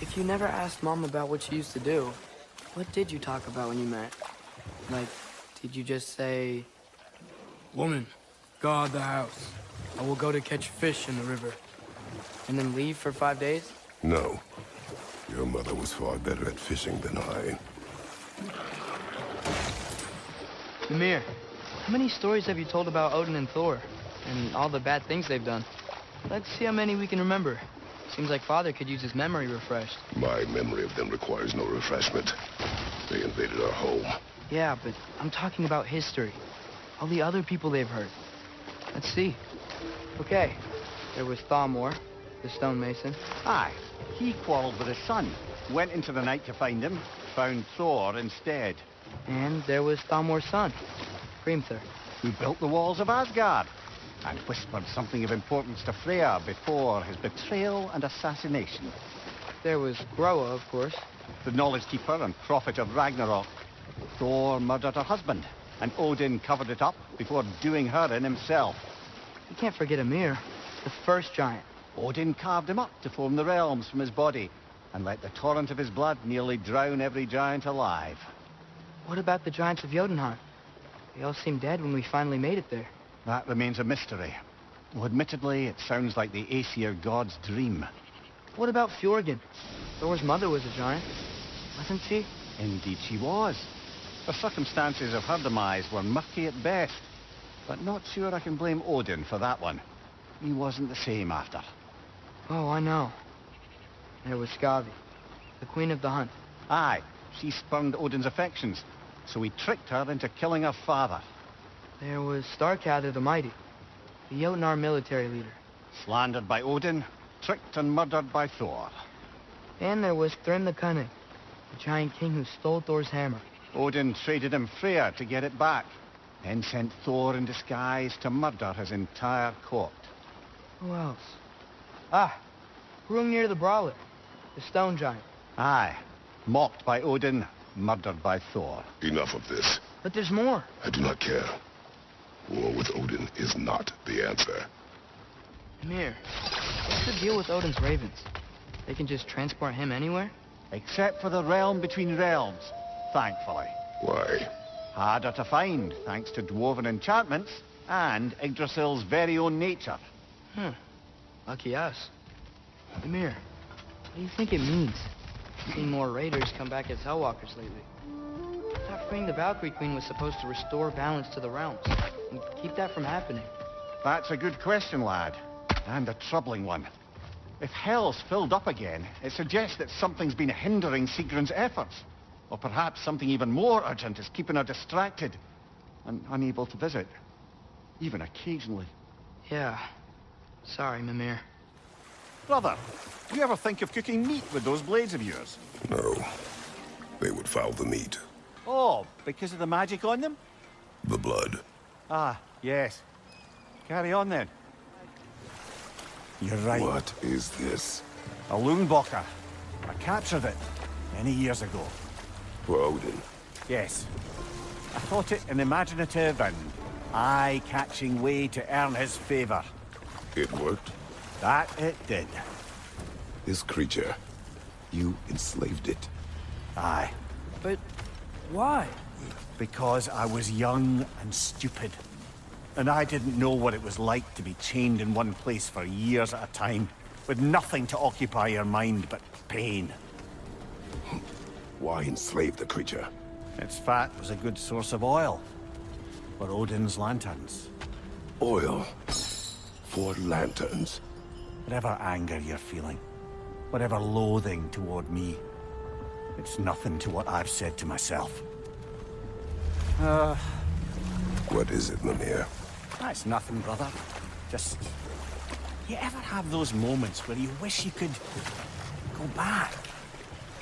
if you never asked Mom about what she used to do, what did you talk about when you met? Like, did you just say... Woman, guard the house. I will go to catch fish in the river. And then leave for 5 days? No. Your mother was far better at fishing than I. Mimir, how many stories have you told about Odin and Thor? And all the bad things they've done? Let's see how many we can remember. Seems like Father could use his memory refreshed. My memory of them requires no refreshment. They invaded our home. Yeah, but I'm talking about history. All the other people they've hurt. Let's see. Okay, there was Thalmor, the stonemason. Aye, he quarreled with his son. Went into the night to find him, found Thor instead. And there was Thalmor's son, Grimthor. Who built the walls of Asgard and whispered something of importance to Freya before his betrayal and assassination. There was Groa, of course. The knowledge keeper and prophet of Ragnarok. Thor murdered her husband, and Odin covered it up before doing her in himself. You can't forget Ymir, the first giant. Odin carved him up to form the realms from his body, and let the torrent of his blood nearly drown every giant alive. What about the giants of Jotunheim? They all seemed dead when we finally made it there. That remains a mystery. Well, admittedly, it sounds like the Aesir god's dream. What about Fjorgyn? Thor's mother was a giant, wasn't she? Indeed she was. The circumstances of her demise were murky at best, but not sure I can blame Odin for that one. He wasn't the same after. Oh, I know. There was Skavi, the queen of the hunt. Aye, she spurned Odin's affections, so he tricked her into killing her father. There was Starkadr the Mighty, the Jotnar military leader. Slandered by Odin, tricked and murdered by Thor. And there was Thrym the Cunning, the giant king who stole Thor's hammer. Odin traded him Freya to get it back, then sent Thor in disguise to murder his entire court. Who else? Ah, Hrungnir the Brawler, the stone giant. Aye, mocked by Odin, murdered by Thor. Enough of this. But there's more. I do not care. War with Odin is not the answer. Mimir, what's the deal with Odin's ravens? They can just transport him anywhere? Except for the realm between realms, thankfully. Why? Harder to find, thanks to dwarven enchantments and Yggdrasil's very own nature. Lucky us. Mimir, what do you think it means? Seeing more raiders come back as Hellwalkers lately. I thought freeing the Valkyrie Queen was supposed to restore balance to the realms and keep that from happening. That's a good question, lad. And a troubling one. If Hell's filled up again, it suggests that something's been hindering Sigrun's efforts. Or perhaps something even more urgent is keeping her distracted and unable to visit. Even occasionally. Yeah. Sorry, Mimir. Brother, do you ever think of cooking meat with those blades of yours? No. They would foul the meat. Oh, because of the magic on them? The blood. Ah, yes. Carry on then. You're right. What is this? A Lungbocker. I captured it many years ago. For Odin. Yes. I thought it an imaginative and eye-catching way to earn his favor. It worked? That it did. This creature. You enslaved it. Aye. But why? Because I was young and stupid. And I didn't know what it was like to be chained in one place for years at a time, with nothing to occupy your mind but pain. Why enslave the creature? Its fat was a good source of oil for Odin's lanterns. Oil. For lanterns. Whatever anger you're feeling, whatever loathing toward me, it's nothing to what I've said to myself. What is it, Mimir? That's nothing, brother. Just... You ever have those moments where you wish you could go back?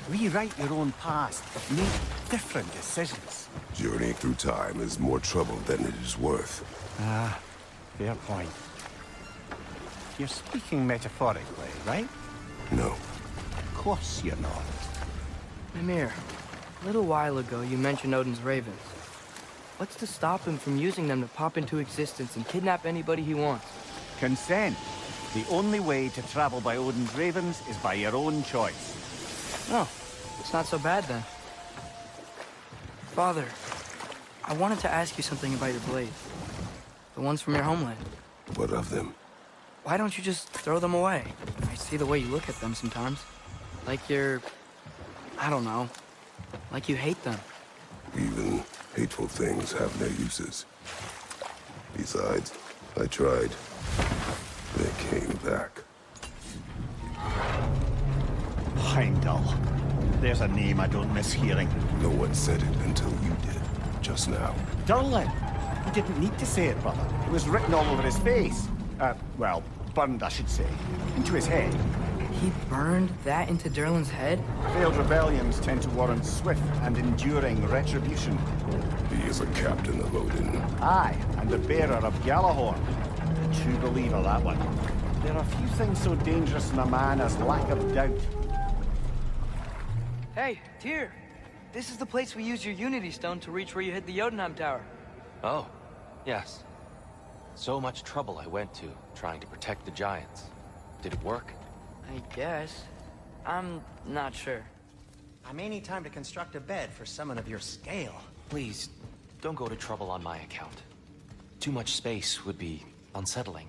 Rewrite your own past, make different decisions? Journeying through time is more trouble than it is worth. Ah, fair point. You're speaking metaphorically, right? No. Of course you're not. Mimir, a little while ago you mentioned Odin's ravens. What's to stop him from using them to pop into existence and kidnap anybody he wants? Consent. The only way to travel by Odin's ravens is by your own choice. No, it's not so bad then. Father, I wanted to ask you something about your blades. The ones from your homeland. What of them? Why don't you just throw them away? I see the way you look at them sometimes. Like you're... I don't know. Like you hate them. Even hateful things have their uses. Besides, I tried. They came back. Heimdall. There's a name I don't miss hearing. No one said it until you did, just now. Durlin! He didn't need to say it, brother. It was written all over his face. Well, burned, I should say. Into his head. He burned that into Derlin's head? Failed rebellions tend to warrant swift and enduring retribution. He is a captain of Odin. Aye, and the bearer of Galahorn. A true believer, that one. There are few things so dangerous in a man as lack of doubt. Hey, Tyr. This is the place we used your Unity Stone to reach where you hid the Jotunheim Tower. Oh, yes. So much trouble I went to, trying to protect the giants. Did it work? I guess. I'm not sure. I may need time to construct a bed for someone of your scale. Please, don't go to trouble on my account. Too much space would be unsettling.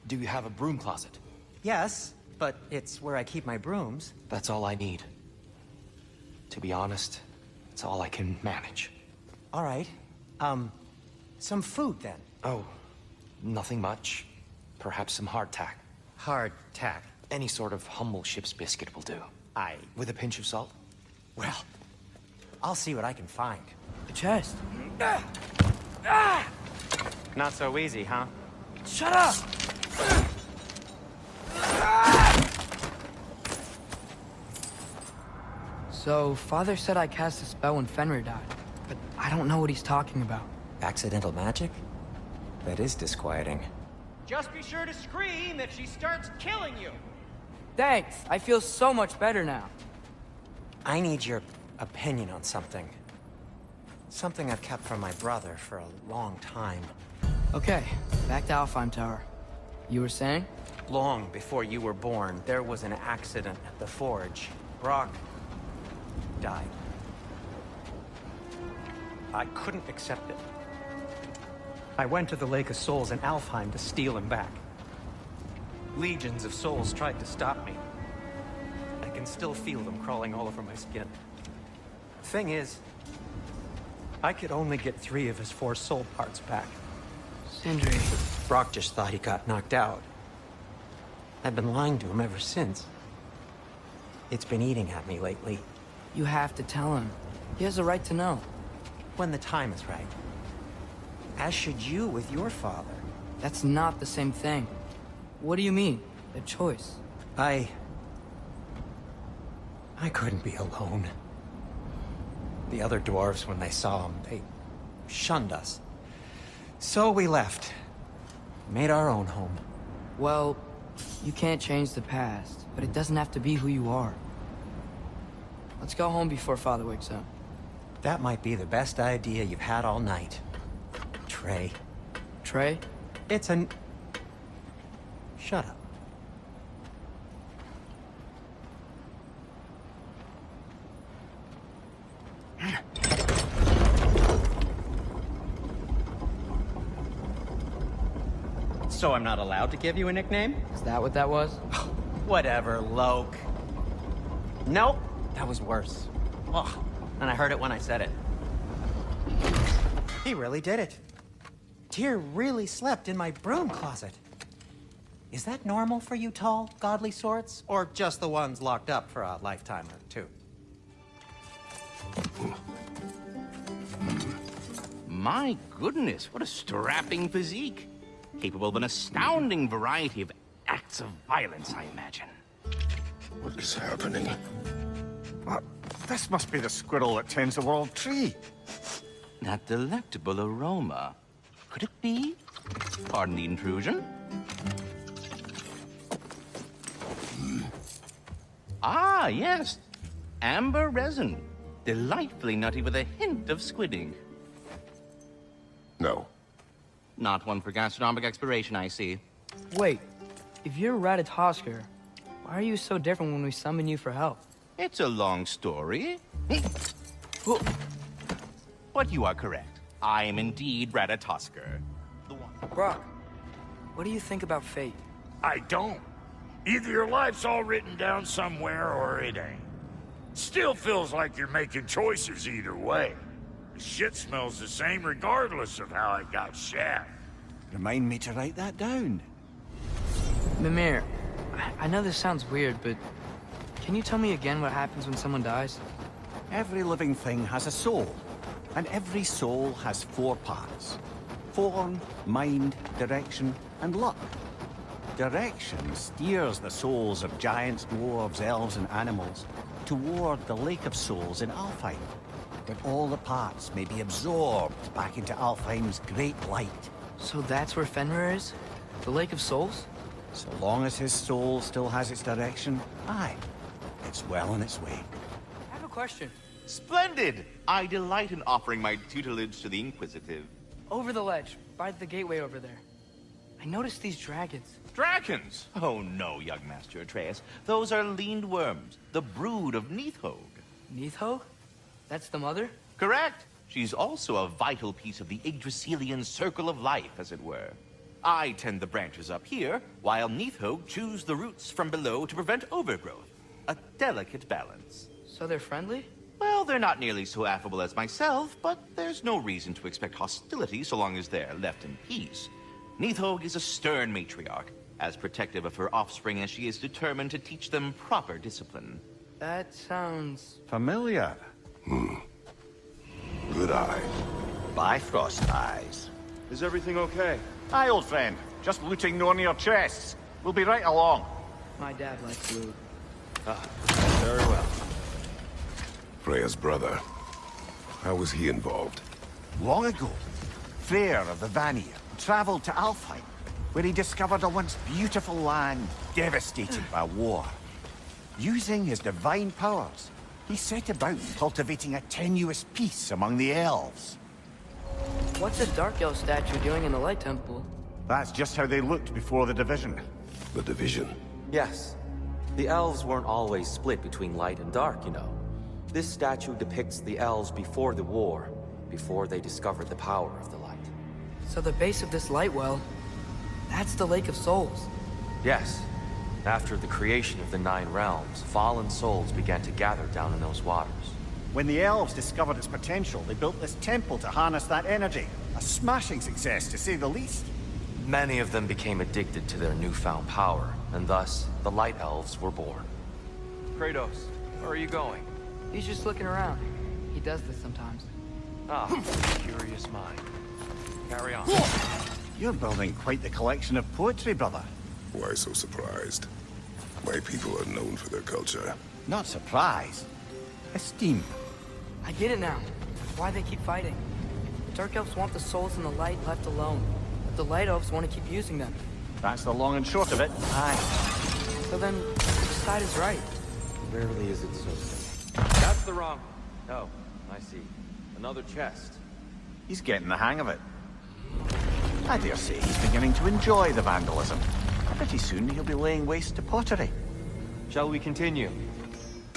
Do you have a broom closet? Yes, but it's where I keep my brooms. That's all I need. To be honest, it's all I can manage. All right. Some food then. Oh, nothing much. Perhaps some hardtack. Hardtack. Any sort of humble ship's biscuit will do. Aye. With a pinch of salt? Well, I'll see what I can find. The chest. Not so easy, huh? Shut up! So, Father said I cast a spell when Fenrir died, but I don't know what he's talking about. Accidental magic? That is disquieting. Just be sure to scream if she starts killing you. Thanks, I feel so much better now. I need your opinion on something. Something I've kept from my brother for a long time. Okay, back to Alfheim Tower. You were saying? Long before you were born, there was an accident at the forge. Brock died. I couldn't accept it. I went to the Lake of Souls in Alfheim to steal him back. Legions of souls tried to stop me. I can still feel them crawling all over my skin. Thing is, I could only get 3 of his 4 soul parts back. Sindri. Brock just thought he got knocked out. I've been lying to him ever since. It's been eating at me lately. You have to tell him. He has a right to know. When the time is right. As should you with your father. That's not the same thing. What do you mean? A choice? I couldn't be alone. The other dwarves, when they saw him, they shunned us. So we left. Made our own home. Well, you can't change the past, but it doesn't have to be who you are. Let's go home before Father wakes up. That might be the best idea you've had all night. Trey. Trey? It's an... Shut up. So I'm not allowed to give you a nickname? Is that what that was? Whatever, Loke. Nope, that was worse. Ugh, and I heard it when I said it. He really did it. Tyr really slept in my broom closet. Is that normal for you tall, godly sorts? Or just the ones locked up for a lifetime or two? My goodness, what a strapping physique. Capable of an astounding variety of acts of violence, I imagine. What is happening? This must be the squirrel that tends the world tree. That delectable aroma. Could it be? Pardon the intrusion. Ah, yes. Amber resin. Delightfully nutty with a hint of squidding. No. Not one for gastronomic exploration, I see. Wait, if you're Ratatoskr, why are you so different when we summon you for help? It's a long story. But you are correct. I am indeed Ratatosker. The one. Brock, what do you think about fate? I don't. Either your life's all written down somewhere or it ain't. Still feels like you're making choices either way. The shit smells the same regardless of how it got shaft. Remind me to write that down. Mimir, I know this sounds weird, but can you tell me again what happens when someone dies? Every living thing has a soul, and every soul has 4 parts. Form, mind, direction, and luck. Direction steers the souls of giants, dwarves, elves, and animals toward the Lake of Souls in Alfheim, that all the parts may be absorbed back into Alfheim's great light. So that's where Fenrir is? The Lake of Souls? So long as his soul still has its direction, aye, it's well on its way. I have a question. Splendid! I delight in offering my tutelage to the Inquisitive. Over the ledge, by the gateway over there. I noticed these dragons. Dragons? Oh no, young Master Atreus. Those are leaned worms, the brood of Neithhog. Neithhog? That's the mother? Correct. She's also a vital piece of the Yggdrasilian circle of life, as it were. I tend the branches up here, while Neithhog chews the roots from below to prevent overgrowth. A delicate balance. So they're friendly? Well, they're not nearly so affable as myself, but there's no reason to expect hostility so long as they're left in peace. Neithhog is a stern matriarch, as protective of her offspring as she is determined to teach them proper discipline. That sounds... Familiar. Good eye. Bifrost eyes. Is everything okay? Aye, old friend. Just looting no near chests. We'll be right along. My dad likes loot. Very well. Freya's brother. How was he involved? Long ago, Freyr of the Vanir traveled to Alfheim, where he discovered a once beautiful land devastated by war. Using his divine powers, he set about cultivating a tenuous peace among the elves. What's a Dark Elf statue doing in the Light Temple? That's just how they looked before the division. The division. Yes. The elves weren't always split between light and dark, you know. This statue depicts the elves before the war, before they discovered the power of the light. So the base of this light well, that's the Lake of Souls. Yes. After the creation of the 9 realms, fallen souls began to gather down in those waters. When the elves discovered its potential, they built this temple to harness that energy. A smashing success, to say the least. Many of them became addicted to their newfound power, and thus, the Light Elves were born. Kratos, where are you going? He's just looking around. He does this sometimes. Ah, curious mind. Carry on. You're building quite the collection of poetry, brother. Why so surprised? My people are known for their culture. Not surprise. Esteem. I get it now. Why they keep fighting. The Dark Elves want the souls in the light left alone. But the Light Elves want to keep using them. That's the long and short of it. Aye. So then, which side is right? Rarely is it so simple. That's the wrong... Oh, I see. Another chest. He's getting the hang of it. I dare say he's beginning to enjoy the vandalism. Pretty soon he'll be laying waste to pottery. Shall we continue?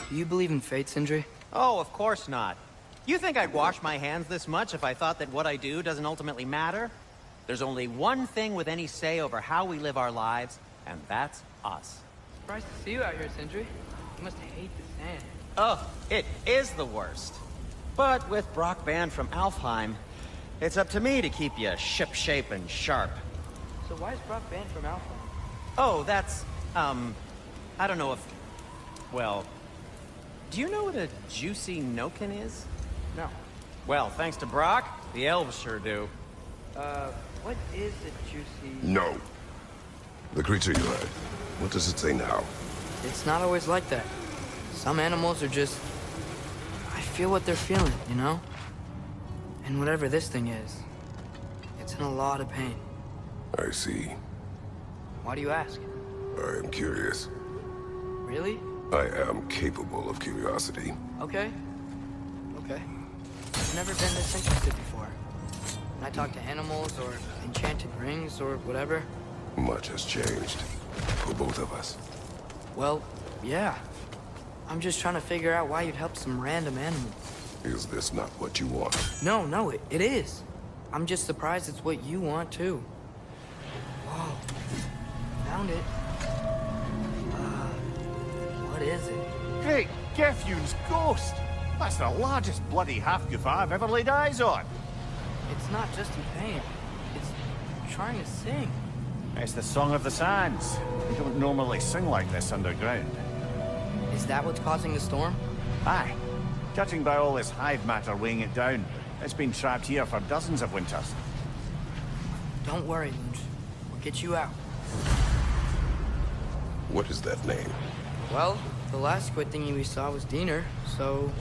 Do you believe in fate, Sindri? Oh, of course not. You think I'd wash my hands this much if I thought that what I do doesn't ultimately matter? There's only one thing with any say over how we live our lives, and that's us. Surprised to see you out here, Sindri. You must hate the sand. Oh, it is the worst. But with Brock banned from Alfheim, it's up to me to keep you shipshape and sharp. So why is Brock banned from Alpha? Oh, that's, I don't know if... Well, do you know what a juicy noken is? No. Well, thanks to Brock, the elves sure do. What is a juicy... No. The creature you heard. What does it say now? It's not always like that. Some animals are just... I feel what they're feeling, you know? And whatever this thing is, it's in a lot of pain. I see. Why do you ask? I am curious. Really? I am capable of curiosity. Okay. Okay. I've never been this interested before. When I talk to animals or enchanted rings or whatever. Much has changed. For both of us. Well, yeah. I'm just trying to figure out why you'd help some random animal. Is this not what you want? No, it is. I'm just surprised it's what you want, too. Whoa. Found it. What is it? Great Gefyun's ghost! That's the largest bloody half-goof I've ever laid eyes on. It's not just in pain. It's trying to sing. It's the Song of the Sands. We don't normally sing like this underground. Is that what's causing the storm? Aye. Judging by all this hive matter weighing it down, it's been trapped here for dozens of winters. Don't worry, Lunch. We'll get you out. What is that name? Well, the last squid thingy we saw was Diener, so...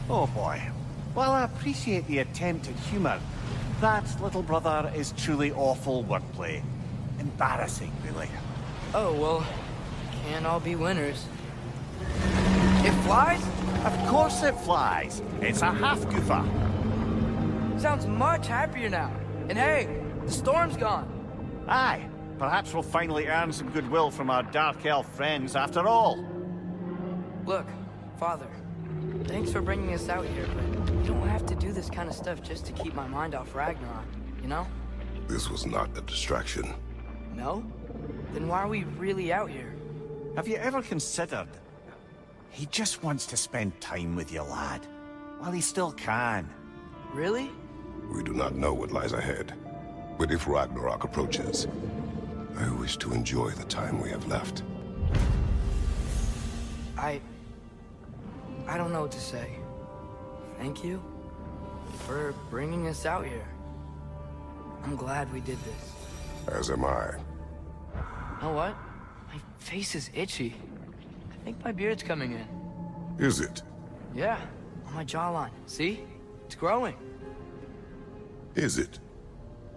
Oh boy. While I appreciate the attempt at humor, that, little brother, is truly awful wordplay. Embarrassing, really. Oh, well, can't all be winners. It flies? Of course it flies. It's a half-goofer. Sounds much happier now. And hey, the storm's gone. Aye. Perhaps we'll finally earn some goodwill from our Dark Elf friends after all. Look, Father, thanks for bringing us out here, but you don't have to do this kind of stuff just to keep my mind off Ragnarok, you know? This was not a distraction. No? Then why are we really out here? Have you ever considered... He just wants to spend time with you, lad. While he still can. Really? We do not know what lies ahead. But if Ragnarok approaches, I wish to enjoy the time we have left. I don't know what to say. Thank you for bringing us out here. I'm glad we did this. As am I. You know what? My face is itchy. I think my beard's coming in. Is it? Yeah, on my jawline. See? It's growing. Is it?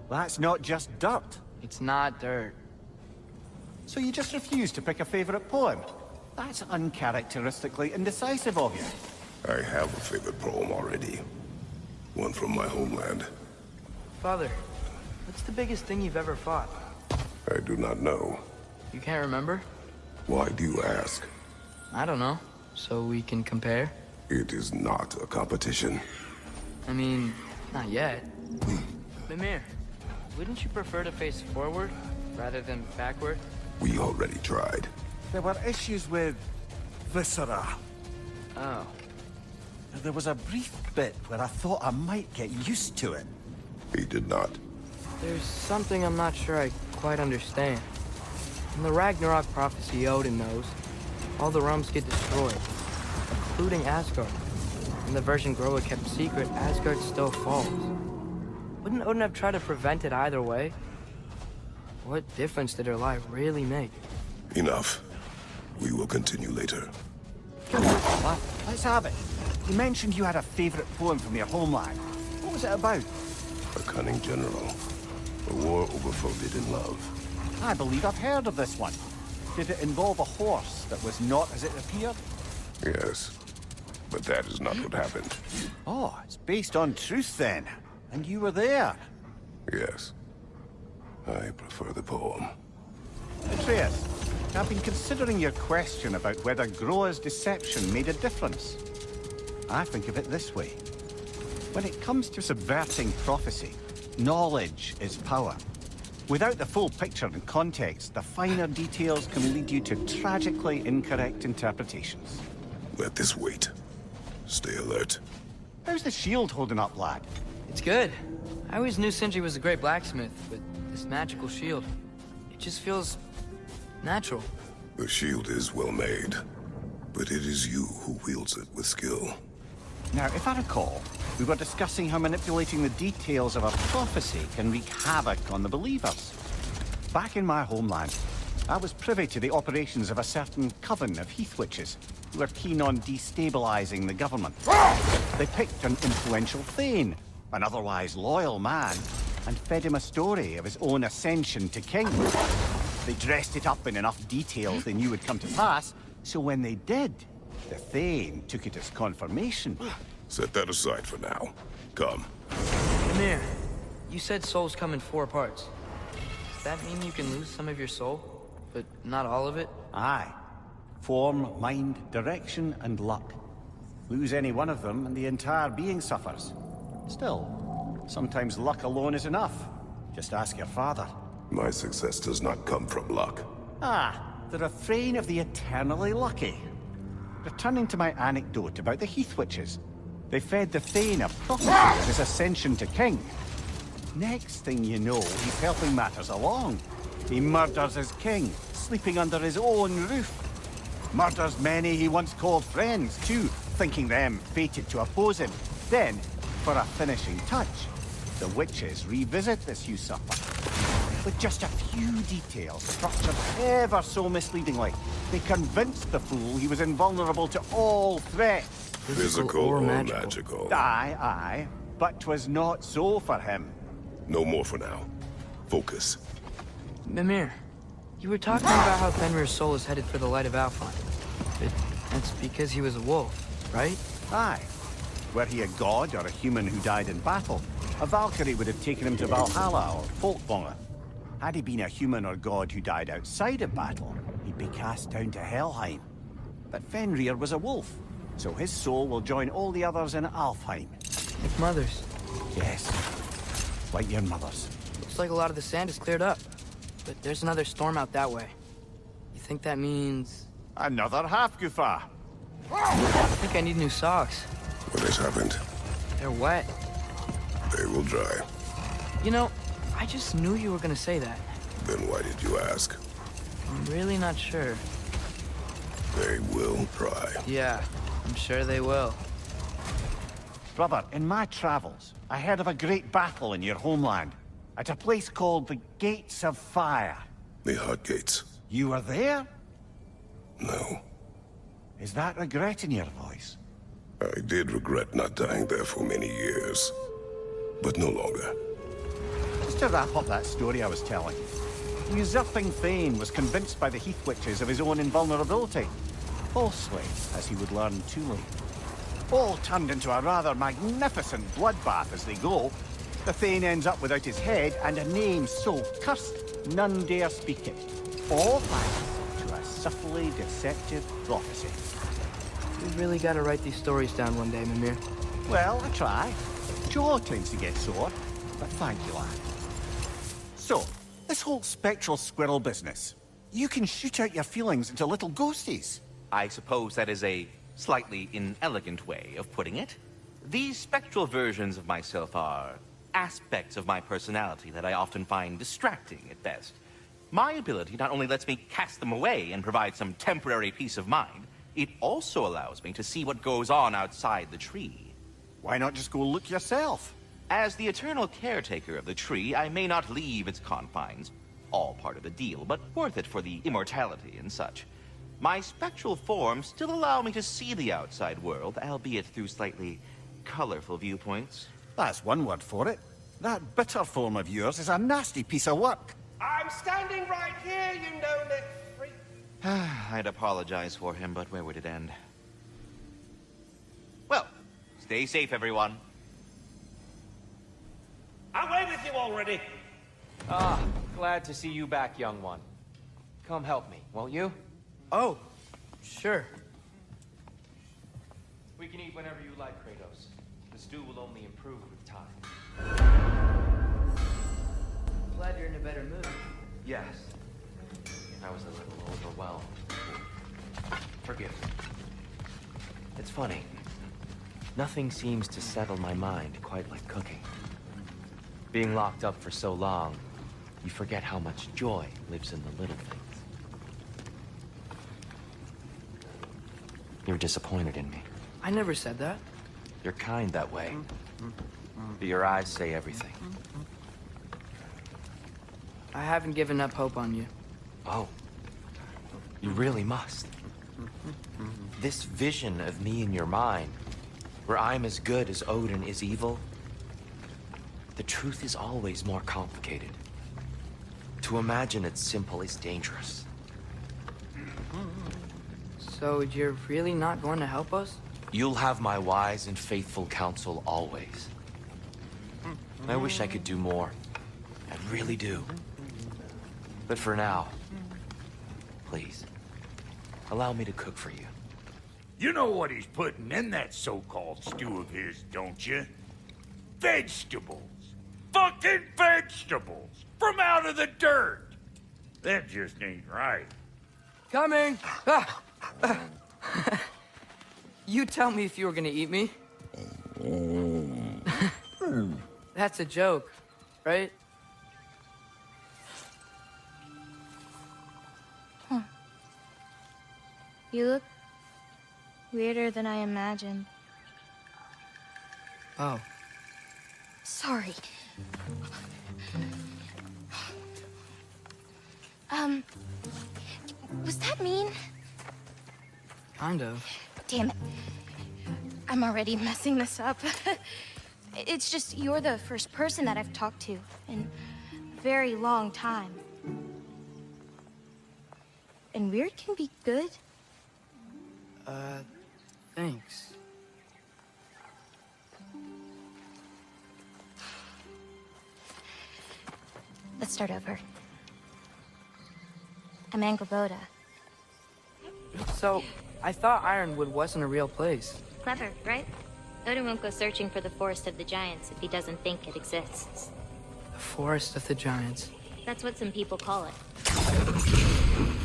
That's not just dirt. It's not dirt. So you just refuse to pick a favorite poem? That's uncharacteristically indecisive of you. I have a favorite poem already. One from my homeland. Father, what's the biggest thing you've ever fought? I do not know. You can't remember? Why do you ask? I don't know. So we can compare? It is not a competition. I mean, not yet. Mimir, wouldn't you prefer to face forward rather than backward? We already tried. There were issues with... viscera. Oh. There was a brief bit where I thought I might get used to it. He did not. There's something I'm not sure I quite understand. In the Ragnarok prophecy Odin knows, all the realms get destroyed, including Asgard. In the version Groa kept secret, Asgard still falls. Wouldn't Odin have tried to prevent it either way? What difference did her lie really make? Enough. We will continue later. Let's have it. You mentioned you had a favorite poem from your homeland. What was it about? A cunning general. A war overfolded in love. I believe I've heard of this one. Did it involve a horse that was not as it appeared? Yes. But that is not what happened. Oh, it's based on truth then. And you were there. Yes. I prefer the poem. Atreus, I've been considering your question about whether Groa's deception made a difference. I think of it this way. When it comes to subverting prophecy, knowledge is power. Without the full picture and context, the finer details can lead you to tragically incorrect interpretations. Let this wait. Stay alert. How's the shield holding up, lad? It's good. I always knew Sindri was a great blacksmith, but this magical shield, it just feels natural. The shield is well made, but it is you who wields it with skill. Now, if I recall, we were discussing how manipulating the details of a prophecy can wreak havoc on the believers. Back in my homeland, I was privy to the operations of a certain coven of heath witches who were keen on destabilizing the government. They picked an influential Thane, an otherwise loyal man, and fed him a story of his own ascension to king. They dressed it up in enough details they knew would come to pass, so when they did, the Thane took it as confirmation. Set that aside for now. Come. Mimir, you said souls come in 4 parts. Does that mean you can lose some of your soul, but not all of it? Aye. Form, mind, direction, and luck. Lose any one of them, and the entire being suffers. Still, sometimes luck alone is enough. Just ask your father. My success does not come from luck. Ah, the refrain of the eternally lucky. Returning to my anecdote about the Heath Witches. They fed the Thane a prophecy of his ascension to king. Next thing you know, he's helping matters along. He murders his king, sleeping under his own roof. Murders many he once called friends, too, thinking them fated to oppose him. Then, for a finishing touch, the witches revisit this usurper. With just a few details structured ever so misleadingly, they convinced the fool he was invulnerable to all threats. Physical or magical. Aye, aye. But 'twas not so for him. No more for now. Focus. Mimir, you were talking about how Fenrir's soul is headed for the light of Alfheim. That's because he was a wolf, right? Aye. Were he a god or a human who died in battle, a Valkyrie would have taken him to Valhalla or Folkvanger. Had he been a human or god who died outside of battle, he'd be cast down to Helheim. But Fenrir was a wolf, so his soul will join all the others in Alfheim. Like mothers. Yes, like your mother's. Looks like a lot of the sand is cleared up. But there's another storm out that way. You think that means... Another half-goofa. I think I need new socks. What has happened? They're wet. They will dry. You know, I just knew you were gonna say that. Then why did you ask? I'm really not sure. They will dry. Yeah, I'm sure they will. Brother, in my travels, I heard of a great battle in your homeland, at a place called the Gates of Fire. The Hut Gates. You were there? No. Is that regret in your voice? I did regret not dying there for many years. But no longer. Just to wrap up that story I was telling, the usurping Thane was convinced by the Heath Witches of his own invulnerability. Falsely, as he would learn too late. All turned into a rather magnificent bloodbath as they go. The Thane ends up without his head and a name so cursed none dare speak it. All thanks to a subtly deceptive prophecy. We really gotta write these stories down one day, Mimir. Well, I try. Jaw tends to get sore, but thank you, lad. So, this whole spectral squirrel business. You can shoot out your feelings into little ghosties. I suppose that is a slightly inelegant way of putting it. These spectral versions of myself are aspects of my personality that I often find distracting at best. My ability not only lets me cast them away and provide some temporary peace of mind, it also allows me to see what goes on outside the tree. Why not just go look yourself? As the eternal caretaker of the tree, I may not leave its confines. All part of the deal, but worth it for the immortality and such. My spectral forms still allow me to see the outside world, albeit through slightly colorful viewpoints. That's one word for it. That bitter form of yours is a nasty piece of work. I'm standing right here, you no-neck freak. I'd apologize for him, but where would it end? Well, stay safe, everyone. Away with you already. Ah, glad to see you back, young one. Come help me, won't you? Oh, sure. We can eat whenever you like, Kratos. The stew will only improve with time. Glad you're in a better mood. Yes. I was a little overwhelmed. Forgive me. It's funny. Nothing seems to settle my mind quite like cooking. Being locked up for so long, you forget how much joy lives in the little things. You're disappointed in me. I never said that. You're kind that way. But your eyes say everything. I haven't given up hope on you. Oh. You really must. This vision of me in your mind, where I'm as good as Odin is evil, the truth is always more complicated. To imagine it's simple is dangerous. So you're really not going to help us? You'll have my wise and faithful counsel always. I wish I could do more. I really do. But for now, please, Allow me to cook for you. You know what he's putting in that so-called stew of his, don't you? Vegetables. Fucking vegetables! From out of the dirt! That just ain't right. Coming! You tell me if you were gonna eat me. That's a joke, right? Huh. You look weirder than I imagined. Oh. Sorry. Was that mean? Kind of. Damn it. I'm already messing this up. It's just you're the first person that I've talked to in a very long time. And weird can be good. Thanks. Let's start over. I'm Angrboda. So, I thought Ironwood wasn't a real place. Clever, right? Odin won't go searching for the Forest of the Giants if he doesn't think it exists. The Forest of the Giants. That's what some people call it.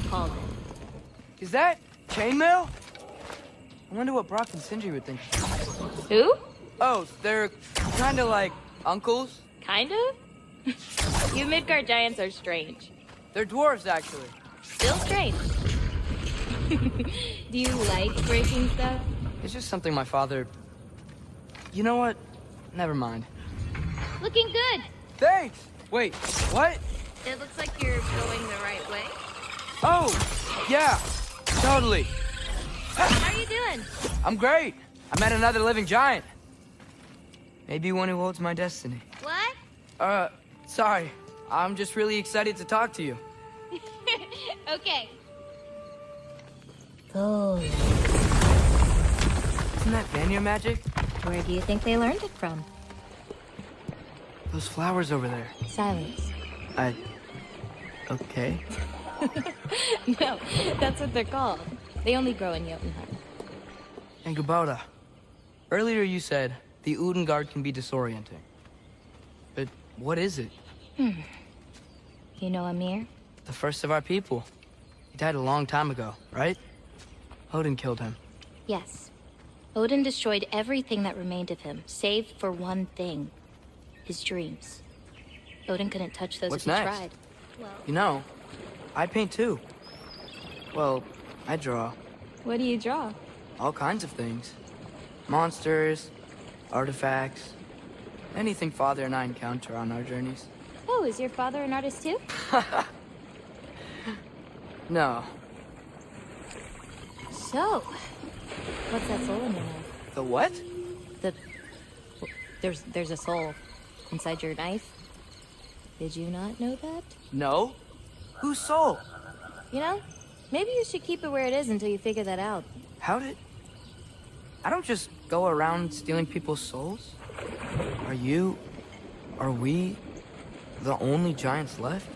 Called it. Is that chainmail? I wonder what Brock and Sindri would think. Who? Oh, they're kind of like uncles. Kind of? You Midgard giants are strange. They're dwarves, actually. Still strange. Do you like breaking stuff? It's just something my father... You know what? Never mind. Looking good. Thanks! Wait, what? It looks like you're going the right way. Oh, yeah, totally. How are you doing? I'm great. I met another living giant. Maybe one who holds my destiny. What? Sorry. I'm just really excited to talk to you. Okay. Oh. Isn't that Vanir magic? Where do you think they learned it from? Those flowers over there. Silence. Okay. No, that's what they're called. They only grow in Jotunheim. And Gabota, earlier you said the Udengard can be disorienting. But what is it? You know Mimir? The first of our people. He died a long time ago, right? Odin killed him. Yes. Odin destroyed everything that remained of him, save for one thing. His dreams. Odin couldn't touch those What's if he next? tried. Well, You know, I paint too. Well, I draw. what do you draw? All kinds of things. Monsters, artifacts, anything Father and I encounter on our journeys. Oh, is your father an artist too? No. So, what's that soul in your knife? The what? There's a soul inside your knife. Did you not know that? No? Whose soul? You know, maybe you should keep it where it is until you figure that out. How did... I don't just go around stealing people's souls. Are we the only giants left?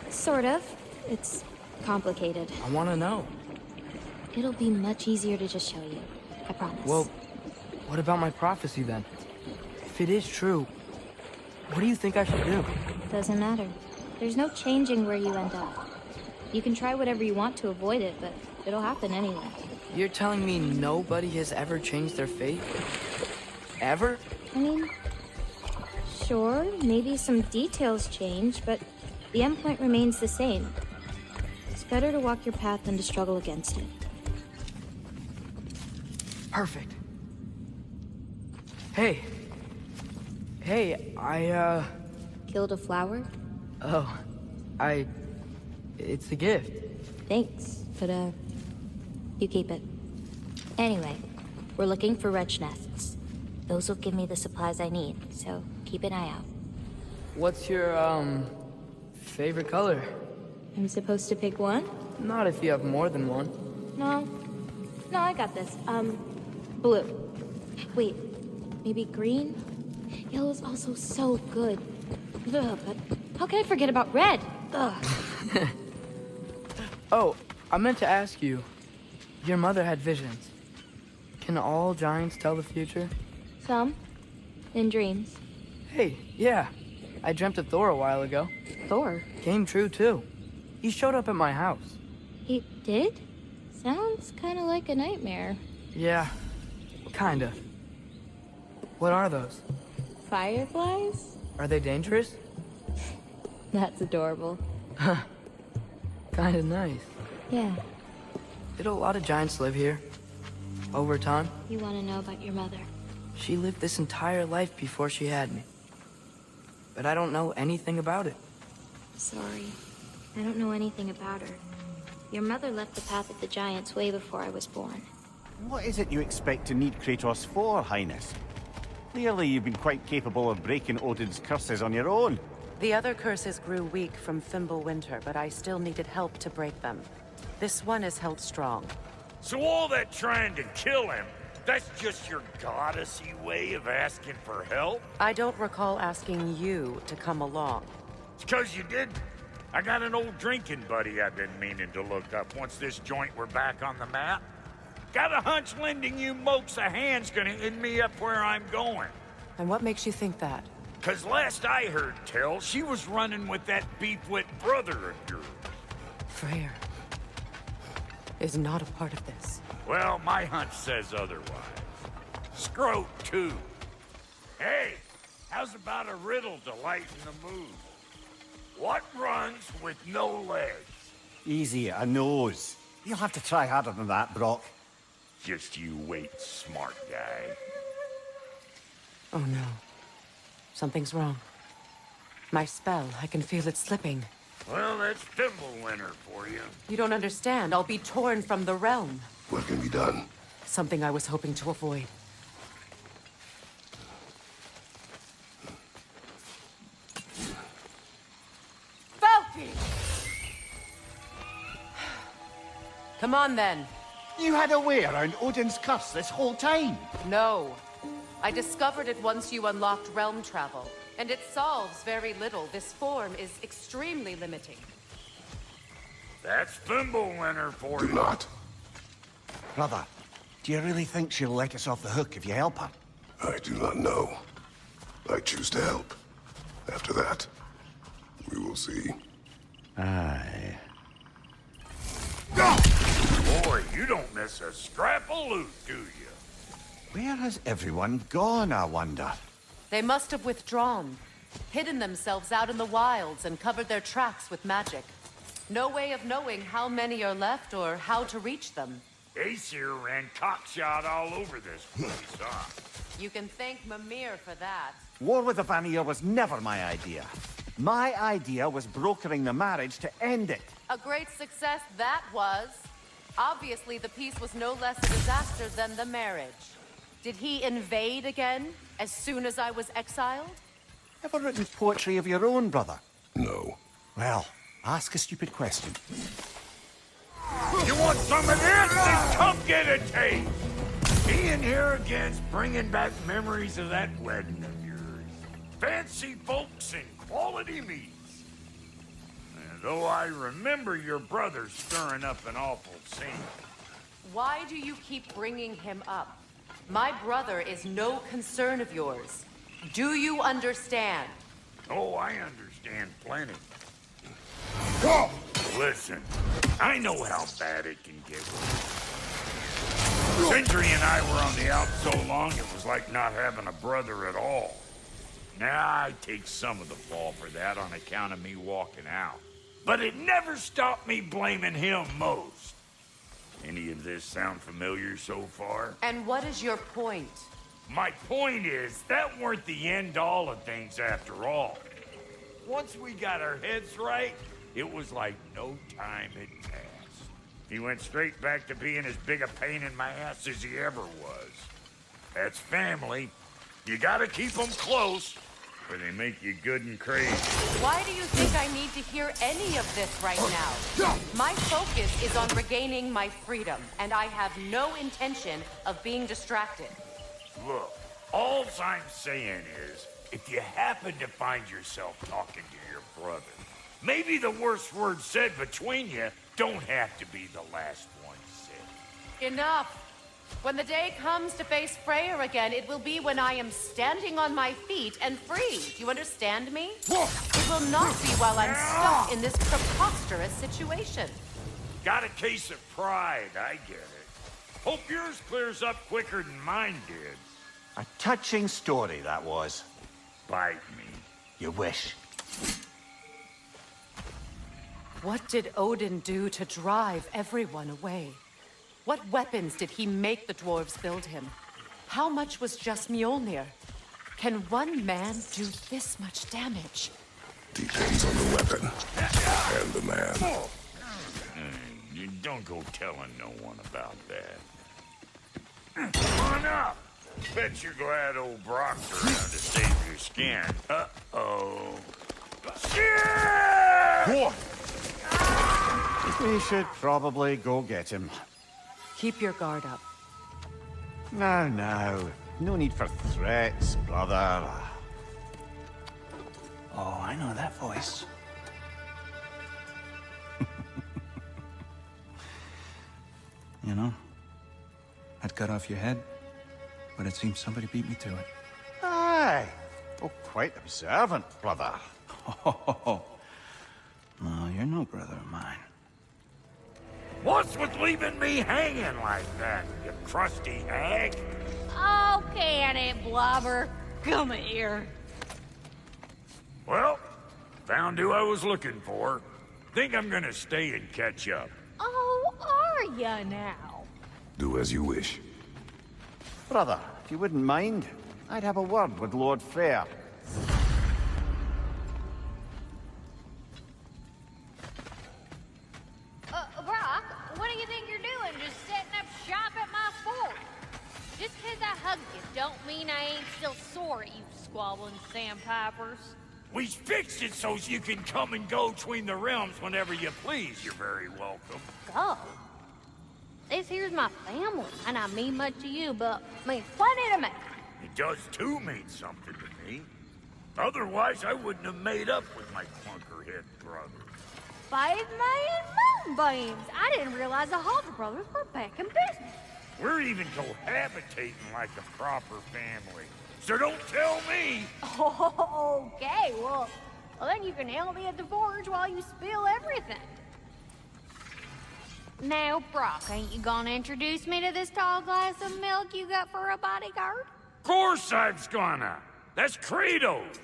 Sort of. It's complicated. I want to know. It'll be much easier to just show you. I promise. Well, what about my prophecy then? If it is true, what do you think I should do? Doesn't matter. There's no changing where you end up. You can try whatever you want to avoid it, but it'll happen anyway. You're telling me nobody has ever changed their fate? Ever? I mean, sure, maybe some details change, but the endpoint remains the same. It's better to walk your path than to struggle against it. Perfect. Hey, I, Killed a flower? Oh, it's a gift. Thanks, but, you keep it. Anyway, we're looking for wrench nests. Those will give me the supplies I need, so keep an eye out. What's your, favorite color? I'm supposed to pick one? Not if you have more than one. No, I got this. Blue. Wait, maybe green? Yellow's also so good. Ugh, but how can I forget about red? Ugh. Oh, I meant to ask you. Your mother had visions. Can all giants tell the future? Some. In dreams. Hey, yeah. I dreamt of Thor a while ago. Thor? Came true, too. He showed up at my house. He did? Sounds kind of like a nightmare. Yeah, kinda. What are those? Fireflies? Are they dangerous? That's adorable. Kinda nice. Yeah. Did a lot of giants live here? Over time? You want to know about your mother? She lived this entire life before she had me. But I don't know anything about it. Sorry. I don't know anything about her. Your mother left the path of the giants way before I was born. What is it you expect to need Kratos for, Highness? Clearly you've been quite capable of breaking Odin's curses on your own. The other curses grew weak from Fimbulwinter, but I still needed help to break them. This one is held strong. So all that trying to kill him, that's just your goddessy way of asking for help? I don't recall asking you to come along. It's 'cause you didn't. I got an old drinking buddy I've been meaning to look up once this joint were back on the map. Got a hunch lending you mokes a hand's gonna end me up where I'm going. And what makes you think that? 'Cause last I heard tell, she was running with that beef-wit brother of yours. Freyr is not a part of this. Well, my hunch says otherwise. Scrote, too. Hey, how's about a riddle to lighten the mood? What runs with no legs? Easy, a nose. You'll have to try harder than that, Brock. Just you wait, smart guy. Oh no. Something's wrong. My spell, I can feel it slipping. Well, that's Fimbulwinter for you. You don't understand. I'll be torn from the realm. What can be done? Something I was hoping to avoid. Flirty! Come on, then. You had a way around Odin's curse this whole time? No. I discovered it once you unlocked realm travel, and it solves very little. This form is extremely limiting. That's Fimbulwinter for you. Do not. Brother, do you really think she'll let us off the hook if you help her? I do not know. I choose to help. After that, we will see. Aye. Boy, you don't miss a scrap of loot, do you? Where has everyone gone, I wonder? They must have withdrawn, hidden themselves out in the wilds, and covered their tracks with magic. No way of knowing how many are left or how to reach them. Aesir ran cockshot all over this place, huh? You can thank Mimir for that. War with the Vanir was never my idea. My idea was brokering the marriage to end it. A great success that was. Obviously, the peace was no less a disaster than the marriage. Did he invade again, as soon as I was exiled? Ever written poetry of your own, brother? No. Well, ask a stupid question. You want some of this? Then come get a taste! Being here again's bringing back memories of that wedding of yours. Fancy folks and quality meats. And though I remember your brother stirring up an awful scene. Why do you keep bringing him up? My brother is no concern of yours. Do you understand? Oh, I understand plenty. Listen, I know how bad it can get. Sindri and I were on the out so long it was like not having a brother at all. Now I take some of the fall for that on account of me walking out. But it never stopped me blaming him most. Any of this sound familiar so far? And what is your point? My point is, that weren't the end-all of things after all. Once we got our heads right, it was like no time had passed. He went straight back to being as big a pain in my ass as he ever was. That's family. You gotta keep them close, or they make you good and crazy. Why do you think I need to hear any of this right now? My focus is on regaining my freedom, and I have no intention of being distracted. Look, all I'm saying is, if you happen to find yourself talking to your brother, maybe the worst word said between you don't have to be the last one said. Enough. When the day comes to face Freyr again, it will be when I am standing on my feet and free. Do you understand me? It will not be while I'm stuck in this preposterous situation. Got a case of pride, I get it. Hope yours clears up quicker than mine did. A touching story, that was. Bite me. You wish. What did Odin do to drive everyone away? What weapons did he make the dwarves build him? How much was just Mjolnir? Can one man do this much damage? Depends on the weapon and the man. You don't go telling no one about that. Come on up. Bet you're glad old Brock's around to save your skin. Uh-oh. Shit! We should probably go get him. Keep your guard up. No, no. No need for threats, brother. Oh, I know that voice. You know, I'd cut off your head, but it seems somebody beat me to it. Aye. Oh, quite observant, brother. Oh, no, you're no brother of mine. What's with leaving me hanging like that, you crusty hag? Oh, can it, Blobber? Come here. Well, found who I was looking for. Think I'm gonna stay and catch up. Oh, are ya now? Do as you wish. Brother, if you wouldn't mind, I'd have a word with Lord Freyr. Brock, what do you think you're doing? Just setting up shop at my fort? Just 'cause I hugged you don't mean I ain't still sore at you squabbling sandpipers. We fixed it so you can come and go between the realms whenever you please. You're very welcome. Go. This here's my family, and I mean much to you, but means plenty to me. It does too mean something to me. Otherwise, I wouldn't have made up with my clunkerhead brother. 5 million moonbeams! I didn't realize the Halter brothers were back in business. We're even cohabitating like a proper family. So don't tell me! Okay, well then you can help me at the forge while you spill everything. Now, Brock, ain't you gonna introduce me to this tall glass of milk you got for a bodyguard? Of course I'm gonna! That's Kratos!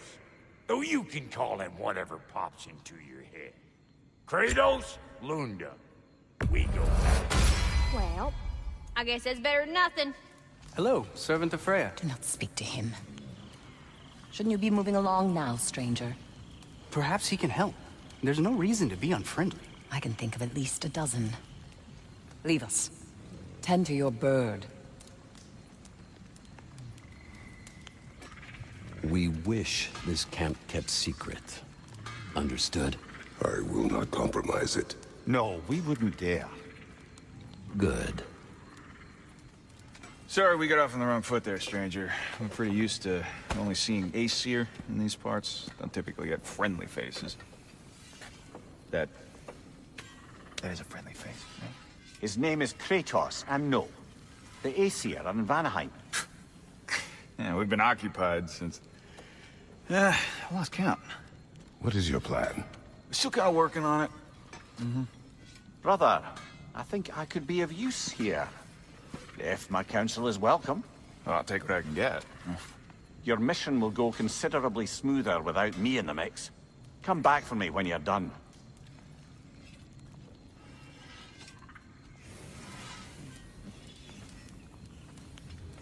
Though you can call him whatever pops into your head. Kratos, Lunda. We go back. Well, I guess that's better than nothing. Hello, servant of Freya. Do not speak to him. Shouldn't you be moving along now, stranger? Perhaps he can help. There's no reason to be unfriendly. I can think of at least a dozen. Leave us. Tend to your bird. We wish this camp kept secret. Understood? I will not compromise it. No, we wouldn't dare. Good. Sorry we got off on the wrong foot there, stranger. We're pretty used to only seeing Aesir in these parts. Don't typically get friendly faces. That is a friendly face, right? His name is Kratos, and no. The Aesir are in Vanaheim. Yeah, we've been occupied since... I lost count. What is your plan? We're still kind of working on it. Brother, I think I could be of use here. If my counsel is welcome. Oh, I'll take what I can get. Your mission will go considerably smoother without me in the mix. Come back for me when you're done.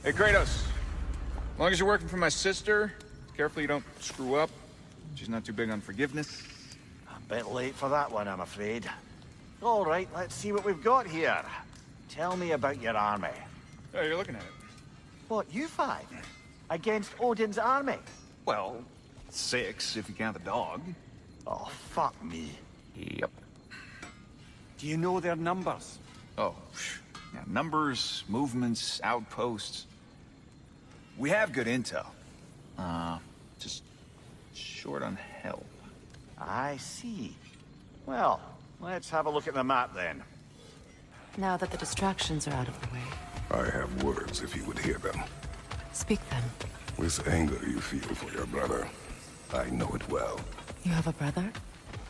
Hey, Kratos. As long as you're working for my sister, careful you don't screw up. She's not too big on forgiveness. A bit late for that one, I'm afraid. All right, let's see what we've got here. Tell me about your army. Oh, you're looking at it. What, you 5? Against Odin's army? Well, 6 if you count the dog. Oh, fuck me. Yep. Do you know their numbers? Oh, yeah, numbers, movements, outposts. We have good intel. Just short on help. I see. Well, let's have a look at the map then. Now that the distractions are out of the way. I have words if you would hear them. Speak them. This anger you feel for your brother, I know it well. You have a brother?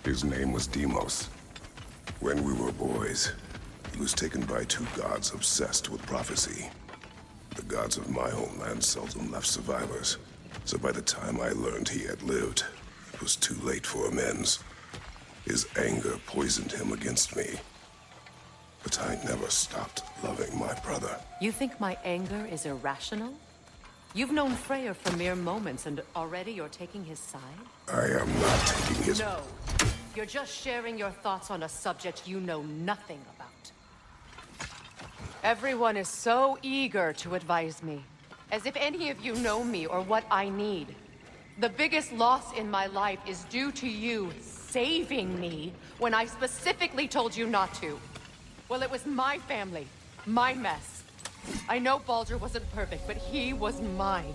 His name was Deimos. When we were boys, he was taken by two gods obsessed with prophecy. The gods of my homeland seldom left survivors, so by the time I learned he had lived, it was too late for amends. His anger poisoned him against me. But I never stopped loving my brother. You think my anger is irrational? You've known Freyr for mere moments, and already you're taking his side? I am not taking his... No. You're just sharing your thoughts on a subject you know nothing about. Everyone is so eager to advise me, as if any of you know me or what I need. The biggest loss in my life is due to you saving me when I specifically told you not to. Well, it was my family, my mess. I know Baldur wasn't perfect, but he was mine.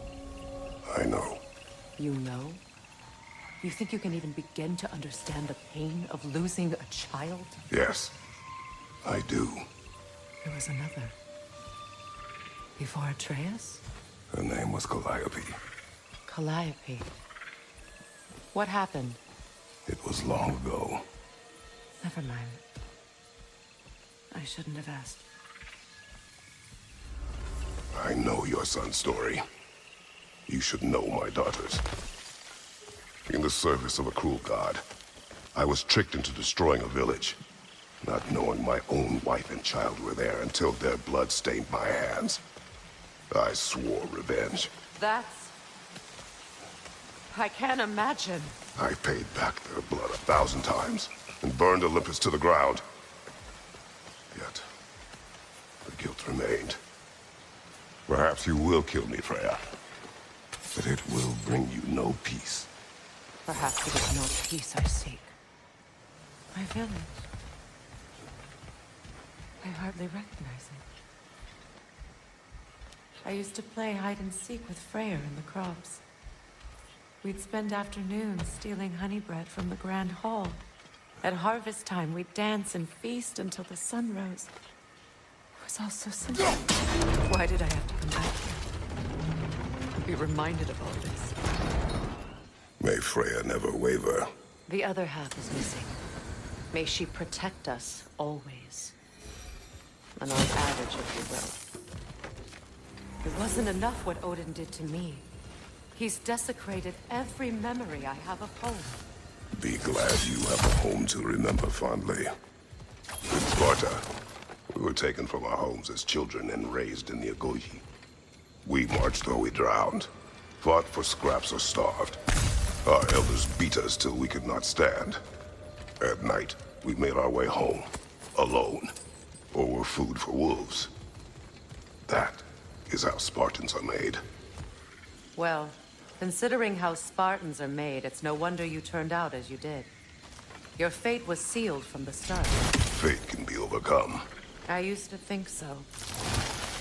I know. You know? You think you can even begin to understand the pain of losing a child? Yes, I do. There was another. Before Atreus? Her name was Calliope. Calliope. What happened? It was long ago. Never mind. I shouldn't have asked. I know your son's story. You should know my daughter's. In the service of a cruel god, I was tricked into destroying a village, not knowing my own wife and child were there until their blood stained my hands. I swore revenge. I can't imagine. I paid back their blood 1,000 times and burned Olympus to the ground. Yet, the guilt remained. Perhaps you will kill me, Freya, but it will bring you no peace. Perhaps it is not peace I seek. My village. I hardly recognize it. I used to play hide and seek with Freyr in the crops. We'd spend afternoons stealing honey bread from the Grand Hall. At harvest time, we'd dance and feast until the sun rose. It was all so simple. Why did I have to come back here? And be reminded of all this. May Freya never waver. The other half is missing. May she protect us always. An old adage, if you will. It wasn't enough what Odin did to me. He's desecrated every memory I have of home. Be glad you have a home to remember fondly. In Sparta, we were taken from our homes as children and raised in the Agogi. We marched or we drowned, fought for scraps or starved. Our elders beat us till we could not stand. At night, we made our way home, alone, or were food for wolves. That is how Spartans are made. Well, considering how Spartans are made, it's no wonder you turned out as you did. Your fate was sealed from the start. Fate can be overcome. I used to think so.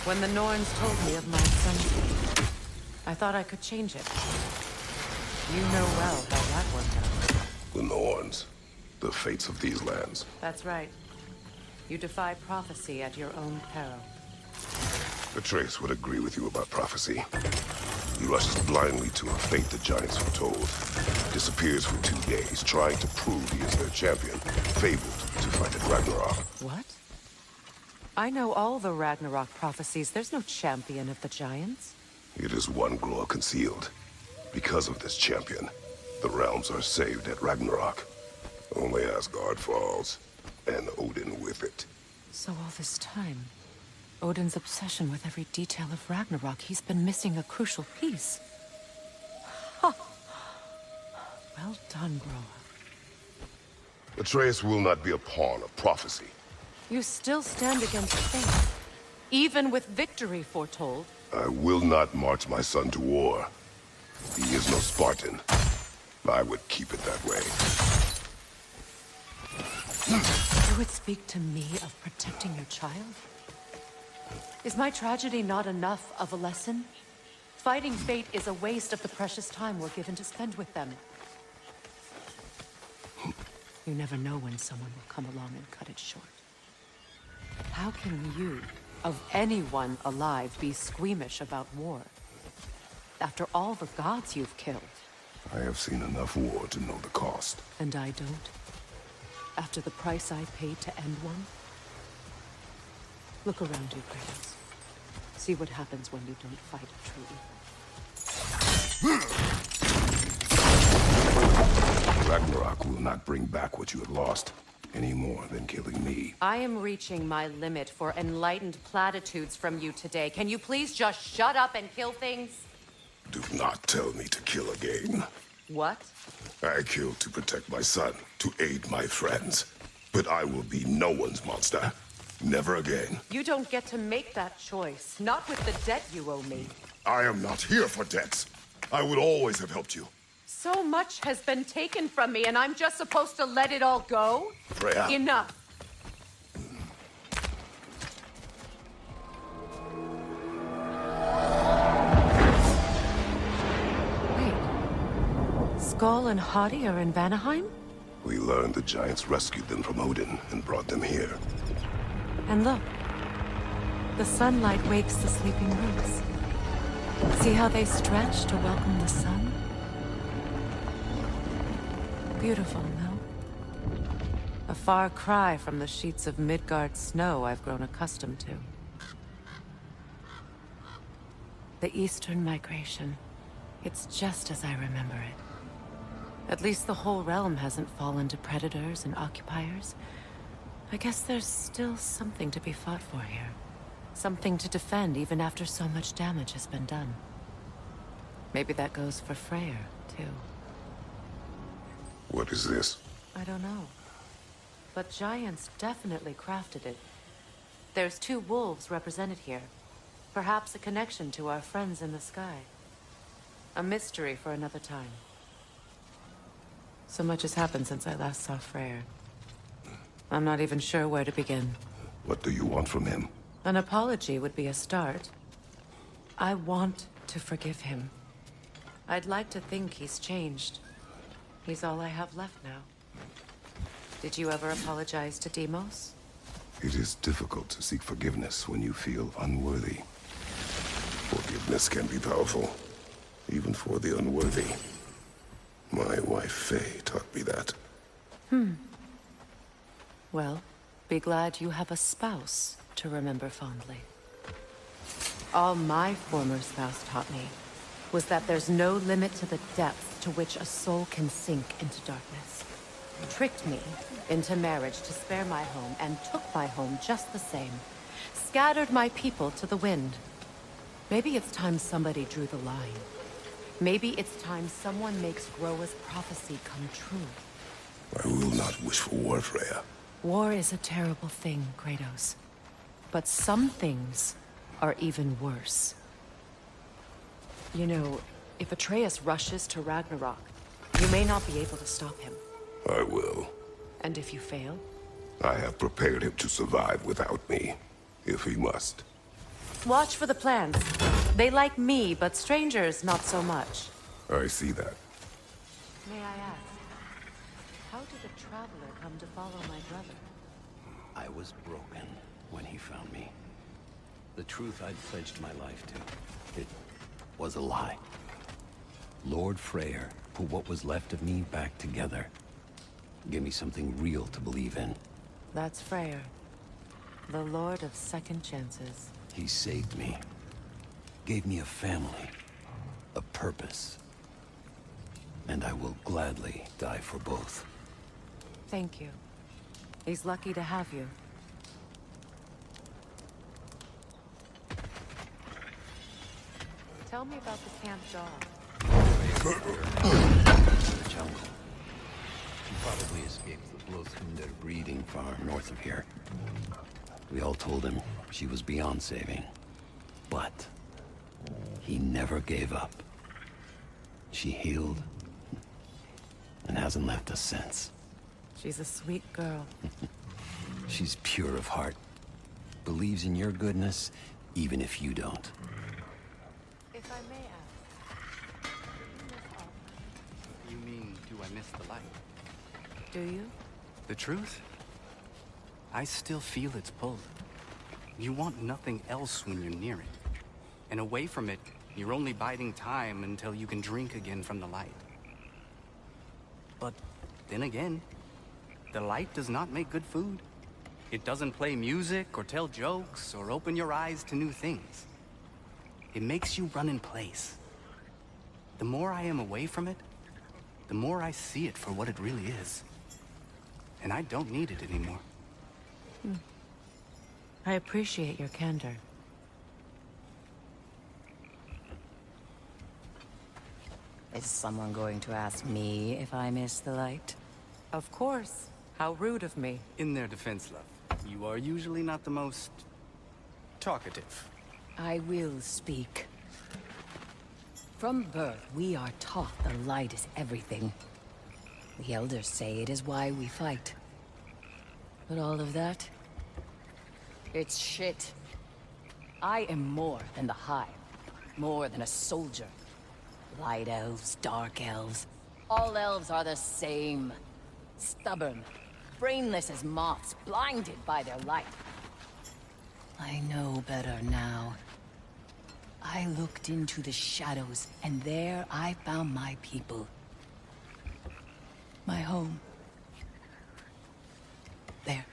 When the Norns told me of my son's fate, I thought I could change it. You know well how that worked out. The Norns, the fates of these lands. That's right. You defy prophecy at your own peril. Atreus would agree with you about prophecy. He rushes blindly to a fate the giants foretold. Disappears for 2 days, trying to prove he is their champion. Fabled to fight at Ragnarok. What? I know all the Ragnarok prophecies. There's no champion of the giants. It is one glow concealed. Because of this champion, the realms are saved at Ragnarok. Only Asgard falls, and Odin with it. So all this time, Odin's obsession with every detail of Ragnarok, he's been missing a crucial piece. Ha! Well done, Groa. Atreus will not be a pawn of prophecy. You still stand against fate, even with victory foretold. I will not march my son to war. He is no Spartan. I would keep it that way. You would speak to me of protecting your child? Is my tragedy not enough of a lesson? Fighting fate is a waste of the precious time we're given to spend with them. You never know when someone will come along and cut it short. How can you, of anyone alive, be squeamish about war? After all the gods you've killed. I have seen enough war to know the cost. And I don't? After the price I paid to end one? Look around you, Kratos. See what happens when you don't fight a true evil. Ragnarok will not bring back what you have lost, any more than killing me. I am reaching my limit for enlightened platitudes from you today. Can you please just shut up and kill things? Do not tell me to kill again. What? I killed to protect my son, to aid my friends. But I will be no one's monster. Never again. You don't get to make that choice. Not with the debt you owe me. I am not here for debts. I would always have helped you. So much has been taken from me, and I'm just supposed to let it all go? Freya. Enough. Wait. Skull and Hati are in Vanaheim? We learned the giants rescued them from Odin and brought them here. And look. The sunlight wakes the sleeping roots. See how they stretch to welcome the sun? Beautiful, no? A far cry from the sheets of Midgard snow I've grown accustomed to. The Eastern Migration. It's just as I remember it. At least the whole realm hasn't fallen to predators and occupiers. I guess there's still something to be fought for here. Something to defend even after so much damage has been done. Maybe that goes for Freyr, too. What is this? I don't know. But giants definitely crafted it. There's 2 wolves represented here. Perhaps a connection to our friends in the sky. A mystery for another time. So much has happened since I last saw Freyr. I'm not even sure where to begin. What do you want from him? An apology would be a start. I want to forgive him. I'd like to think he's changed. He's all I have left now. Did you ever apologize to Deimos? It is difficult to seek forgiveness when you feel unworthy. Forgiveness can be powerful, even for the unworthy. My wife, Faye, taught me that. Well, be glad you have a spouse to remember fondly. All my former spouse taught me was that there's no limit to the depth to which a soul can sink into darkness. Tricked me into marriage to spare my home, and took my home just the same. Scattered my people to the wind. Maybe it's time somebody drew the line. Maybe it's time someone makes Groa's prophecy come true. I will not wish for war, Freya. War is a terrible thing, Kratos. But some things are even worse. You know, if Atreus rushes to Ragnarok, you may not be able to stop him. I will. And if you fail? I have prepared him to survive without me, if he must. Watch for the plants. They like me, but strangers not so much. I see that. May I ask, how did a traveler come to follow my brother? I was broken when he found me. The truth I'd pledged my life to, it was a lie. Lord Freyr put what was left of me back together. Gave me something real to believe in. That's Freyr, the Lord of Second Chances. He saved me. Gave me a family. A purpose. And I will gladly die for both. Thank you. He's lucky to have you. Tell me about the camp dog. The jungle. She probably escaped the Blothunder breeding farm north of here. We all told him she was beyond saving. But he never gave up. She healed and hasn't left us since. She's a sweet girl. She's pure of heart. Believes in your goodness, even if you don't. If I may ask, You mean, do I miss the light? do you? The truth? I still feel its pull. You want nothing else when you're near it. And away from it, you're only biding time until you can drink again from the light. But then again, the light does not make good food. It doesn't play music or tell jokes or open your eyes to new things. It makes you run in place. The more I am away from it, the more I see it for what it really is. And I don't need it anymore. I appreciate your candor. Is someone going to ask me if I miss the light? Of course. How rude of me. In their defense, love, you are usually not the most talkative. I will speak. From birth, we are taught the light is everything. The elders say it is why we fight. But all of that, it's shit. I am more than the Hive. More than a soldier. Light elves, dark elves. All elves are the same. Stubborn. Brainless as moths, blinded by their light. I know better now. I looked into the shadows, and there I found my people. My home. There.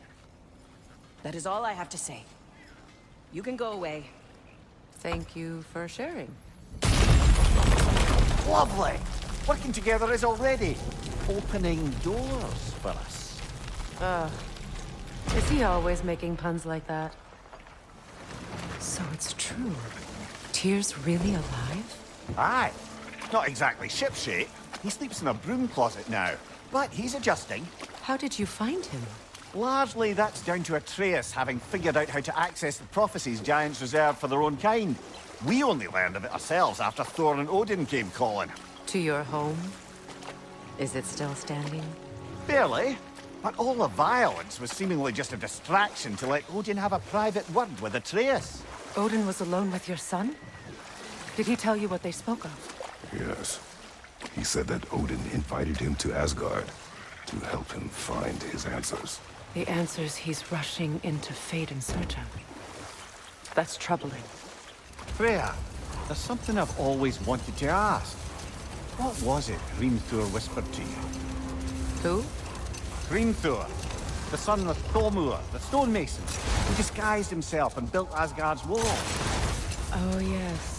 That is all I have to say. You can go away. Thank you for sharing. Lovely! Working together is already opening doors for us. Is he always making puns like that? So it's true. Tyr's really alive? Aye. Not exactly shipshape. He sleeps in a broom closet now. But he's adjusting. How did you find him? Largely that's down to Atreus having figured out how to access the prophecies giants reserved for their own kind. We only learned of it ourselves after Thor and Odin came calling. To your home? Is it still standing? Barely. But all the violence was seemingly just a distraction to let Odin have a private word with Atreus. Odin was alone with your son? Did he tell you what they spoke of? Yes. He said that Odin invited him to Asgard to help him find his answers. The answers he's rushing into fate in search of. That's troubling. Freya, there's something I've always wanted to ask. What was it Hrimthur whispered to you? Who? Hrimthur, the son of Thormur, the stonemason, who disguised himself and built Asgard's wall. Oh, yes.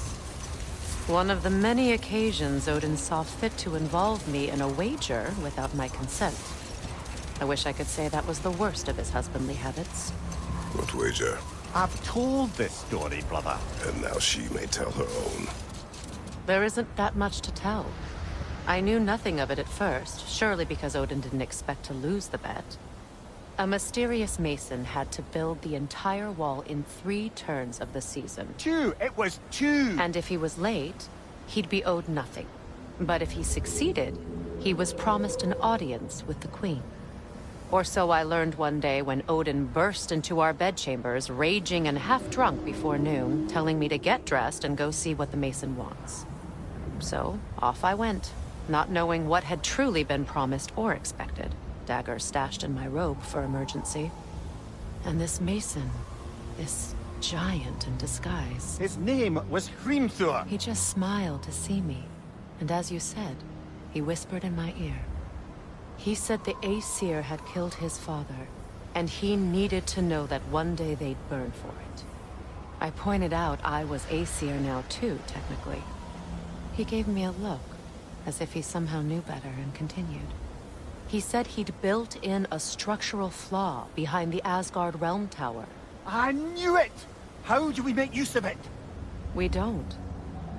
One of the many occasions Odin saw fit to involve me in a wager without my consent. I wish I could say that was the worst of his husbandly habits. What wager? I've told this story, brother. And now she may tell her own. There isn't that much to tell. I knew nothing of it at first, surely because Odin didn't expect to lose the bet. A mysterious mason had to build the entire wall in 3 turns of the season. 2! It was 2! And if he was late, he'd be owed nothing. But if he succeeded, he was promised an audience with the queen. Or so I learned one day when Odin burst into our bedchambers, raging and half-drunk before noon, telling me to get dressed and go see what the mason wants. So, off I went, not knowing what had truly been promised or expected. Dagger stashed in my robe for emergency. And this mason, this giant in disguise. His name was Hrimthur. He just smiled to see me. And as you said, he whispered in my ear. He said the Aesir had killed his father, and he needed to know that one day they'd burn for it. I pointed out I was Aesir now too, technically. He gave me a look, as if he somehow knew better, and continued. He said he'd built in a structural flaw behind the Asgard Realm Tower. I knew it! How do we make use of it? We don't.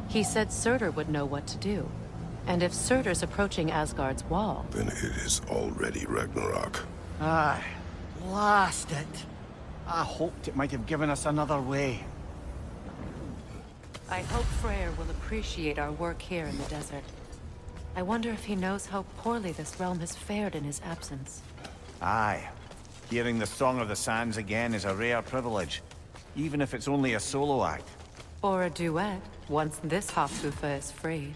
He said Surtur would know what to do. And if Surtur's approaching Asgard's wall... Then it is already Ragnarok. Aye. Blast it. I hoped it might have given us another way. I hope Freyr will appreciate our work here in the desert. I wonder if he knows how poorly this realm has fared in his absence. Aye. Hearing the Song of the Sands again is a rare privilege, even if it's only a solo act. Or a duet, once this Hafgufa is free.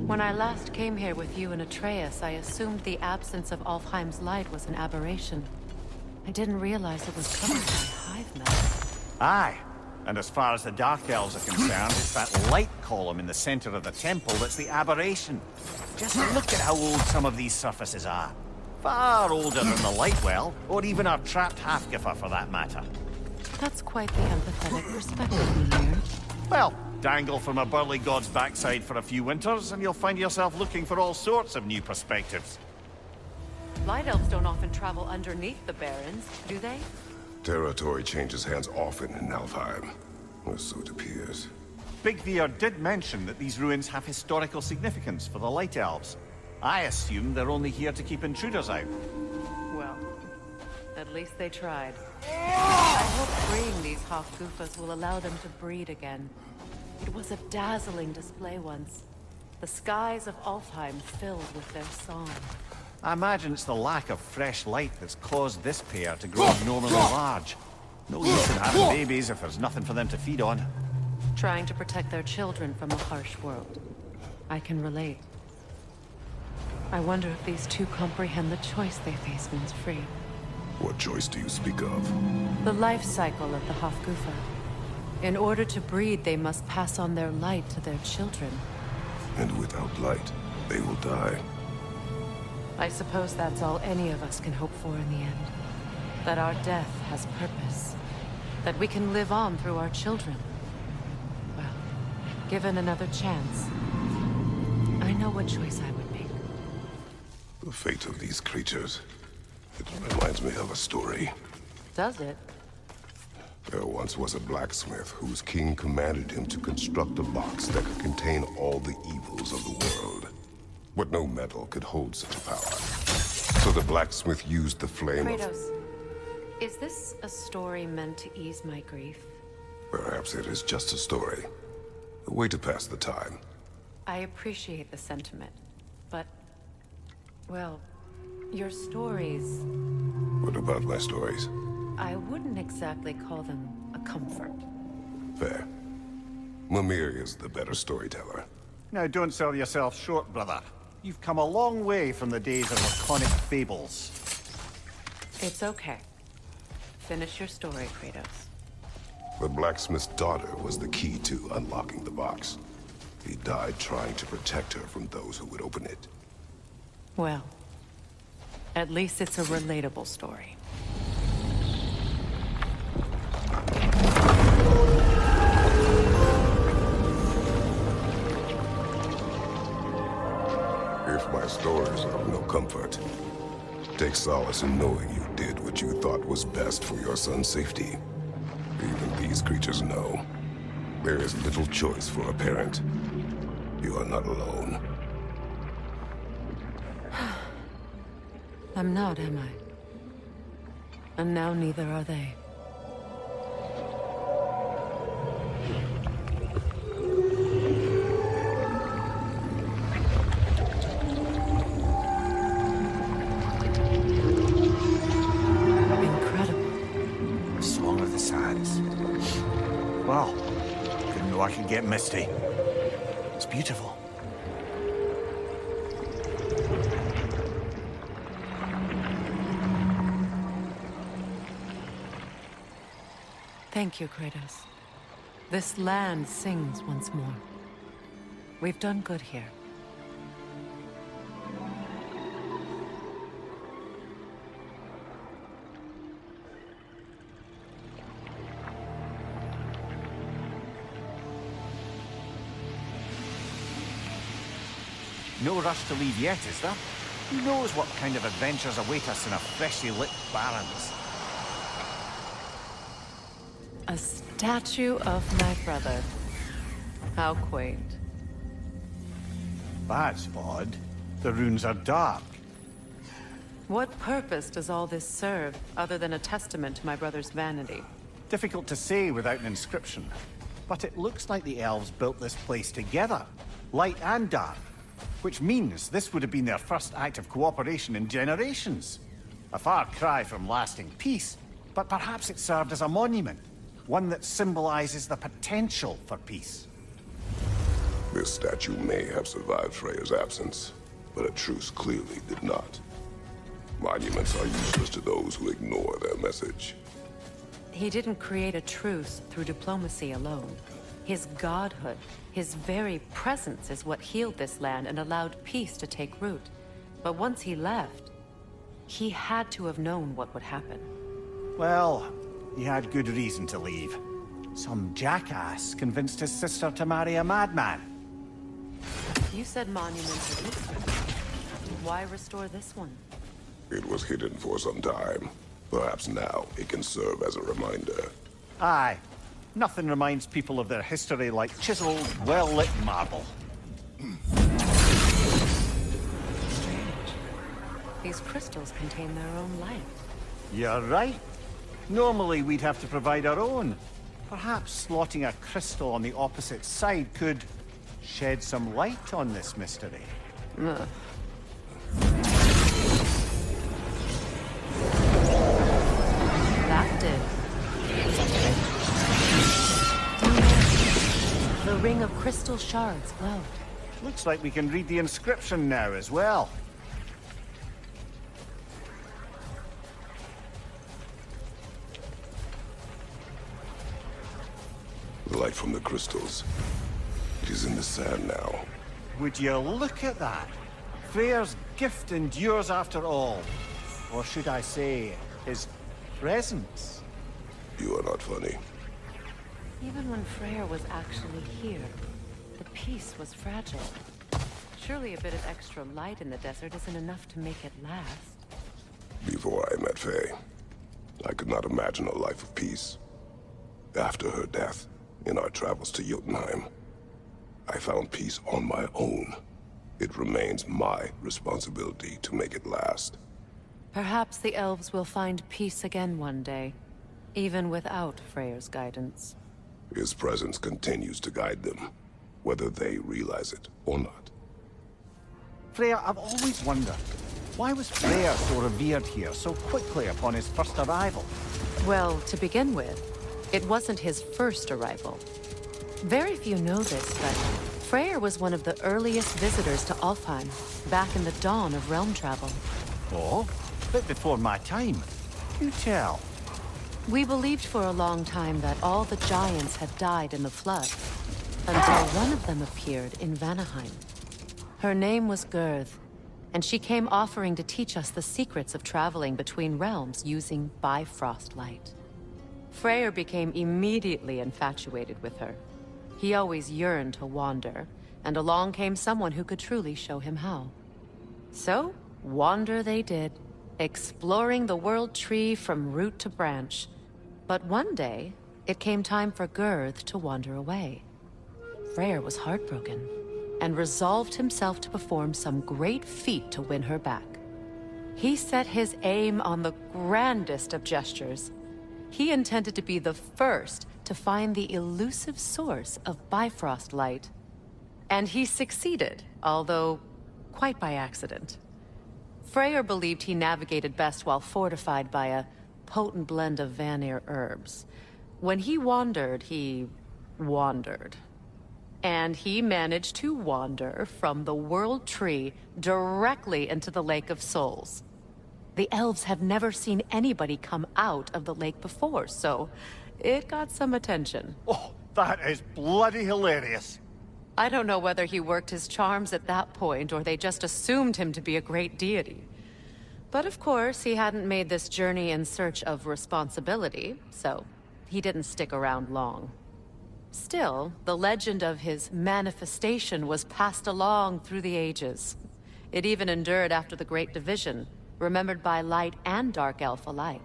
When I last came here with you and Atreus, I assumed the absence of Alfheim's light was an aberration. I didn't realize it was covered by hive melt. Aye. And as far as the Dark Elves are concerned, it's that light column in the center of the temple that's the aberration. Just look at how old some of these surfaces are. Far older than the light well, or even our trapped half-giffer for that matter. That's quite the empathetic perspective, Mimir. Well, dangle from a burly god's backside for a few winters, and you'll find yourself looking for all sorts of new perspectives. Light elves don't often travel underneath the barrens, do they? Territory changes hands often in Alfheim, or so it appears. Big Veer did mention that these ruins have historical significance for the Light Elves. I assume they're only here to keep intruders out. Well, at least they tried. I hope freeing these half-goofas will allow them to breed again. It was a dazzling display once. The skies of Alfheim filled with their song. I imagine it's the lack of fresh light that's caused this pair to grow abnormally large. No use in having babies if there's nothing for them to feed on. Trying to protect their children from a harsh world. I can relate. I wonder if these two comprehend the choice they face once free. What choice do you speak of? The life cycle of the Hofgufa. In order to breed, they must pass on their light to their children. And without light, they will die. I suppose that's all any of us can hope for in the end. That our death has purpose. That we can live on through our children. Well, given another chance, I know what choice I would make. The fate of these creatures. It reminds me of a story. Does it? There once was a blacksmith whose king commanded him to construct a box that could contain all the evils of the world. But no metal could hold such power. So the blacksmith used the flame Kratos, is this a story meant to ease my grief? Perhaps it is just a story. A way to pass the time. I appreciate the sentiment, but... well, your stories... What about my stories? I wouldn't exactly call them a comfort. Fair. Mimir is the better storyteller. Now don't sell yourself short, brother. You've come a long way from the days of laconic fables. It's okay. Finish your story, Kratos. The blacksmith's daughter was the key to unlocking the box. He died trying to protect her from those who would open it. Well, at least it's a relatable story. If my stories are of no comfort, take solace in knowing you did what you thought was best for your son's safety. Even these creatures know. There is little choice for a parent. You are not alone. I'm not, am I? And now neither are they. Wow. Didn't know I could get misty. It's beautiful. Thank you, Kratos. This land sings once more. We've done good here. No rush to leave yet, is there? Who knows what kind of adventures await us in a freshly lit barrens? A statue of my brother. How quaint. That's odd. The runes are dark. What purpose does all this serve, other than a testament to my brother's vanity? Difficult to say without an inscription. But it looks like the elves built this place together, light and dark. Which means this would have been their first act of cooperation in generations. A far cry from lasting peace, but perhaps it served as a monument. One that symbolizes the potential for peace. This statue may have survived Freya's absence, but a truce clearly did not. Monuments are useless to those who ignore their message. He didn't create a truce through diplomacy alone. His godhood, his very presence is what healed this land and allowed peace to take root. But once he left, he had to have known what would happen. Well, he had good reason to leave. Some jackass convinced his sister to marry a madman. You said monuments are Easter. Why restore this one? It was hidden for some time. Perhaps now it can serve as a reminder. Aye. Nothing reminds people of their history like chiseled, well-lit marble. These crystals contain their own light. You're right. Normally we'd have to provide our own. Perhaps slotting a crystal on the opposite side could shed some light on this mystery. Ugh. That did. The ring of crystal shards glowed. Looks like we can read the inscription now as well. The light from the crystals. It is in the sand now. Would you look at that? Freyr's gift endures after all. Or should I say, his presence? You are not funny. Even when Freyr was actually here, the peace was fragile. Surely a bit of extra light in the desert isn't enough to make it last. Before I met Faye, I could not imagine a life of peace. After her death, in our travels to Jotunheim, I found peace on my own. It remains my responsibility to make it last. Perhaps the elves will find peace again one day, even without Freyr's guidance. His presence continues to guide them, whether they realize it or not. Freyr, I've always wondered, why was Freyr so revered here so quickly upon his first arrival? Well, to begin with, it wasn't his first arrival. Very few know this, but Freyr was one of the earliest visitors to Alfheim, back in the dawn of realm travel. Oh, a bit before my time. You tell. We believed for a long time that all the giants had died in the flood, until one of them appeared in Vanaheim. Her name was Gurth, and she came offering to teach us the secrets of traveling between realms using Bifrost light. Freyr became immediately infatuated with her. He always yearned to wander, and along came someone who could truly show him how. So, wander they did, exploring the world tree from root to branch. But one day, it came time for Gurth to wander away. Freyr was heartbroken, and resolved himself to perform some great feat to win her back. He set his aim on the grandest of gestures. He intended to be the first to find the elusive source of Bifrost light. And he succeeded, although quite by accident. Freyr believed he navigated best while fortified by a potent blend of Vanir herbs. When he wandered, he wandered. And he managed to wander from the World Tree directly into the Lake of Souls. The elves have never seen anybody come out of the lake before, so it got some attention. Oh, that is bloody hilarious. I don't know whether he worked his charms at that point, or they just assumed him to be a great deity. But of course, he hadn't made this journey in search of responsibility, so he didn't stick around long. Still, the legend of his manifestation was passed along through the ages. It even endured after the Great Division, remembered by Light and Dark Elf alike.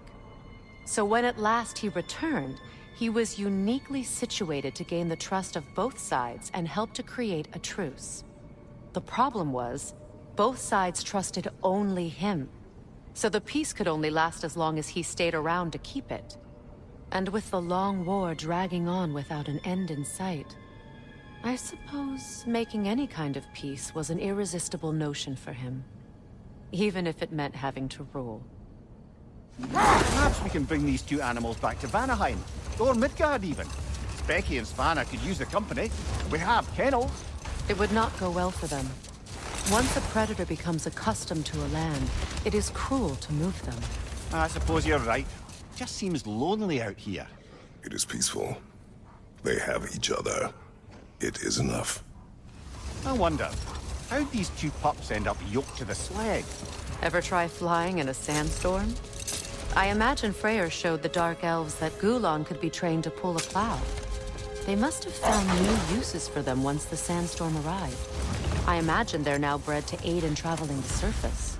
So when at last he returned, he was uniquely situated to gain the trust of both sides and help to create a truce. The problem was, both sides trusted only him. So the peace could only last as long as he stayed around to keep it. And with the long war dragging on without an end in sight, I suppose making any kind of peace was an irresistible notion for him. Even if it meant having to rule. Perhaps we can bring these two animals back to Vanaheim, or Midgard even. Becky and Svanna could use the company. We have kennels. It would not go well for them. Once a predator becomes accustomed to a land, it is cruel to move them. I suppose you're right. just seems lonely out here. It is peaceful. They have each other. It is enough. I wonder, how'd these two pups end up yoked to the sled? Ever try flying in a sandstorm? I imagine Freyr showed the Dark Elves that Gulon could be trained to pull a plow. They must have found new uses for them once the sandstorm arrived. I imagine they're now bred to aid in traveling the surface.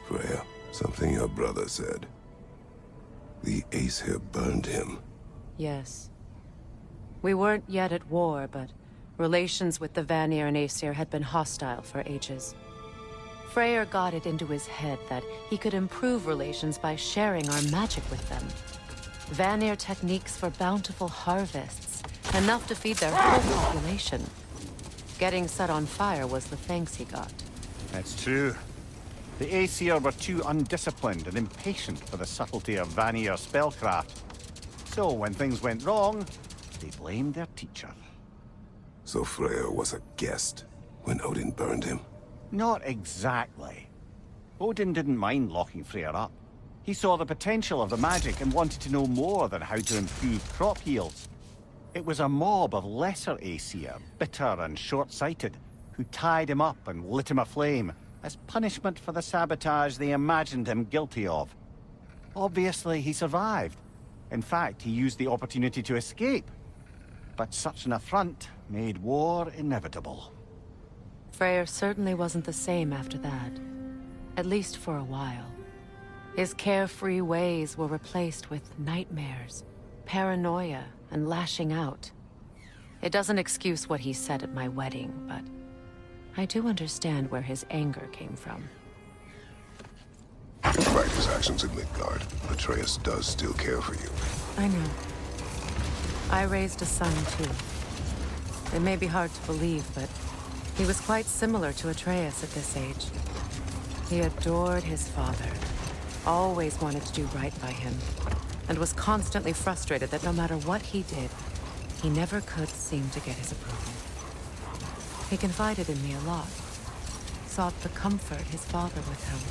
Freya, something your brother said. The Aesir burned him. Yes. We weren't yet at war, but relations with the Vanir and Aesir had been hostile for ages. Freyr got it into his head that he could improve relations by sharing our magic with them. Vanir techniques for bountiful harvests, enough to feed their whole population. Getting set on fire was the thanks he got. That's true. The Aesir were too undisciplined and impatient for the subtlety of Vanir spellcraft. So when things went wrong, they blamed their teacher. So Freya was a guest when Odin burned him? Not exactly. Odin didn't mind locking Freyr up. He saw the potential of the magic and wanted to know more than how to improve crop yields. It was a mob of lesser Aesir, bitter and short-sighted, who tied him up and lit him aflame as punishment for the sabotage they imagined him guilty of. Obviously, he survived. In fact, he used the opportunity to escape. But such an affront made war inevitable. Freyr certainly wasn't the same after that. At least for a while. His carefree ways were replaced with nightmares, paranoia, and lashing out. It doesn't excuse what he said at my wedding, but I do understand where his anger came from. Despite his actions in Midgard, Atreus does still care for you. I know. I raised a son, too. It may be hard to believe, but he was quite similar to Atreus at this age. He adored his father, always wanted to do right by him, and was constantly frustrated that no matter what he did, he never could seem to get his approval. He confided in me a lot, sought the comfort his father withheld.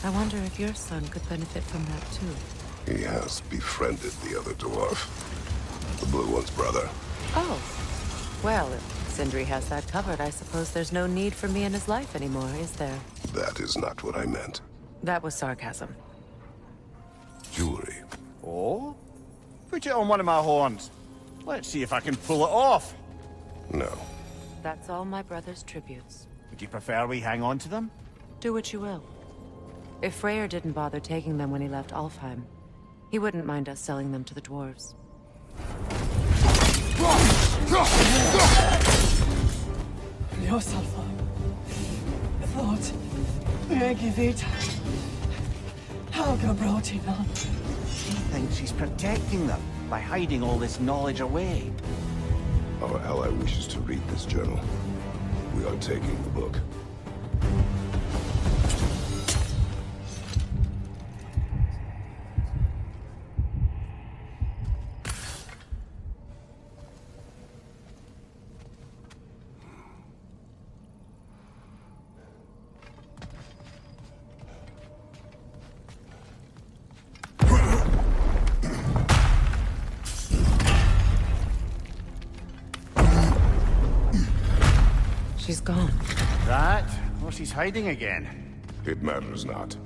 I wonder if your son could benefit from that too. He has befriended the other dwarf. The blue one's brother. Oh. Well, if Sindri has that covered, I suppose there's no need for me in his life anymore, is there? That is not what I meant. That was sarcasm. Jewelry. Oh? Put it on one of my horns. Let's see if I can pull it off. No. That's all my brother's tributes. Would you prefer we hang on to them? Do what you will. If Freyr didn't bother taking them when he left Alfheim, he wouldn't mind us selling them to the dwarves. She thinks she's protecting them by hiding all this knowledge away. Our ally wishes to read this journal. We are taking the book. She's gone. That? Or she's hiding again. It matters not.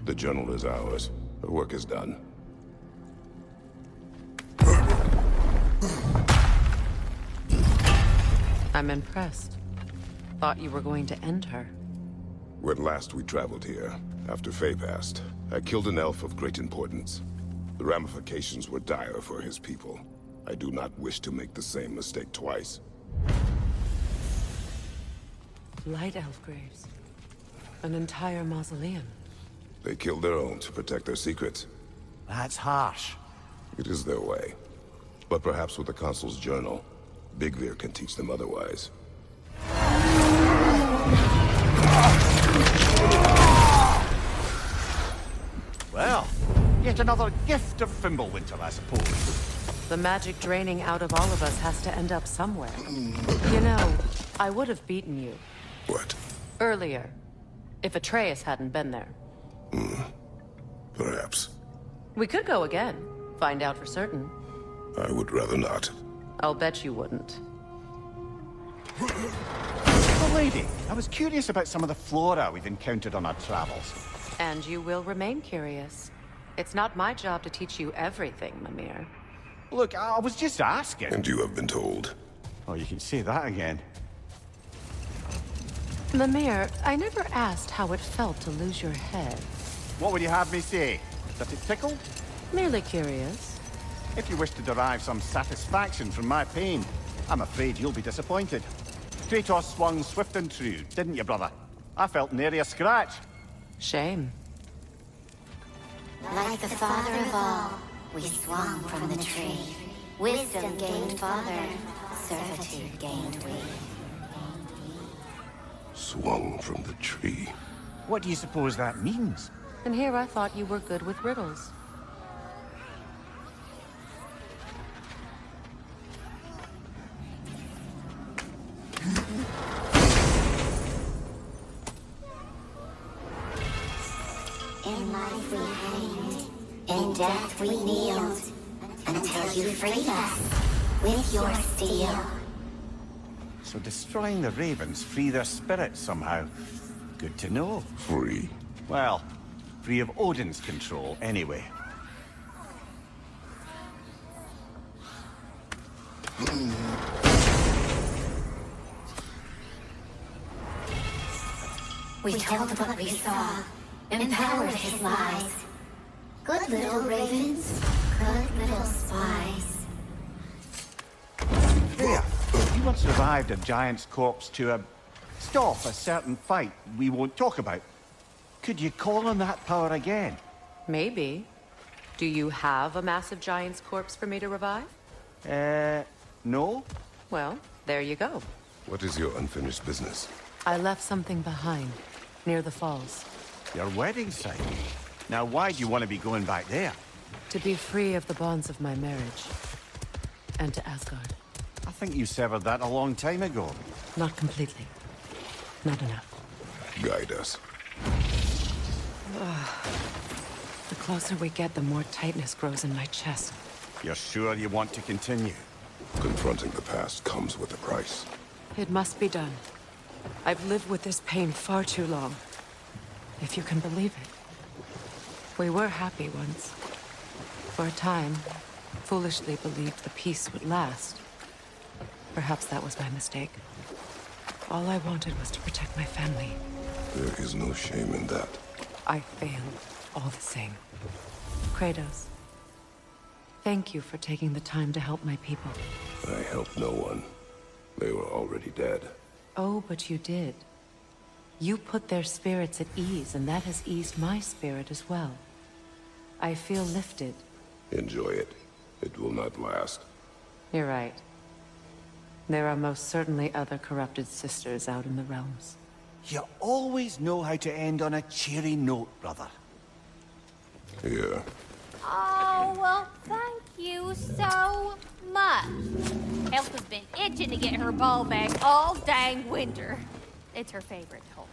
The journal is ours. The work is done. I'm impressed. Thought you were going to end her. When last we traveled here, after Faye passed, I killed an elf of great importance. The ramifications were dire for his people. I do not wish to make the same mistake twice. Light elf graves. An entire mausoleum. They killed their own to protect their secrets. That's harsh. It is their way. But perhaps with the Consul's journal, Bigvir can teach them otherwise. Well, yet another gift of Fimbulwinter, I suppose. The magic draining out of all of us has to end up somewhere. You know, I would have beaten you. What? Earlier. If Atreus hadn't been there. Perhaps. We could go again. Find out for certain. I would rather not. I'll bet you wouldn't. Oh, lady, I was curious about some of the flora we've encountered on our travels. And you will remain curious. It's not my job to teach you everything, Mimir. Look, I was just asking. And you have been told. Oh, you can say that again. Mimir, I never asked how it felt to lose your head. What would you have me say? That it tickled? Merely curious. If you wish to derive some satisfaction from my pain, I'm afraid you'll be disappointed. Kratos swung swift and true, didn't you, brother? I felt nary a scratch. Shame. Like the father of all, we swung from the tree. Wisdom gained father, servitude gained we. Swung from the tree. What do you suppose that means? And here I thought you were good with riddles. In life we hanged, in death we kneeled, until you freed us with your steel. So destroying the ravens free their spirits somehow. Good to know. Free? Well, free of Odin's control, anyway. We told what we saw, empowered his lies. Good little ravens, good little spies. There! You once revived a giant's corpse to stop a certain fight we won't talk about. Could you call on that power again? Maybe. Do you have a massive giant's corpse for me to revive? No? Well, there you go. What is your unfinished business? I left something behind, near the falls. Your wedding site? Now why do you want to be going back there? To be free of the bonds of my marriage. And to Asgard. I think you severed that a long time ago. Not completely. Not enough. Guide us. The closer we get, the more tightness grows in my chest. You're sure you want to continue? Confronting the past comes with a price. It must be done. I've lived with this pain far too long. If you can believe it. We were happy once. For a time, foolishly believed the peace would last. Perhaps that was my mistake. All I wanted was to protect my family. There is no shame in that. I failed, all the same. Kratos, thank you for taking the time to help my people. I helped no one. They were already dead. Oh, but you did. You put their spirits at ease, and that has eased my spirit as well. I feel lifted. Enjoy it. It will not last. You're right. There are most certainly other corrupted sisters out in the realms. You always know how to end on a cheery note, brother. Yeah. Oh, well, thank you so much. Elf has been itching to get her ball back all dang winter. It's her favorite toy.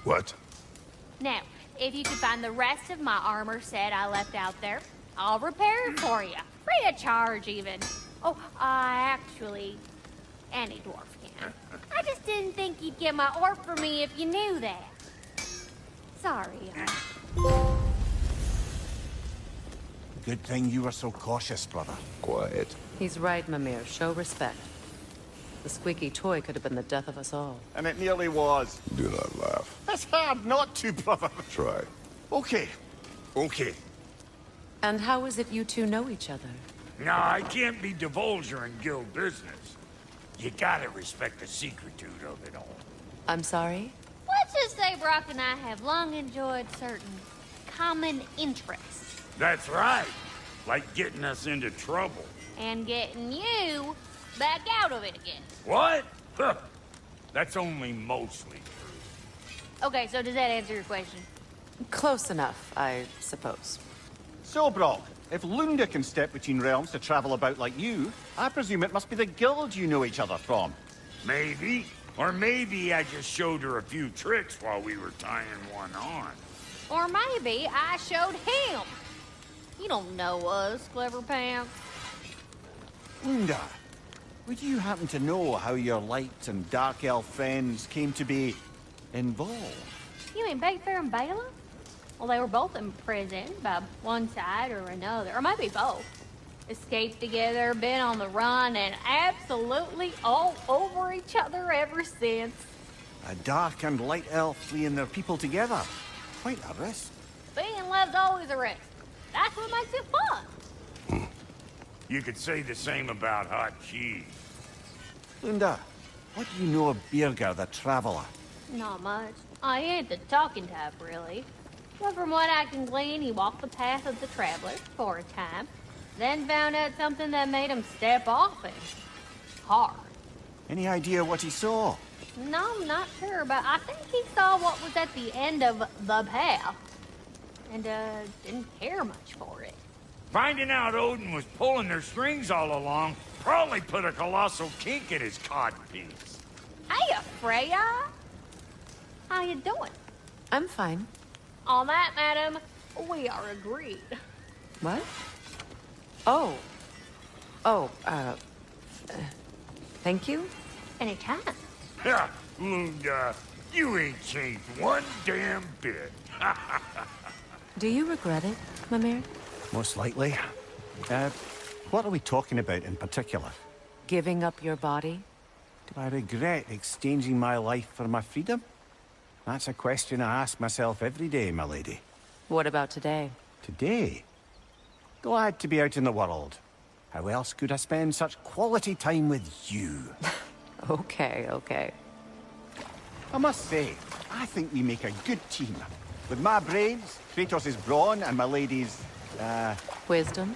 What? Now, if you could find the rest of my armor set I left out there, I'll repair it for you. Free of charge, even. Oh, actually, any dwarf can. I just didn't think you'd get my orb for me if you knew that. Sorry. Good thing you were so cautious, brother. Quiet. He's right, Mimir. Show respect. The squeaky toy could have been the death of us all. And it nearly was. Do not laugh. It's hard not to, brother. Try. Okay. Okay. And how is it you two know each other? No, I can't be divulger in guild business. You gotta respect the secretude of it all. I'm sorry? Let's just say Brock and I have long enjoyed certain common interests. That's right. Like getting us into trouble. And getting you back out of it again. What? Huh. That's only mostly. Okay, so does that answer your question? Close enough, I suppose. So, Brock, if Lunda can step between realms to travel about like you, I presume it must be the guild you know each other from. Maybe. Or maybe I just showed her a few tricks while we were tying one on. Or maybe I showed him. You don't know us, Clever Pants. Unda, would you happen to know how your light and dark elf friends came to be involved? You mean Baitfair and Bela? Well, they were both imprisoned by one side or another, or maybe both. Escaped together, been on the run, and absolutely all over each other ever since. A dark and light elf fleeing their people together. Quite a risk. Being love's always a risk. That's what makes it fun. You could say the same about hot cheese. Unda, what do you know of Birger the Traveler? Not much. I ain't the talking type, really. But from what I can glean, he walked the path of the traveler for a time, then found out something that made him step off it. Hard. Any idea what he saw? No, I'm not sure, but I think he saw what was at the end of the path. And, didn't care much for it. Finding out Odin was pulling their strings all along probably put a colossal kink in his codpiece. Hey, Freya! How you doing? I'm fine. On that, madam, we are agreed. What? Oh. Oh, thank you? Anytime. Ha! Lunda, you ain't changed one damn bit. Do you regret it, Mimir? Most likely. What are we talking about in particular? Giving up your body? Do I regret exchanging my life for my freedom? That's a question I ask myself every day, my lady. What about today? Today? Glad to be out in the world. How else could I spend such quality time with you? Okay, okay. I must say, I think we make a good team. With my brains, Kratos' brawn, and my lady's, Wisdom,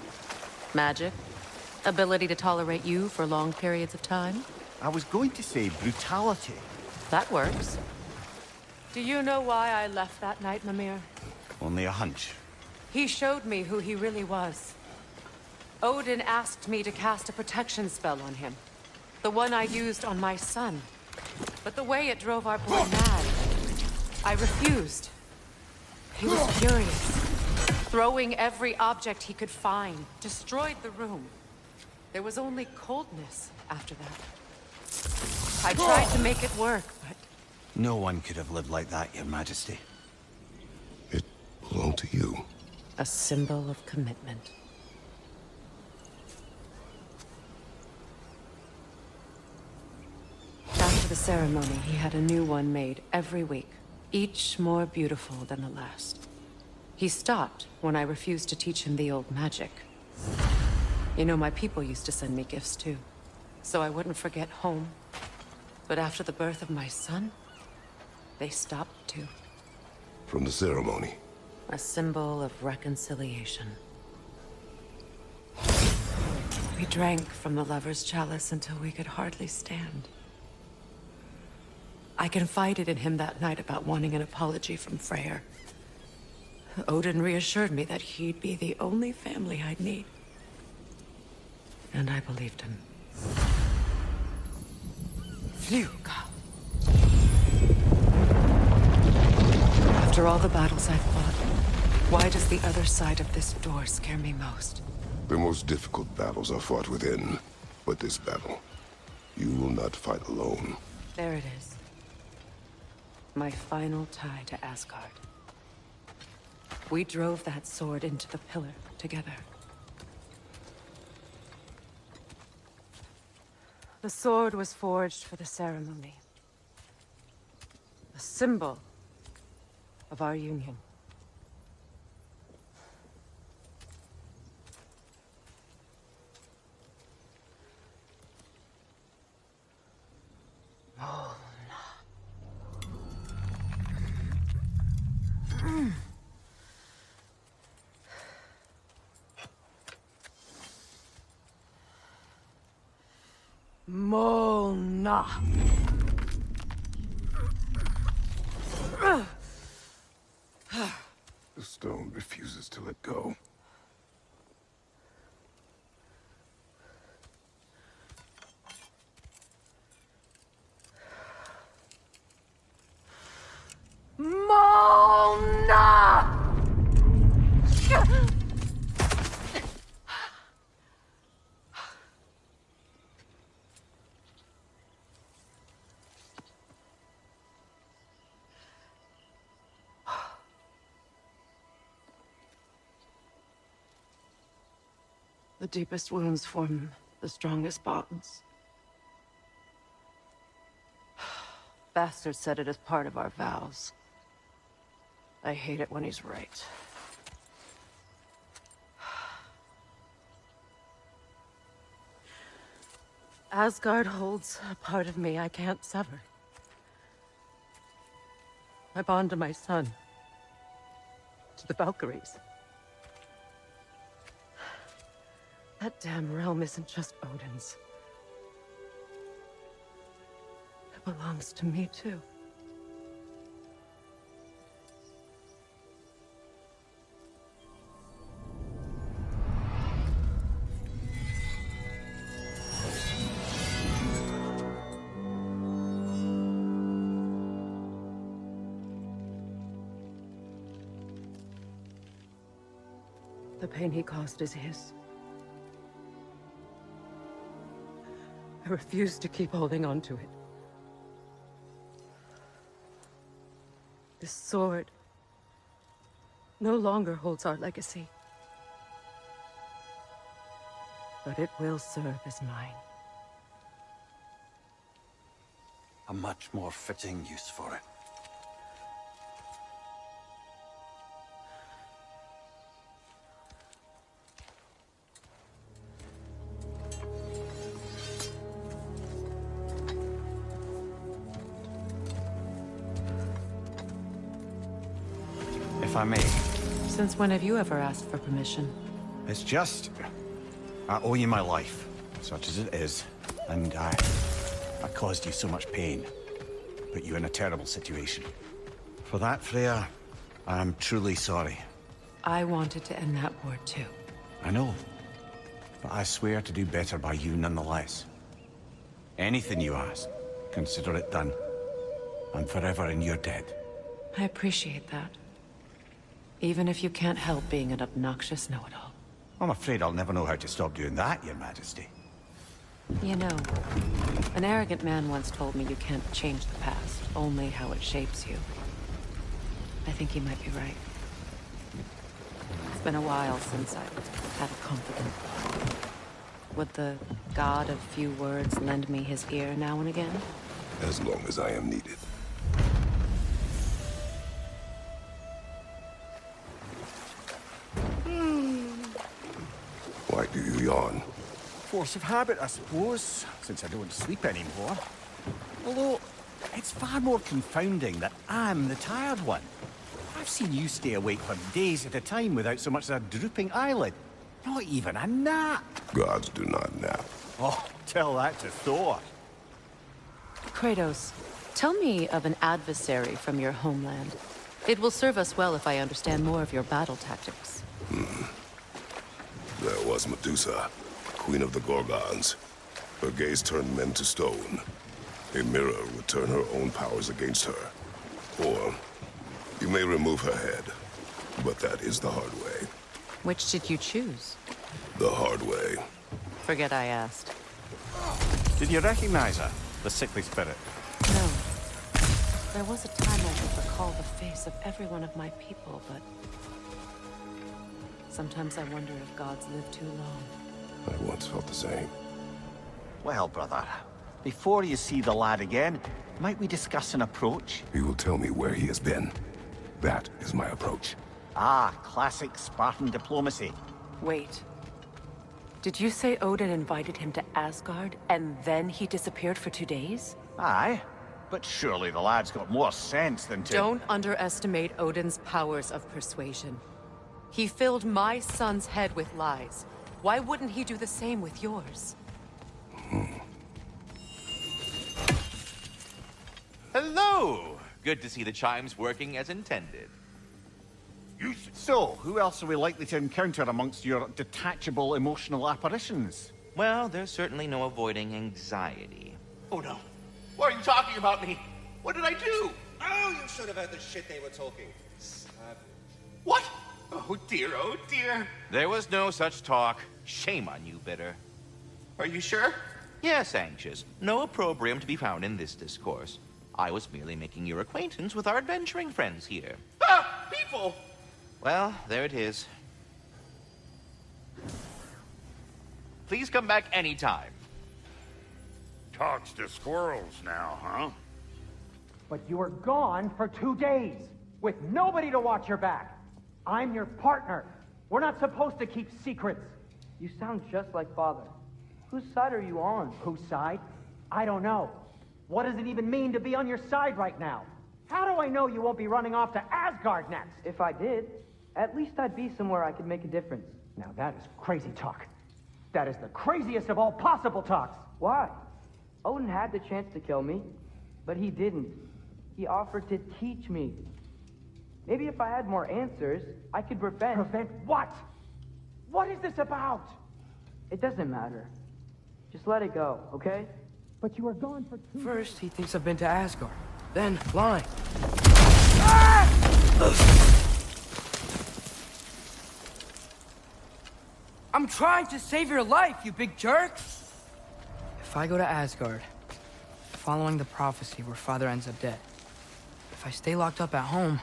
magic, ability to tolerate you for long periods of time. I was going to say brutality. That works. Do you know why I left that night, Mimir? Only a hunch. He showed me who he really was. Odin asked me to cast a protection spell on him. The one I used on my son. But the way it drove our boy mad, I refused. He was furious, throwing every object he could find, destroyed the room. There was only coldness after that. I tried to make it work, but... No one could have lived like that, Your Majesty. It belonged to you. A symbol of commitment. After the ceremony, he had a new one made every week, each more beautiful than the last. He stopped when I refused to teach him the old magic. You know, my people used to send me gifts too, so I wouldn't forget home. But after the birth of my son, they stopped too. From the ceremony? A symbol of reconciliation. We drank from the lover's chalice until we could hardly stand. I confided in him that night about wanting an apology from Freyr. Odin reassured me that he'd be the only family I'd need. And I believed him. Fluga. After all the battles I've fought, why does the other side of this door scare me most? The most difficult battles are fought within. But this battle, you will not fight alone. There it is. My final tie to Asgard. We drove that sword into the pillar together. The sword was forged for the ceremony. A symbol of our union. Molna. The stone refuses to let go. Molna! The deepest wounds form the strongest bonds. Bastard said it as part of our vows. I hate it when he's right. Asgard holds a part of me I can't sever. I bond to my son. To the Valkyries. That damn realm isn't just Odin's. It belongs to me, too. The pain he caused is his. I refuse to keep holding on to it. This sword no longer holds our legacy. But it will serve as mine. A much more fitting use for it. If I may. Since when have you ever asked for permission? It's just... I owe you my life, such as it is. And I caused you so much pain. Put you in a terrible situation. For that, Freya, I'm truly sorry. I wanted to end that war too. I know. But I swear to do better by you nonetheless. Anything you ask, consider it done. I'm forever in your debt. I appreciate that. Even if you can't help being an obnoxious know-it-all. I'm afraid I'll never know how to stop doing that, Your Majesty. You know, an arrogant man once told me you can't change the past, only how it shapes you. I think he might be right. It's been a while since I've had a confidant. Would the god of few words lend me his ear now and again? As long as I am needed. Why do you yawn? Force of habit, I suppose, since I don't sleep anymore. Although, it's far more confounding that I'm the tired one. I've seen you stay awake for days at a time without so much as a drooping eyelid. Not even a nap. Gods do not nap. Oh, tell that to Thor. Kratos, tell me of an adversary from your homeland. It will serve us well if I understand more of your battle tactics. There was Medusa, queen of the Gorgons. Her gaze turned men to stone. A mirror would turn her own powers against her. Or, you may remove her head, but that is the hard way. Which did you choose? The hard way. Forget I asked. Did you recognize her? The sickly spirit? No. There was a time I could recall the face of every one of my people, but... sometimes I wonder if gods live too long. I once felt the same. Well, brother, before you see the lad again, might we discuss an approach? He will tell me where he has been. That is my approach. Ah, classic Spartan diplomacy. Wait. Did you say Odin invited him to Asgard, and then he disappeared for 2 days? Aye, but surely the lad's got more sense than to... Don't underestimate Odin's powers of persuasion. He filled my son's head with lies. Why wouldn't he do the same with yours? Hello! Good to see the chimes working as intended. So, who else are we likely to encounter amongst your detachable emotional apparitions? Well, there's certainly no avoiding anxiety. Oh no. Why are you talking about me? What did I do? Oh, you should have heard the shit they were talking. What? Oh dear, oh dear. There was no such talk. Shame on you, Bitter. Are you sure? Yes, Anxious. No opprobrium to be found in this discourse. I was merely making your acquaintance with our adventuring friends here. Ah, people! Well, there it is. Please come back anytime. Talks to squirrels now, huh? But you were gone for 2 days, with nobody to watch your back. I'm your partner. We're not supposed to keep secrets. You sound just like Father. Whose side are you on? Whose side? I don't know. What does it even mean to be on your side right now? How do I know you won't be running off to Asgard next? If I did, at least I'd be somewhere I could make a difference. Now that is crazy talk. That is the craziest of all possible talks. Why? Odin had the chance to kill me, but he didn't. He offered to teach me. Maybe if I had more answers, I could prevent... Prevent what? What is this about? It doesn't matter. Just let it go, okay? But you were gone for 2 First, he thinks I've been to Asgard. Then, lying. I'm trying to save your life, you big jerk! If I go to Asgard, following the prophecy where Father ends up dead, if I stay locked up at home,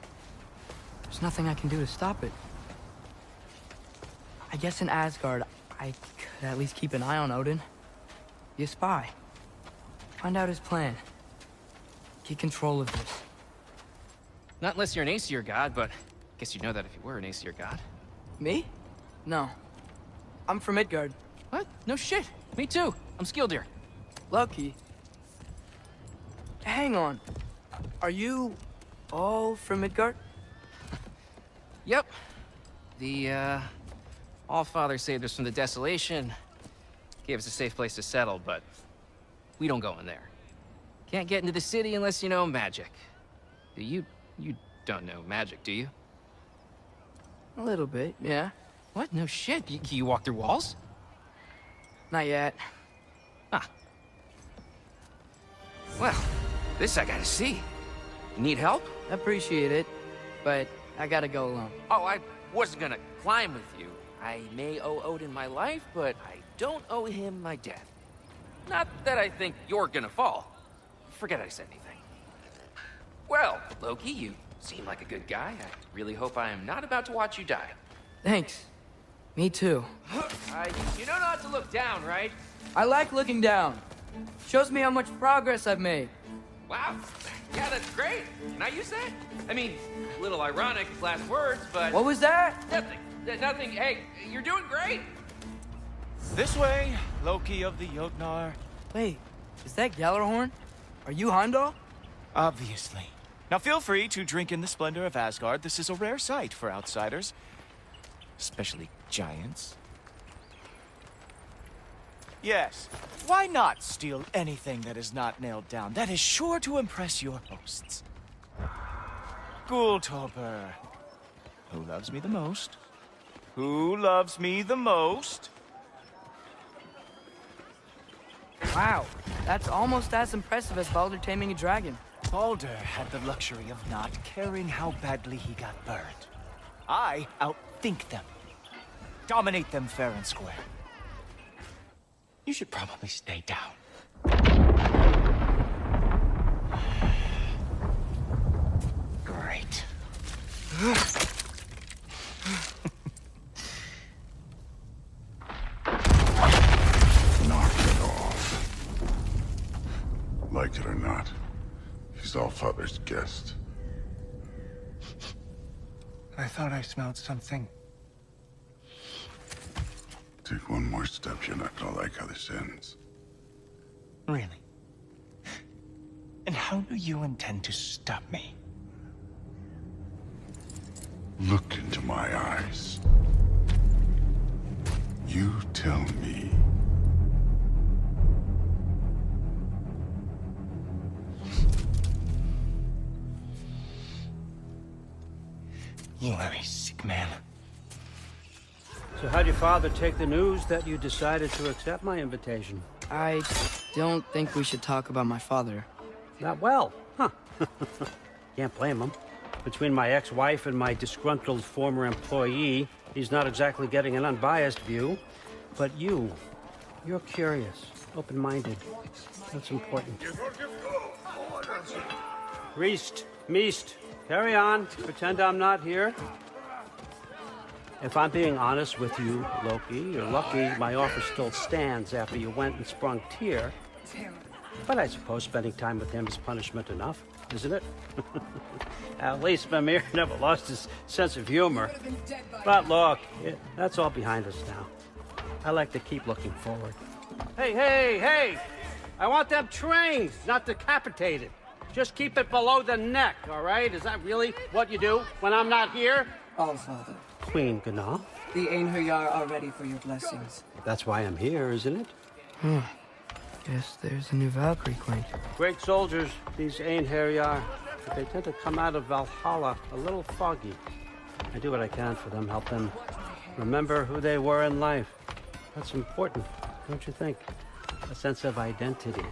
there's nothing I can do to stop it. I guess in Asgard, I could at least keep an eye on Odin. Be a spy. Find out his plan. Get control of this. Not unless you're an Aesir god, but I guess you'd know that if you were an Aesir god. Me? No. I'm from Midgard. What? No shit. Me too. I'm Skildir. Lucky. Hang on. Are you all from Midgard? Yep. The, Allfather saved us from the desolation. Gave us a safe place to settle, but we don't go in there. Can't get into the city unless you know magic. You don't know magic, do you? A little bit, yeah. What? No shit. You walk through walls? Not yet. Ah. Well, this I gotta see. You need help? Appreciate it, but I gotta go alone. Oh, I wasn't gonna climb with you. I may owe Odin my life, but I don't owe him my death. Not that I think you're gonna fall. Forget I said anything. Well, Loki, you seem like a good guy. I really hope I am not about to watch you die. Thanks. Me too. You know not to look down, right? I like looking down. Shows me how much progress I've made. Wow. Yeah, that's great. Can I use that? I mean, a little ironic as last words, but... What was that? Nothing. Nothing. Hey, you're doing great. This way, Loki of the Jotnar. Wait, is that Gjallarhorn? Are you Heimdall? Obviously. Now feel free to drink in the splendor of Asgard. This is a rare sight for outsiders. Especially giants. Yes, why not steal anything that is not nailed down? That is sure to impress your hosts. Gultober. Who loves me the most? Who loves me the most? Wow, that's almost as impressive as Baldur taming a dragon. Baldur had the luxury of not caring how badly he got burned. I outthink them. Dominate them fair and square. You should probably stay down. Great. Knock it off. Like it or not, he's Allfather's guest. I thought I smelled something. Take one more step, you're not gonna like how this ends. Really? And how do you intend to stop me? Look into my eyes. You tell me. You are a sick man. So how'd your father take the news that you decided to accept my invitation? I don't think we should talk about my father. Not well, huh? Can't blame him. Between my ex-wife and my disgruntled former employee, he's not exactly getting an unbiased view. But you're curious, open-minded. That's important. Reist, Meest, carry on. Pretend I'm not here. If I'm being honest with you, Loki, you're lucky my offer still stands after you went and sprung Tyr. But I suppose spending time with him is punishment enough, isn't it? At least Mimir never lost his sense of humor. But look, that's all behind us now. I like to keep looking forward. Hey, hey, hey! I want them trained, not decapitated. Just keep it below the neck, all right? Is that really what you do when I'm not here? All, Father. Queen Gná. The Einherjar are ready for your blessings. That's why I'm here, isn't it? Guess there's a new Valkyrie queen. Great soldiers, these Einherjar. But they tend to come out of Valhalla a little foggy. I do what I can for them, help them remember who they were in life. That's important, don't you think? A sense of identity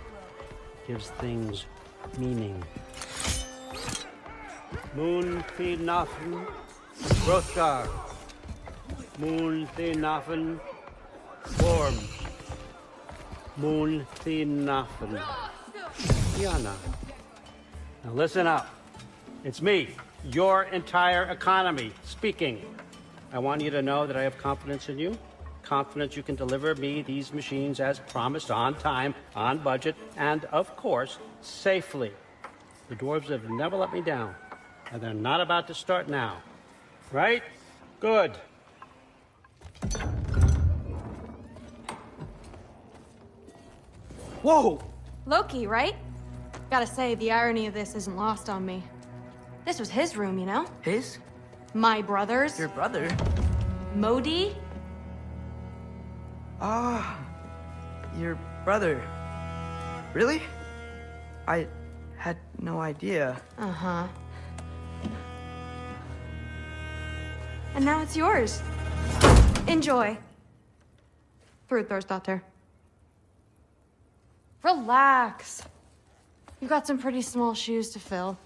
gives things meaning. Moon Thinafen, Hrothgar. Moon Thinafen, Form. Moon Thinafen, Yana. Now listen up. It's me, your entire economy, speaking. I want you to know that I have confidence in you. Confidence you can deliver me these machines as promised, on time, on budget, and, of course, safely. The dwarves have never let me down, and they're not about to start now. Right? Good. Whoa! Loki, right? Gotta say, the irony of this isn't lost on me. This was his room, you know? His? My brother's. Your brother? Modi? Ah, your brother. Really? I had no idea. Uh-huh. And now it's yours. Enjoy. Thrudthorstdottir. Relax. You've got some pretty small shoes to fill.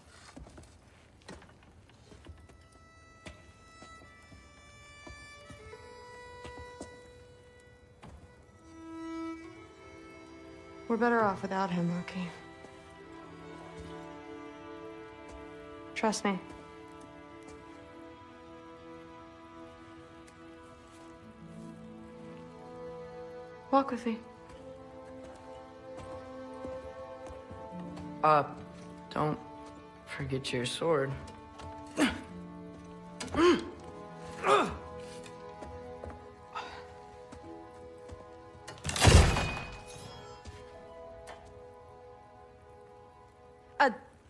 We're better off without him, Loki. Trust me. Walk with me. Don't forget your sword.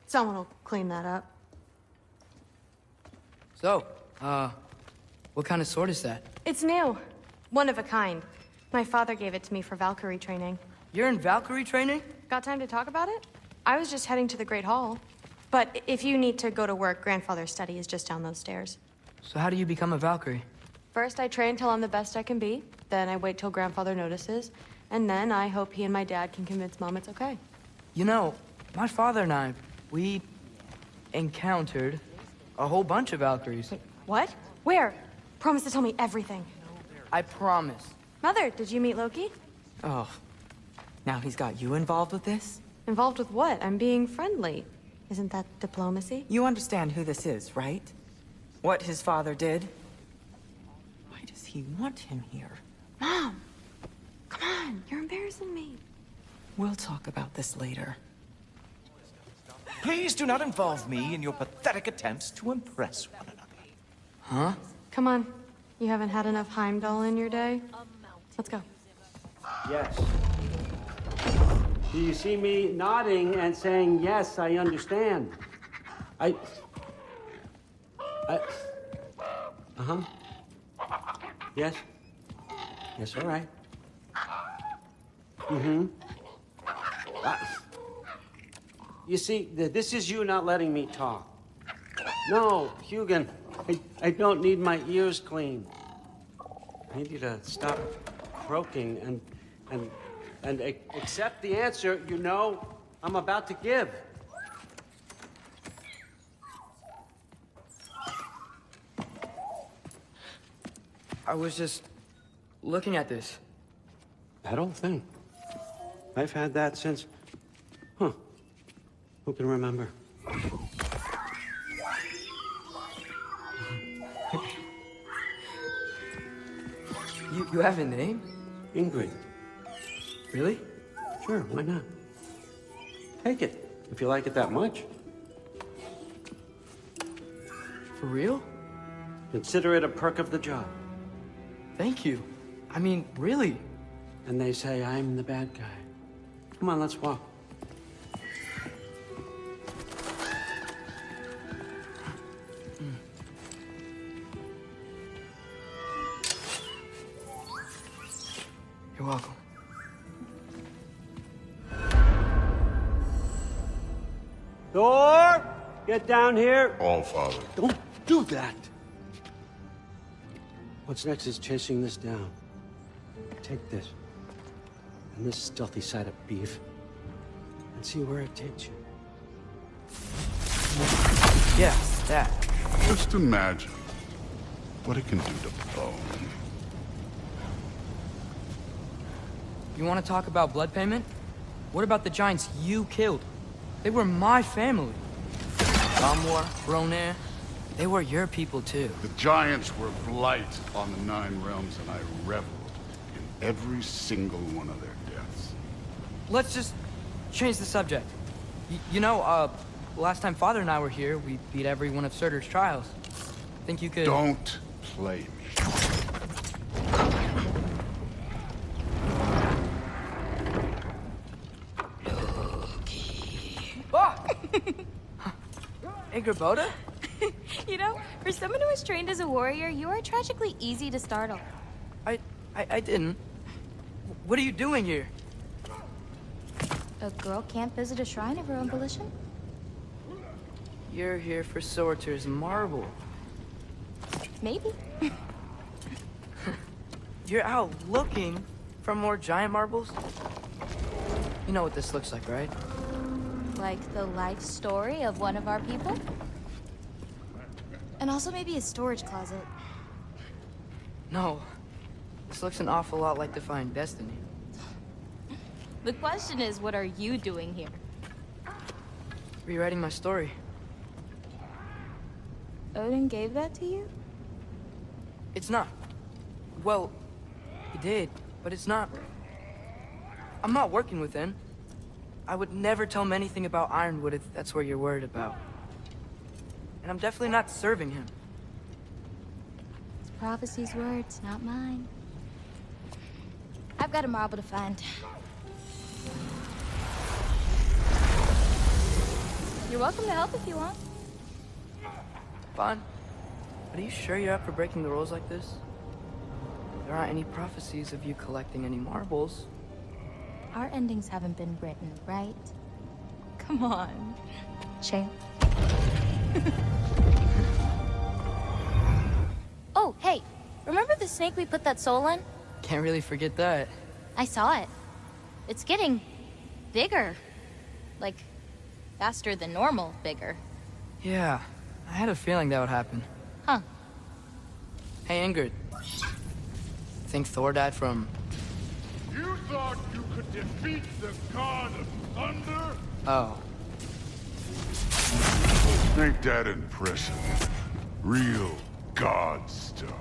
Someone will clean that up. So, what kind of sword is that? It's new. One of a kind. My father gave it to me for Valkyrie training. You're in Valkyrie training? Got time to talk about it? I was just heading to the Great Hall. But if you need to go to work, Grandfather's study is just down those stairs. So how do you become a Valkyrie? First, I train till I'm the best I can be. Then I wait till Grandfather notices. And then I hope he and my dad can convince Mom it's okay. You know, my father and I, we encountered a whole bunch of Valkyries. What? Where? Promise to tell me everything. I promise. Mother, did you meet Loki? Oh, now he's got you involved with this? Involved with what? I'm being friendly. Isn't that diplomacy? You understand who this is, right? What his father did? Why does he want him here? Mom! Come on, you're embarrassing me. We'll talk about this later. Please do not involve me in your pathetic attempts to impress one another. Huh? Come on. You haven't had enough Heimdall in your day? Let's go. Yes. Do you see me nodding and saying, yes, I understand? Uh-huh. Yes? Yes, all right. Mm-hmm. You see, this is you not letting me talk. No, Hugin, I don't need my ears cleaned. I need you to stop croaking and accept the answer you know I'm about to give. I was just looking at this. That old thing. I've had that since... Huh. Who can remember? You have a name? Ingrid. Really? Sure, why not? Take it, if you like it that much. For real? Consider it a perk of the job. Thank you. I mean, really. And they say I'm the bad guy. Come on, let's walk. You're welcome. Thor! Get down here! All, Father. Don't do that! What's next is chasing this down. Take this. And this stealthy side of beef. And see where it takes you. Yeah, that. Just imagine what it can do to bone. You want to talk about blood payment? What about the giants you killed? They were my family. Gamor, Ronair, they were your people too. The giants were blight on the Nine Realms, and I reveled in every single one of their deaths. Let's just change the subject. Last time Father and I were here, we beat every one of Surtur's trials. Think you could... Don't play me. Ingrid? You know, for someone who was trained as a warrior, you are tragically easy to startle. I didn't. What are you doing here? A girl can't visit a shrine of her own volition? You're here for Surtur's marble. Maybe. You're out looking for more giant marbles? You know what this looks like, right? Like the life story of one of our people? And also maybe a storage closet. No. This looks an awful lot like Defying Destiny. The question is, what are you doing here? Rewriting my story. Odin gave that to you? It's not. Well, he did, but it's not. I'm not working with him. I would never tell him anything about Ironwood if that's what you're worried about. And I'm definitely not serving him. It's prophecy's words, not mine. I've got a marble to find. You're welcome to help if you want. Fine. But are you sure you're up for breaking the rules like this? There aren't any prophecies of you collecting any marbles. Our endings haven't been written, right? Come on, champ. Oh, hey, remember the snake we put that soul in? Can't really forget that. I saw it. It's getting bigger. Like, faster than normal bigger. Yeah, I had a feeling that would happen. Huh. Hey, Ingrid. Think Thor died from... You thought you could defeat the god of thunder? Oh. Ain't that impressive? Real god stuff.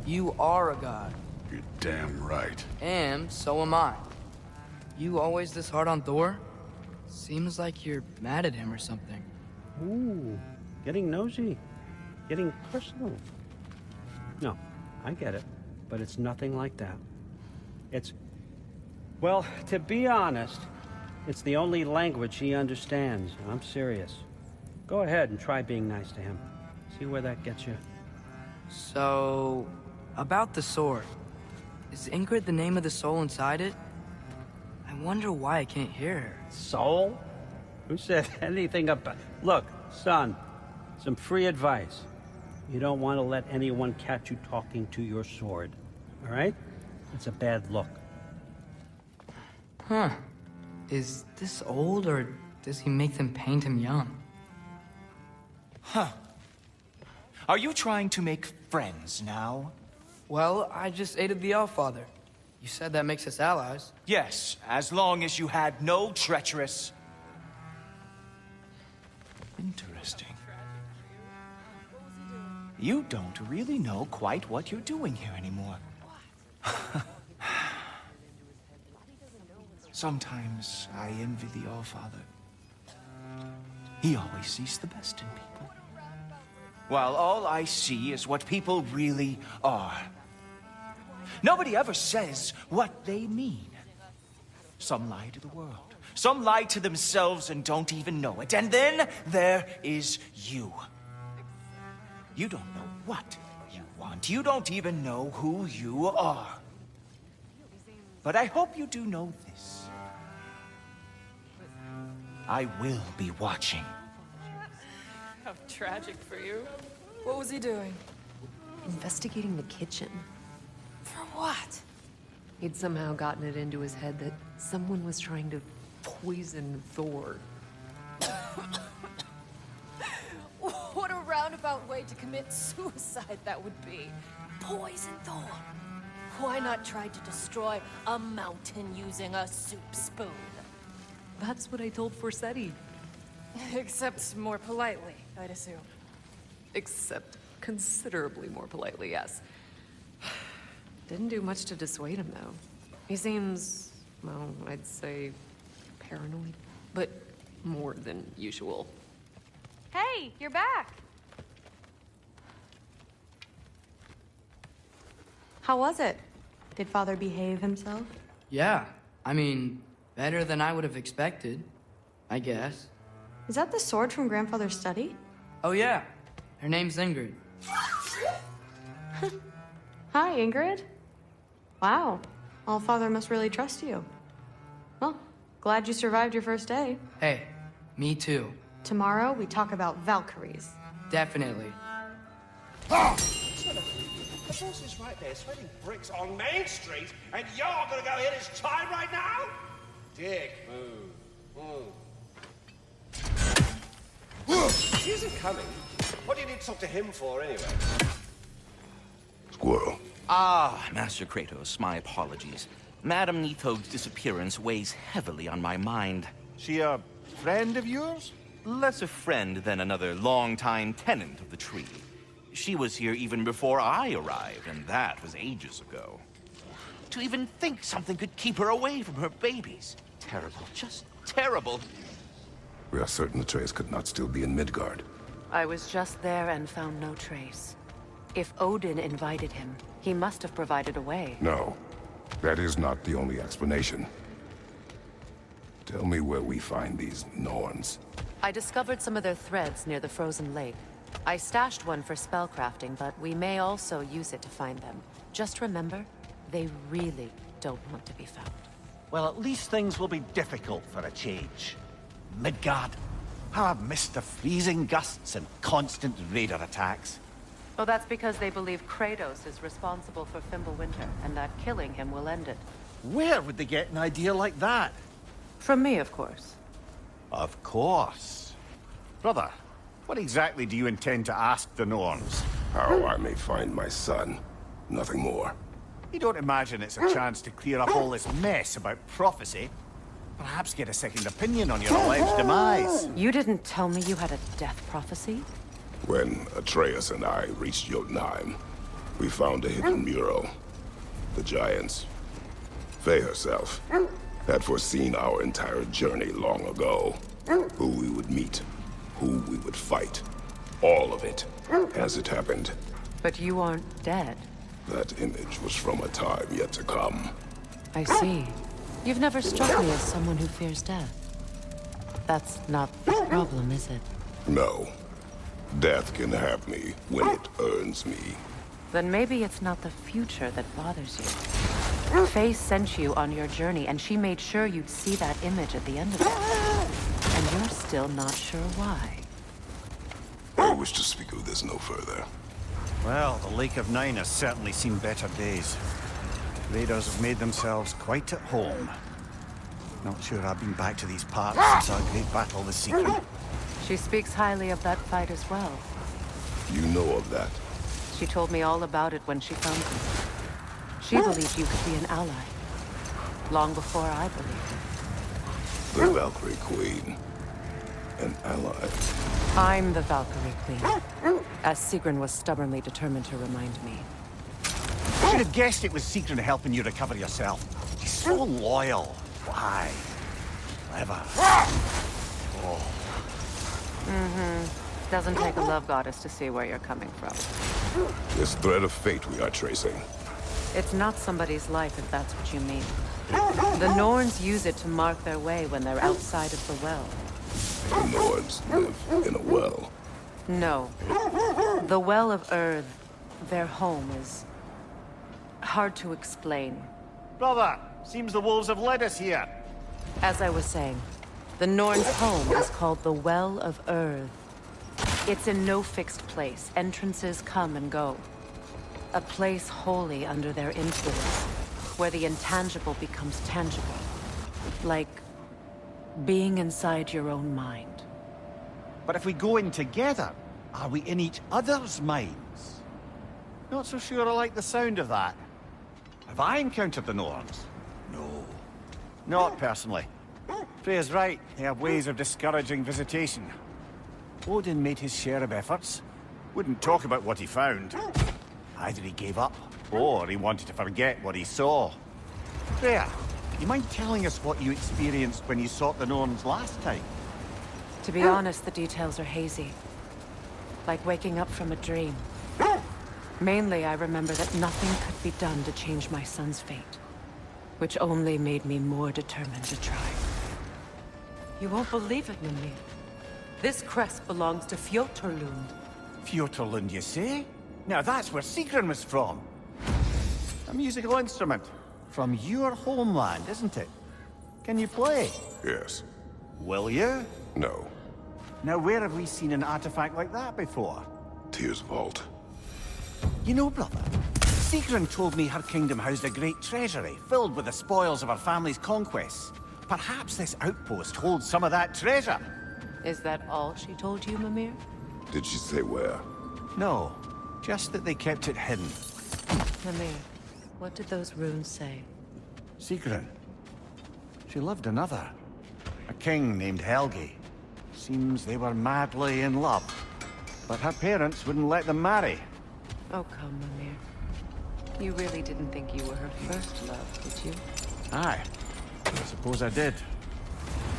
You are a god. You're damn right. And so am I. You always this hard on Thor? Seems like you're mad at him or something. Ooh, getting nosy. Getting personal. No, I get it. But it's nothing like that. It's... Well, to be honest, it's the only language he understands. I'm serious. Go ahead and try being nice to him. See where that gets you. So, about the sword. Is Ingrid the name of the soul inside it? I wonder why I can't hear her. Soul? Who said anything about... Look, son, some free advice. You don't want to let anyone catch you talking to your sword. All right? It's a bad look. Huh. Is this old, or does he make them paint him young? Huh. Are you trying to make friends now? Well, I just aided the Allfather. You said that makes us allies. Yes, as long as you had no treacherous... Interesting. You don't really know quite what you're doing here anymore. Sometimes I envy the All-Father. He always sees the best in people, while all I see is what people really are. Nobody ever says what they mean. Some lie to the world. Some lie to themselves and don't even know it. And then there is you. You don't know what you want. You don't even know who you are. But I hope you do know this. I will be watching. How tragic for you. What was he doing? Investigating the kitchen. For what? He'd somehow gotten it into his head that someone was trying to poison Thor. What a roundabout way to commit suicide that would be. Poison Thor. Why not try to destroy a mountain using a soup spoon? That's what I told Forsetti. Except more politely, I'd assume. Except considerably more politely, yes. Didn't do much to dissuade him, though. He seems, well, I'd say paranoid, but more than usual. Hey, you're back. How was it? Did Father behave himself? Yeah, I mean, better than I would have expected, I guess. Is that the sword from Grandfather's study? Oh yeah, her name's Ingrid. Hi, Ingrid. Wow, All-Father must really trust you. Well, glad you survived your first day. Hey, me too. Tomorrow, we talk about Valkyries. Definitely. The boss is right there, sweating bricks on Main Street, and you're gonna go hit his time right now? Dick move. She isn't coming. What do you need to talk to him for, anyway? Squirrel. Ah, Master Kratos, my apologies. Madame Nithog's disappearance weighs heavily on my mind. She a friend of yours? Less a friend than another longtime tenant of the tree. She was here even before I arrived, and that was ages ago. To even think something could keep her away from her babies. Terrible, just terrible. We are certain the trace could not still be in Midgard. I was just there and found no trace. If Odin invited him, he must have provided a way. No, that is not the only explanation. Tell me where we find these Norns. I discovered some of their threads near the frozen lake. I stashed one for spellcrafting, but we may also use it to find them. Just remember, they really don't want to be found. Well, at least things will be difficult for a change. Midgard. How I've missed the freezing gusts and constant raider attacks. Well, that's because they believe Kratos is responsible for Fimbulwinter, and that killing him will end it. Where would they get an idea like that? From me, of course. Of course. Brother, what exactly do you intend to ask the Norns? How I may find my son. Nothing more. You don't imagine it's a chance to clear up all this mess about prophecy? Perhaps get a second opinion on your alleged demise. You didn't tell me you had a death prophecy? When Atreus and I reached Jotunheim, we found a hidden mural. The Giants, Faye herself, had foreseen our entire journey long ago. Who we would meet, who we would fight. All of it, as it happened. But you aren't dead. That image was from a time yet to come. I see. You've never struck me as someone who fears death. That's not the problem, is it? No. Death can have me when it earns me. Then maybe it's not the future that bothers you. Faye sent you on your journey, and she made sure you'd see that image at the end of it. And you're still not sure why. I wish to speak of this no further. Well, the Lake of Nine has certainly seen better days. Raiders have made themselves quite at home. Not sure I've been back to these parts since our great battle with Secret. She speaks highly of that fight as well. You know of that? She told me all about it when she found you. She believed you could be an ally. Long before I believed it. The Valkyrie Queen. An ally. I'm the Valkyrie Queen, as Sigrun was stubbornly determined to remind me. should have guessed it was Sigrun helping you recover yourself. She's so loyal. Why? Clever. Oh. Mm-hmm. Doesn't take a love goddess to see where you're coming from. This thread of fate we are tracing. It's not somebody's life, if that's what you mean. The Norns use it to mark their way when they're outside of the well. The Norns live in a well. No. The Well of Earth, their home, is hard to explain. Brother, seems the wolves have led us here. As I was saying, the Norns' home is called the Well of Earth. It's in no fixed place. Entrances come and go. A place wholly under their influence, where the intangible becomes tangible. Like being inside your own mind. But if we go in together, are we in each other's minds? Not so sure I like the sound of that. Have I encountered the Norns? No. Not personally. Freya's right, they have ways of discouraging visitation. Odin made his share of efforts. Wouldn't talk about what he found. Either he gave up, or he wanted to forget what he saw. Freya, you mind telling us what you experienced when you sought the Norns last time? To be honest, the details are hazy. Like waking up from a dream. Mainly, I remember that nothing could be done to change my son's fate. Which only made me more determined to try. You won't believe it, Mimir. This crest belongs to Fjotorlund. Fjotorlund, you say? Now that's where Sigrun was from. A musical instrument. From your homeland, isn't it? Can you play? Yes. Will you? No. Now where have we seen an artifact like that before? Tyr's vault. You know, brother, Sigrun told me her kingdom housed a great treasury filled with the spoils of her family's conquests. Perhaps this outpost holds some of that treasure. Is that all she told you, Mimir? Did she say where? No, just that they kept it hidden. Mimir, what did those runes say? Sigrun. She loved another. A king named Helgi. Seems they were madly in love. But her parents wouldn't let them marry. Oh, come, Mimir. You really didn't think you were her first love, did you? Aye. I suppose I did.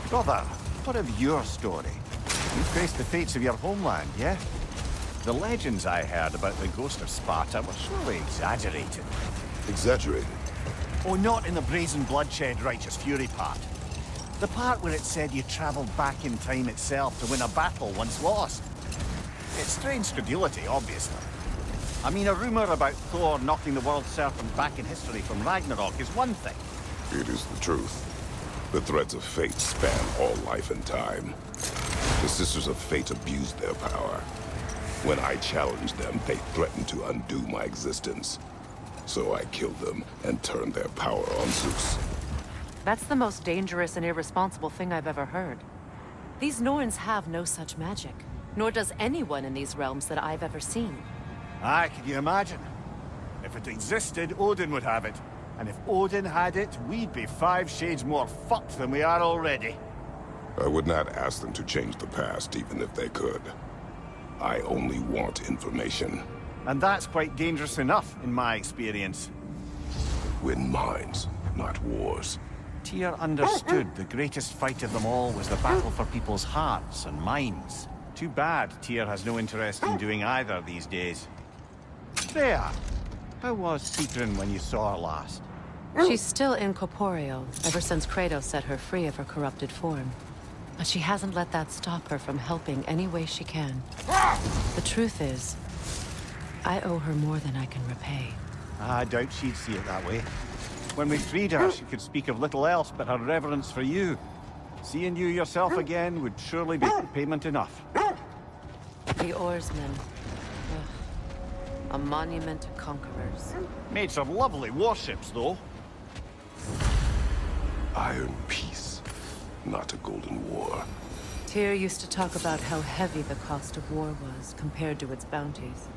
Brother, what of your story? You faced the fates of your homeland, yeah? The legends I heard about the ghost of Sparta were surely exaggerated. Exaggerated? Oh, not in the brazen bloodshed righteous fury part. The part where it said you traveled back in time itself to win a battle once lost. It's strange credulity, obviously. I mean, a rumor about Thor knocking the world serpent back in history from Ragnarok is one thing. It is the truth. The threads of fate span all life and time. The Sisters of Fate abused their power. When I challenged them, they threatened to undo my existence. So I killed them and turned their power on Zeus. That's the most dangerous and irresponsible thing I've ever heard. These Norns have no such magic. Nor does anyone in these realms that I've ever seen. Aye, can you imagine? If it existed, Odin would have it. And if Odin had it, we'd be 5 shades more fucked than we are already. I would not ask them to change the past, even if they could. I only want information. And that's quite dangerous enough, in my experience. Win minds, not wars. Tyr understood the greatest fight of them all was the battle for people's hearts and minds. Too bad Tyr has no interest in doing either these days. Freya, how was Sigrun when you saw her last? She's still incorporeal, ever since Kratos set her free of her corrupted form. But she hasn't let that stop her from helping any way she can. The truth is, I owe her more than I can repay. I doubt she'd see it that way. When we freed her, she could speak of little else but her reverence for you. Seeing you yourself again would surely be payment enough. The oarsmen. Ugh. A monument to conquerors. Made some lovely warships, though. Iron peace, not a golden war. Tyr used to talk about how heavy the cost of war was compared to its bounties.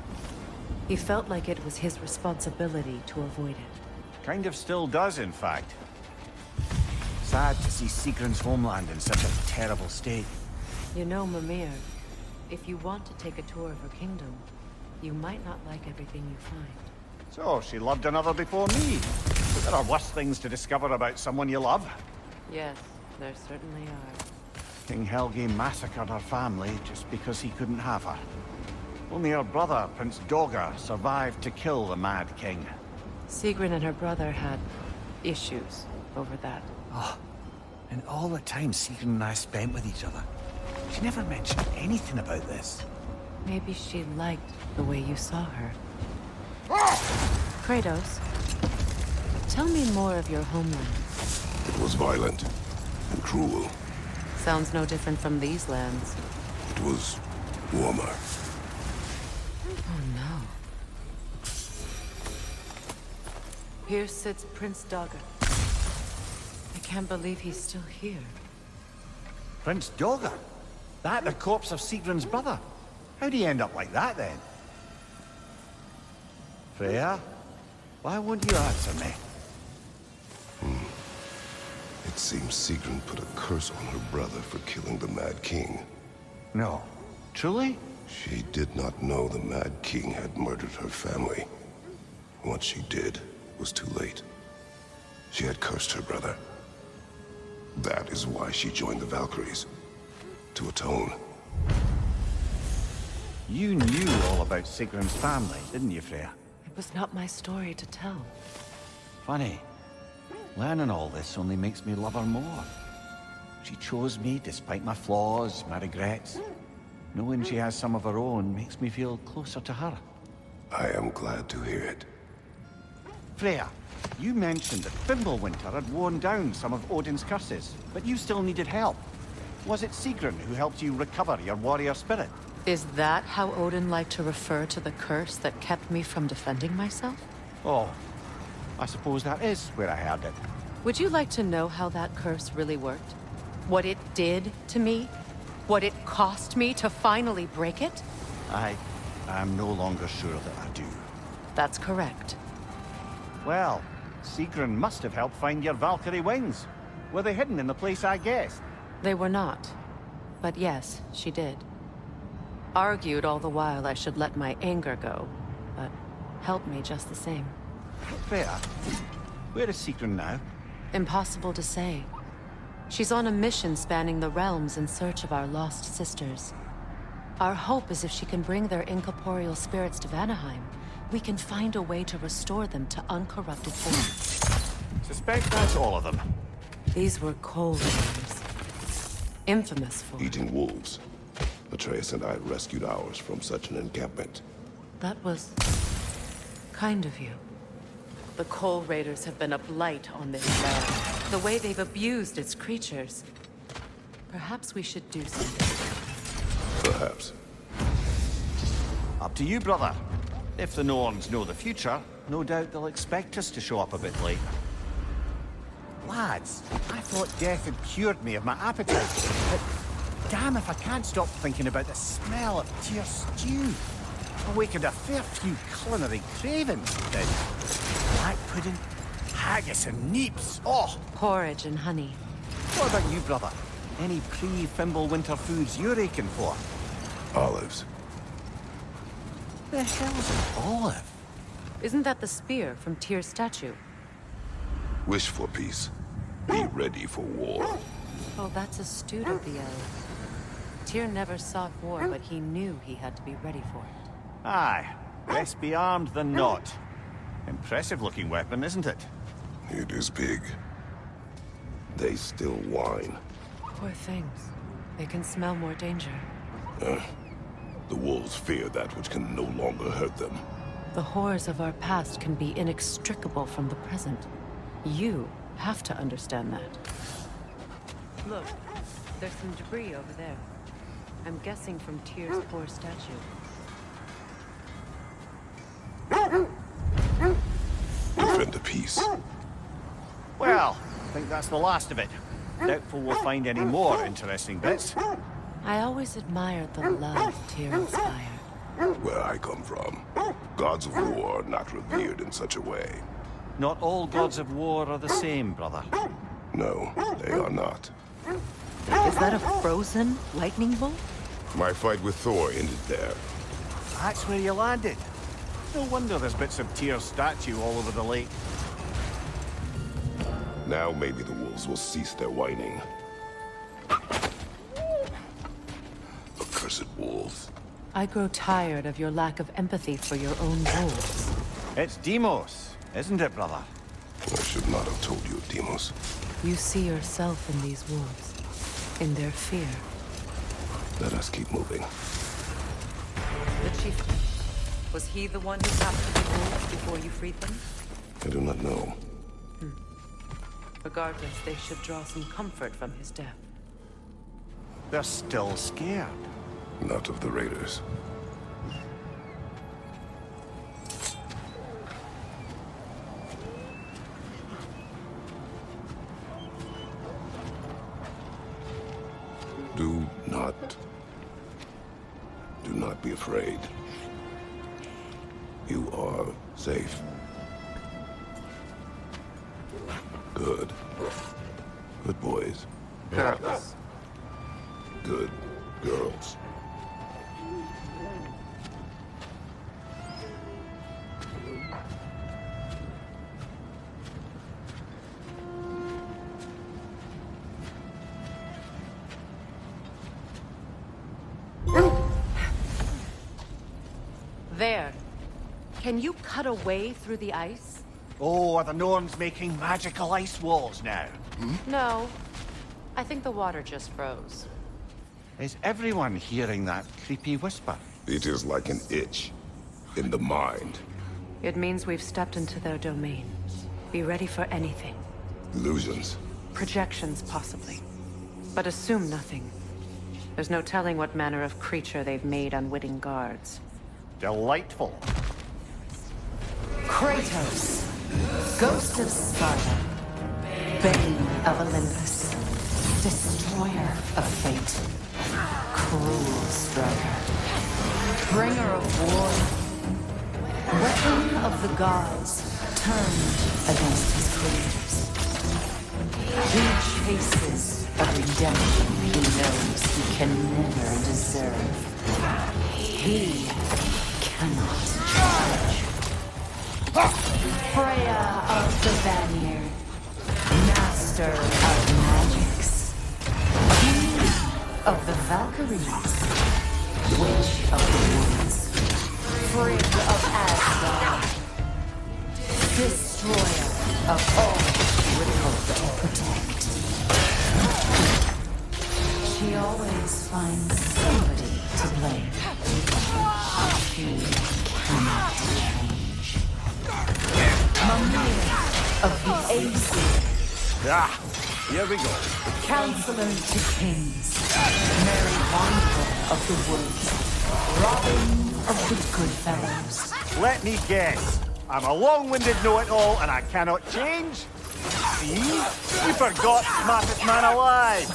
He felt like it was his responsibility to avoid it. Kind of still does, in fact. Sad to see Sigrun's homeland in such a terrible state. You know, Mimir, if you want to take a tour of her kingdom, you might not like everything you find. So, she loved another before me. But there are worse things to discover about someone you love. Yes, there certainly are. King Helge massacred her family just because he couldn't have her. Only her brother, Prince Dogger, survived to kill the Mad King. Sigrun and her brother had issues over that. Oh, and all the time Sigrun and I spent with each other. She never mentioned anything about this. Maybe she liked the way you saw her. Kratos, tell me more of your homeland. It was violent and cruel. Sounds no different from these lands. It was warmer. Oh no. Here sits Prince Dogger. I can't believe he's still here. Prince Dogger? That the corpse of Sigrun's brother? How'd he end up like that, then? Freya? Why won't you answer me? It seems Sigrun put a curse on her brother for killing the Mad King. No. Truly? She did not know the Mad King had murdered her family. Once she did, it was too late. She had cursed her brother. That is why she joined the Valkyries. To atone. You knew all about Sigrun's family, didn't you, Freya? It was not my story to tell. Funny. Learning all this only makes me love her more. She chose me despite my flaws, my regrets. Knowing she has some of her own makes me feel closer to her. I am glad to hear it. Freya, you mentioned that Fimbulwinter had worn down some of Odin's curses, but you still needed help. Was it Sigrun who helped you recover your warrior spirit? Is that how Odin liked to refer to the curse that kept me from defending myself? Oh, I suppose that is where I heard it. Would you like to know how that curse really worked? What it did to me? What it cost me to finally break it? I'm no longer sure that I do. That's correct. Well, Sigrun must have helped find your Valkyrie wings. Were they hidden in the place I guessed? They were not. But yes, she did. Argued all the while I should let my anger go, but helped me just the same. Freya, where is Sigrun now? Impossible to say. She's on a mission spanning the realms in search of our lost sisters. Our hope is if she can bring their incorporeal spirits to Vanaheim, we can find a way to restore them to uncorrupted form. Suspect that's all of them. These were cold wars. Infamous for... Eating wolves. Atreus and I rescued ours from such an encampment. That was... kind of you. The Coal Raiders have been a blight on this land. The way they've abused its creatures. Perhaps we should do something. Perhaps. Up to you, brother. If the Norns know the future, no doubt they'll expect us to show up a bit late. Lads, I thought death had cured me of my appetite, but damn if I can't stop thinking about the smell of Tyr stew. Awakened a fair few culinary cravings, did. Black pudding, haggis and neeps, oh! Porridge and honey. What about you, brother? Any pre-Fimbulwinter foods you're aching for? Olives. The hell's an olive? Isn't that the spear from Tyr's statue? Wish for peace. Be ready for war. Oh, that's astute of the elves. Tyr never sought war, but he knew he had to be ready for it. Aye. Best be armed than not. Impressive-looking weapon, isn't it? It is big. They still whine. Poor things. They can smell more danger. The wolves fear that which can no longer hurt them. The horrors of our past can be inextricable from the present. You have to understand that. Look, there's some debris over there. I'm guessing from Tyr's poor statue. Defend the peace. Well, I think that's the last of it. Doubtful we'll find any more interesting bits. I always admired the love Tyr inspired. Where I come from, gods of war are not revered in such a way. Not all gods of war are the same, brother. No, they are not. Is that a frozen lightning bolt? My fight with Thor ended there. That's where you landed. No wonder there's bits of Tyr's statue all over the lake. Now maybe the wolves will cease their whining. Accursed wolves. I grow tired of your lack of empathy for your own wolves. It's Demos, isn't it, brother? I should not have told you, Demos. You see yourself in these wolves, in their fear. Let us keep moving. The chieftain, was he the one who captured the wolves before you freed them? I do not know. Regardless, they should draw some comfort from his death. They're still scared. Not of the raiders. Do not be afraid. You are safe. Good. Good boys. Girls. Good girls. There. Can you cut a way through the ice? Oh, are the Norns making magical ice walls now? No. I think the water just froze. Is everyone hearing that creepy whisper? It is like an itch in the mind. It means we've stepped into their domain. Be ready for anything. Illusions. Projections, possibly. But assume nothing. There's no telling what manner of creature they've made unwitting guards. Delightful. Kratos, Ghost of Sparta, Bane of Olympus, Destroyer of Fate, Cruel Striker, Bringer of War, Weapon of the Gods, turned against his creators. He chases a redemption he knows he can never deserve. He cannot judge. Freya of the Vanir, master of magics, king of the Valkyries, witch of the woods, Frigg of Asgard, destroyer of all with hope to protect. She always finds somebody to blame. She cannot change. Mimir of the Aesir. Ah, here we go. Counselor to kings. Mary Wankel of the woods. Robin of the Goodfellows. Let me guess. I'm a long-winded know-it-all and I cannot change? See? You forgot smartest man alive.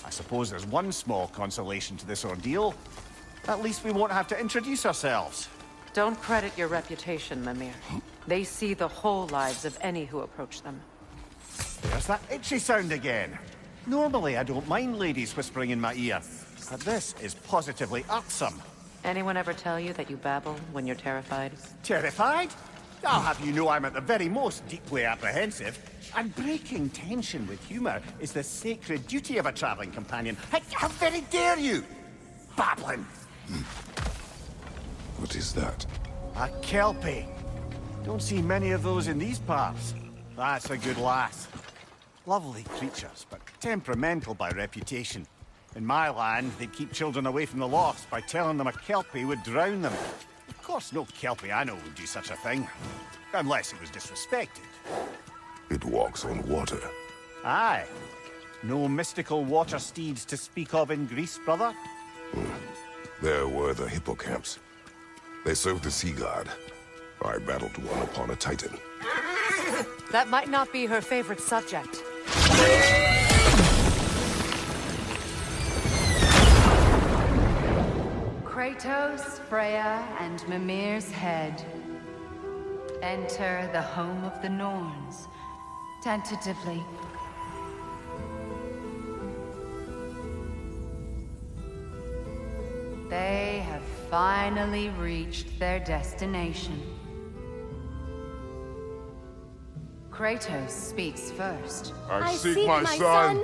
I suppose there's one small consolation to this ordeal. At least we won't have to introduce ourselves. Don't credit your reputation, Mimir. They see the whole lives of any who approach them. There's that itchy sound again. Normally I don't mind ladies whispering in my ear, but this is positively irksome. Anyone ever tell you that you babble when you're terrified? Terrified? I'll have you know I'm at the very most deeply apprehensive. And breaking tension with humor is the sacred duty of a traveling companion. How very dare you! Babbling! What is that? A kelpie. Don't see many of those in these parts. That's a good lass. Lovely creatures, but temperamental by reputation. In my land, they'd keep children away from the lost by telling them a kelpie would drown them. Of course, no kelpie I know would do such a thing. Unless it was disrespected. It walks on water. Aye. No mystical water steeds to speak of in Greece, brother? There were the hippocamps. They served the sea god. I battled one upon a titan. That might not be her favorite subject. Kratos, Freya, and Mimir's head. Enter the home of the Norns, tentatively. They have finally reached their destination. Kratos speaks first. I seek my son.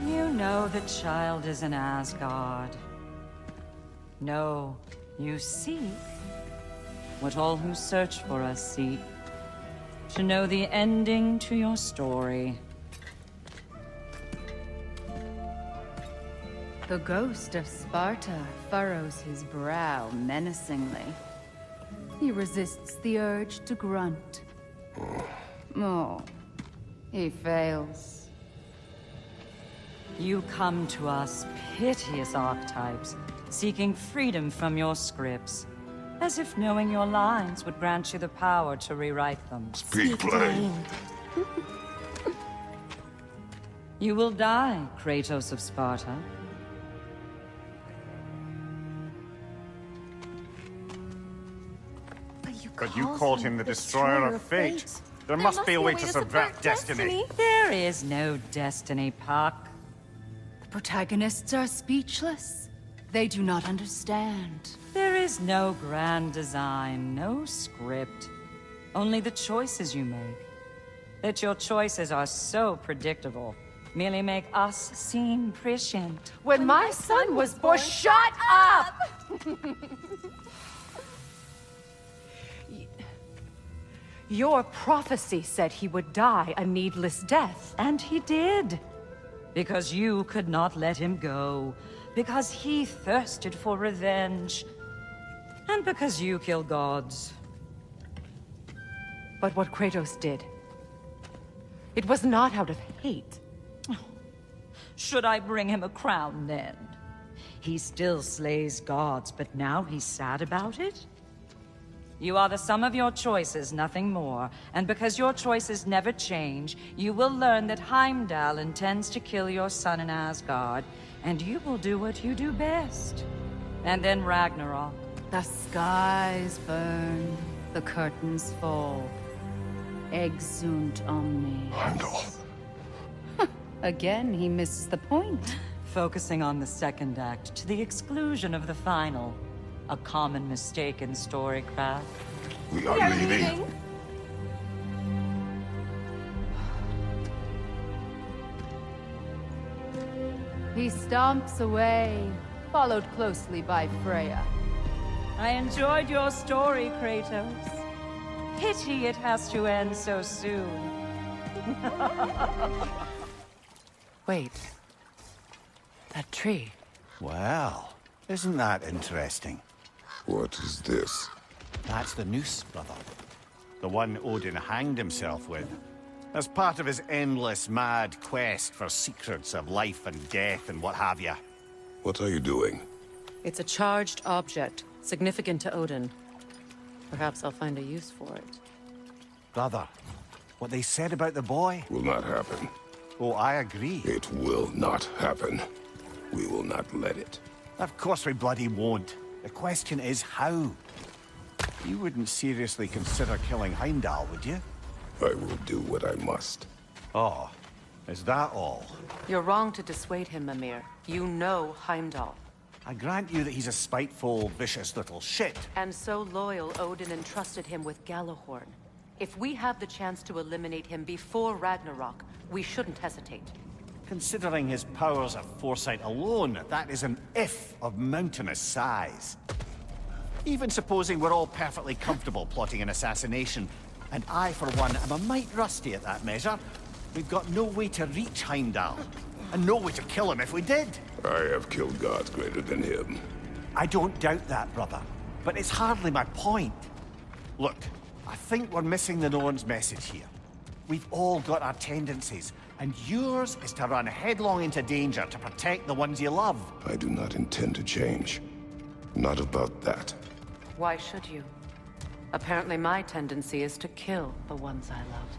You know the child is in Asgard. No, you seek what all who search for us seek. To know the ending to your story. The ghost of Sparta furrows his brow menacingly. He resists the urge to grunt. Oh, he fails. You come to us, piteous archetypes, seeking freedom from your scripts, as if knowing your lines would grant you the power to rewrite them. Speak plain. You will die, Kratos of Sparta. But you called him the Destroyer of Fate. There must be a way to subvert destiny. There is no destiny, Puck. The protagonists are speechless. They do not understand. There is no grand design, no script. Only the choices you make. That your choices are so predictable, merely make us seem prescient. When my son was born, shut up! Your prophecy said he would die a needless death. And he did. Because you could not let him go. Because he thirsted for revenge. And because you kill gods. But what Kratos did, it was not out of hate. Should I bring him a crown then? He still slays gods, but now he's sad about it? You are the sum of your choices, nothing more. And because your choices never change, you will learn that Heimdall intends to kill your son in Asgard, and you will do what you do best. And then Ragnarok. The skies burn, the curtains fall. Exunt omnes. Heimdall. Again, he misses the point. Focusing on the second act to the exclusion of the final. A common mistake in storycraft. We are leaving. He stomps away, followed closely by Freya. I enjoyed your story, Kratos. Pity it has to end so soon. Wait. That tree. Well, isn't that interesting? What is this? That's the noose, brother. The one Odin hanged himself with. As part of his endless, mad quest for secrets of life and death and what have you. What are you doing? It's a charged object, significant to Odin. Perhaps I'll find a use for it. Brother, what they said about the boy... Will not happen. Oh, I agree. It will not happen. We will not let it. Of course we bloody won't. The question is how. You wouldn't seriously consider killing Heimdall, would you? I will do what I must. Oh, is that all? You're wrong to dissuade him, Mimir. You know Heimdall. I grant you that he's a spiteful, vicious little shit. And so loyal, Odin entrusted him with Gjallarhorn. If we have the chance to eliminate him before Ragnarok, we shouldn't hesitate. Considering his powers of foresight alone, that is an if of mountainous size. Even supposing we're all perfectly comfortable plotting an assassination, and I, for one, am a mite rusty at that measure, we've got no way to reach Heimdall, and no way to kill him if we did. I have killed gods greater than him. I don't doubt that, brother, but it's hardly my point. Look, I think we're missing the Norn's message here. We've all got our tendencies, and yours is to run headlong into danger to protect the ones you love. I do not intend to change. Not about that. Why should you? Apparently my tendency is to kill the ones I love.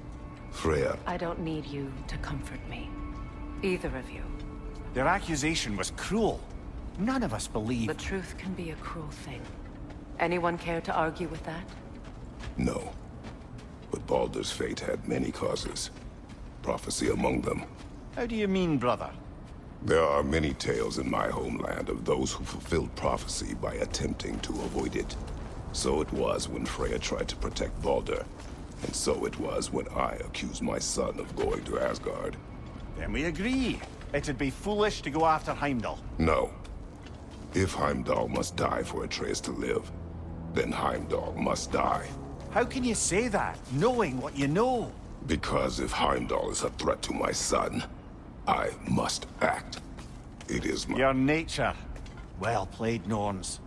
Freya. I don't need you to comfort me. Either of you. Their accusation was cruel. None of us believe... The truth can be a cruel thing. Anyone care to argue with that? No. But Baldur's fate had many causes. Prophecy among them. How do you mean, brother? There are many tales in my homeland of those who fulfilled prophecy by attempting to avoid it. So it was when Freya tried to protect Baldur. And so it was when I accused my son of going to Asgard. Then we agree. It'd be foolish to go after Heimdall. No. If Heimdall must die for Atreus to live, then Heimdall must die. How can you say that, knowing what you know? Because if Heimdall is a threat to my son, I must act. It is my... Your nature. Well played, Norns.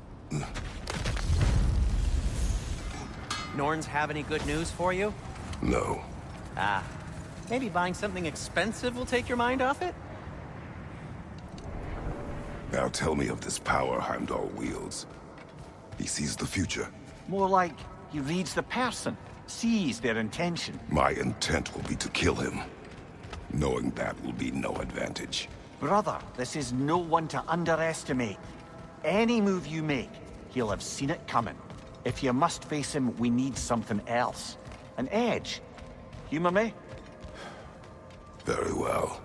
Norns have any good news for you? No. Ah. Maybe buying something expensive will take your mind off it? Now tell me of this power Heimdall wields. He sees the future. More like he reads the person, sees their intention. My intent will be to kill him. Knowing that will be no advantage. Brother, this is no one to underestimate. Any move you make, he'll have seen it coming. If you must face him, we need something else. An edge. Humor me? Very well.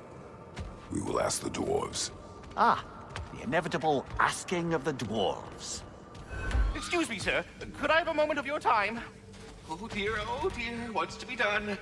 We will ask the dwarves. Ah, the inevitable asking of the dwarves. Excuse me, sir. Could I have a moment of your time? Oh dear, what's to be done?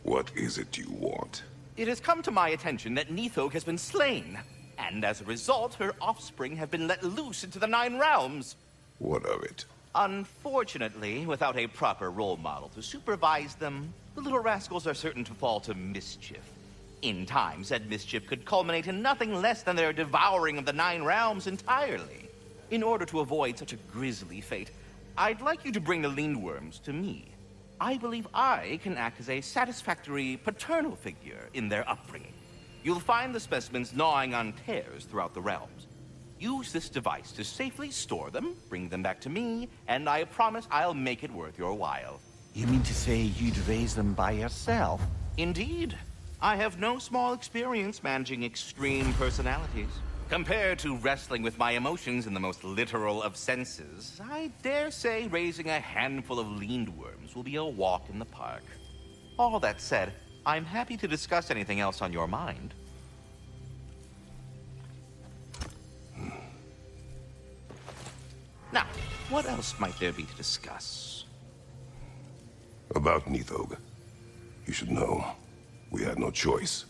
What is it you want? It has come to my attention that Nithog has been slain, and as a result, her offspring have been let loose into the Nine Realms. What of it? Unfortunately, without a proper role model to supervise them, the little rascals are certain to fall to mischief. In time, said mischief could culminate in nothing less than their devouring of the Nine Realms entirely. In order to avoid such a grisly fate, I'd like you to bring the Lindworms to me. I believe I can act as a satisfactory paternal figure in their upbringing. You'll find the specimens gnawing on tears throughout the realms. Use this device to safely store them, bring them back to me, and I promise I'll make it worth your while. You mean to say you'd raise them by yourself? Indeed. I have no small experience managing extreme personalities. Compared to wrestling with my emotions in the most literal of senses, I dare say raising a handful of Lindworms will be a walk in the park. All that said, I'm happy to discuss anything else on your mind. Now, what else might there be to discuss? About Nithog. You should know. We had no choice.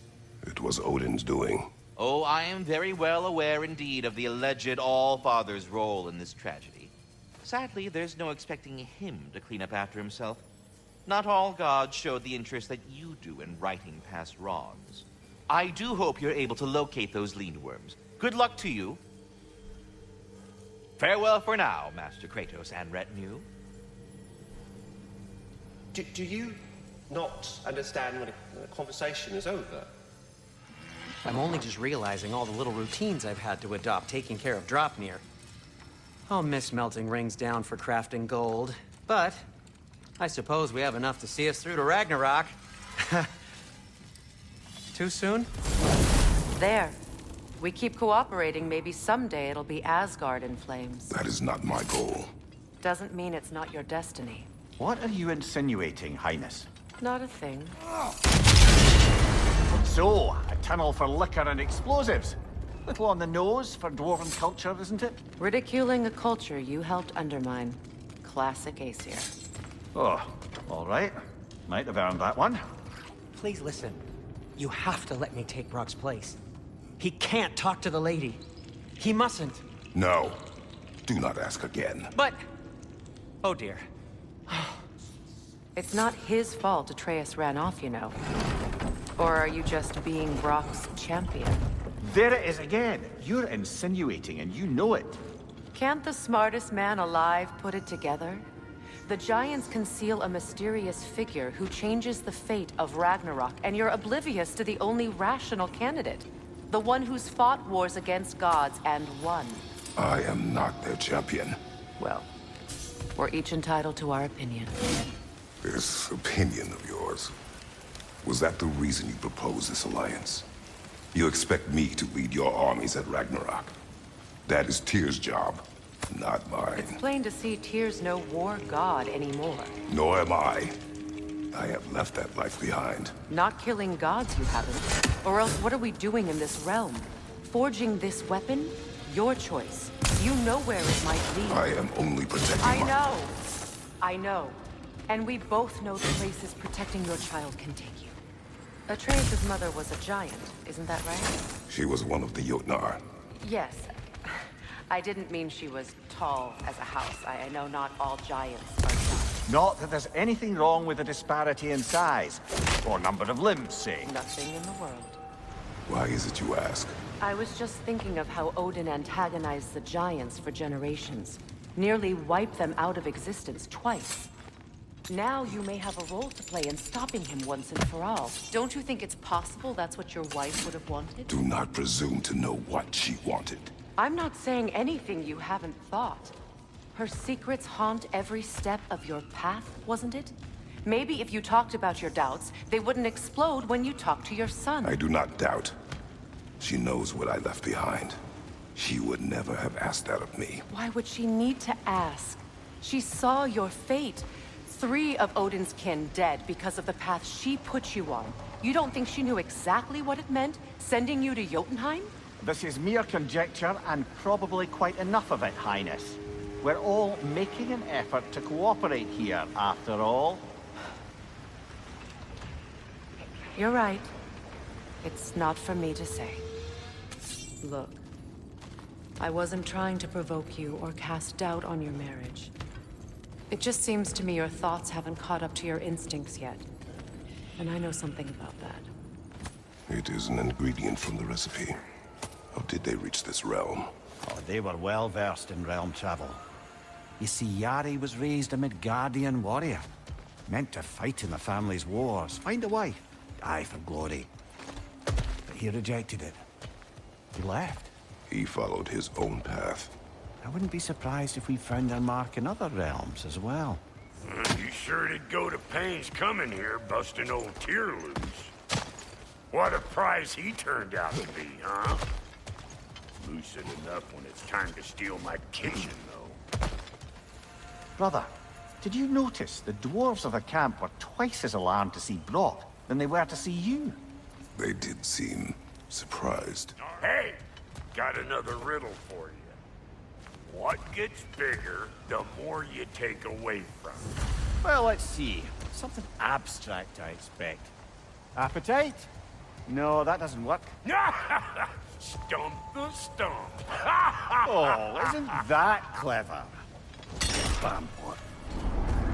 It was Odin's doing. Oh, I am very well aware indeed of the alleged All-Father's role in this tragedy. Sadly, there's no expecting him to clean up after himself. Not all gods showed the interest that you do in righting past wrongs. I do hope you're able to locate those Lindworms. Good luck to you. Farewell for now, Master Kratos and retinue. Do you not understand when a conversation is over? I'm only just realizing all the little routines I've had to adopt taking care of Dropnir. I'll miss melting rings down for crafting gold, but I suppose we have enough to see us through to Ragnarok. Too soon? There. We keep cooperating, maybe someday it'll be Asgard in flames. That is not my goal. Doesn't mean it's not your destiny. What are you insinuating, Highness? Not a thing. So, a tunnel for liquor and explosives. Little on the nose for dwarven culture, isn't it? Ridiculing a culture you helped undermine. Classic Aesir. Oh, all right. Might have earned that one. Please listen. You have to let me take Brock's place. He can't talk to the lady. He mustn't. No. Do not ask again. But... oh dear. It's not his fault Atreus ran off, you know. Or are you just being Brock's champion? There it is again. You're insinuating and you know it. Can't the smartest man alive put it together? The Giants conceal a mysterious figure who changes the fate of Ragnarok, and you're oblivious to the only rational candidate. The one who's fought wars against gods and won. I am not their champion. Well, we're each entitled to our opinion. This opinion of yours, was that the reason you proposed this alliance? You expect me to lead your armies at Ragnarok. That is Tyr's job, not mine. It's plain to see Tyr's no war god anymore. Nor am I. I have left that life behind. Not killing gods, you haven't. Or else what are we doing in this realm? Forging this weapon? Your choice. You know where it might lead. I am only protecting I know. And we both know the places protecting your child can take you. Atreus' mother was a giant, isn't that right? She was one of the Jotnar. Yes. I didn't mean she was tall as a house. I know not all giants are giants. Not that there's anything wrong with the disparity in size, or number of limbs, say. Nothing in the world. Why is it you ask? I was just thinking of how Odin antagonized the giants for generations. Nearly wiped them out of existence twice. Now you may have a role to play in stopping him once and for all. Don't you think it's possible that's what your wife would have wanted? Do not presume to know what she wanted. I'm not saying anything you haven't thought. Her secrets haunt every step of your path, wasn't it? Maybe if you talked about your doubts, they wouldn't explode when you talked to your son. I do not doubt. She knows what I left behind. She would never have asked that of me. Why would she need to ask? She saw your fate. 3 of Odin's kin dead because of the path she put you on. You don't think she knew exactly what it meant, sending you to Jotunheim? This is mere conjecture, and probably quite enough of it, Highness. We're all making an effort to cooperate here, after all. You're right. It's not for me to say. Look, I wasn't trying to provoke you or cast doubt on your marriage. It just seems to me your thoughts haven't caught up to your instincts yet. And I know something about that. It is an ingredient from the recipe. How did they reach this realm? Oh, they were well versed in realm travel. You see, Yari was raised a Midgardian warrior. Meant to fight in the family's wars, find a wife, die for glory. But he rejected it. He left. He followed his own path. I wouldn't be surprised if we found our mark in other realms as well. You sure did go to pains coming here, busting old Tyr loose. What a prize he turned out to be, huh? Lucid enough when it's time to steal my kitchen, though. Brother, did you notice the dwarves of the camp were twice as alarmed to see Brock than they were to see you? They did seem surprised. Hey, got another riddle for you. What gets bigger the more you take away from it? Well, let's see. Something abstract, I expect. Appetite? No, that doesn't work. Stump the stump. Oh, isn't that clever? Bam.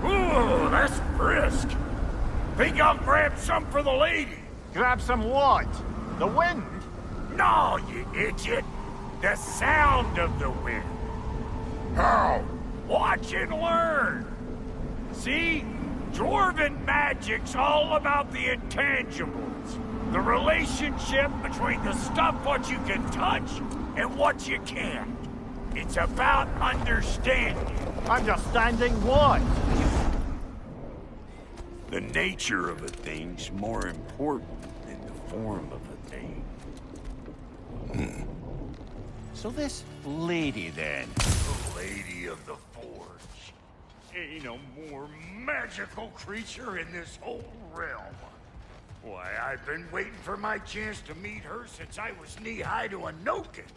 Ooh, that's brisk. Think I'll grab some for the lady. Grab some what? The wind? No, you idiot. The sound of the wind. How? Watch and learn. See? Dwarven magic's all about the intangibles. The relationship between the stuff what you can touch and what you can't. It's about understanding. Understanding what? The nature of a thing's more important than the form of a thing. So this lady, then? The Lady of the Forge. Ain't a more magical creature in this whole realm. Why, I've been waiting for my chance to meet her since I was knee-high to a Noken.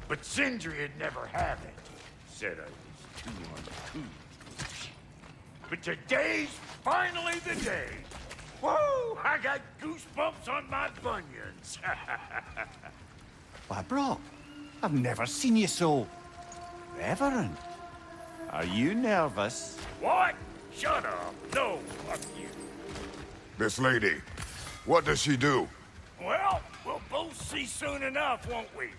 But Sindri'd never have it. Said I was too uncouth. But today's finally the day. Whoa, I got goosebumps on my bunions. Why, Brock, I've never seen you so reverent. Are you nervous? What? Shut up. No, fuck you. This lady, what does she do? Well, we'll both see soon enough, won't we?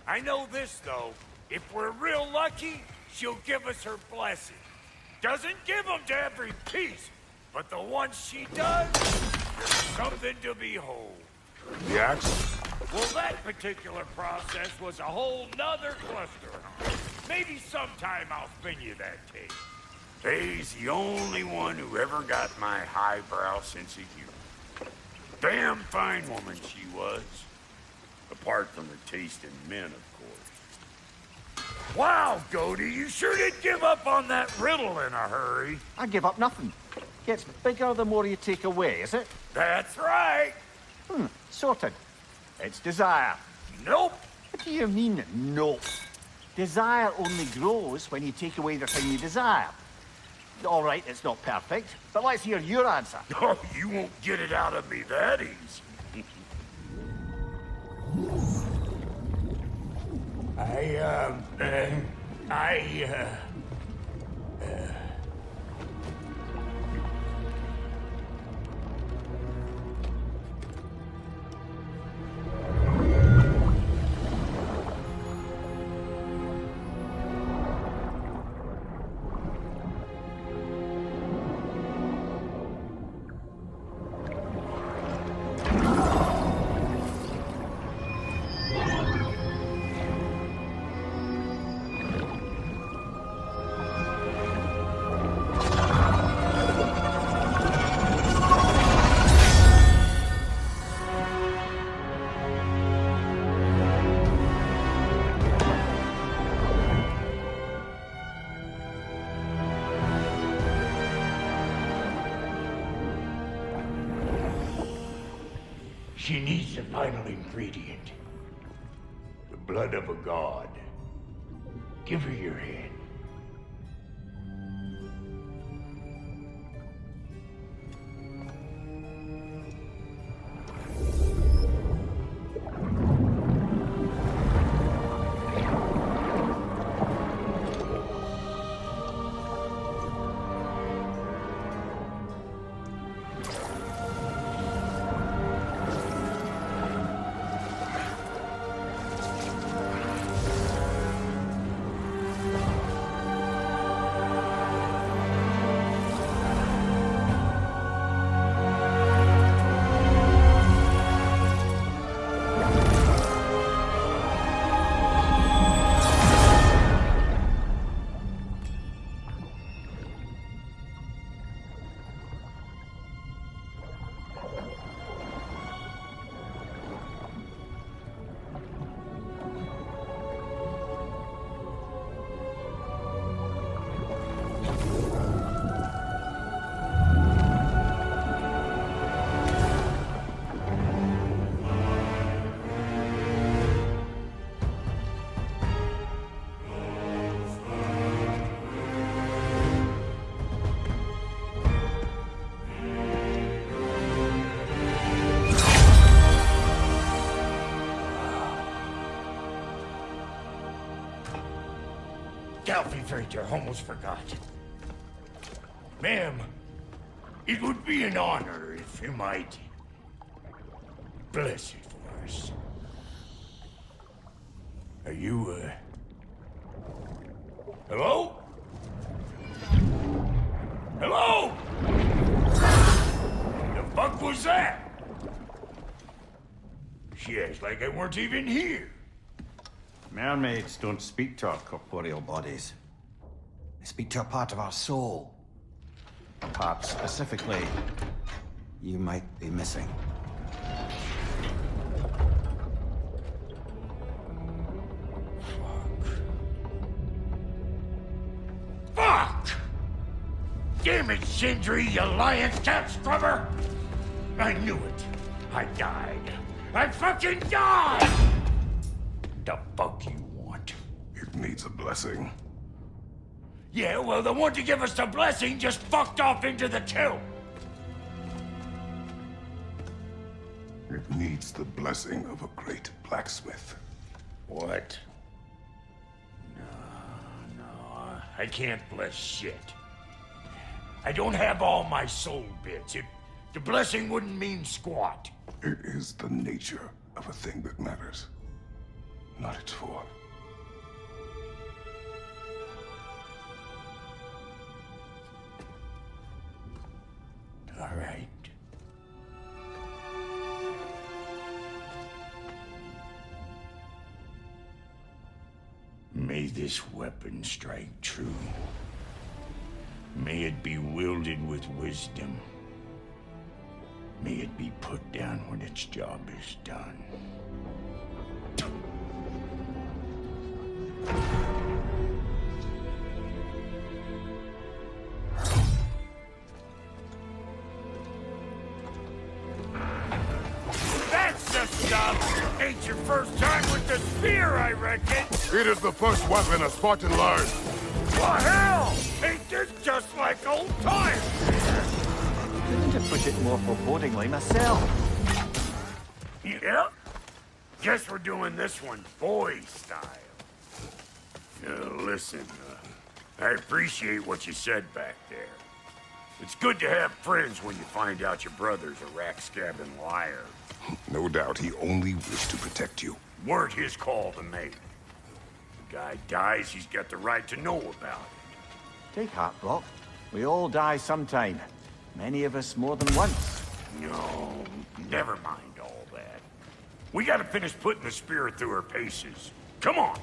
I know this, though. If we're real lucky, she'll give us her blessing. Doesn't give them to every piece, but the ones she does, there's something to behold. The axe? Well, that particular process was a whole nother cluster. Maybe sometime I'll spin you that tape. Faye's the only one who ever got my highbrow sense of humor. Damn fine woman she was. Apart from her taste in men, of course. Wow, Goaty, you sure did give up on that riddle in a hurry. I give up nothing. Gets bigger the more you take away, is it? That's right. Sorted. It's desire. Nope. What do you mean, nope? Desire only grows when you take away the thing you desire. All right, it's not perfect, but let's hear your answer. Oh, you won't get it out of me that easy. She needs the final ingredient. The blood of a god. Give her your hand. Calfee almost forgot. Ma'am, it would be an honor if you might bless it for us. Are you, hello? Hello? The fuck was that? She acts like I weren't even here. Mermaids don't speak to our corporeal bodies. They speak to a part of our soul. A part specifically you might be missing. Fuck! Damn it, Sindri, you lion cat scrubber! I knew it. I died. I fucking died! The fuck you want? It needs a blessing. Yeah, well, the one to give us the blessing just fucked off into the tomb. It needs the blessing of a great blacksmith. What? No, I can't bless shit. I don't have all my soul bits. The blessing wouldn't mean squat. It is the nature of a thing that matters, not its form. All right. May this weapon strike true. May it be wielded with wisdom. May it be put down when its job is done. ain't your first time with the spear, I reckon. It is the first weapon a Spartan learned. What hell? Ain't this just like old times? Couldn't have put it more forebodingly myself. Yeah? Guess we're doing this one boy style. Listen, I appreciate what you said back there. It's good to have friends when you find out your brother's a rack-scabbing liar. No doubt he only wished to protect you. Weren't his call to make. The guy dies, he's got the right to know about it. Take heart, Brock. We all die sometime. Many of us more than once. No, never mind all that. We gotta finish putting the spirit through her paces. Come on!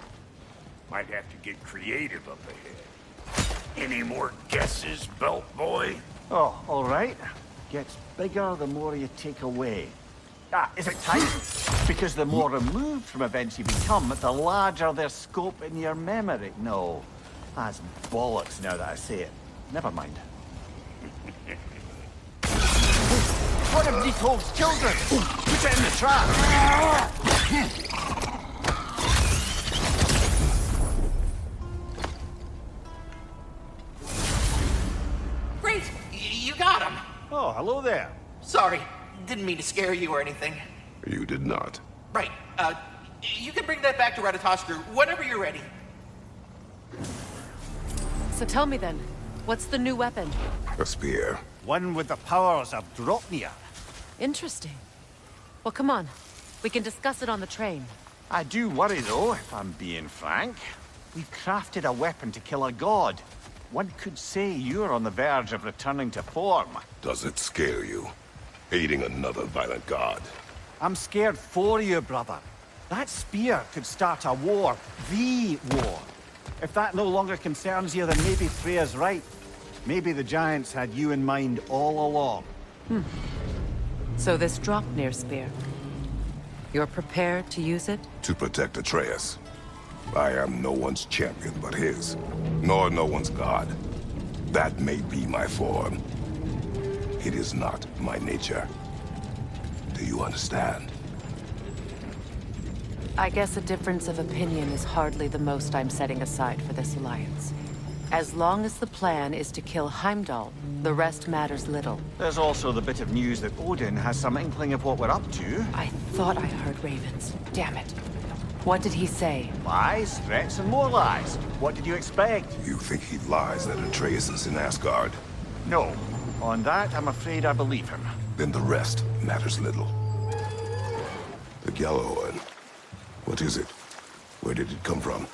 Might have to get creative up ahead. Any more guesses, belt boy? Oh, all right. Gets bigger the more you take away. Is it tight? Because the more removed from events you become, the larger their scope in your memory. No, that's bollocks now that I say it. Never mind. What of Nicole's children? Put it in the trap! Great! You got him! Oh, hello there. Sorry, didn't mean to scare you or anything. You did not. Right, you can bring that back to Ratatoskr whenever you're ready. So tell me then, what's the new weapon? A spear. One with the powers of Dropnir. Interesting. Well, come on. We can discuss it on the train. I do worry, though, if I'm being frank. We've crafted a weapon to kill a god. One could say you're on the verge of returning to form. Does it scare you? Aiding another violent god? I'm scared for you, brother. That spear could start a war. The war. If that no longer concerns you, then maybe Freya's right. Maybe the Giants had you in mind all along. So this Dropnir spear, you're prepared to use it? To protect Atreus. I am no one's champion but his, nor no one's god. That may be my form. It is not my nature. Do you understand? I guess a difference of opinion is hardly the most I'm setting aside for this alliance. As long as the plan is to kill Heimdall, the rest matters little. There's also the bit of news that Odin has some inkling of what we're up to. I thought I heard ravens. Damn it. What did he say? Lies, threats, and more lies. What did you expect? You think he lies that Atreus is in Asgard? No. On that, I'm afraid I believe him. Then the rest matters little. The Gjallarhorn. What is it? Where did it come from?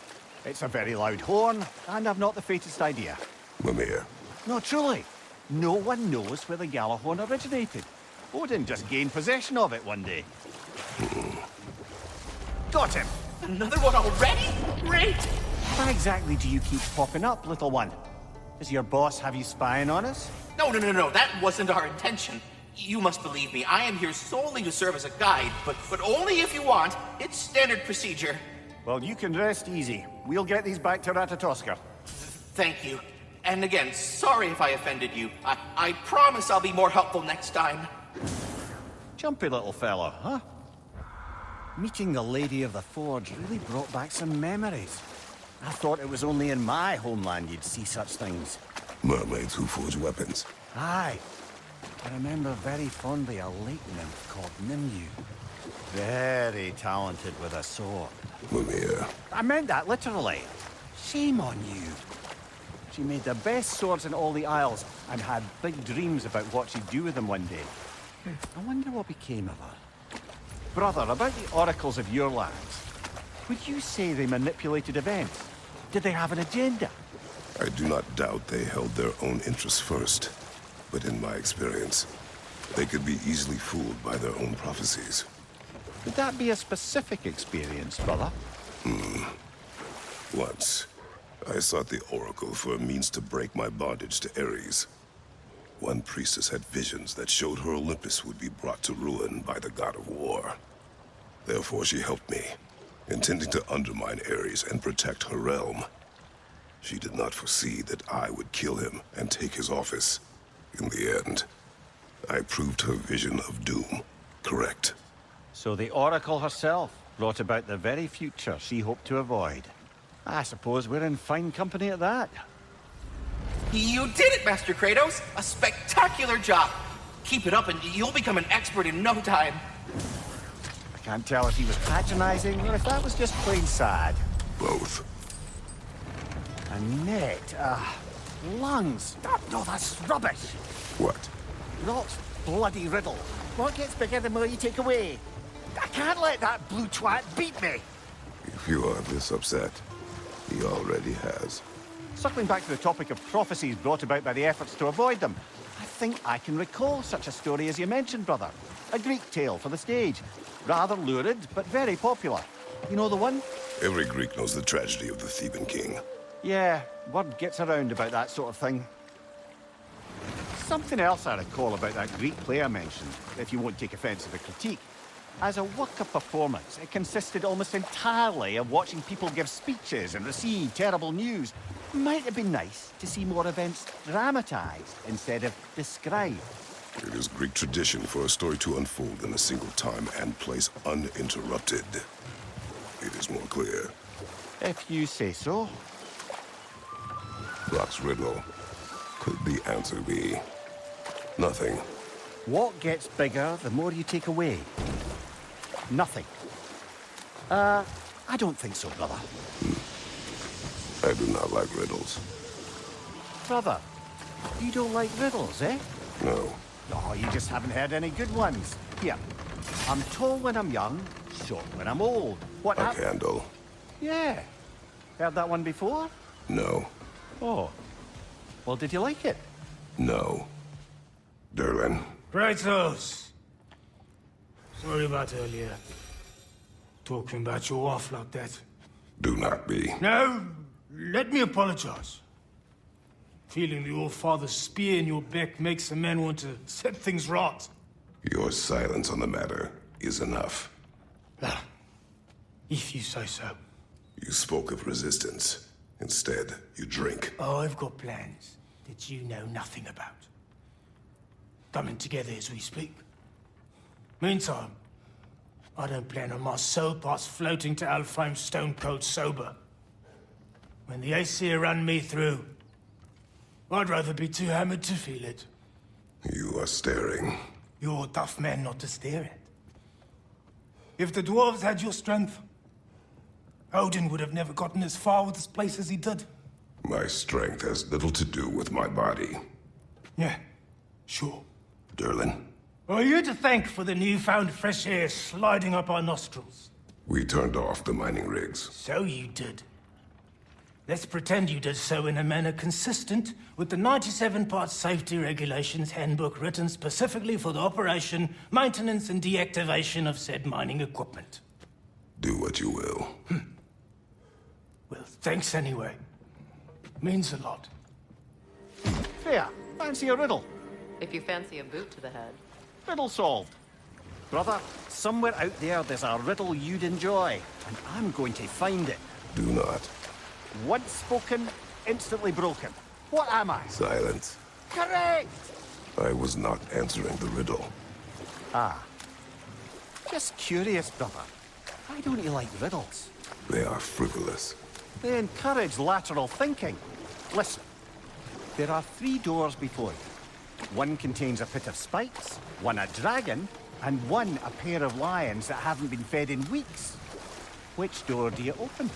It's a very loud horn, and I've not the faintest idea. Mimir. No, truly. No one knows where the Gjallarhorn originated. Odin just gained possession of it one day. Got him! Another one already? Great! Why exactly do you keep popping up, little one? Does your boss have you spying on us? No, that wasn't our intention. You must believe me, I am here solely to serve as a guide, but only if you want. It's standard procedure. Well, you can rest easy. We'll get these back to Ratatoskr. Thank you. And again, sorry if I offended you. I promise I'll be more helpful next time. Jumpy little fellow, huh? Meeting the Lady of the Forge really brought back some memories. I thought it was only in my homeland you'd see such things. Mermaids who forge weapons. Aye. I remember very fondly a lake nymph called Nimue. Very talented with a sword. Mimir. I meant that literally. Shame on you. She made the best swords in all the Isles and had big dreams about what she'd do with them one day. I wonder what became of her. Brother, about the oracles of your lands, would you say they manipulated events? Did they have an agenda? I do not doubt they held their own interests first. But in my experience, they could be easily fooled by their own prophecies. Would that be a specific experience, brother? Once, I sought the Oracle for a means to break my bondage to Ares. One priestess had visions that showed her Olympus would be brought to ruin by the god of war. Therefore she helped me, intending to undermine Ares and protect her realm. She did not foresee that I would kill him and take his office. In the end, I proved her vision of doom correct. So the Oracle herself, brought about the very future she hoped to avoid. I suppose we're in fine company at that. You did it, Master Kratos! A spectacular job! Keep it up and you'll become an expert in no time. I can't tell if he was patronizing or if that was just plain sad. Both. A net, lungs. Oh, no, that's rubbish. What? Rot's bloody riddle. What gets bigger the more you take away? I can't let that blue twat beat me. If you are this upset, he already has. Circling back to the topic of prophecies brought about by the efforts to avoid them, I think I can recall such a story as you mentioned, brother. A Greek tale for the stage. Rather lurid, but very popular. You know the one? Every Greek knows the tragedy of the Theban king. Yeah, word gets around about that sort of thing. Something else I recall about that Greek play I mentioned, if you won't take offence at the critique. As a work of performance, it consisted almost entirely of watching people give speeches and receive terrible news. Might have been nice to see more events dramatized instead of described. It is Greek tradition for a story to unfold in a single time and place uninterrupted. It is more clear. If you say so. Brock's riddle. Could the answer be nothing? What gets bigger the more you take away? Nothing. I don't think so, brother. I do not like riddles. Brother, you don't like riddles, eh? No. Oh, you just haven't heard any good ones. Here, I'm tall when I'm young, short when I'm old. What A candle. Yeah. Heard that one before? No. Oh. Well, did you like it? No. Derlin. Kratos! Sorry about earlier. Talking about your wife like that. Do not be. No, let me apologize. Feeling the All-Father's spear in your back makes a man want to set things right. Your silence on the matter is enough. If you say so. You spoke of resistance. Instead, you drink. Oh, I've got plans that you know nothing about. Coming together as we speak. Meantime, I don't plan on my soul parts floating to Alfheim stone cold sober. When the Aesir run me through, I'd rather be too hammered to feel it. You are staring. You're a tough man not to stare at. If the dwarves had your strength, Odin would have never gotten as far with this place as he did. My strength has little to do with my body. Yeah, sure. Derlin. Are you to thank for the newfound fresh air sliding up our nostrils? We turned off the mining rigs. So you did. Let's pretend you did so in a manner consistent with the 97-part safety regulations handbook written specifically for the operation, maintenance, and deactivation of said mining equipment. Do what you will. Well, thanks anyway. Means a lot. There, fancy a riddle. If you fancy a boot to the head. Riddle solved. Brother, somewhere out there's a riddle you'd enjoy, and I'm going to find it. Do not. Once spoken, instantly broken. What am I? Silence. Correct! I was not answering the riddle. Ah. Just curious, brother. Why don't you like riddles? They are frivolous. They encourage lateral thinking. Listen. There are 3 doors before you. One contains a pit of spikes, one a dragon, and one a pair of lions that haven't been fed in weeks. Which door do you open?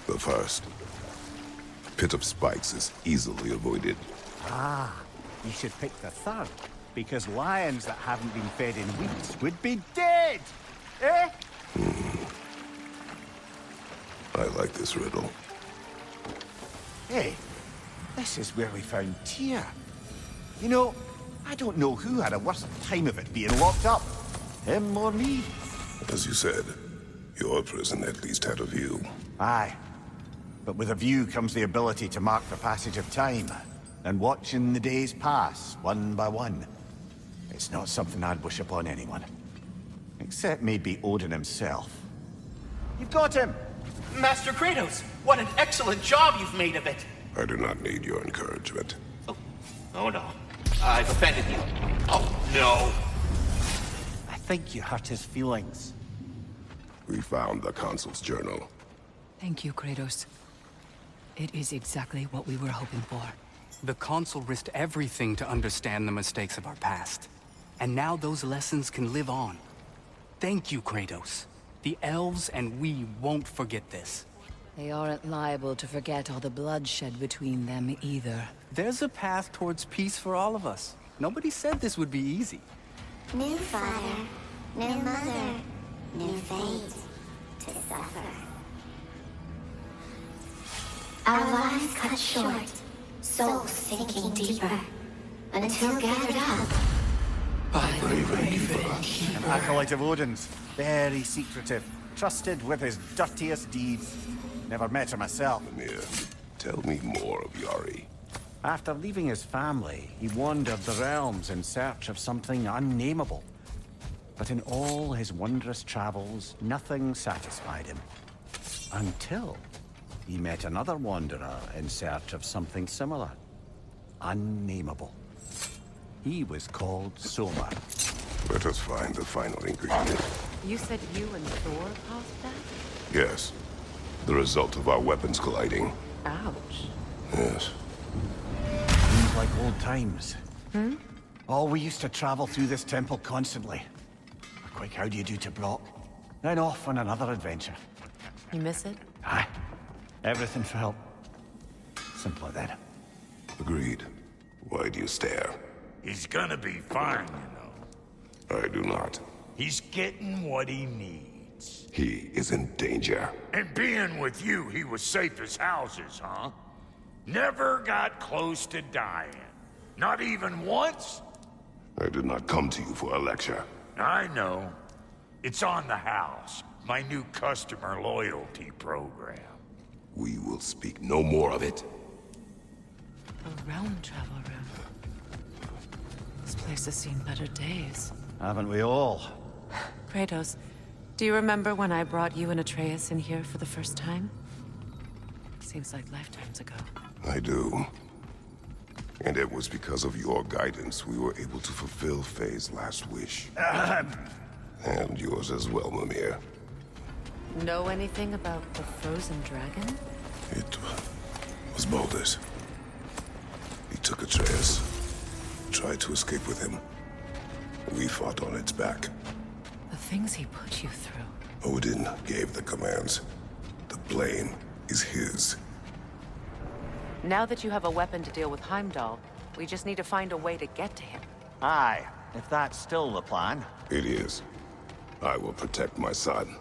The first. Pit of spikes is easily avoided. Ah, you should pick the third, because lions that haven't been fed in weeks would be dead! Eh? I like this riddle. Hey, this is where we found Tyr. You know, I don't know who had a worse time of it being locked up. Him or me. As you said, your prison at least had a view. Aye. But with a view comes the ability to mark the passage of time, and watching the days pass, one by one. It's not something I'd wish upon anyone. Except maybe Odin himself. You've got him! Master Kratos, what an excellent job you've made of it! I do not need your encouragement. Oh no, I've offended you. Oh no! I think you hurt his feelings. We found the Consul's journal. Thank you, Kratos. It is exactly what we were hoping for. The Consul risked everything to understand the mistakes of our past. And now those lessons can live on. Thank you, Kratos. The elves and we won't forget this. They aren't liable to forget all the bloodshed between them either. There's a path towards peace for all of us. Nobody said this would be easy. New father, new mother, new fate to suffer. Our lives cut short, souls sinking deeper, until gathered up by the Raven. An acolyte of Odin's, very secretive, trusted with his dirtiest deeds. Never met her myself. Mimir, tell me more of Yari. After leaving his family, he wandered the realms in search of something unnameable. But in all his wondrous travels, nothing satisfied him. Until he met another wanderer in search of something similar. Unnameable. He was called Soma. Let us find the final ingredient. You said you and Thor caused that? Yes. The result of our weapons colliding. Ouch. Yes. Seems like old times. Hmm? Oh, we used to travel through this temple constantly. A quick how do you do to Brock, then off on another adventure. You miss it? Aye. Everything felt simpler then. Agreed. Why do you stare? He's gonna be fine, you know. I do not. He's getting what he needs. He is in danger. And being with you, he was safe as houses, huh? Never got close to dying. Not even once? I did not come to you for a lecture. I know. It's on the house. My new customer loyalty program. We will speak no more of it. A realm travel room. This place has seen better days. Haven't we all? Kratos, do you remember when I brought you and Atreus in here for the first time? Seems like lifetimes ago. I do. And it was because of your guidance we were able to fulfill Faye's last wish. And yours as well, Mimir. Know anything about the frozen dragon? It was Baldur's. He took Atreus, tried to escape with him. We fought on its back. The things he put you through. Odin gave the commands. The blame is his. Now that you have a weapon to deal with Heimdall, we just need to find a way to get to him. Aye, if that's still the plan. It is. I will protect my son.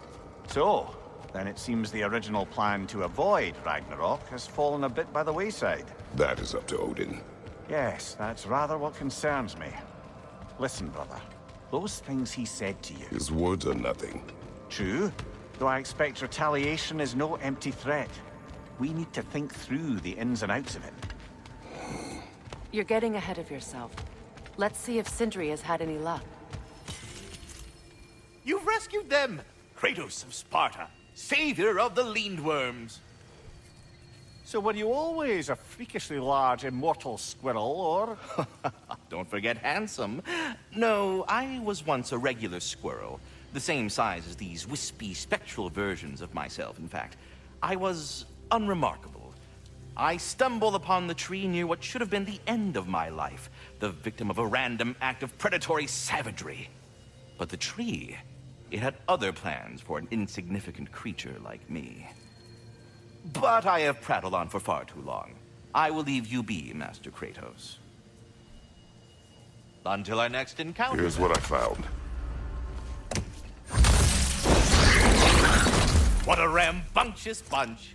So, then it seems the original plan to avoid Ragnarok has fallen a bit by the wayside. That is up to Odin. Yes, that's rather what concerns me. Listen, brother. Those things he said to you... His words are nothing. True, though I expect retaliation is no empty threat. We need to think through the ins and outs of it. You're getting ahead of yourself. Let's see if Sindri has had any luck. You've rescued them! Kratos of Sparta, savior of the Lindworms. So were you always a freakishly large immortal squirrel, or...? Don't forget handsome. No, I was once a regular squirrel. The same size as these wispy, spectral versions of myself, in fact. I was unremarkable. I stumbled upon the tree near what should have been the end of my life, the victim of a random act of predatory savagery. But the tree, it had other plans for an insignificant creature like me. But I have prattled on for far too long. I will leave you be, Master Kratos. Until our next encounter. Here's what I found. What a rambunctious bunch.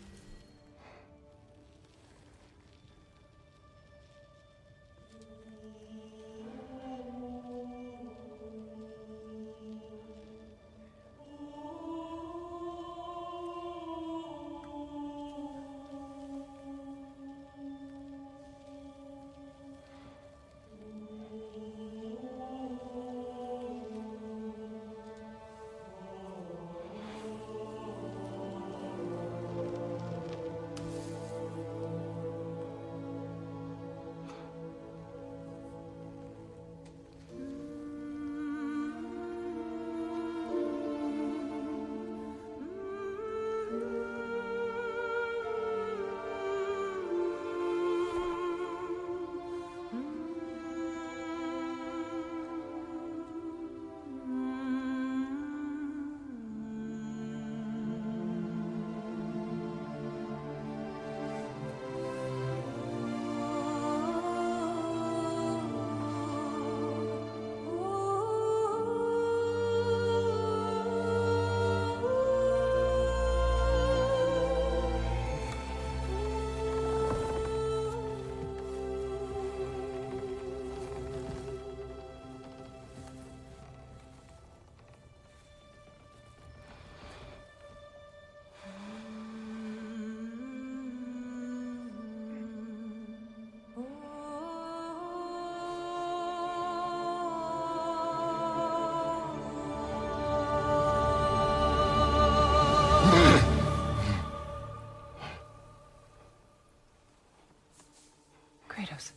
Kratos.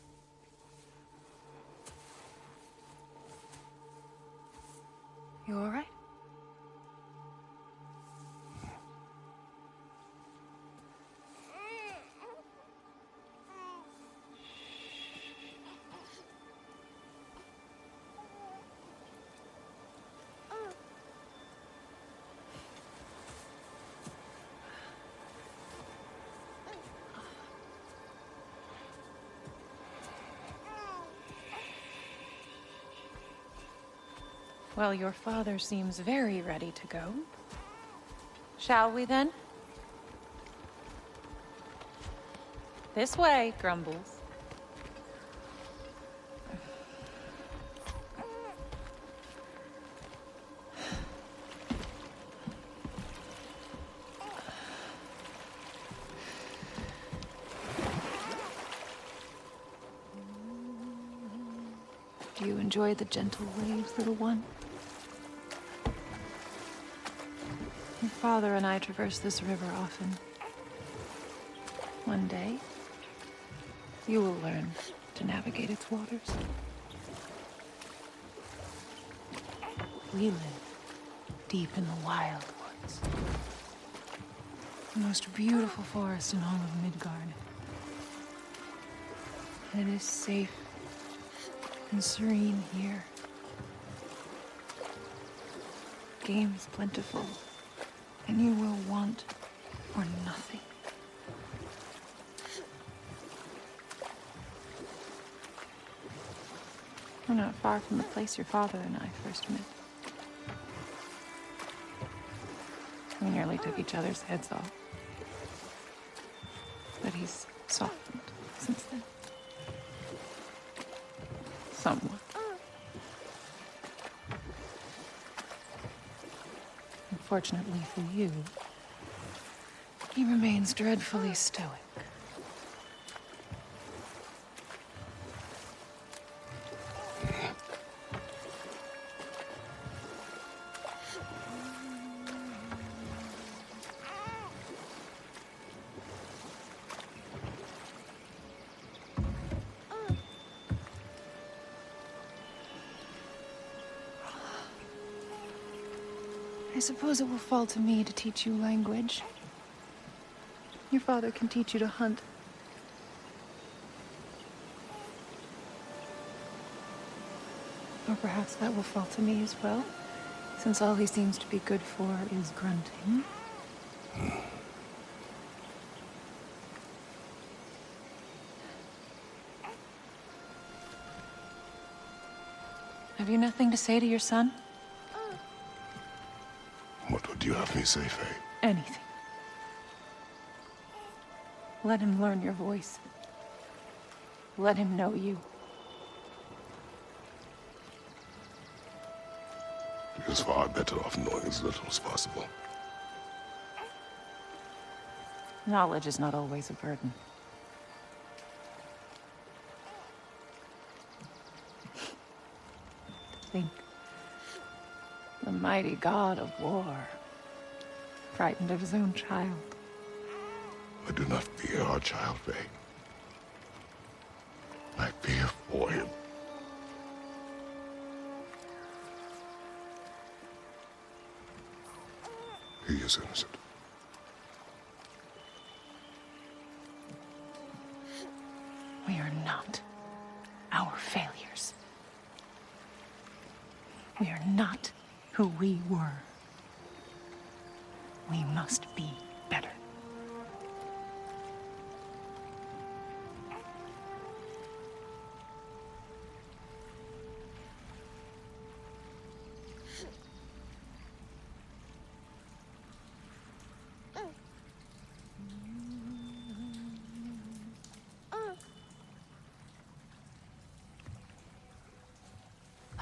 You all right? Well, your father seems very ready to go. Shall we then? This way, Grumbles. Do you enjoy the gentle waves, little one? Your father and I traverse this river often. One day, you will learn to navigate its waters. We live deep in the wild woods. The most beautiful forest in all of Midgard. And it is safe and serene here. Game is plentiful, and you will want for nothing. We're not far from the place your father and I first met. We nearly took each other's heads off. But he's softened since then. Somewhat. Unfortunately for you, he remains dreadfully stoic. I suppose it will fall to me to teach you language. Your father can teach you to hunt. Or perhaps that will fall to me as well, since all he seems to be good for is grunting. Have you nothing to say to your son? What would you have me say, Faye? Anything. Let him learn your voice. Let him know you. He is far better off knowing as little as possible. Knowledge is not always a burden. Think. The mighty god of war, frightened of his own child. I do not fear our child, Faye. I fear for him. He is innocent. We are not our failures. We are not who we were. We must be better.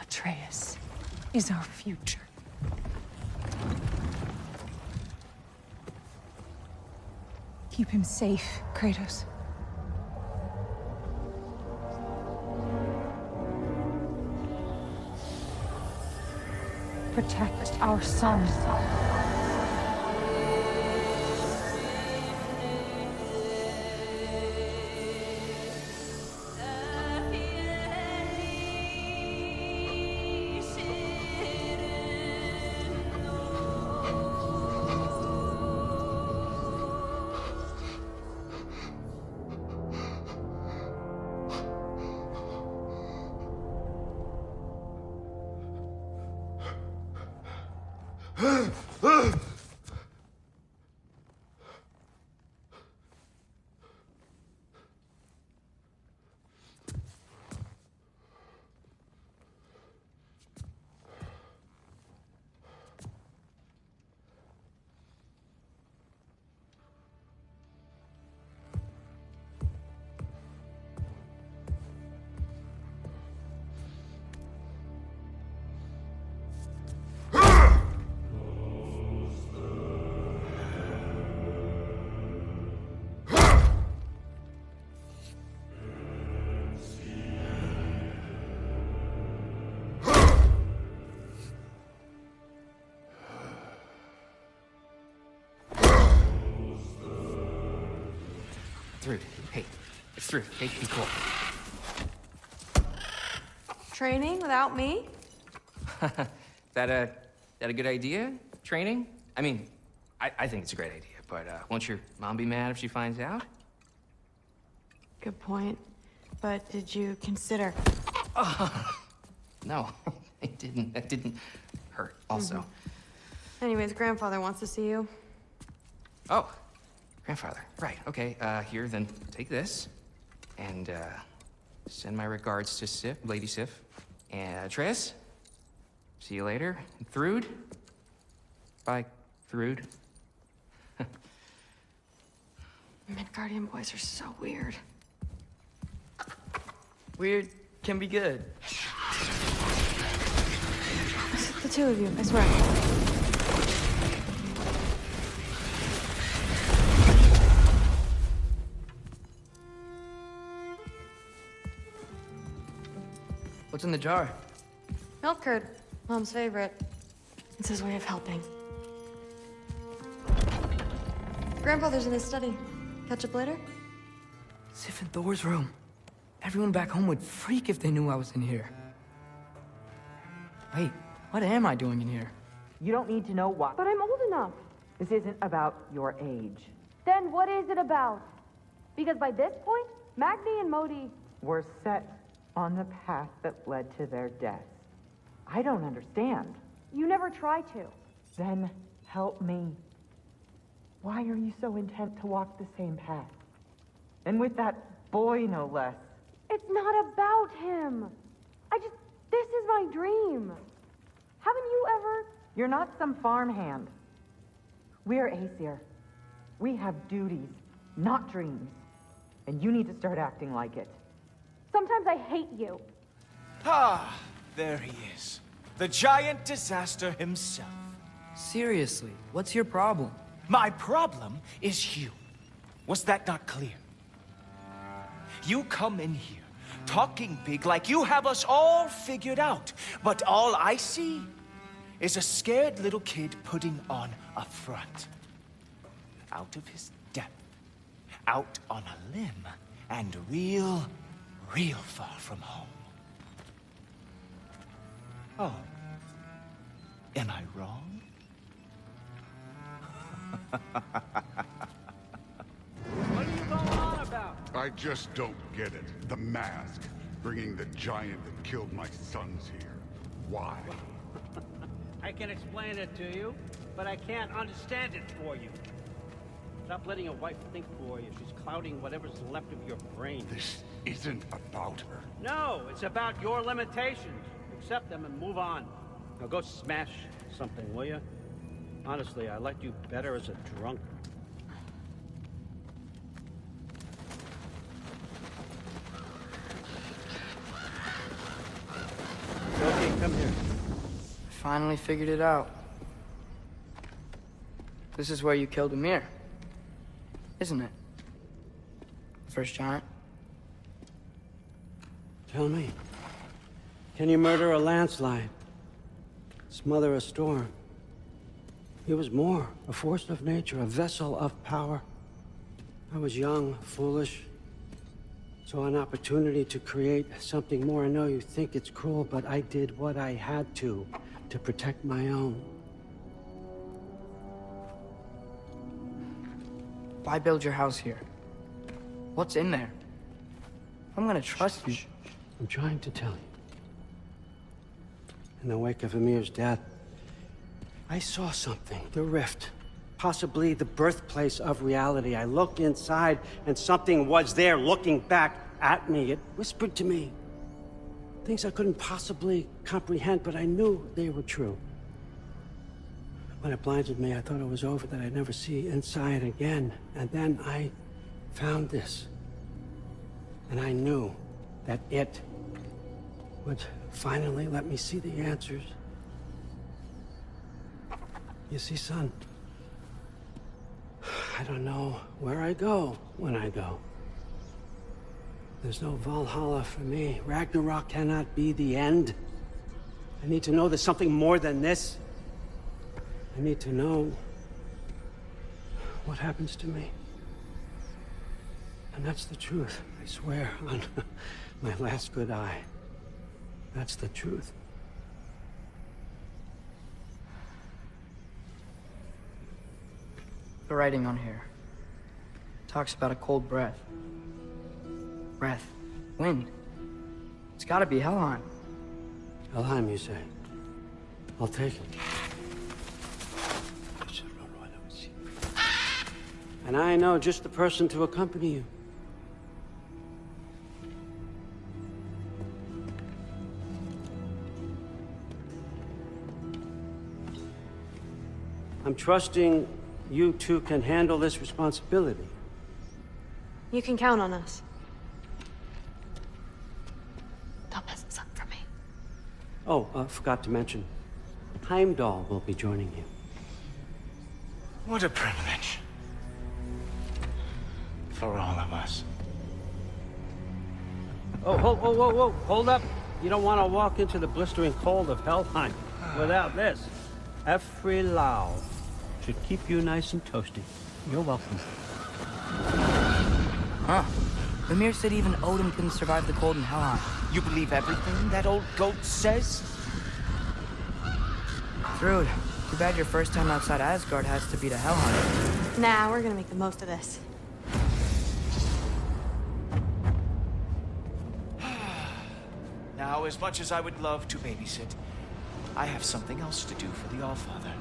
Atreus is our future. Keep him safe, Kratos. Protect our son. Through. Hey, it's through. Hey, be cool. Training without me? That a good idea? Training? I mean, I think it's a great idea, but won't your mom be mad if she finds out? Good point. But did you consider... No, it didn't. That didn't hurt, also. Anyways, grandfather wants to see you. Oh, grandfather. Right, okay. Here, then take this. And, send my regards to Sif, Lady Sif. And, Tris. See you later. And Thrud. Bye, Thrud. Midgardian boys are so weird. Weird can be good. The two of you, I swear. What's in the jar? Milk curd, Mom's favorite. It's his way of helping. Grandfather's in his study. Catch up later? Sif and Thor's room. Everyone back home would freak if they knew I was in here. Wait, what am I doing in here? You don't need to know what. But I'm old enough. This isn't about your age. Then what is it about? Because by this point, Magni and Modi... Were set on the path that led to their death. I don't understand. You never try to. Then help me. Why are you so intent to walk the same path? And with that boy, no less. It's not about him. This is my dream. Haven't you ever... You're not some farmhand. We're Aesir. We have duties, not dreams. And you need to start acting like it. Sometimes I hate you. Ah, there he is. The giant disaster himself. Seriously, what's your problem? My problem is you. Was that not clear? You come in here, talking big like you have us all figured out. But all I see is a scared little kid putting on a front. Out of his depth, out on a limb, and real far from home. Oh, am I wrong? What are you going on about? I just don't get it. The mask, bringing the giant that killed my sons here. Why? I can explain it to you, but I can't understand it for you. Stop letting your wife think for you. She's clouding whatever's left of your brain. This isn't about her. No, it's about your limitations. Accept them and move on. Now go smash something, will you? Honestly, I liked you better as a drunk. Okay, come here. I finally figured it out. This is where you killed Mimir, isn't it? First giant. Tell me, can you murder a landslide? Smother a storm? He was more, a force of nature, a vessel of power. I was young, foolish, saw an opportunity to create something more. I know you think it's cruel, but I did what I had to protect my own. Why build your house here? What's in there? I'm gonna trust you. I'm trying to tell you. In the wake of Mimir's death, I saw something. The rift. Possibly the birthplace of reality. I looked inside, and something was there looking back at me. It whispered to me things I couldn't possibly comprehend, but I knew they were true. When it blinded me, I thought it was over, that I'd never see inside again. And then I found this. And I knew that it would finally let me see the answers. You see, son, I don't know where I go when I go. There's no Valhalla for me. Ragnarok cannot be the end. I need to know there's something more than this. I need to know what happens to me. And that's the truth, I swear, on my last good eye. That's the truth. The writing on here talks about a cold breath. Breath. Wind. It's gotta be Helheim. Helheim, you say? I'll take it. And I know just the person to accompany you. I'm trusting you two can handle this responsibility. You can count on us. Don't mess this up for me. Oh, forgot to mention, Heimdall will be joining you. What a privilege. For all of us. Oh, whoa, hold up. You don't want to walk into the blistering cold of Helheim without this. Every Lau should keep you nice and toasty. You're welcome. Huh. Mimir said even Odin couldn't survive the cold in Helheim. You believe everything that old goat says? It's rude. Too bad your first time outside Asgard has to be to Helheim. Nah, we're gonna make the most of this. Now, as much as I would love to babysit, I have something else to do for the Allfather.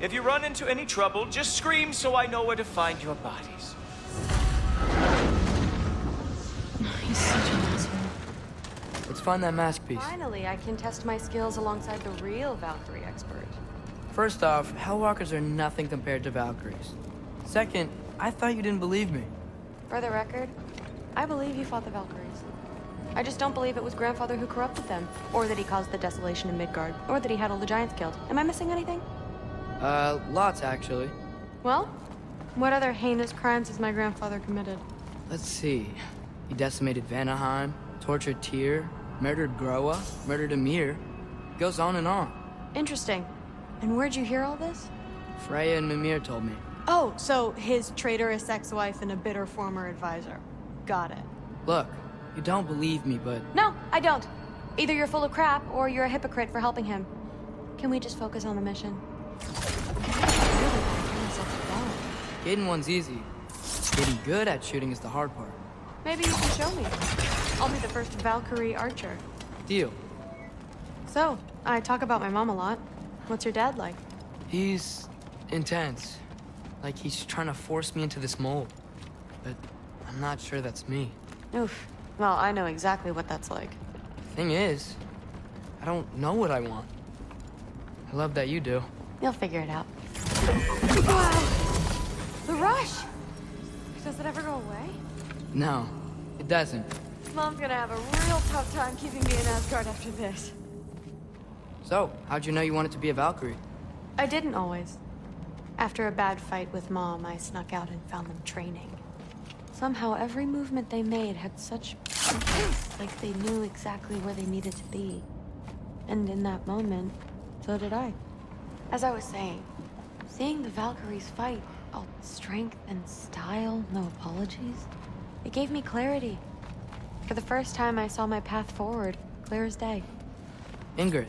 If you run into any trouble, just scream so I know where to find your bodies. He's such an asshole. Let's find that mask piece. Finally, I can test my skills alongside the real Valkyrie expert. First off, Hellwalkers are nothing compared to Valkyries. Second, I thought you didn't believe me. For the record, I believe you fought the Valkyries. I just don't believe it was Grandfather who corrupted them, or that he caused the desolation in Midgard, or that he had all the giants killed. Am I missing anything? Lots actually. Well, what other heinous crimes has my grandfather committed? Let's see. He decimated Vanaheim, tortured Tyr, murdered Groa, murdered Ymir. Goes on and on. Interesting. And where'd you hear all this? Freya and Mimir told me. Oh, so his traitorous ex-wife and a bitter former advisor. Got it. Look, you don't believe me, but... No, I don't. Either you're full of crap, or you're a hypocrite for helping him. Can we just focus on the mission? Getting one's easy. Getting good at shooting is the hard part. Maybe you can show me. I'll be the first Valkyrie archer. Deal. So, I talk about my mom a lot. What's your dad like? He's intense. Like he's trying to force me into this mold. But I'm not sure that's me. Oof. Well, I know exactly what that's like. Thing is, I don't know what I want. I love that you do. You'll figure it out. Wow! The rush! Does it ever go away? No, it doesn't. Mom's gonna have a real tough time keeping me in Asgard after this. So, how'd you know you wanted to be a Valkyrie? I didn't always. After a bad fight with Mom, I snuck out and found them training. Somehow, every movement they made had such purpose, like they knew exactly where they needed to be. And in that moment, so did I. As I was saying, seeing the Valkyries fight, all strength and style, no apologies, it gave me clarity. For the first time, I saw my path forward, clear as day. Ingrid,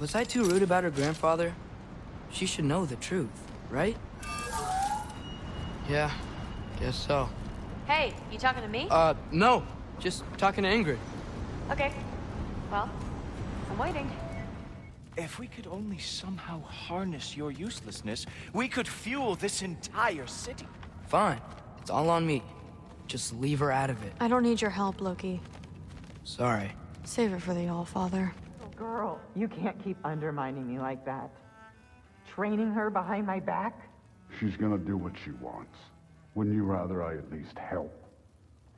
was I too rude about her grandfather? She should know the truth, right? Yeah, guess so. Hey, you talking to me? No. Just talking to Ingrid. Okay. Well, I'm waiting. If we could only somehow harness your uselessness, we could fuel this entire city. Fine. It's all on me. Just leave her out of it. I don't need your help, Loki. Sorry. Save it for the All-Father. Girl, you can't keep undermining me like that. Training her behind my back? She's gonna do what she wants. Wouldn't you rather I at least help?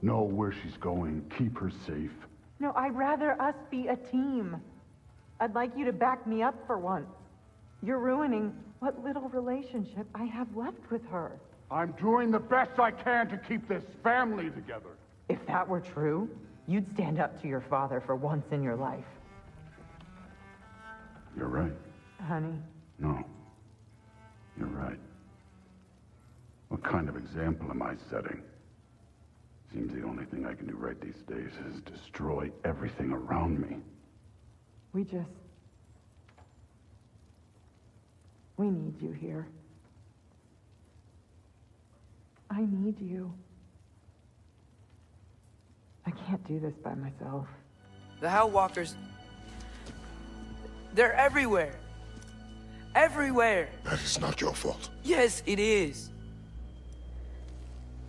Know where she's going, keep her safe? No, I'd rather us be a team. I'd like you to back me up for once. You're ruining what little relationship I have left with her. I'm doing the best I can to keep this family together. If that were true, you'd stand up to your father for once in your life. You're right. Honey. No. You're right. What kind of example am I setting? Seems the only thing I can do right these days is destroy everything around me. We need you here. I need you. I can't do this by myself. The Hell Walkers... They're everywhere. Everywhere. That is not your fault. Yes, it is.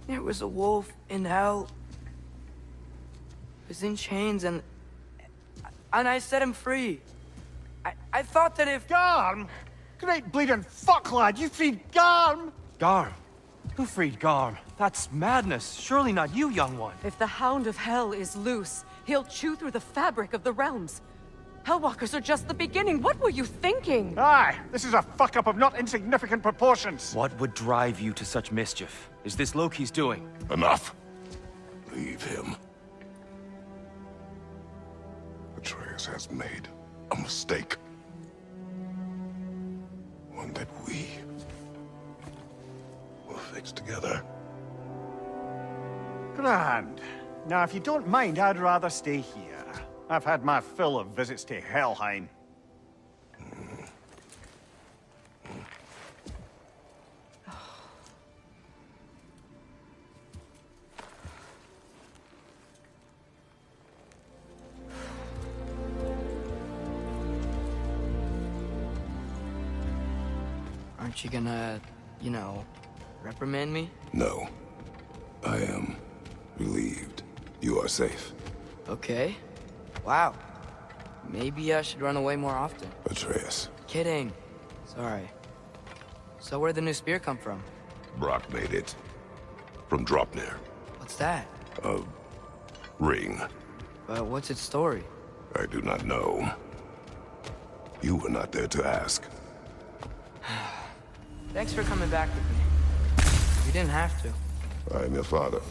There was a wolf in hell. He was in chains and I set him free. I thought that if... Garm? Great bleeding fuck, lad. You freed Garm? Garm? Who freed Garm? That's madness. Surely not you, young one. If the Hound of Hell is loose, he'll chew through the fabric of the realms. Hellwalkers are just the beginning. What were you thinking? Aye, this is a fuck-up of not insignificant proportions. What would drive you to such mischief? Is this Loki's doing? Enough. Leave him. Atreus has made a mistake. One that we will fix together. Grand. Now, if you don't mind, I'd rather stay here. I've had my fill of visits to Helheim. Aren't you gonna, you know, reprimand me? No. I am relieved. You are safe. Okay. Wow. Maybe I should run away more often. Atreus. Kidding. Sorry. So where'd the new spear come from? Brock made it. From Dropnir. What's that? A ring. But what's its story? I do not know. You were not there to ask. Thanks for coming back with me. You didn't have to. I am your father.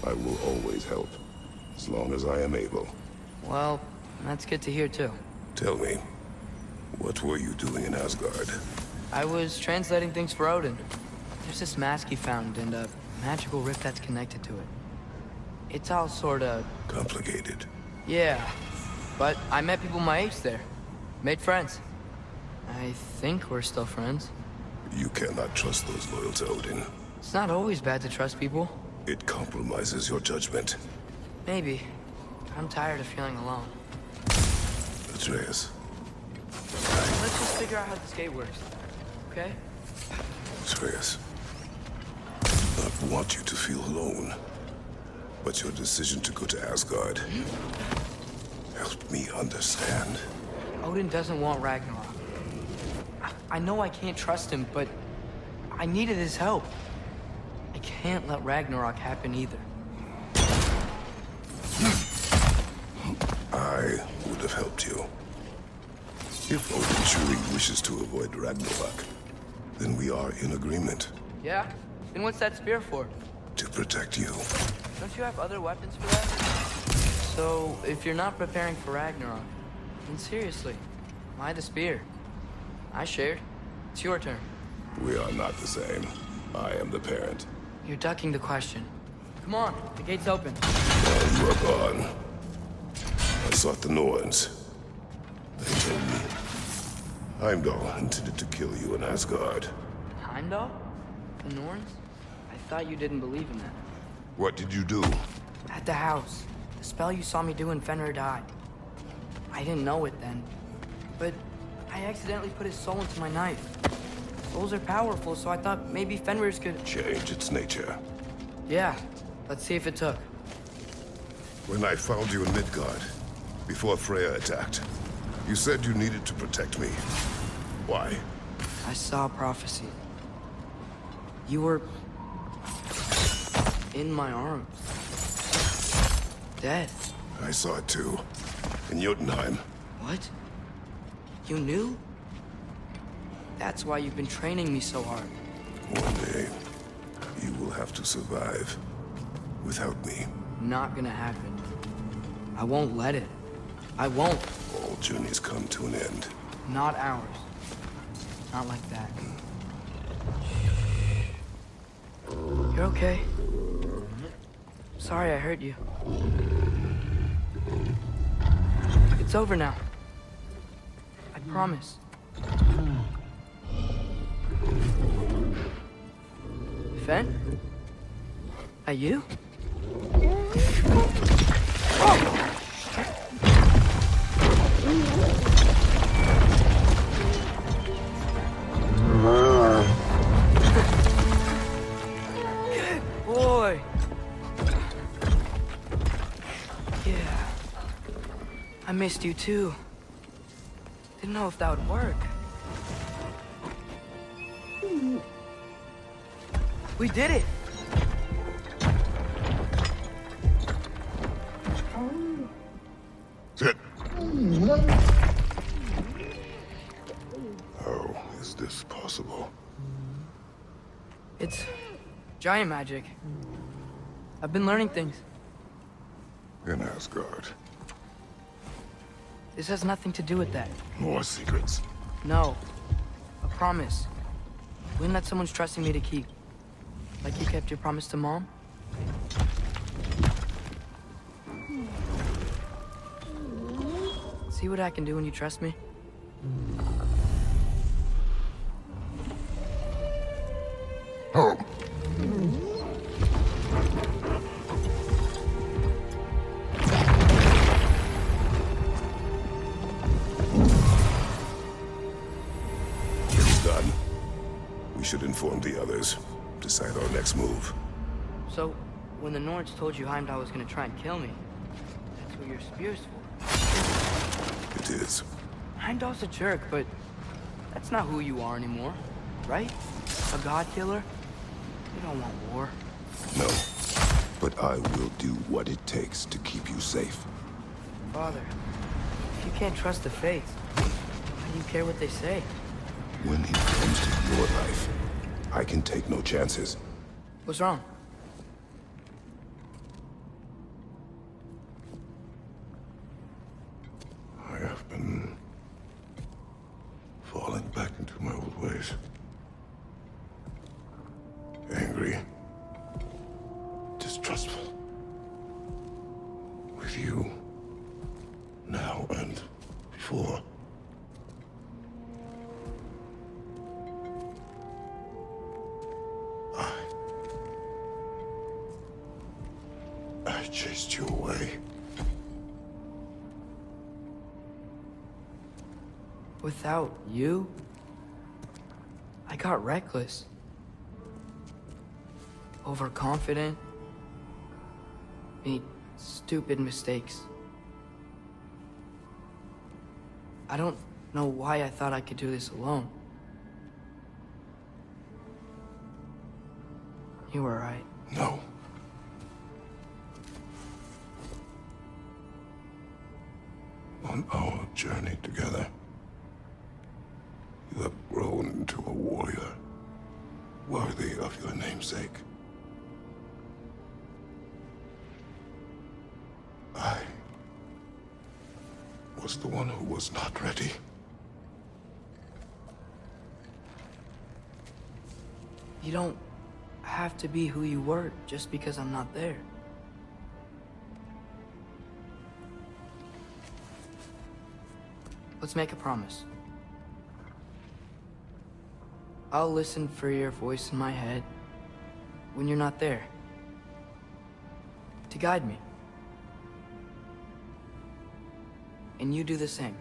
I will always help. As long as I am able. Well, that's good to hear too. Tell me, what were you doing in Asgard? I was translating things for Odin. There's this mask he found and a magical rift that's connected to it. It's all sorta... complicated. Yeah, but I met people my age there. Made friends. I think we're still friends. You cannot trust those loyal to Odin. It's not always bad to trust people. It compromises your judgment. Maybe. I'm tired of feeling alone. Atreus. Let's just figure out how this gate works. Okay? Atreus. I do not want you to feel alone. But your decision to go to Asgard helped me understand. Odin doesn't want Ragnarok. I know I can't trust him, but I needed his help. I can't let Ragnarok happen either. I would have helped you. If Odin truly wishes to avoid Ragnarok, then we are in agreement. Yeah? Then what's that spear for? To protect you. Don't you have other weapons for that? So, if you're not preparing for Ragnarok, then seriously, why the spear? I shared. It's your turn. We are not the same. I am the parent. You're ducking the question. Come on, the gate's open. While you are gone, I sought the Norns. They told me Heimdall intended to kill you in Asgard. Heimdall? The Norns? I thought you didn't believe in that. What did you do? At the house. The spell you saw me do when Fenrir died. I didn't know it then. But I accidentally put his soul into my knife. Souls are powerful, so I thought maybe Fenrir's could... Change its nature. Yeah, let's see if it took. When I found you in Midgard, before Freya attacked, you said you needed to protect me. Why? I saw a prophecy. You were... in my arms. Dead. I saw it too. In Jotunheim. What? You knew? That's why you've been training me so hard. One day, you will have to survive without me. Not gonna happen. I won't let it. I won't. All journeys come to an end. Not ours. Not like that. You're okay. Sorry I hurt you. It's over now. I promise. Fen? Are you? Good boy. Yeah. I missed you too. Didn't know if that would work. We did it! Sit. How is this possible? It's giant magic. I've been learning things. In Asgard. This has nothing to do with that. More secrets. No. A promise. One that someone's trusting me to keep. Like you kept your promise to Mom? See what I can do when you trust me? Oh. It's done. We should inform the others. Decide our next move. So, when the Nords told you Heimdall was gonna try and kill me, that's what your spear's for? It is. Heimdall's a jerk, but that's not who you are anymore, right? A god killer? You don't want war. No. But I will do what it takes to keep you safe. Father, if you can't trust the faith, why do you care what they say? When it comes to your life, I can take no chances. What's wrong? I have been falling back into my old ways. Angry. Distrustful. With you. Now and before. I chased you away. Without you, I got reckless. Overconfident. Made stupid mistakes. I don't know why I thought I could do this alone. You were right. No. On our journey together, you have grown into a warrior worthy of your namesake. I was the one who was not ready. You don't have to be who you were just because I'm not there. Let's make a promise. I'll listen for your voice in my head when you're not there, to guide me. And you do the same.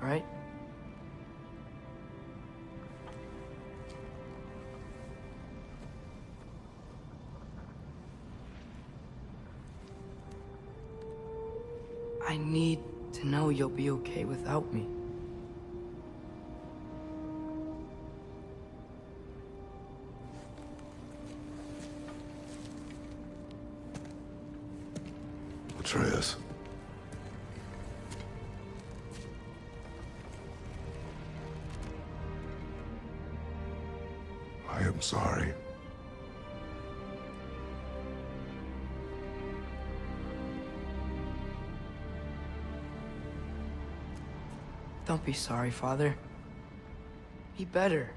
right? I need to know you'll be okay without me. Atreus. I am sorry. Don't be sorry, Father. Be better.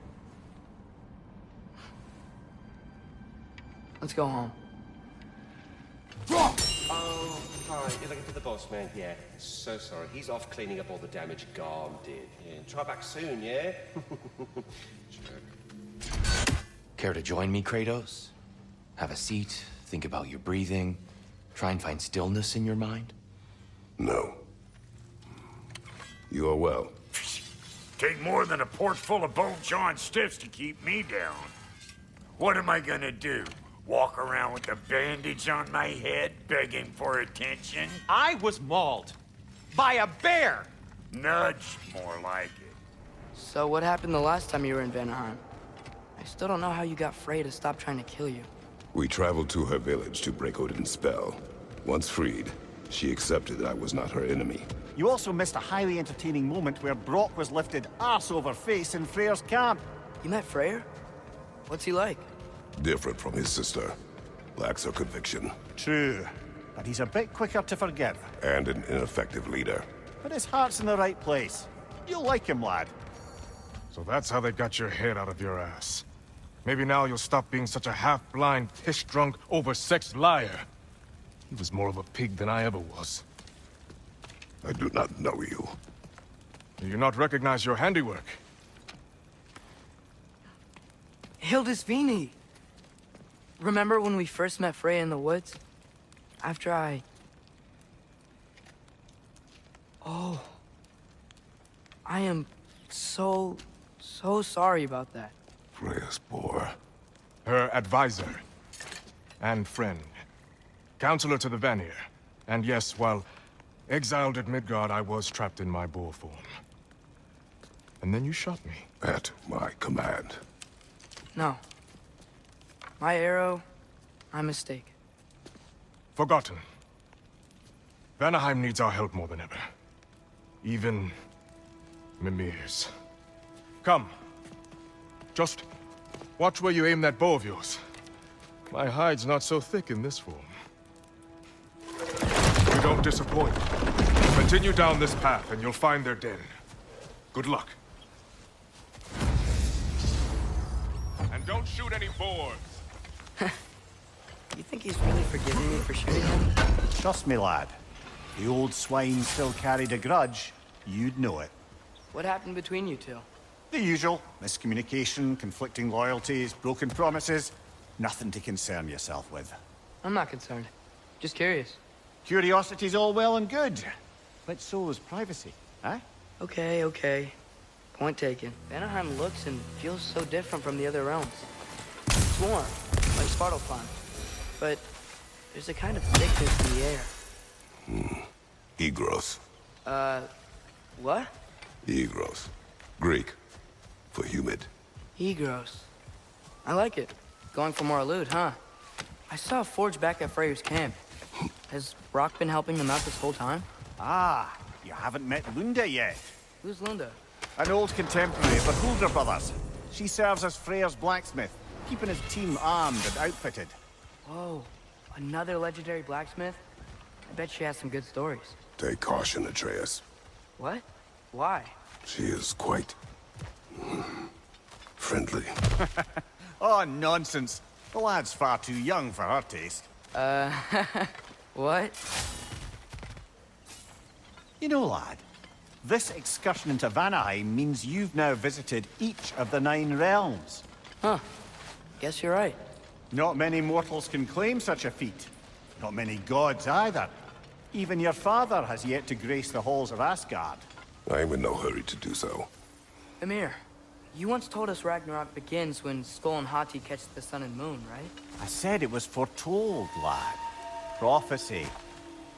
Let's go home. Oh, hi. You're looking for the boss man? Yeah. So sorry. He's off cleaning up all the damage Garm did. Yeah. Try back soon, yeah? Care to join me, Kratos? Have a seat, think about your breathing, try and find stillness in your mind? No. You are well. Take more than a port full of bone-jawing stiffs to keep me down. What am I gonna do? Walk around with a bandage on my head, begging for attention? I was mauled by a bear! Nudged, more like it. So what happened the last time you were in Vanaheim? I still don't know how you got Frey to stop trying to kill you. We traveled to her village to break Odin's spell. Once freed, she accepted that I was not her enemy. You also missed a highly entertaining moment where Brock was lifted arse over face in Freyr's camp. You met Freyr? What's he like? Different from his sister. Lacks her conviction. True, but he's a bit quicker to forgive. And an ineffective leader. But his heart's in the right place. You'll like him, lad. So that's how they got your head out of your ass. Maybe now you'll stop being such a half-blind, piss-drunk, oversexed liar. He was more of a pig than I ever was. I do not know you. Do you not recognize your handiwork? Hildisvini! Remember when we first met Frey in the woods? After I... Oh. I am so sorry about that. Freya's poor. Her advisor. And friend. Counselor to the Vanir. And yes, while exiled at Midgard, I was trapped in my boar form. And then you shot me. At my command. No. My arrow, my mistake. Forgotten. Vanaheim needs our help more than ever. Even Mimir's. Come. Just watch where you aim that bow of yours. My hide's not so thick in this form. You don't disappoint. Continue down this path and you'll find their den. Good luck. And don't shoot any boars. You think he's really forgiving me for shooting him? Trust me, lad. The old swine still carried a grudge. You'd know it. What happened between you two? The usual. Miscommunication, conflicting loyalties, broken promises. Nothing to concern yourself with. I'm not concerned. Just curious. Curiosity's all well and good. But so is privacy, eh? Okay. Point taken. Vanaheim looks and feels so different from the other realms. It's warm, like Svartalfheim. But there's a kind of thickness in the air. Egros. What? Egros. Greek. For humid. Egros. I like it. Going for more loot, huh? I saw a forge back at Freyr's camp. Has Brock been helping them out this whole time? Ah, you haven't met Lunda yet. Who's Lunda? An old contemporary of the Hulder brothers. She serves as Freyr's blacksmith, keeping his team armed and outfitted. Whoa, another legendary blacksmith? I bet she has some good stories. Take caution, Atreus. What? Why? She is quite... friendly. Oh, nonsense. The lad's far too young for her taste. What? You know, lad, this excursion into Vanaheim means you've now visited each of the 9 realms. Huh. Guess you're right. Not many mortals can claim such a feat. Not many gods either. Even your father has yet to grace the halls of Asgard. I am in no hurry to do so. Mimir, you once told us Ragnarok begins when Skull and Hati catch the sun and moon, right? I said it was foretold, lad. Prophecy.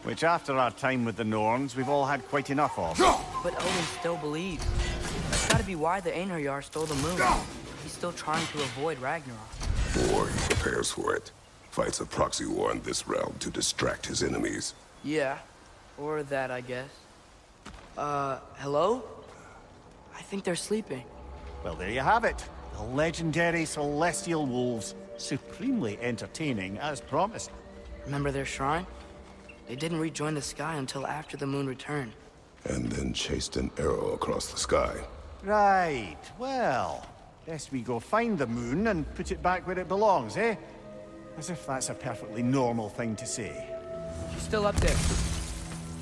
Which after our time with the Norns, we've all had quite enough of. But Odin still believes. That's gotta be why the Einherjar stole the moon. He's still trying to avoid Ragnarok. Or he prepares for it. Fights a proxy war in this realm to distract his enemies. Yeah, or that, I guess. Hello? I think they're sleeping. Well, there you have it. The legendary celestial wolves. Supremely entertaining, as promised. Remember their shrine? They didn't rejoin the sky until after the moon returned. And then chased an arrow across the sky. Right, well, guess we go find the moon and put it back where it belongs, eh? As if that's a perfectly normal thing to say. She's still up there.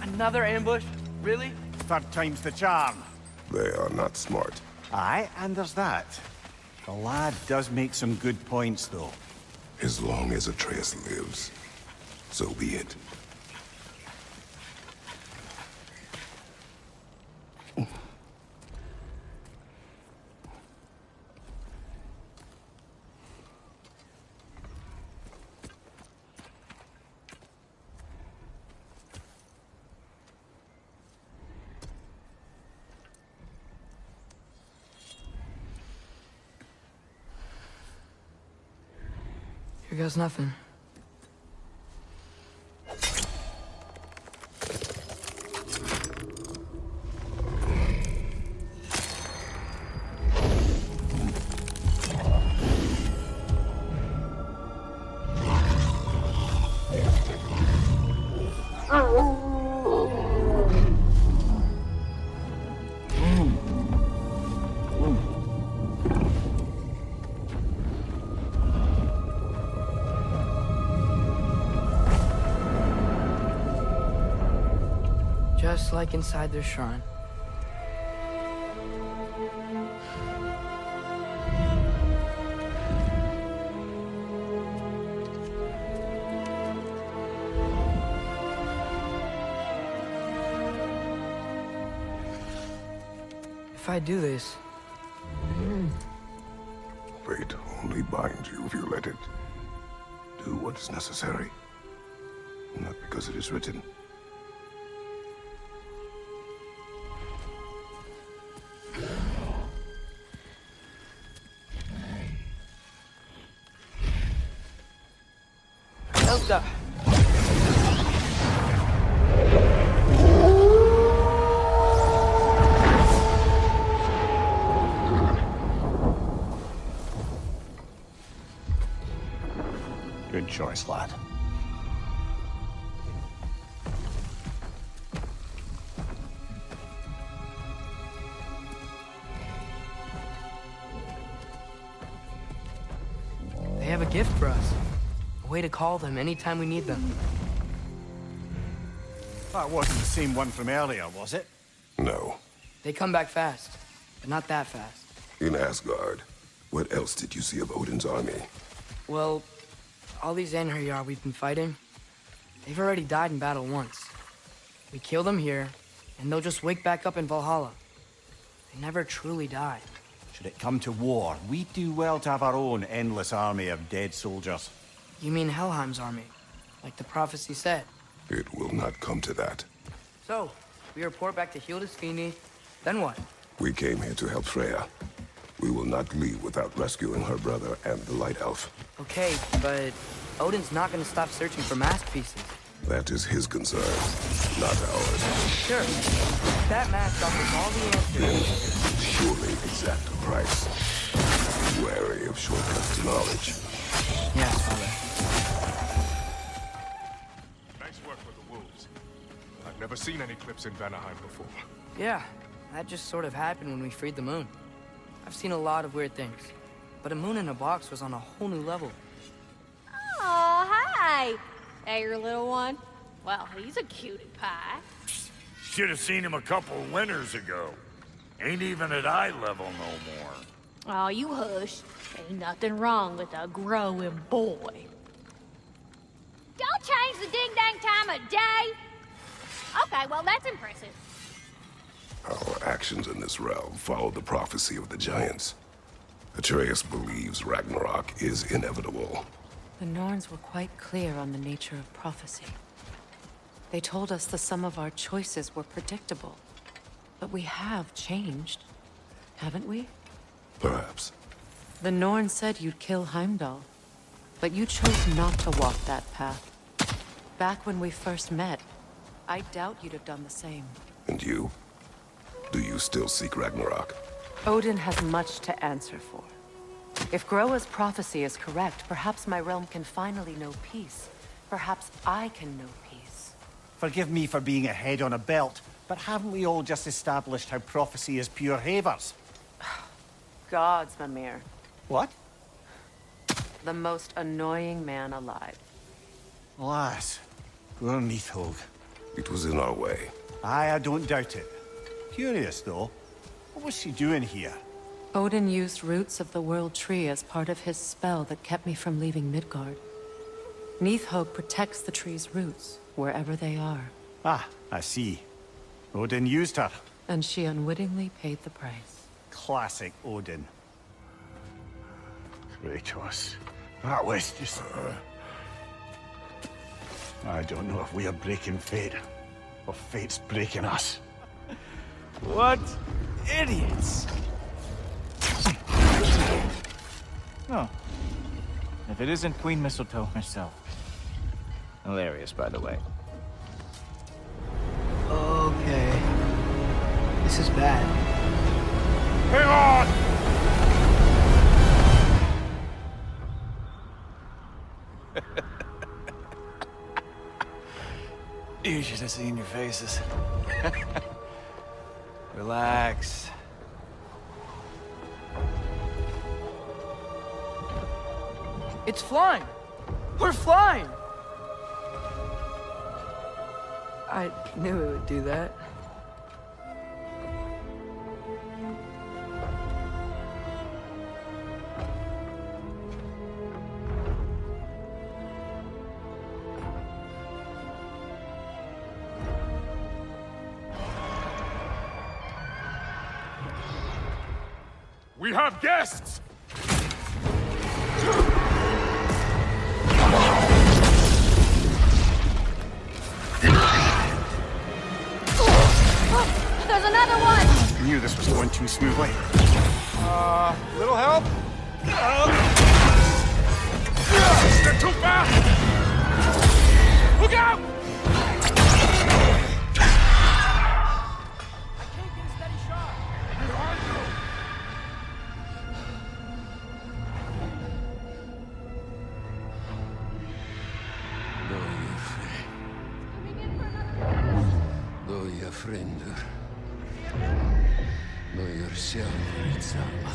Another ambush? Really? Third time's the charm. They are not smart. Aye, and there's that. The lad does make some good points, though. As long as Atreus lives, so be it. Here goes nothing. Just like inside their shrine. If I do this... Fate only binds you if you let it. Do what is necessary. Not because it is written. Elsa! Good choice, lad. They have a gift for us. A way to call them anytime we need them. That wasn't the same one from earlier, was it? No. They come back fast, but not that fast. In Asgard, what else did you see of Odin's army? Well, all these Einherjar we've been fighting, they've already died in battle once. We kill them here, and they'll just wake back up in Valhalla. They never truly die. Should it come to war, we do well to have our own endless army of dead soldiers. You mean Helheim's army, like the prophecy said? It will not come to that. So, we report back to Hildisvini, then what? We came here to help Freya. We will not leave without rescuing her brother and the Light Elf. Okay, but Odin's not gonna stop searching for masterpieces. That is his concern, not ours. Sure. That mask offers all the answers. Then surely exact a price. Wary of shortcuts to knowledge. Yes, Father. Nice work with the wolves. I've never seen any clips in Vanaheim before. Yeah, that just sort of happened when we freed the moon. I've seen a lot of weird things, but a moon in a box was on a whole new level. Oh, hi! Hey, your little one? Well, he's a cutie pie. Should have seen him a couple winters ago. Ain't even at eye level no more. Oh, you hush. Ain't nothing wrong with a growing boy. Don't change the ding-dang time of day! Okay, well, that's impressive. Our actions in this realm follow the prophecy of the giants. Atreus believes Ragnarok is inevitable. The Norns were quite clear on the nature of prophecy. They told us the sum of our choices were predictable. But we have changed, haven't we? Perhaps. The Norns said you'd kill Heimdall, but you chose not to walk that path. Back when we first met, I doubt you'd have done the same. And you? Do you still seek Ragnarok? Odin has much to answer for. If Groa's prophecy is correct, perhaps my realm can finally know peace. Perhaps I can know peace. Forgive me for being a head on a belt, but haven't we all just established how prophecy is pure havers? Gods, Mimir. What? The most annoying man alive. Alas, poor Nithhog. It was in our way. Aye, I don't doubt it. Curious, though. What was she doing here? Odin used roots of the World Tree as part of his spell that kept me from leaving Midgard. Nithhog protects the tree's roots, wherever they are. Ah, I see. Odin used her. And she unwittingly paid the price. Classic Odin. Kratos. That was just... I don't know if we are breaking fate, or fate's breaking us. What idiots! Oh. If it isn't Queen Mistletoe herself. Hilarious, by the way. Okay. This is bad. Hang on! You should have seen your faces. Relax. It's flying! We're flying! I knew it would do that. We have guests! There's another one! I knew this was going too smoothly. Little help? They're too fast! Look out! Friender. Know yourself, Ritzama.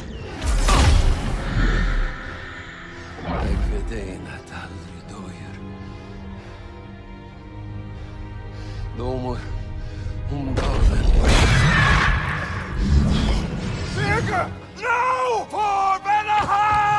Jeg vet en at aldri døyer. Domer dagen. Virke! No! For Vanaheim!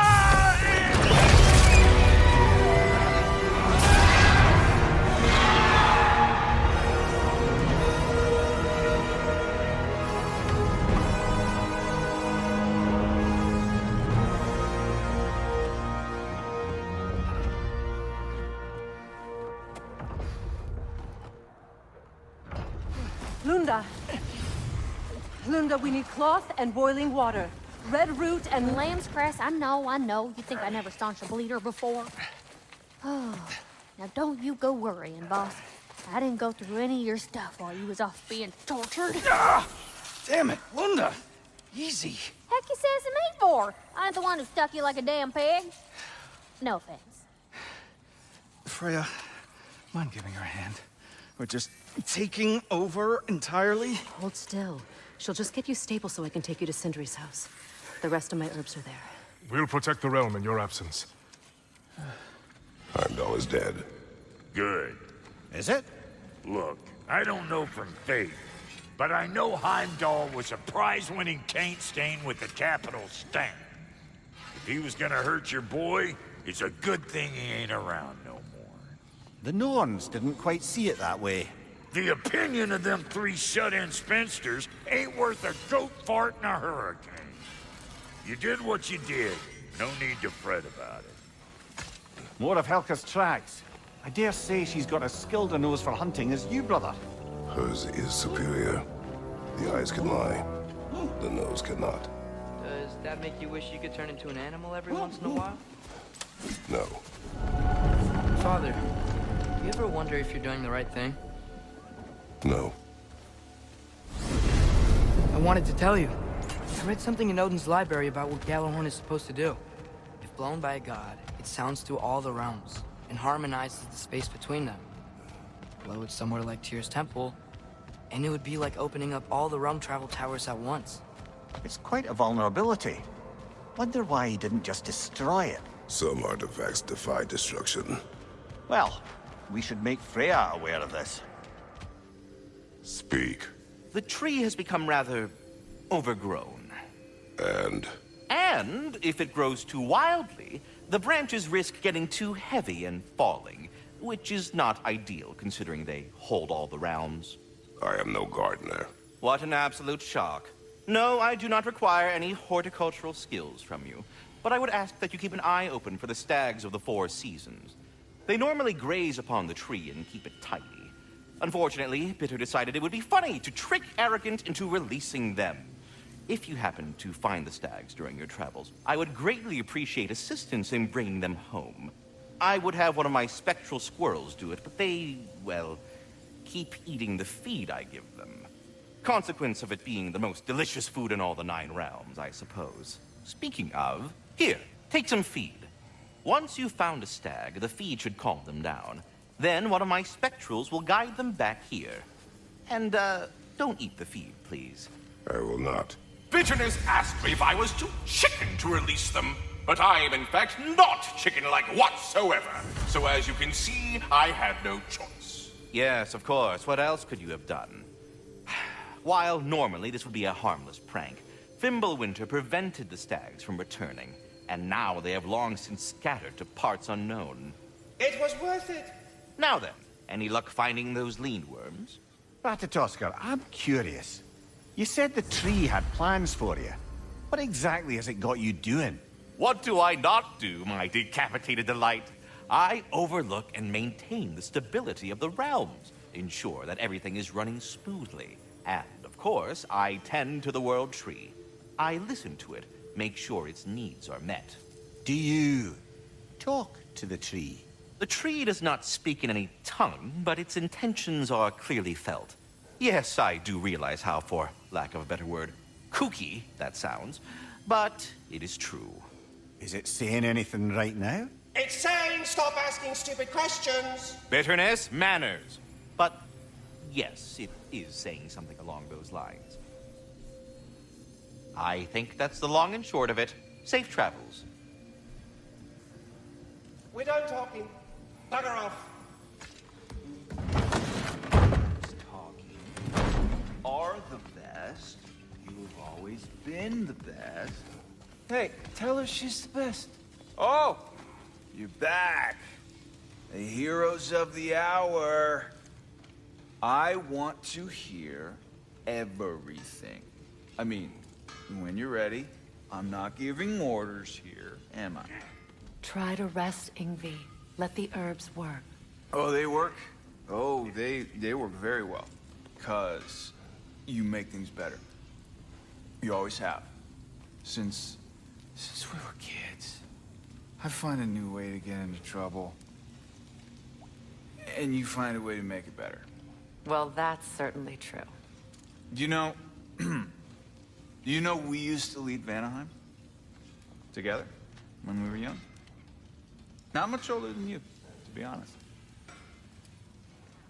Lunda, we need cloth and boiling water. Red root and lamb's cress. I know. You think I never staunched a bleeder before? Oh, now don't you go worrying, boss. I didn't go through any of your stuff while you was off being tortured. Ah! Damn it, Lunda! Easy. Heck you says to me for? I ain't the one who stuck you like a damn pig. No offense. Freya, mind giving her a hand? Or just taking over entirely? Hold still. She'll just get you stable so I can take you to Sindri's house. The rest of my herbs are there. We'll protect the realm in your absence. Heimdall is dead. Good. Is it? Look, I don't know from faith, but I know Heimdall was a prize-winning taint stain with a capital stamp. If he was gonna hurt your boy, it's a good thing he ain't around no more. The Norns didn't quite see it that way. The opinion of them 3 shut-in spinsters ain't worth a goat fart in a hurricane. You did what you did. No need to fret about it. More of Helga's tracks. I dare say she's got as skilled a nose for hunting as you, brother. Hers is superior. The eyes can lie. The nose cannot. Does that make you wish you could turn into an animal every once in a while? No. Father, you ever wonder if you're doing the right thing? No. I wanted to tell you. I read something in Odin's library about what Gjallarhorn is supposed to do. If blown by a god, it sounds through all the realms and harmonizes the space between them. Blow it somewhere like Tyr's temple, and it would be like opening up all the realm travel towers at once. It's quite a vulnerability. Wonder why he didn't just destroy it. Some artifacts defy destruction. Well, we should make Freya aware of this. Speak. The tree has become rather overgrown. And if it grows too wildly, the branches risk getting too heavy and falling, which is not ideal considering they hold all the realms. I am no gardener. What an absolute shock. No, I do not require any horticultural skills from you, but I would ask that you keep an eye open for the stags of the 4 seasons. They normally graze upon the tree and keep it tidy. Unfortunately, Bitter decided it would be funny to trick Arrogant into releasing them. If you happen to find the stags during your travels, I would greatly appreciate assistance in bringing them home. I would have one of my spectral squirrels do it, but they, well, keep eating the feed I give them. Consequence of it being the most delicious food in all the 9 realms, I suppose. Speaking of, here, take some feed. Once you've found a stag, the feed should calm them down. Then one of my spectrals will guide them back here. And, don't eat the feed, please. I will not. Bitterness asked me if I was too chicken to release them, but I am in fact not chicken-like whatsoever. So as you can see, I had no choice. Yes, of course. What else could you have done? While normally this would be a harmless prank, Fimbulwinter prevented the stags from returning, and now they have long since scattered to parts unknown. It was worth it. Now then, any luck finding those lean worms? Ratatoskr, I'm curious. You said the tree had plans for you. What exactly has it got you doing? What do I not do, my decapitated delight? I overlook and maintain the stability of the realms, ensure that everything is running smoothly, and, of course, I tend to the world tree. I listen to it, make sure its needs are met. Do you talk to the tree? The tree does not speak in any tongue, but its intentions are clearly felt. Yes, I do realize how, for lack of a better word, kooky that sounds, but it is true. Is it saying anything right now? It's saying stop asking stupid questions. Bitterness, manners. But yes, it is saying something along those lines. I think that's the long and short of it. Safe travels. We're done talking. Bugger off. Are the best. You've always been the best. Hey, tell her she's the best. Oh, you're back. The heroes of the hour. I want to hear everything. I mean, when you're ready. I'm not giving orders here, am I? Try to rest, Ingvi. Let the herbs work. Oh, they work? Oh, they work very well. 'Cause you make things better. You always have. Since we were kids. I find a new way to get into trouble. And you find a way to make it better. Well, that's certainly true. Do you know we used to lead Vanaheim? Together? When we were young? Not much older than you, to be honest.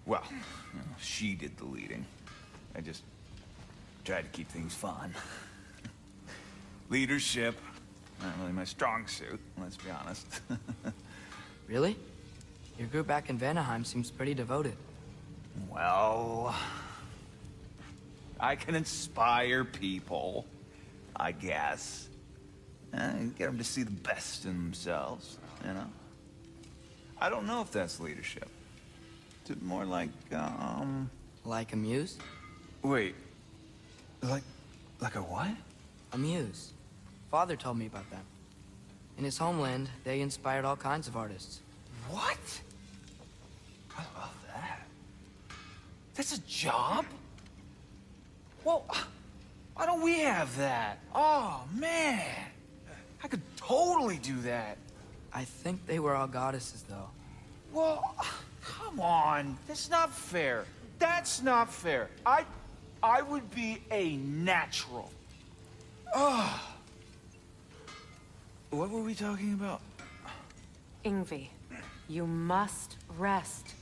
Well, she did the leading. I just tried to keep things fun. Leadership, not really my strong suit, let's be honest. Really? Your group back in Vanaheim seems pretty devoted. Well, I can inspire people, I guess. And get them to see the best in themselves, you know? I don't know if that's leadership. It's more like, Like a muse? Wait. Like a what? A muse. Father told me about them. In his homeland, they inspired all kinds of artists. What? I love that. That's a job? Well, why don't we have that? Oh, man. I could totally do that. I think they were all goddesses, though. Well, come on. That's not fair. That's not fair. I would be a natural. Oh. What were we talking about? Ingvi, you must rest.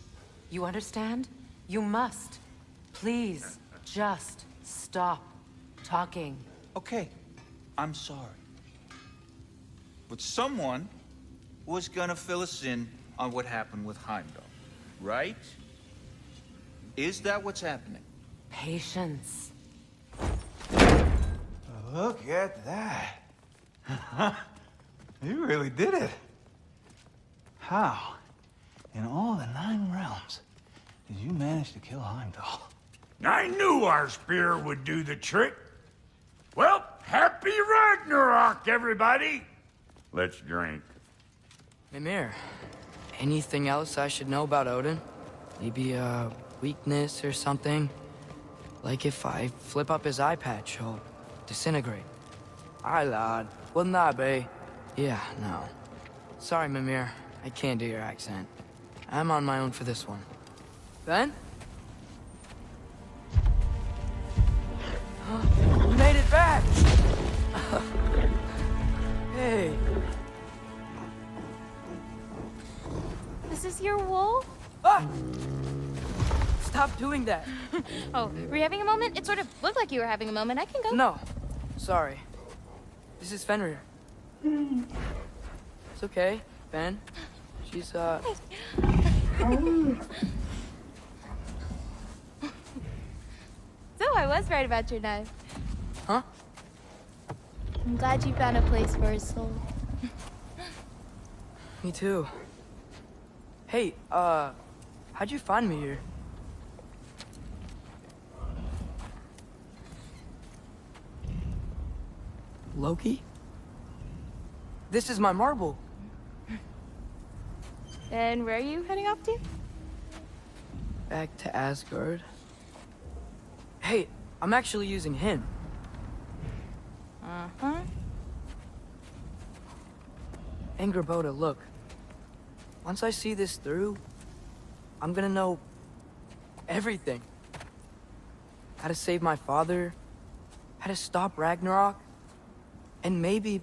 You understand? You must. Please, just stop talking. Okay, I'm sorry. But someone was gonna fill us in on what happened with Heimdall, right? Is that what's happening? Patience. Look at that. You really did it. How, in all the 9 realms, did you manage to kill Heimdall? I knew our spear would do the trick. Well, happy Ragnarok, everybody! Let's drink. Mimir, anything else I should know about Odin? Maybe a weakness or something? Like if I flip up his eye patch, he'll disintegrate. Aye, lad. Wouldn't that be? Yeah, no. Sorry, Mimir. I can't do your accent. I'm on my own for this one. Ben? You made it back! Hey. This is your wolf? Ah! Stop doing that. Oh, were you having a moment? It sort of looked like you were having a moment. I can go. No. Sorry. This is Fenrir. It's okay, Ben. She's, So I was right about your knife. Huh? I'm glad you found a place for his soul. Me too. Hey, how'd you find me here? Loki? This is my marble. And where are you heading off to? Back to Asgard. Hey, I'm actually using him. Uh-huh. Angerboda, look. Once I see this through, I'm gonna know everything. How to save my father, how to stop Ragnarok, and maybe,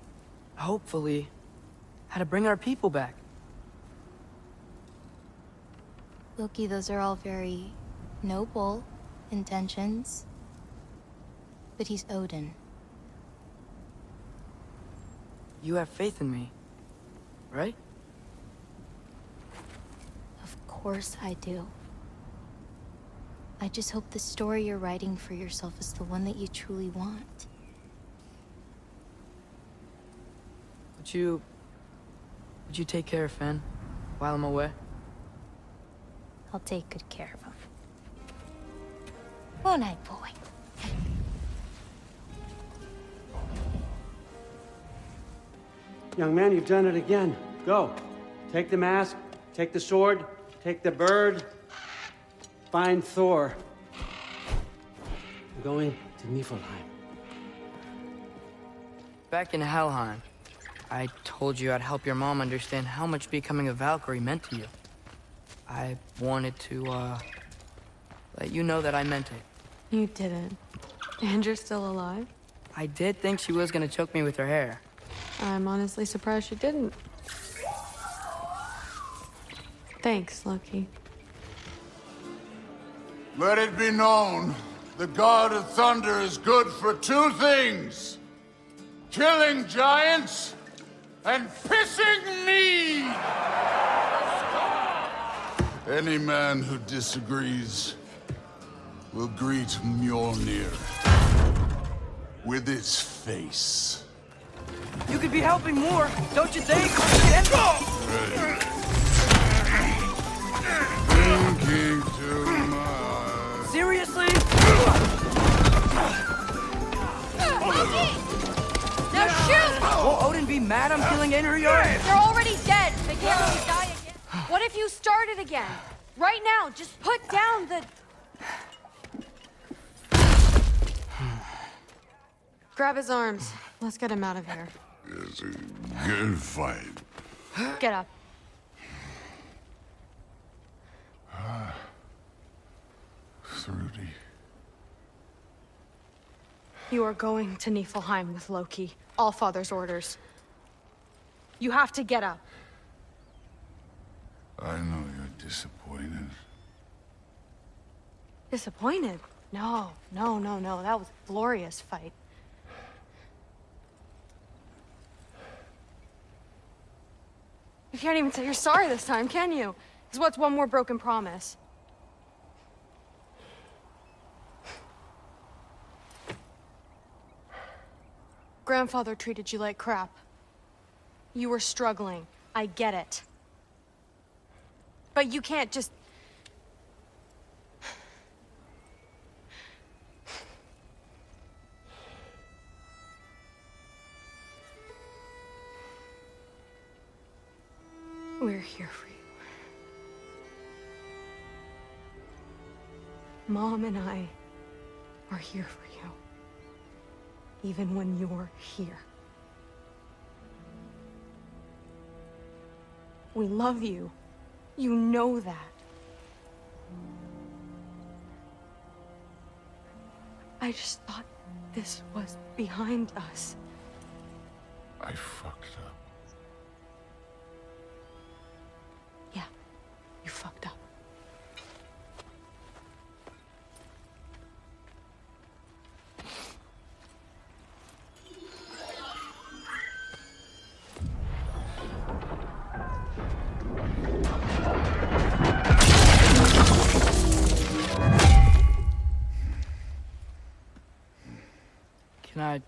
hopefully, how to bring our people back. Loki, those are all very noble intentions. But he's Odin. You have faith in me, right? Of course I do. I just hope the story you're writing for yourself is the one that you truly want. Would you take care of Fen while I'm away? I'll take good care of him. Won't I, boy? Young man, you've done it again. Go. Take the mask, take the sword, take the bird. Find Thor. I'm going to Niflheim. Back in Helheim, I told you I'd help your mom understand how much becoming a Valkyrie meant to you. I wanted to, let you know that I meant it. You didn't. And you're still alive? I did think she was gonna choke me with her hair. I'm honestly surprised she didn't. Thanks, Loki. Let it be known, the God of Thunder is good for 2 things. Killing giants and pissing me! Any man who disagrees will greet Mjolnir with its face. You could be helping more, don't you think? Thinking too much. Seriously? mad I'm killing Henry-Yard? They're already dead. They can't really die again. What if you started again? Right now, just put down the... Grab his arms. Let's get him out of here. It's a good fight. Get up. Flirty. You are going to Niflheim with Loki. Allfather's orders. You have to get up. I know you're disappointed. Disappointed? No. That was a glorious fight. You can't even say you're sorry this time, can you? Because what's one more broken promise? Grandfather treated you like crap. You were struggling. I get it. But you can't just... We're here for you. Mom and I are here for you. Even when you're here. We love you. You know that. I just thought this was behind us. I fucked up. Yeah, you fucked up. Can I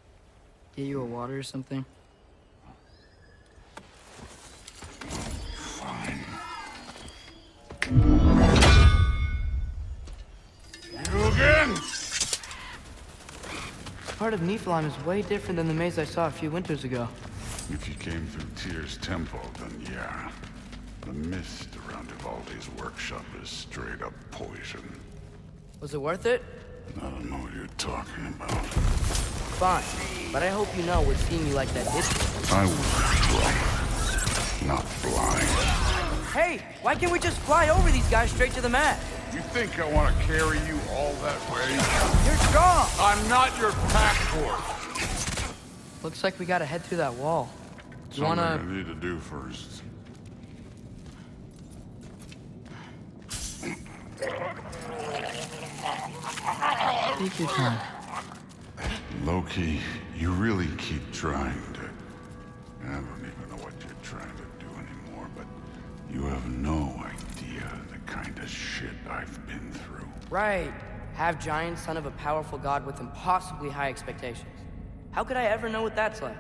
get you a water or something? Fine. You again? Part of Niflheim is way different than the maze I saw a few winters ago. If you came through Tyr's temple, then yeah. The mist around Ivaldi's workshop is straight up poison. Was it worth it? I don't know what you're talking about. Fine, but I hope you know what seeing you like that did. I was drunk, not blind. Hey, why can't we just fly over these guys straight to the mat? You think I want to carry you all that way? You're strong! I'm not your pack horse. Looks like we gotta head through that wall. You Something wanna... I need to do first. Take your time. Loki, you really keep trying to... I don't even know what you're trying to do anymore, but you have no idea the kind of shit I've been through. Right. Half giant, son of a powerful god with impossibly high expectations. How could I ever know what that's like?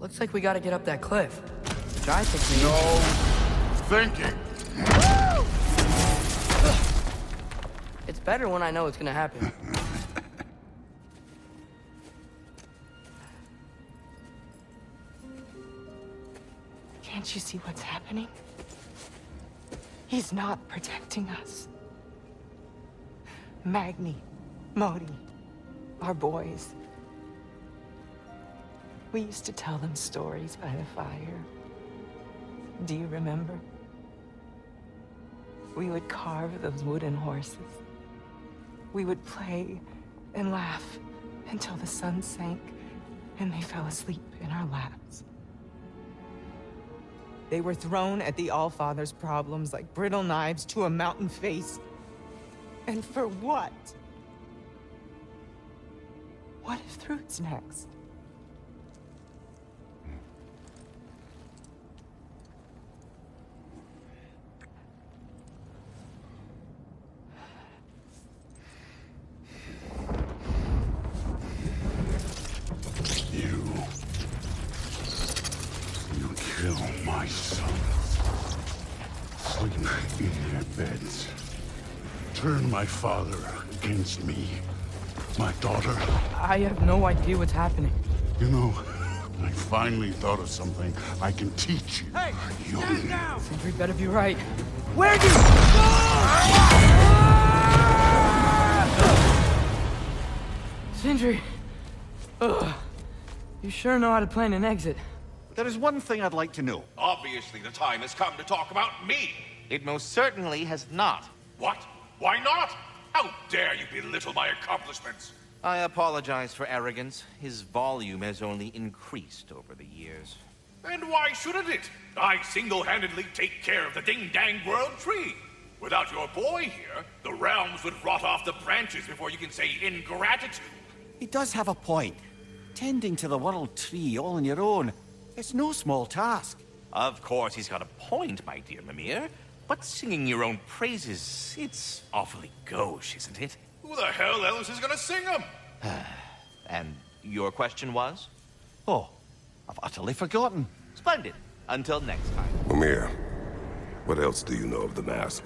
Looks like we gotta get up that cliff. Which I think we... No thinking. It's better when I know it's gonna happen. Can't you see what's happening? He's not protecting us. Magni, Modi, our boys. We used to tell them stories by the fire. Do you remember? We would carve those wooden horses. We would play and laugh until the sun sank and they fell asleep in our laps. They were thrown at the Allfather's problems like brittle knives to a mountain face. And for what? What if Thrud's next? You kill my sons. Sleep in their beds. Turn my father against me. My daughter. I have no idea what's happening. You know, I finally thought of something I can teach you. Hey! young. Stand down! Sindri better be right. Where'd you... Sindri! Ugh. You sure know how to plan an exit. There is one thing I'd like to know. Obviously, the time has come to talk about me. It most certainly has not. What? Why not? How dare you belittle my accomplishments? I apologize for arrogance. His volume has only increased over the years. And why shouldn't it? I single-handedly take care of the ding-dang world tree. Without your boy here, the realms would rot off the branches before you can say ingratitude. He does have a point. Tending to the world tree all on your own, it's no small task. Of course he's got a point, my dear Mimir. But singing your own praises, it's awfully gauche, isn't it? Who the hell else is gonna sing them? And your question was? Oh, I've utterly forgotten. Splendid. Until next time. Mimir, what else do you know of the mask?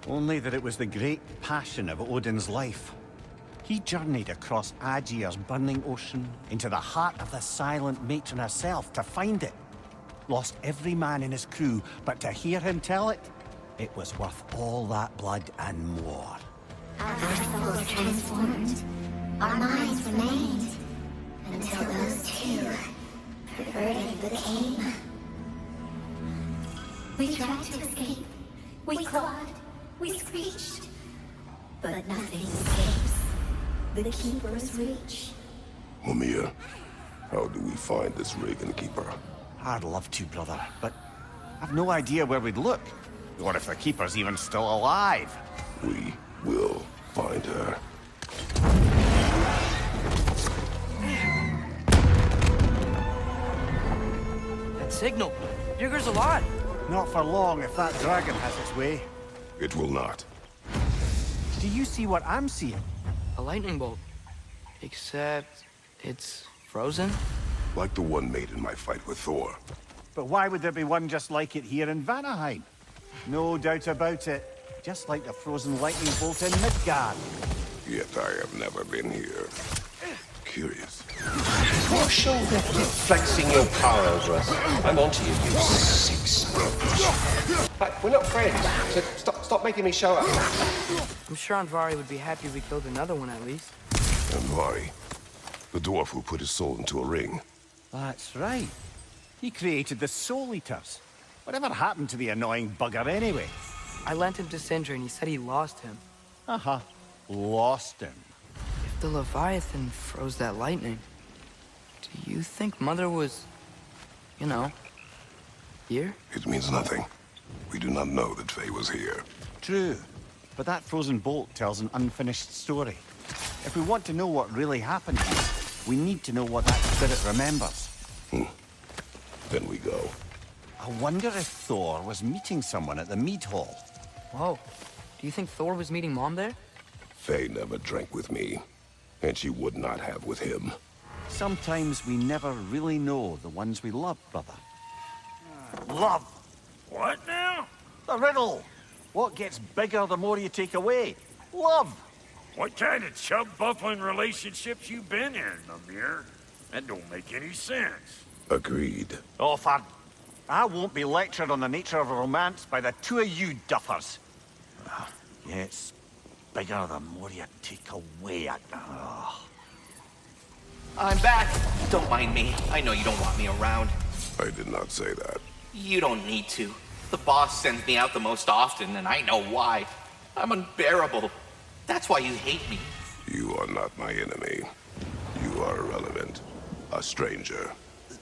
Only that it was the great passion of Odin's life. He journeyed across Aegir's burning ocean into the heart of the silent matron herself to find it. Lost every man in his crew, but to hear him tell it, it was worth all that blood and more. Our souls transformed. Our minds remained. Until those two perverted became. We tried to escape. We clawed. We screeched. But nothing escapes the Keeper's reach. Mimir, how do we find this Raven Keeper? I'd love to, brother, but I've no idea where we'd look. Or if the Keeper's even still alive. We will find her. That signal. Bugger's alive. Not for long if that dragon has its way. It will not. Do you see what I'm seeing? A lightning bolt. Except it's frozen? Like the one made in my fight with Thor. But why would there be one just like it here in Vanaheim? No doubt about it. Just like the frozen lightning bolt in Midgard. Yet I have never been here. Curious. What shoulder keep flexing your power over us? I'm onto you, you sick son. We're not friends, so stop making me show up. I'm sure Andvari would be happy we killed another one at least. Andvari, the dwarf who put his soul into a ring. That's right. He created the Soul Eaters. Whatever happened to the annoying bugger anyway? I lent him to Sindri and he said he lost him. Uh-huh. Lost him. If the Leviathan froze that lightning, do you think Mother was, you know, here? It means nothing. We do not know that Faye was here. True. But that frozen bolt tells an unfinished story. If we want to know what really happened here, we need to know what that spirit remembers. Then we go. I wonder if Thor was meeting someone at the mead hall. Whoa. Do you think Thor was meeting Mom there? Faye never drank with me, and she would not have with him. Sometimes we never really know the ones we love, brother. Love. What now? The riddle. What gets bigger the more you take away? Love. What kind of chub-buffling relationships you been in, Mimir? That don't make any sense. Agreed. Oh, I won't be lectured on the nature of romance by the two of you duffers. Yeah, it's bigger the more you take away it. I'm back. Don't mind me. I know you don't want me around. I did not say that. You don't need to. The boss sends me out the most often, and I know why. I'm unbearable. That's why you hate me. You are not my enemy. You are irrelevant. A stranger.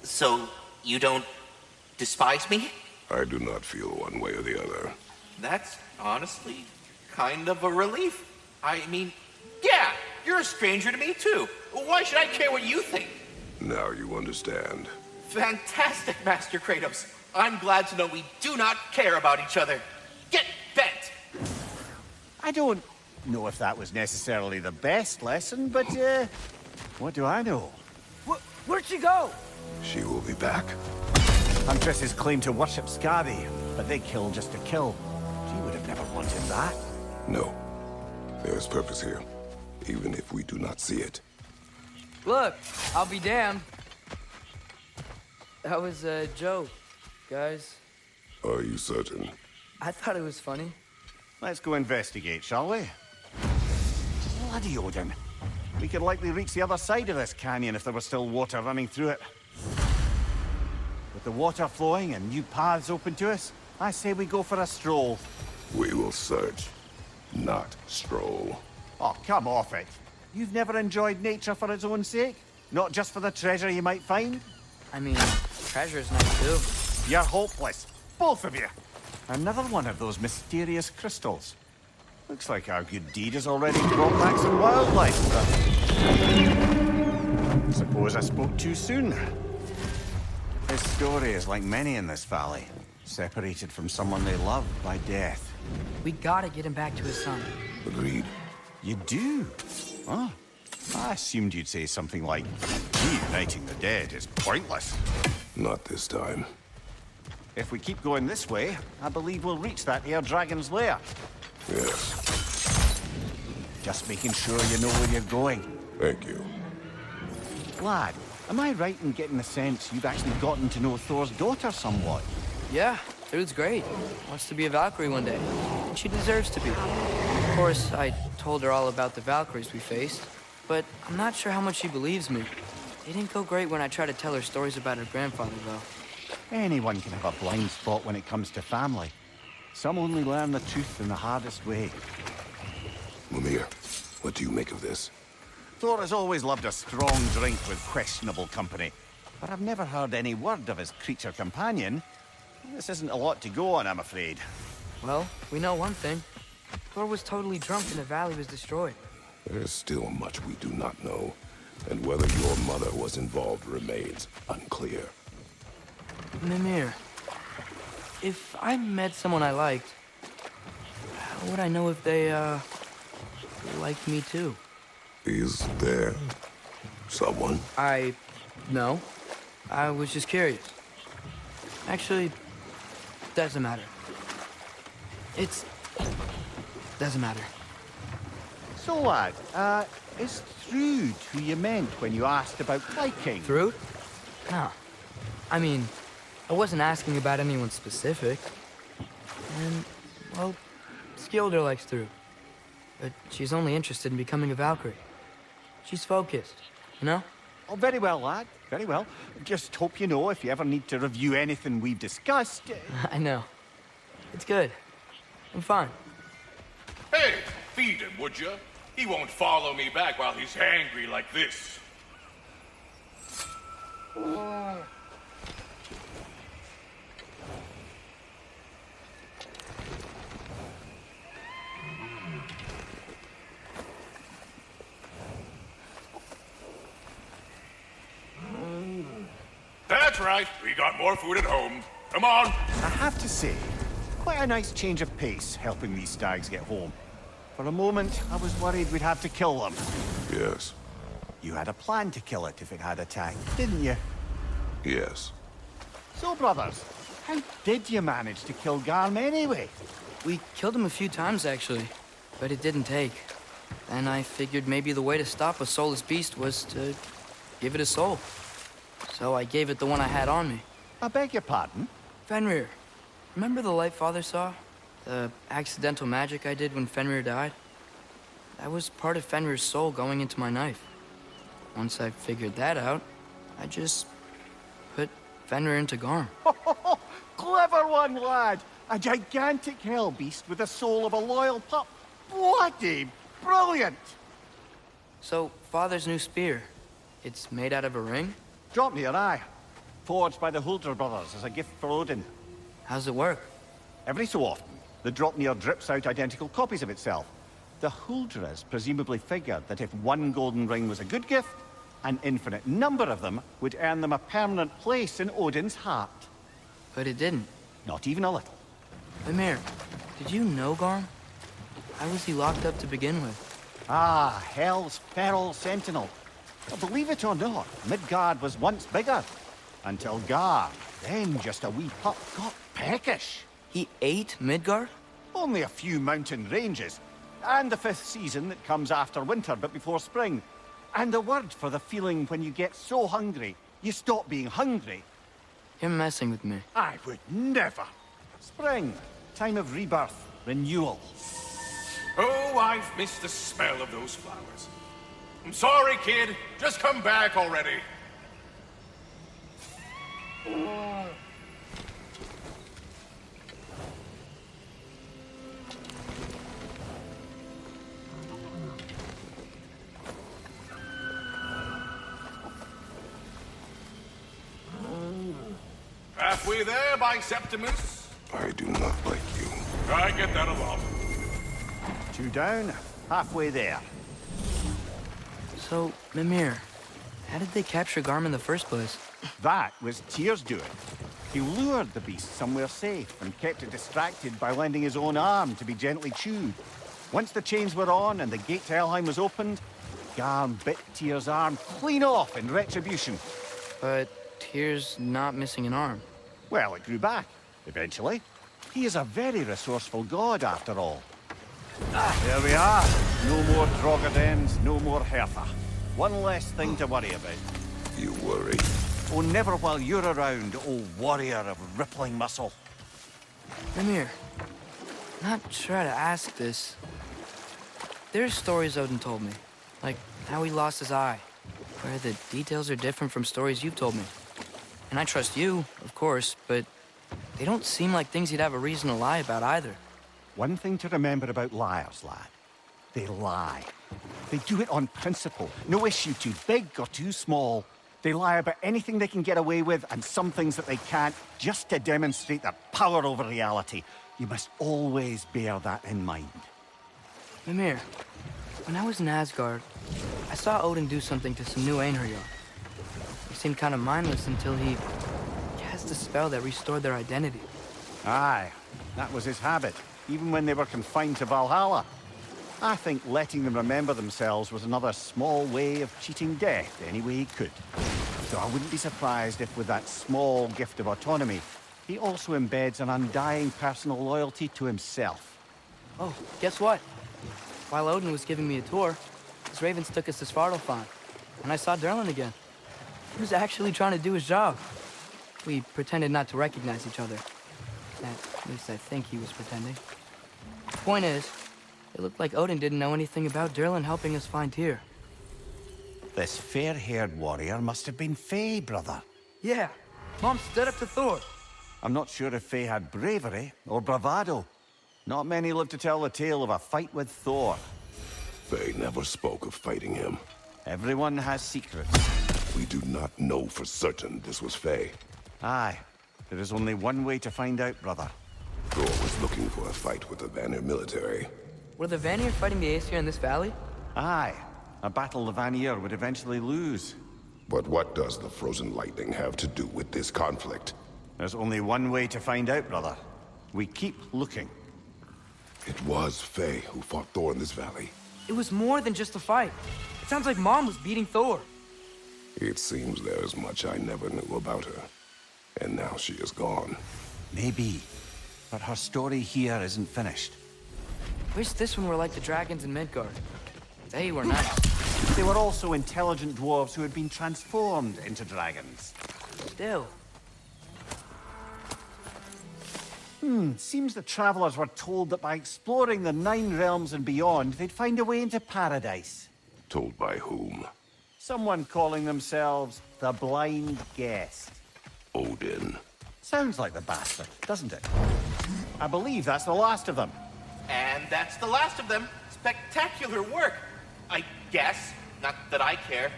So, you don't despise me? I do not feel one way or the other. That's honestly kind of a relief. I mean, yeah, you're a stranger to me too. Why should I care what you think? Now you understand. Fantastic, Master Kratos. I'm glad to know we do not care about each other. Get bent! I don't know if that was necessarily the best lesson, but, what do I know? Where'd she go? She will be back. Huntresses claim to worship Skadi, but they kill just to kill. She would have never wanted that. No. There is purpose here, even if we do not see it. Look, I'll be damned. That was a joke, guys. Are you certain? I thought it was funny. Let's go investigate, shall we? Bloody Odin. We could likely reach the other side of this canyon if there was still water running through it. With the water flowing and new paths open to us, I say we go for a stroll. We will search, not stroll. Oh, come off it. You've never enjoyed nature for its own sake? Not just for the treasure you might find? I mean, treasure's nice too. You're hopeless. Both of you. Another one of those mysterious crystals. Looks like our good deed has already brought back some wildlife. Suppose I spoke too soon. His story is like many in this valley. Separated from someone they love by death. We gotta get him back to his son. Agreed. You do? Oh, I assumed you'd say something like, reuniting the dead is pointless. Not this time. If we keep going this way, I believe we'll reach that air dragon's lair. Yes. Just making sure you know where you're going. Thank you. Lad, am I right in getting the sense you've actually gotten to know Thor's daughter somewhat? Yeah, Thrude's great. Wants to be a Valkyrie one day. And she deserves to be. Of course, I told her all about the Valkyries we faced, but I'm not sure how much she believes me. It didn't go great when I tried to tell her stories about her grandfather, though. Anyone can have a blind spot when it comes to family. Some only learn the truth in the hardest way. Mimir, what do you make of this? Thor has always loved a strong drink with questionable company, but I've never heard any word of his creature companion. This isn't a lot to go on, I'm afraid. Well, we know one thing. Thor was totally drunk and the valley was destroyed. There is still much we do not know, and whether your mother was involved remains unclear. Mimir, if I met someone I liked, how would I know if they, liked me too? Is there someone? No. I was just curious. Actually, doesn't matter. Doesn't matter. So, lad, is Thrude who you meant when you asked about hiking? Thrude? No. I mean, I wasn't asking about anyone specific. And, well, Skilder likes Thrude. But she's only interested in becoming a Valkyrie. She's focused, you know? Oh, very well, lad. Very well. Just hope you know if you ever need to review anything we've discussed. I know. It's good. I'm fine. Hey, feed him, would you? He won't follow me back while he's hangry like this. That's right. We got more food at home. Come on. I have to say, quite a nice change of pace helping these stags get home. For a moment, I was worried we'd have to kill them. Yes. You had a plan to kill it if it had attacked, didn't you? Yes. So, brothers, how did you manage to kill Garm anyway? We killed him a few times, actually, but it didn't take. And I figured maybe the way to stop a soulless beast was to give it a soul. So I gave it the one I had on me. I beg your pardon? Fenrir. Remember the light Father saw? The accidental magic I did when Fenrir died? That was part of Fenrir's soul going into my knife. Once I figured that out, I just put Fenrir into Garm. Clever one, lad! A gigantic hell beast with the soul of a loyal pup. Bloody brilliant! So, Father's new spear, it's made out of a ring? Drop me your eye. Forged by the Huldra brothers as a gift for Odin. How's it work? Every so often, the Dropnir drips out identical copies of itself. The Huldras presumably figured that if one golden ring was a good gift, an infinite number of them would earn them a permanent place in Odin's heart. But it didn't. Not even a little. Mimir, did you know Garm? How was he locked up to begin with? Ah, Hell's feral sentinel. Well, believe it or not, Midgard was once bigger. Until Gar, then just a wee pup, got peckish. He ate Midgard? Only a few mountain ranges. And the 5th season that comes after winter but before spring. And the word for the feeling when you get so hungry, you stop being hungry. You're messing with me. I would never. Spring, time of rebirth, renewal. Oh, I've missed the smell of those flowers. I'm sorry, kid. Just come back already. Halfway there, Septimus. I do not like you. I get that a lot. 2 down, halfway there. So, Mimir, how did they capture Garm in the first place? That was Tyr's doing. He lured the beast somewhere safe and kept it distracted by lending his own arm to be gently chewed. Once the chains were on and the gate to Helheim was opened, Garm bit Tyr's arm clean off in retribution. But Tyr's not missing an arm. Well, it grew back, eventually. He is a very resourceful god, after all. There we are. No more Drogadens, no more Hertha. One less thing to worry about. You worry? Oh, never while you're around, oh warrior of rippling muscle. Mimir, not sure to ask this. There's stories Odin told me, like how he lost his eye, where the details are different from stories you've told me. And I trust you, of course, but they don't seem like things he'd have a reason to lie about either. One thing to remember about liars, lad. They lie. They do it on principle. No issue too big or too small. They lie about anything they can get away with and some things that they can't, just to demonstrate their power over reality. You must always bear that in mind. Mimir, when I was in Asgard, I saw Odin do something to some new Einherjar. They seemed kind of mindless until he cast a spell that restored their identity. Aye, that was his habit, even when they were confined to Valhalla. I think letting them remember themselves was another small way of cheating death any way he could. So I wouldn't be surprised if with that small gift of autonomy, he also embeds an undying personal loyalty to himself. Oh, guess what? While Odin was giving me a tour, his ravens took us to Svartalfheim, and I saw Derlin again. He was actually trying to do his job. We pretended not to recognize each other. At least I think he was pretending. The point is, it looked like Odin didn't know anything about Derlin helping us find Tyr. This fair-haired warrior must have been Faye, brother. Yeah, Mom stood up to Thor. I'm not sure if Faye had bravery or bravado. Not many live to tell the tale of a fight with Thor. Faye never spoke of fighting him. Everyone has secrets. We do not know for certain this was Faye. Aye. There is only one way to find out, brother. Thor was looking for a fight with the Vanir military. Were the Vanir fighting the Aesir in this valley? Aye. A battle the Vanir would eventually lose. But what does the frozen lightning have to do with this conflict? There's only one way to find out, brother. We keep looking. It was Faye who fought Thor in this valley. It was more than just a fight. It sounds like Mom was beating Thor. It seems there is much I never knew about her. And now she is gone. Maybe. But her story here isn't finished. Wish this one were like the dragons in Midgard. They were nice. They were also intelligent dwarves who had been transformed into dragons. Still. Seems the travelers were told that by exploring the 9 realms and beyond, they'd find a way into paradise. Told by whom? Someone calling themselves the Blind Guest. Odin. Sounds like the bastard, doesn't it? I believe that's the last of them. And that's the last of them. Spectacular work. I guess. Not that I care.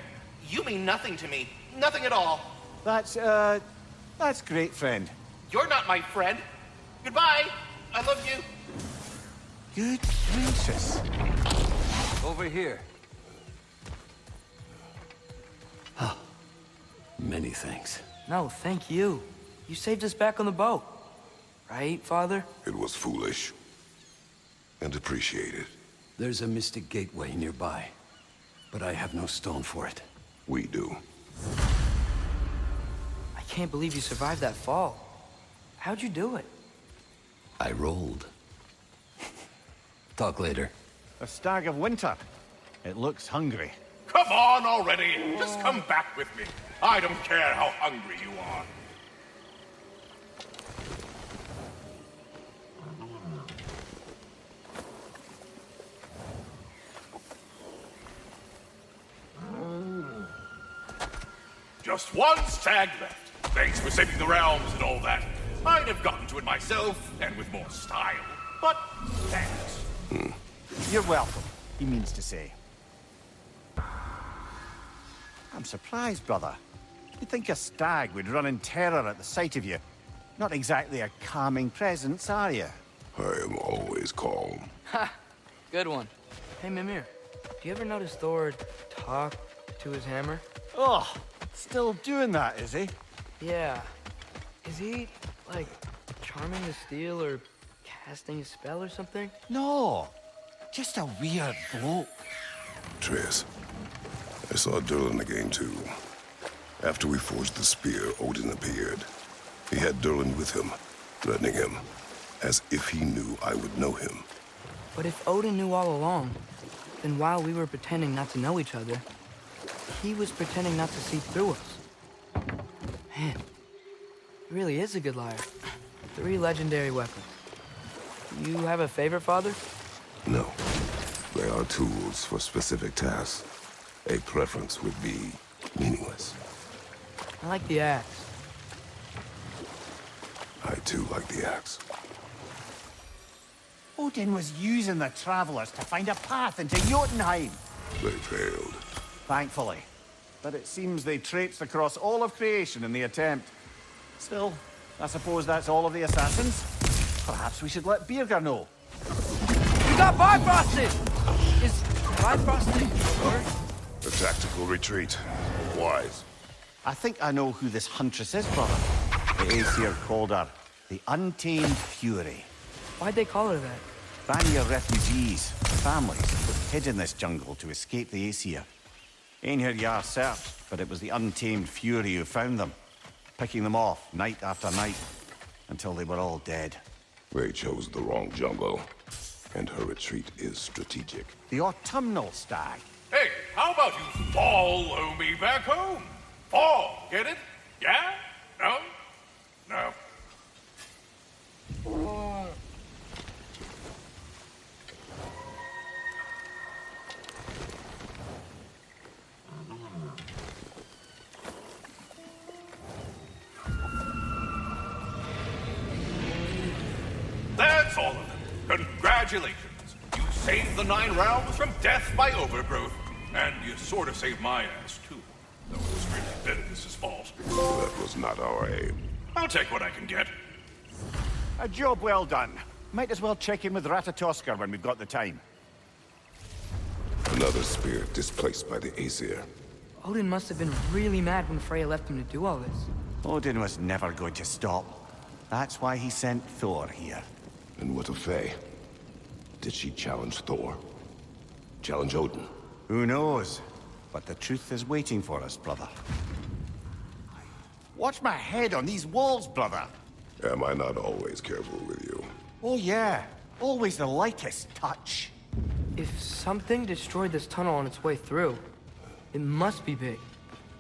You mean nothing to me. Nothing at all. That's great, friend. You're not my friend. Goodbye. I love you. Good gracious. Over here. Oh, many thanks. No, thank you. You saved us back on the boat. Right, Father? It was foolish. And appreciated. There's a mystic gateway nearby, but I have no stone for it. We do. I can't believe you survived that fall. How'd you do it? I rolled. Talk later. A stag of winter. It looks hungry. Come on already. Just come back with me. I don't care how hungry you are. Just one stag left. Thanks for saving the realms and all that. I'd have gotten to it myself, and with more style. But thanks. You're welcome, he means to say. I'm surprised, brother. You'd think a stag would run in terror at the sight of you. Not exactly a calming presence, are you? I am always calm. Ha! Good one. Hey, Mimir, do you ever notice Thor talk to his hammer? Oh, still doing that, is he? Yeah. Is he, like, charming the steel or casting a spell or something? No, just a weird bloke. Triss, I saw Durlin again too. After we forged the spear, Odin appeared. He had Durlin with him, threatening him, as if he knew I would know him. But if Odin knew all along, then while we were pretending not to know each other, he was pretending not to see through us. Man, he really is a good liar. 3 legendary weapons. You have a favorite, Father? No. They are tools for specific tasks. A preference would be meaningless. I like the axe. I too like the axe. Odin was using the travelers to find a path into Jotunheim. They failed. Thankfully. But it seems they traipsed across all of creation in the attempt. Still, I suppose that's all of the assassins. Perhaps we should let Birgir know. You got bifrosted! Is bifrosted a word? A tactical retreat. Wise. I think I know who this huntress is, brother. The Aesir called her the Untamed Fury. Why'd they call her that? Vanir refugees, families, hid in this jungle to escape the Aesir. Einhir Jarl searched, but it was the Untamed Fury who found them, picking them off night after night, until they were all dead. They chose the wrong jungle, and her retreat is strategic. The autumnal stag. Hey, how about you follow me back home? Fall, get it? Yeah? No? No. That's all of them. Congratulations. You saved the 9 realms from death by overgrowth. And you sort of saved my ass, too. Though it was really Benedict's fault. That was not our aim. I'll take what I can get. A job well done. Might as well check in with Ratatoskr when we've got the time. Another spirit displaced by the Aesir. Odin must have been really mad when Freya left him to do all this. Odin was never going to stop. That's why he sent Thor here. And what of Faye? Did she challenge Thor? Challenge Odin? Who knows? But the truth is waiting for us, brother. Watch my head on these walls, brother! Am I not always careful with you? Oh yeah, always the lightest touch. If something destroyed this tunnel on its way through, it must be big.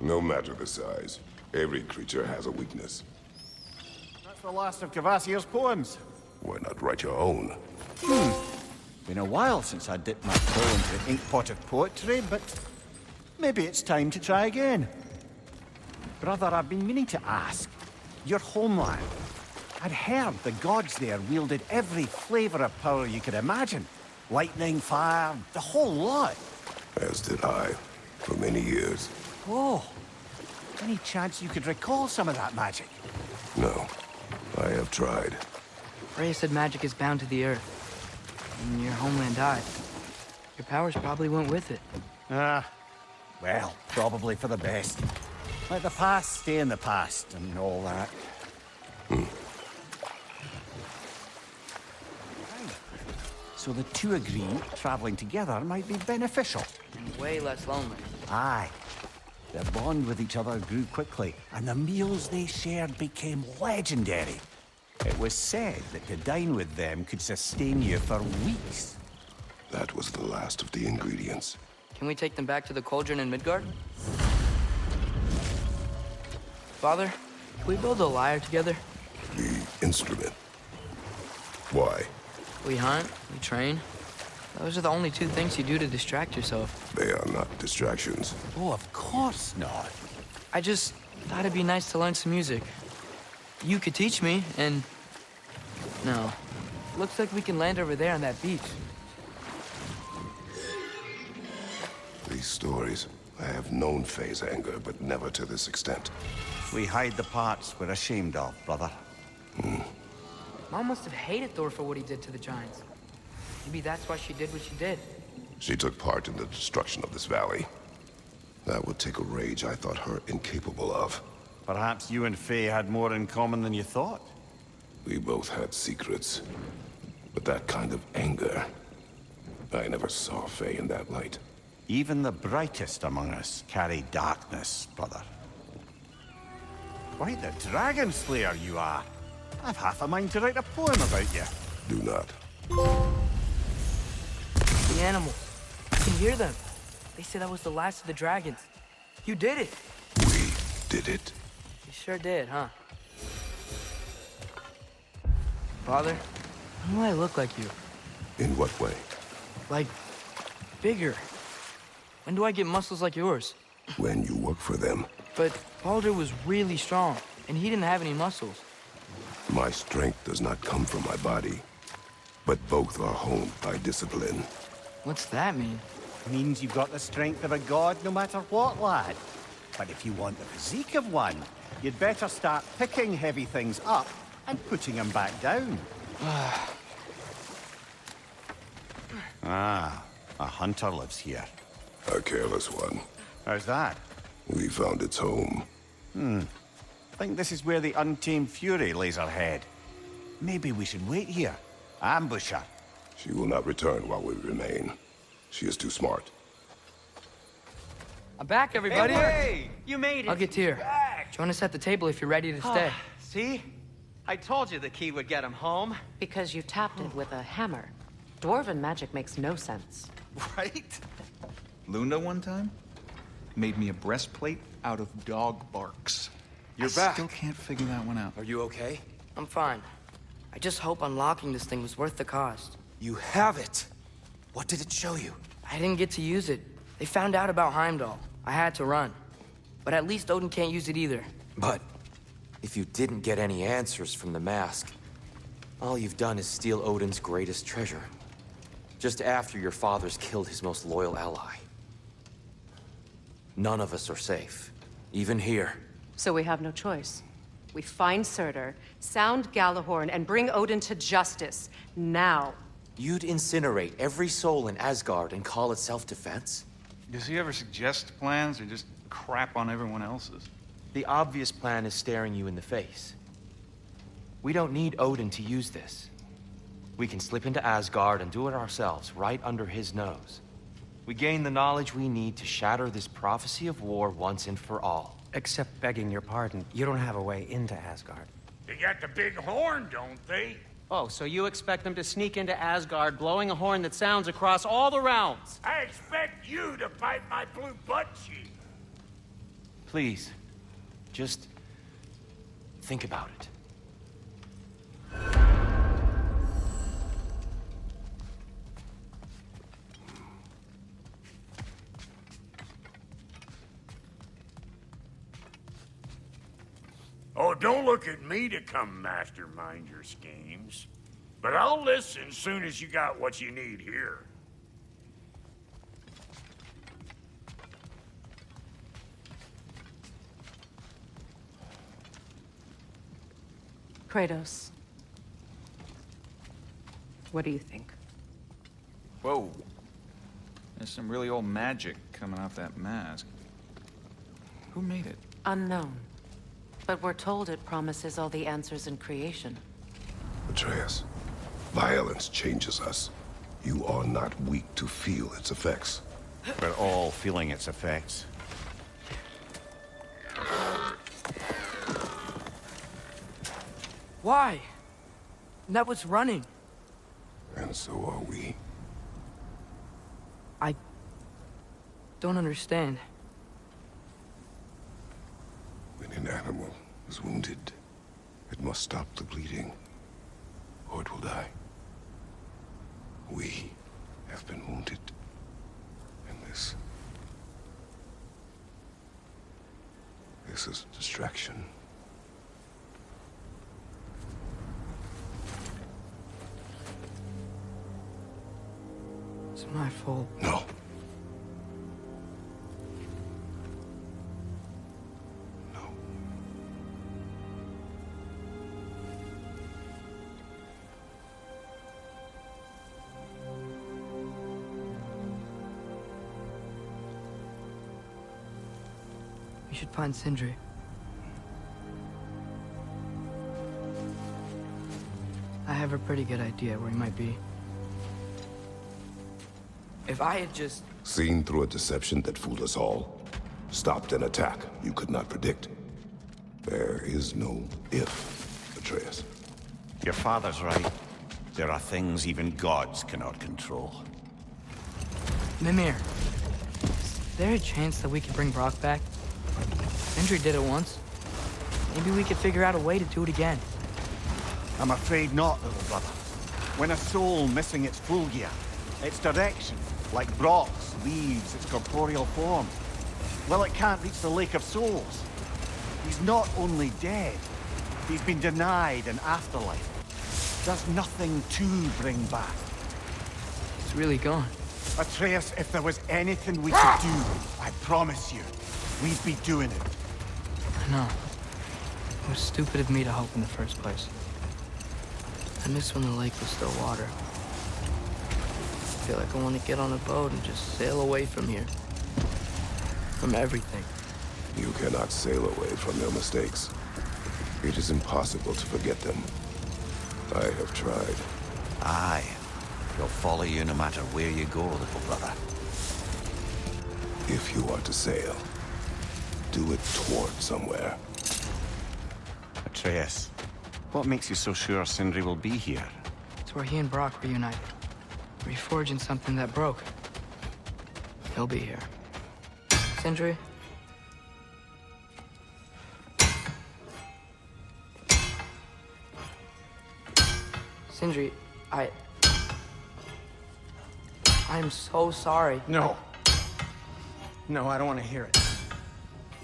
No matter the size, every creature has a weakness. That's the last of Kvasir's poems. Why not write your own? Been a while since I dipped my toe into the ink pot of poetry, but maybe it's time to try again. Brother, I've been meaning to ask. Your homeland. I'd heard the gods there wielded every flavor of power you could imagine. Lightning, fire, the whole lot. As did I, for many years. Oh, any chance you could recall some of that magic? No, I have tried. Freya said magic is bound to the earth. When your homeland died, your powers probably went with it. Well, probably for the best. Let the past stay in the past and all that. So the two agree traveling together might be beneficial. And way less lonely. Aye. Their bond with each other grew quickly, and the meals they shared became legendary. It was said that to dine with them could sustain you for weeks. That was the last of the ingredients. Can we take them back to the cauldron in Midgard? Father, can we build a lyre together? The instrument. Why? We hunt, we train. Those are the only 2 things you do to distract yourself. They are not distractions. Oh, of course not. Thought it'd be nice to learn some music. You could teach me, and... No. Looks like we can land over there on that beach. These stories, I have known Faye's anger, but never to this extent. We hide the parts we're ashamed of, brother. Mom must have hated Thor for what he did to the Giants. Maybe that's why she did what she did. She took part in the destruction of this valley. That would take a rage I thought her incapable of. Perhaps you and Faye had more in common than you thought. We both had secrets. But that kind of anger... I never saw Faye in that light. Even the brightest among us carry darkness, brother. Quite the dragon slayer you are. I've half a mind to write a poem about you. Do not. The animals. I can hear them. They say that was the last of the dragons. You did it. We did it. You sure did, huh? Father, when will I look like you? In what way? Like, bigger. When do I get muscles like yours? When you work for them. But Baldur was really strong, and he didn't have any muscles. My strength does not come from my body, but both are honed by discipline. What's that mean? Means you've got the strength of a god no matter what, lad. But if you want the physique of one, you'd better start picking heavy things up and putting them back down. Ah, a hunter lives here. A careless one. How's that? We found its home. Think this is where the untamed fury lays her head. Maybe we should wait here. Ambush her. She will not return while we remain. She is too smart. I'm back, everybody. Hey, you made it. I'll get to you. Join us at the table if you're ready to stay. See? I told you the key would get him home. Because you tapped it with a hammer. Dwarven magic makes no sense. Right? Luna one time made me a breastplate out of dog barks. You're back. Still can't figure that one out. Are you okay? I'm fine. I just hope unlocking this thing was worth the cost. You have it. What did it show you? I didn't get to use it. They found out about Heimdall. I had to run. But at least Odin can't use it either. But if you didn't get any answers from the mask, all you've done is steal Odin's greatest treasure. Just after your father's killed his most loyal ally. None of us are safe. Even here. So we have no choice. We find Surtur, sound Galahorn, and bring Odin to justice. Now. You'd incinerate every soul in Asgard and call it self-defense? Does he ever suggest plans or just crap on everyone else's? The obvious plan is staring you in the face. We don't need Odin to use this. We can slip into Asgard and do it ourselves, right under his nose. We gain the knowledge we need to shatter this prophecy of war once and for all. Except begging your pardon, you don't have a way into Asgard. They got the big horn, don't they? Oh, so you expect them to sneak into Asgard blowing a horn that sounds across all the realms? I expect you to bite my blue butt cheek. Please, just think about it. Oh, don't look at me to come mastermind your schemes. But I'll listen soon as you got what you need here. Kratos. What do you think? Whoa. There's some really old magic coming off that mask. Who made it? Unknown. But we're told it promises all the answers in creation. Atreus, violence changes us. You are not weak to feel its effects. We're all feeling its effects. Why? That was running. And so are we. I don't understand. When an animal is wounded, it must stop the bleeding, or it will die. We have been wounded, and this This is a distraction. It's my fault. No. We should find Sindri. I have a pretty good idea where he might be. If I had just... Seen through a deception that fooled us all. Stopped an attack you could not predict. There is no if, Atreus. Your father's right. There are things even gods cannot control. Mimir, is there a chance that we could bring Brock back? Sindri did it once. Maybe we could figure out a way to do it again. I'm afraid not, little brother. When a soul missing its full gear, its direction, like Brock's, leaves its corporeal form, well, it can't reach the Lake of Souls. He's not only dead, he's been denied an afterlife. There's nothing to bring back. It's really gone. Atreus, if there was anything we could do, I promise you, we'd be doing it. I know. It was stupid of me to hope in the first place. I miss when the lake was still water. I feel like I want to get on a boat and just sail away from here. From everything. You cannot sail away from your mistakes. It is impossible to forget them. I have tried. Aye. He'll follow you no matter where you go, little brother. If you are to sail, do it toward somewhere. Atreus, what makes you so sure Sindri will be here? It's where he and Brock reunited. Reforging something that broke. He'll be here. Sindri? Sindri, I'm so sorry. No. No, I don't want to hear it.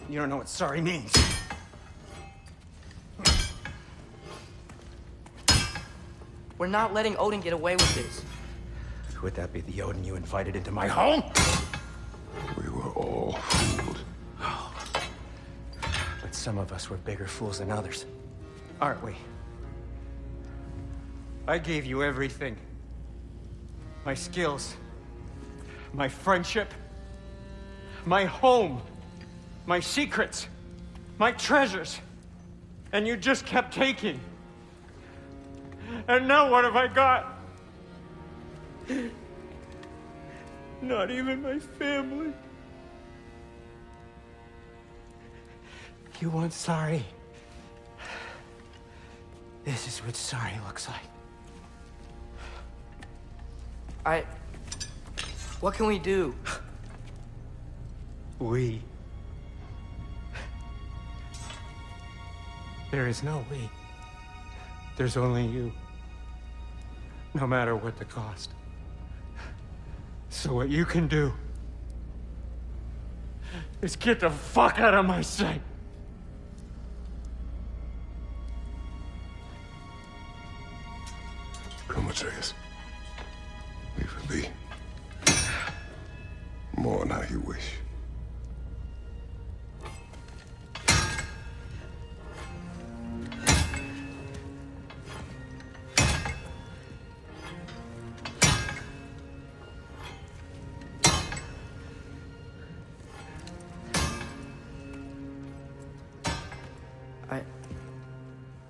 You don't know what sorry means. We're not letting Odin get away with this. Would that be the Odin you invited into my home? We were all fooled. But some of us were bigger fools than others. Aren't we? I gave you everything. My skills. My friendship. My home. My secrets. My treasures. And you just kept taking. And now what have I got? Not even my family. You want sorry? This is what sorry looks like. What can we do? We. There is no we. There's only you. No matter what the cost. So what you can do is get the fuck out of my sight. Come, Atreus. Leave it be. Mourn how you wish.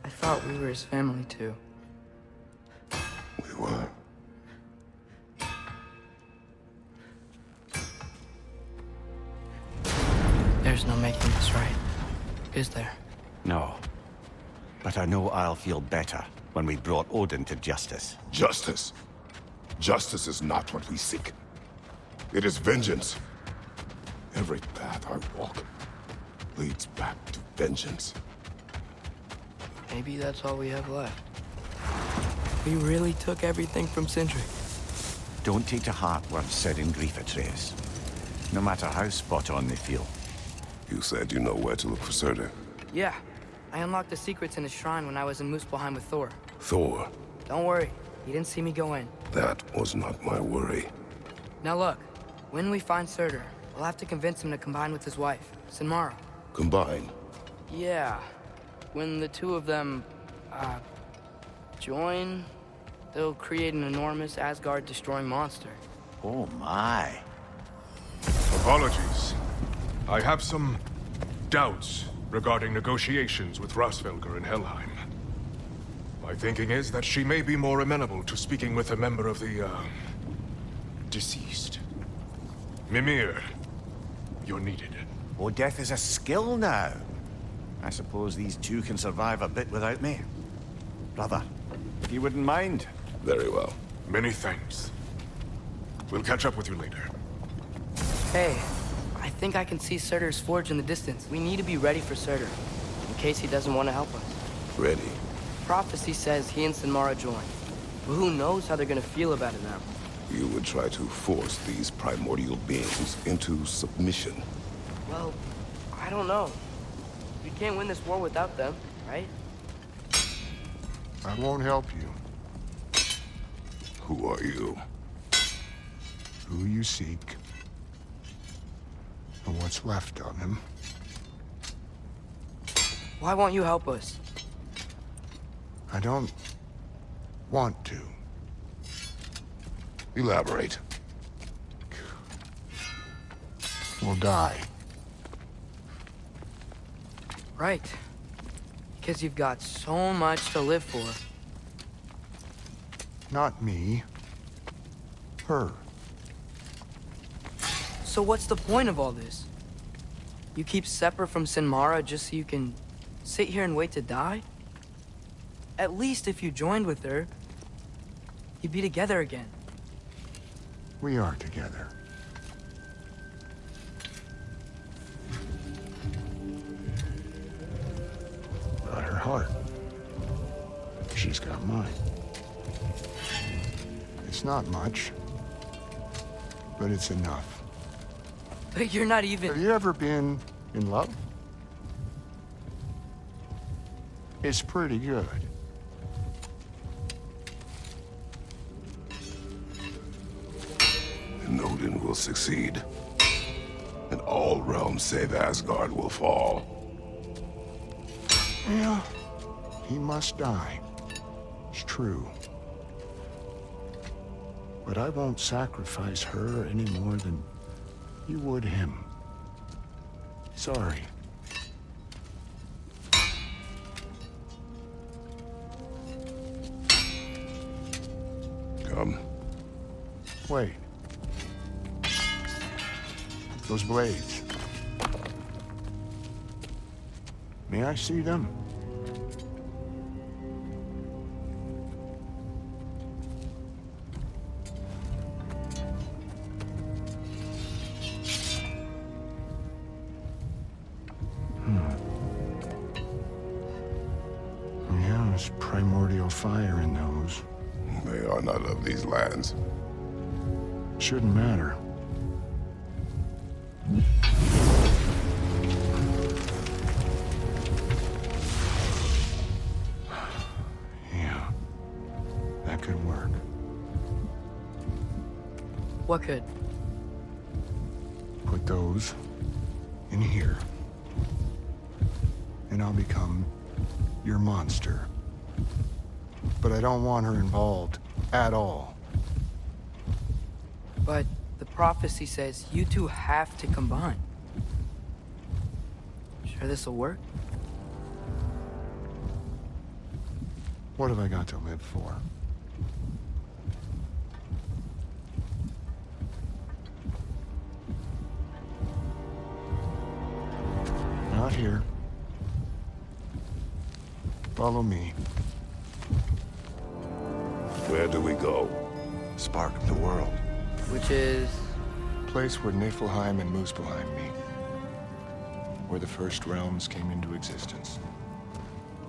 I thought we were his family too. We were. There's no making this right, is there? No. But I know I'll feel better when we brought Odin to justice. Justice? Justice is not what we seek. It is vengeance. Every path I walk leads back to vengeance. Maybe that's all we have left. We really took everything from Sindri. Don't take to heart words said in grief, Atreus. No matter how spot on they feel. You said you know where to look for Surtur. Yeah. I unlocked the secrets in his shrine when I was in Muspelheim with Thor. Thor? Don't worry. He didn't see me go in. That was not my worry. Now look. When we find Surtur, we'll have to convince him to combine with his wife, Sinmara. Combine? Yeah. When the two of them, join, they'll create an enormous Asgard-destroying monster. Oh my. Apologies. I have some doubts regarding negotiations with Rasvelger in Helheim. My thinking is that she may be more amenable to speaking with a member of the, deceased. Mimir, you're needed. Oh, death is a skill now. I suppose these two can survive a bit without me. Brother, if you wouldn't mind. Very well. Many thanks. We'll catch up with you later. Hey, I think I can see Surtur's forge in the distance. We need to be ready for Surtur, in case he doesn't want to help us. Ready. Prophecy says he and Sinmara join. But who knows how they're gonna feel about it now? You would try to force these primordial beings into submission. Well, I don't know. We can't win this war without them, right? I won't help you. Who are you? Who you seek, and what's left of him. Why won't you help us? I don't want to. Elaborate. We'll die. Right. Because you've got so much to live for. Not me. Her. So what's the point of all this? You keep separate from Sinmara just so you can sit here and wait to die? At least if you joined with her, you'd be together again. We are together. Got her heart. She's got mine. It's not much, but it's enough. But you're not even... Have you ever been in love? It's pretty good. And Odin will succeed. And all realms save Asgard will fall. Yeah, he must die. It's true. But I won't sacrifice her any more than you would him. Sorry. Come. Wait. Those blades. May I see them? Yeah, there's primordial fire in those. They are not of these lands. Shouldn't matter. Yeah, that could work. What could? Put those in here. And I'll become your monster. But I don't want her involved at all. But the prophecy says you two have to combine. Sure this'll work? What have I got to live for? Not here. Follow me. Where do we go? Spark of the world. Which is... Place where Niflheim and Muspelheim meet. Where the first realms came into existence.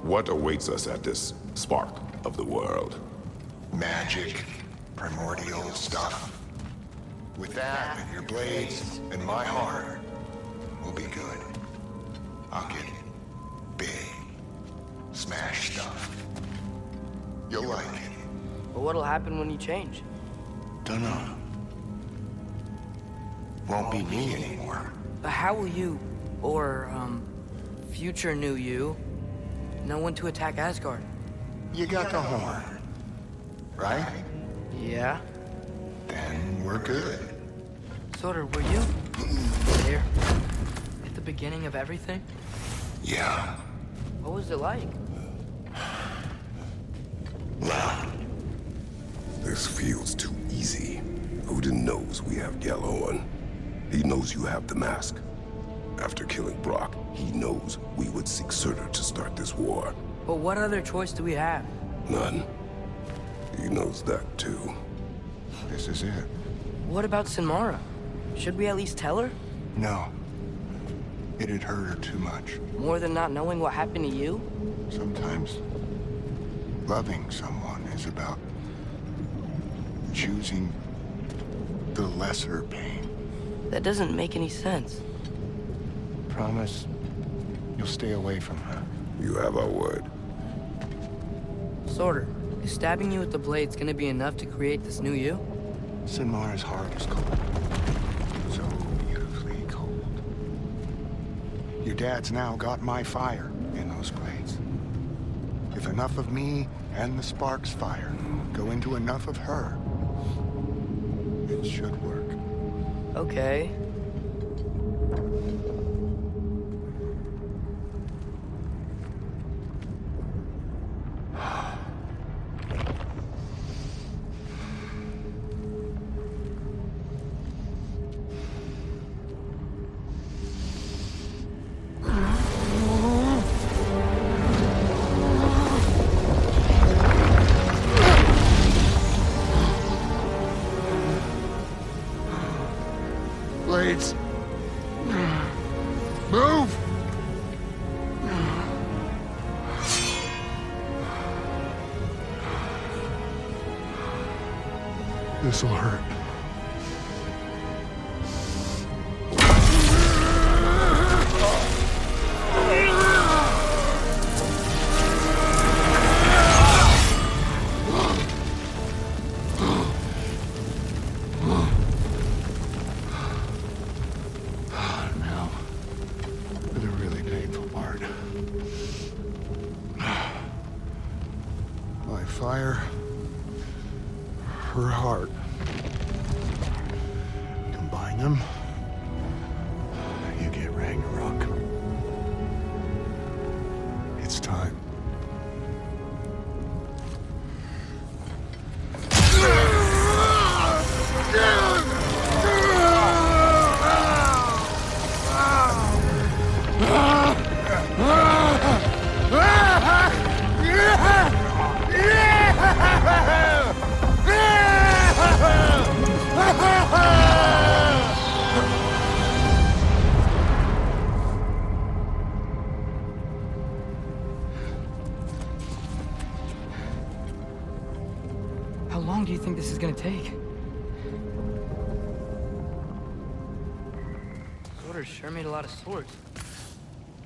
What awaits us at this spark of the world? Magic. Primordial stuff. With that and your blades and my heart, we'll be good. I'll get big. Smash stuff. You'll like it. But what'll happen when you change? Dunno. Won't be me anymore. But how will you, or, future new you, know when to attack Asgard? You got the horn, right? Yeah. Then we're good. Sorter, were you there at the beginning of everything? Yeah. What was it like? This feels too easy. Odin knows we have Yellowhorn. He knows you have the mask. After killing Brock, he knows we would seek Surtur to start this war. But what other choice do we have? None. He knows that too. This is it. What about Sinmara? Should we at least tell her? No. It'd hurt her too much. More than not knowing what happened to you? Sometimes loving someone is about choosing the lesser pain. That doesn't make any sense. Promise you'll stay away from her. You have our word. Sorter, is stabbing you with the blades gonna be enough to create this new you? Sinmara's heart is cold. So beautifully cold. Your dad's now got my fire in those blades. If enough of me and the spark's fire go into enough of her, it should work. Okay. Blades. Move! This'll hurt. Fire, her heart. Combine them, you get Ragnarok. It's time. How long do you think this is gonna take? Sorter sure made a lot of swords.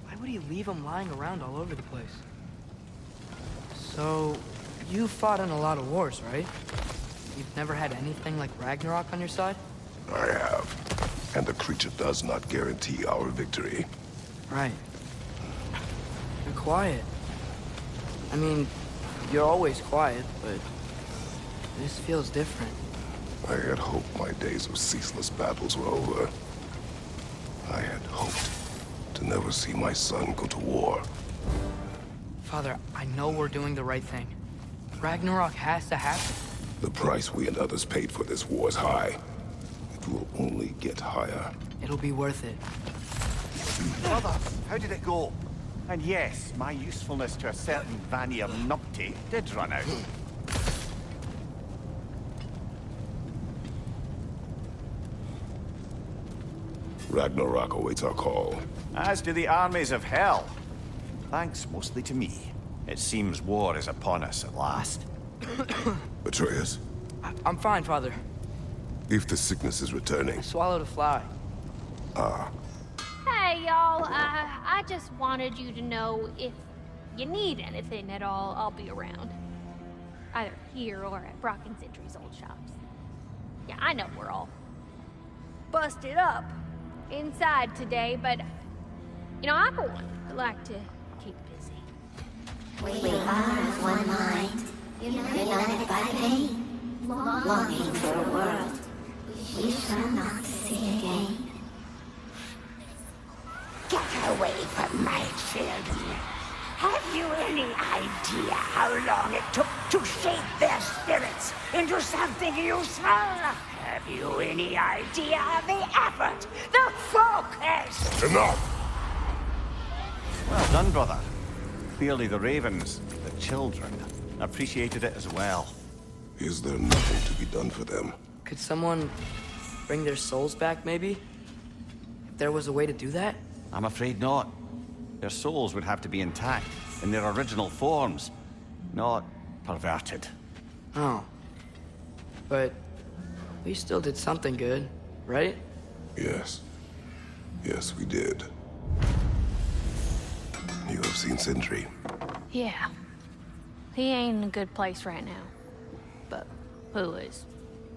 Why would he leave them lying around all over the place? So, you fought in a lot of wars, right? You've never had anything like Ragnarok on your side? I have. And the creature does not guarantee our victory. Right. You're quiet. I mean, you're always quiet, but this feels different. I had hoped my days of ceaseless battles were over. I had hoped to never see my son go to war. Father, I know we're doing the right thing. Ragnarok has to happen. The price we and others paid for this war is high. It will only get higher. It'll be worth it. Brothers, how did it go? And yes, my usefulness to a certain Vanir numpty did run out. Ragnarok awaits our call. As do the armies of hell. Thanks mostly to me. It seems war is upon us at last. Atreus, I'm fine, Father. if the sickness is returning. I swallowed a fly. Ah. Hey, Hey, y'all. I just wanted you to know if you need anything at all, I'll be around. Either here or at Brock and Sentry's old shops. Yeah, I know we're all busted up inside today, but, you know, I for one would like to keep busy. We are of one mind, united by pain, longing for a world we shall not see again. Get away from my children. Have you any idea how long it took to shape their spirits into something useful? Have you any idea of the effort, the focus? Enough! Well done, brother. Clearly the ravens, the children, appreciated it as well. Is there nothing to be done for them? Could someone bring their souls back, maybe? If there was a way to do that? I'm afraid not. Their souls would have to be intact, in their original forms, not perverted. Oh. But we still did something good, right? Yes. Yes, we did. You have seen Sentry. Yeah. He ain't in a good place right now. But who is?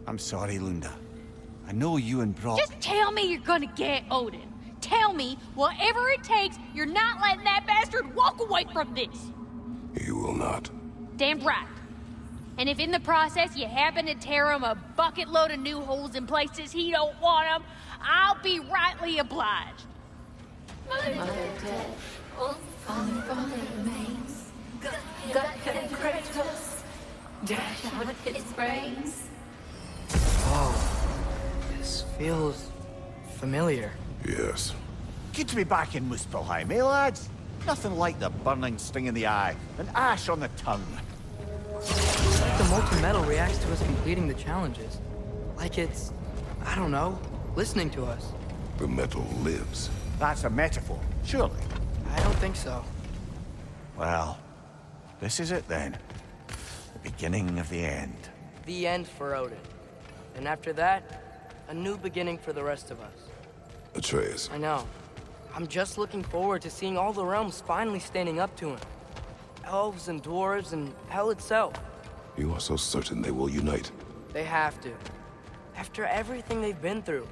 I'm sorry, Lunda. I know you and Brock... Just tell me you're gonna get Odin. Tell me, whatever it takes, you're not letting that bastard walk away from this. He will not. Damn right. And if in the process you happen to tear him a bucket load of new holes in places he don't want them, I'll be rightly obliged. Mother dead, old father remains. God can Kratos, dash out his brains. Whoa. This feels familiar. Yes. Good to be back in Muspelheim, eh, lads? Nothing like the burning sting in the eye, and ash on the tongue. It's like the molten metal reacts to us completing the challenges. Like it's, I don't know, listening to us. The metal lives. That's a metaphor, surely. I don't think so. Well, this is it then. The beginning of the end. The end for Odin. And after that, a new beginning for the rest of us. Atreus. I know. I'm just looking forward to seeing all the realms finally standing up to him. Elves and dwarves and hell itself. You are so certain they will unite. They have to. After everything they've been through.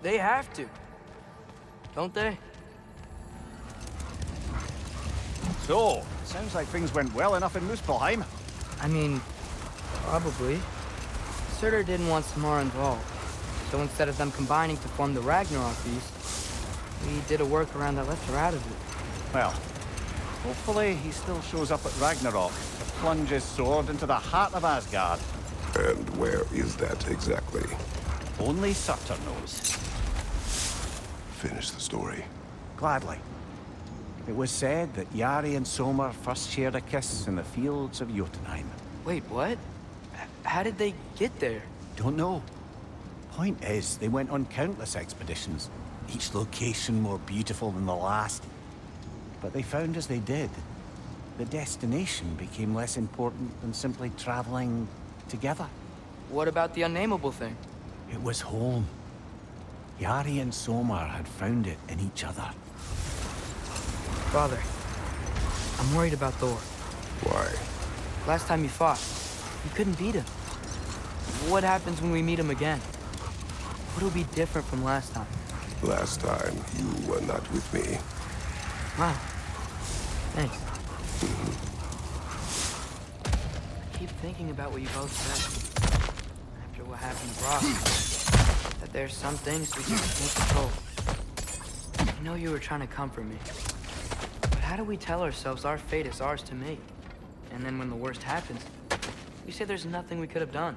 They have to. Don't they? So, sounds like things went well enough in Muspelheim. I mean, probably. Surtur didn't want Samara involved. So instead of them combining to form the Ragnarok beast, we did a workaround that left her out of it. Well, hopefully he still shows up at Ragnarok to plunge his sword into the heart of Asgard. And where is that exactly? Only Surtur knows. Finish the story. Gladly. It was said that Yari and Somar first shared a kiss in the fields of Jotunheim. Wait, what? How did they get there? Don't know. Point is, they went on countless expeditions, each location more beautiful than the last. But they found as they did, the destination became less important than simply traveling together. What about the unnameable thing? It was home. Yari and Somar had found it in each other. Father, I'm worried about Thor. Why? Last time you fought, you couldn't beat him. What happens when we meet him again? What'll be different from last time? Last time, you were not with me. Wow. Thanks. I keep thinking about what you both said. After what happened to Brock. That there's some things we just can't control. I know you were trying to comfort me. But how do we tell ourselves our fate is ours to make? And then when the worst happens, we say there's nothing we could have done.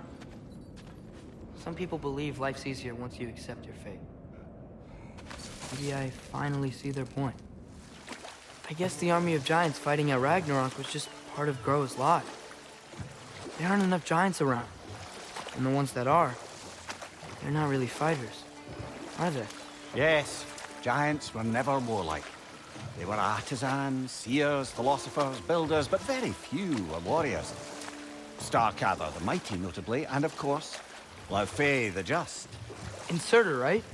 Some people believe life's easier once you accept your fate. Maybe I finally see their point. I guess the army of giants fighting at Ragnarok was just part of Groa's lot. There aren't enough giants around. And the ones that are, they're not really fighters, are they? Yes, giants were never warlike. They were artisans, seers, philosophers, builders, but very few were warriors. Starkather the Mighty, notably, and of course, Laufey the Just. In Surtur, right?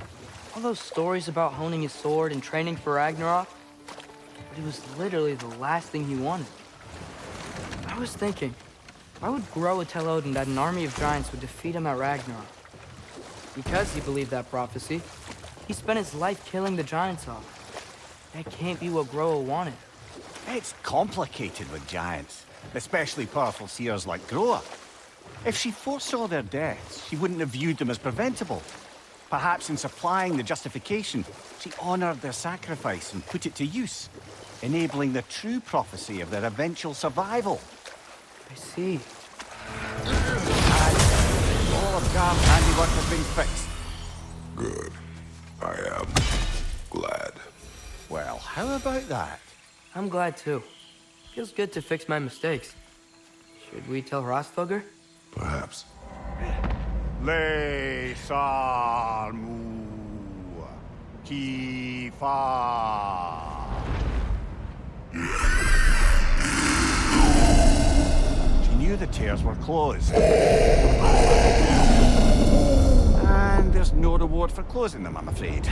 All those stories about honing his sword and training for Ragnarok, but it was literally the last thing he wanted. I was thinking, why would Groa tell Odin that an army of giants would defeat him at Ragnarok? Because he believed that prophecy, he spent his life killing the giants off. That can't be what Groa wanted. It's complicated with giants, especially powerful seers like Groa. If she foresaw their deaths, she wouldn't have viewed them as preventable. Perhaps in supplying the justification, she honored their sacrifice and put it to use, enabling the true prophecy of their eventual survival. I see. All of Garm's handiwork has been fixed. Good. I am glad. Well, how about that? I'm glad too. Feels good to fix my mistakes. Should we tell Hrothgar? Perhaps. Le Sarmu Kifa. She knew the tears were closed. And there's no reward for closing them, I'm afraid.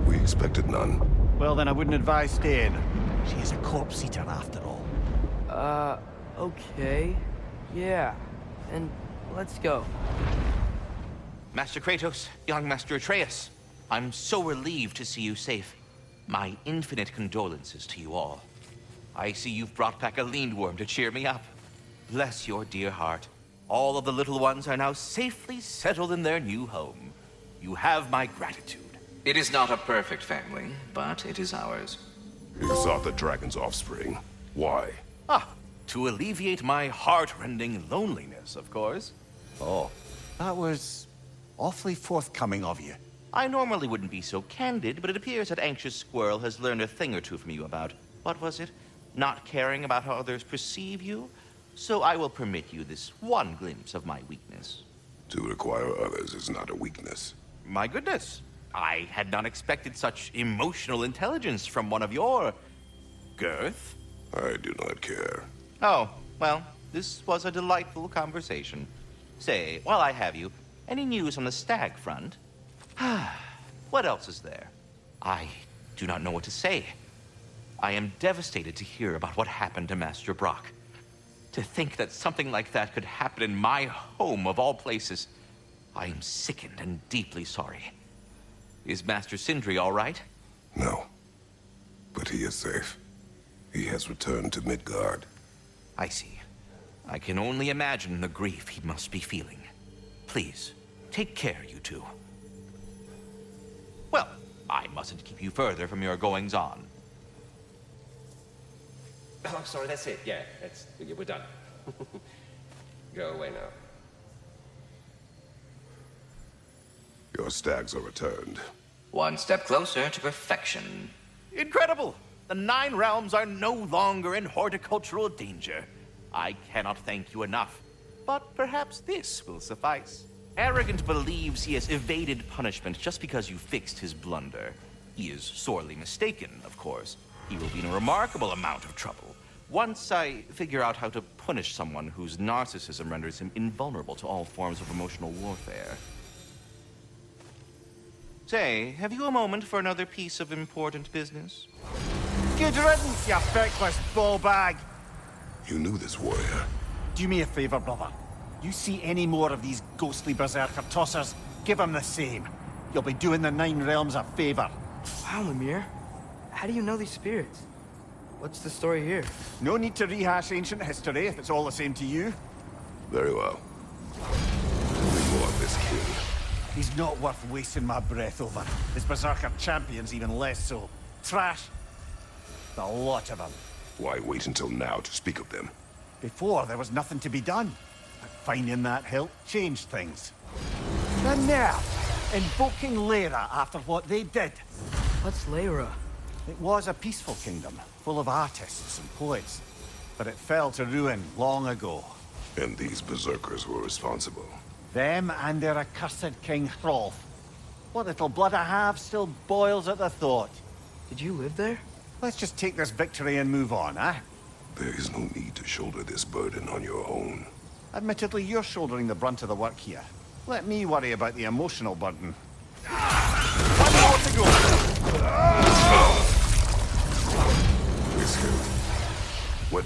We expected none. Well, then I wouldn't advise staying. She is a corpse eater after all. Okay. Yeah. And let's go. Master Kratos, young Master Atreus, I'm so relieved to see you safe. My infinite condolences to you all. I see you've brought back a lindworm to cheer me up. Bless your dear heart. All of the little ones are now safely settled in their new home. You have my gratitude. It is not a perfect family, but it is ours. You sought the dragon's offspring. Why? To alleviate my heart-rending loneliness, of course. Oh, that was awfully forthcoming of you. I normally wouldn't be so candid, but it appears that Anxious Squirrel has learned a thing or two from you about, what was it? Not caring about how others perceive you? So I will permit you this one glimpse of my weakness. To require others is not a weakness. My goodness. I had not expected such emotional intelligence from one of your... girth? I do not care. Oh, well, this was a delightful conversation. Say, while I have you, any news on the stag front? What else is there? I do not know what to say. I am devastated to hear about what happened to Master Brock. To think that something like that could happen in my home of all places. I am sickened and deeply sorry. Is Master Sindri all right? No. But he is safe. He has returned to Midgard. I see. I can only imagine the grief he must be feeling. Please, take care, you two. Well, I mustn't keep you further from your goings-on. Oh, sorry, that's it. Yeah, we're done. Go away now. Your stags are returned. One step closer to perfection. Incredible! The 9 realms are no longer in horticultural danger. I cannot thank you enough, but perhaps this will suffice. Arrogant believes he has evaded punishment just because you fixed his blunder. He is sorely mistaken, of course. He will be in a remarkable amount of trouble. Once I figure out how to punish someone whose narcissism renders him invulnerable to all forms of emotional warfare. Say, have you a moment for another piece of important business? Good riddance, you feckless ball bag! You knew this warrior. Do me a favor, brother. You see any more of these ghostly berserker tossers, give them the same. You'll be doing the 9 realms a favor. Wow, Mimir. How do you know these spirits? What's the story here? No need to rehash ancient history if it's all the same to you. Very well. Tell me more of this king. He's not worth wasting my breath over. His berserker champions even less so. Trash. The lot of them. Why wait until now to speak of them? Before, there was nothing to be done. But finding that hilt changed things. The nerve! Invoking Lyra after what they did. What's Lyra? It was a peaceful kingdom, full of artists and poets. But it fell to ruin long ago. And these berserkers were responsible. Them and their accursed King Hrolf. What little blood I have still boils at the thought. Did you live there? Let's just take this victory and move on, eh? There is no need to shoulder this burden on your own. Admittedly, you're shouldering the brunt of the work here. Let me worry about the emotional burden. One more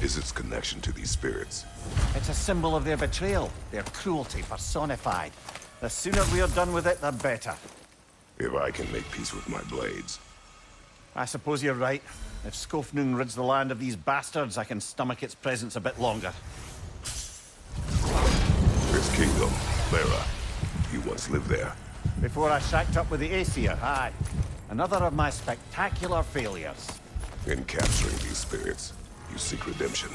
is its connection to these spirits? It's a symbol of their betrayal, their cruelty personified. The sooner we're done with it, the better. If I can make peace with my blades. I suppose you're right. If Skofnung rids the land of these bastards, I can stomach its presence a bit longer. This kingdom, Lara. You once lived there. Before I shacked up with the Aesir, aye. Another of my spectacular failures. In capturing these spirits, you seek redemption.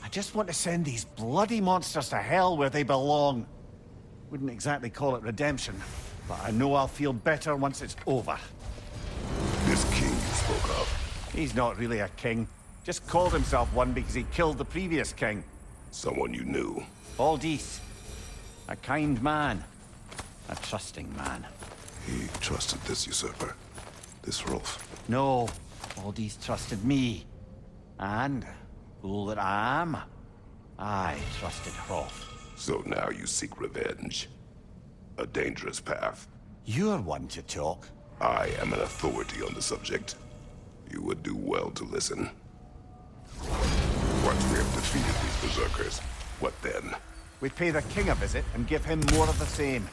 I just want to send these bloody monsters to hell where they belong. Wouldn't exactly call it redemption, but I know I'll feel better once it's over. This king you spoke of. He's not really a king. Just called himself one because he killed the previous king. Someone you knew. Aldis. A kind man. A trusting man. He trusted this usurper. This Rolf. No. Aldis trusted me. And, fool that I am, I trusted Rolf. So now you seek revenge. A dangerous path. You're one to talk. I am an authority on the subject. You would do well to listen. Once we have defeated these berserkers, what then? We pay the king a visit and give him more of the same.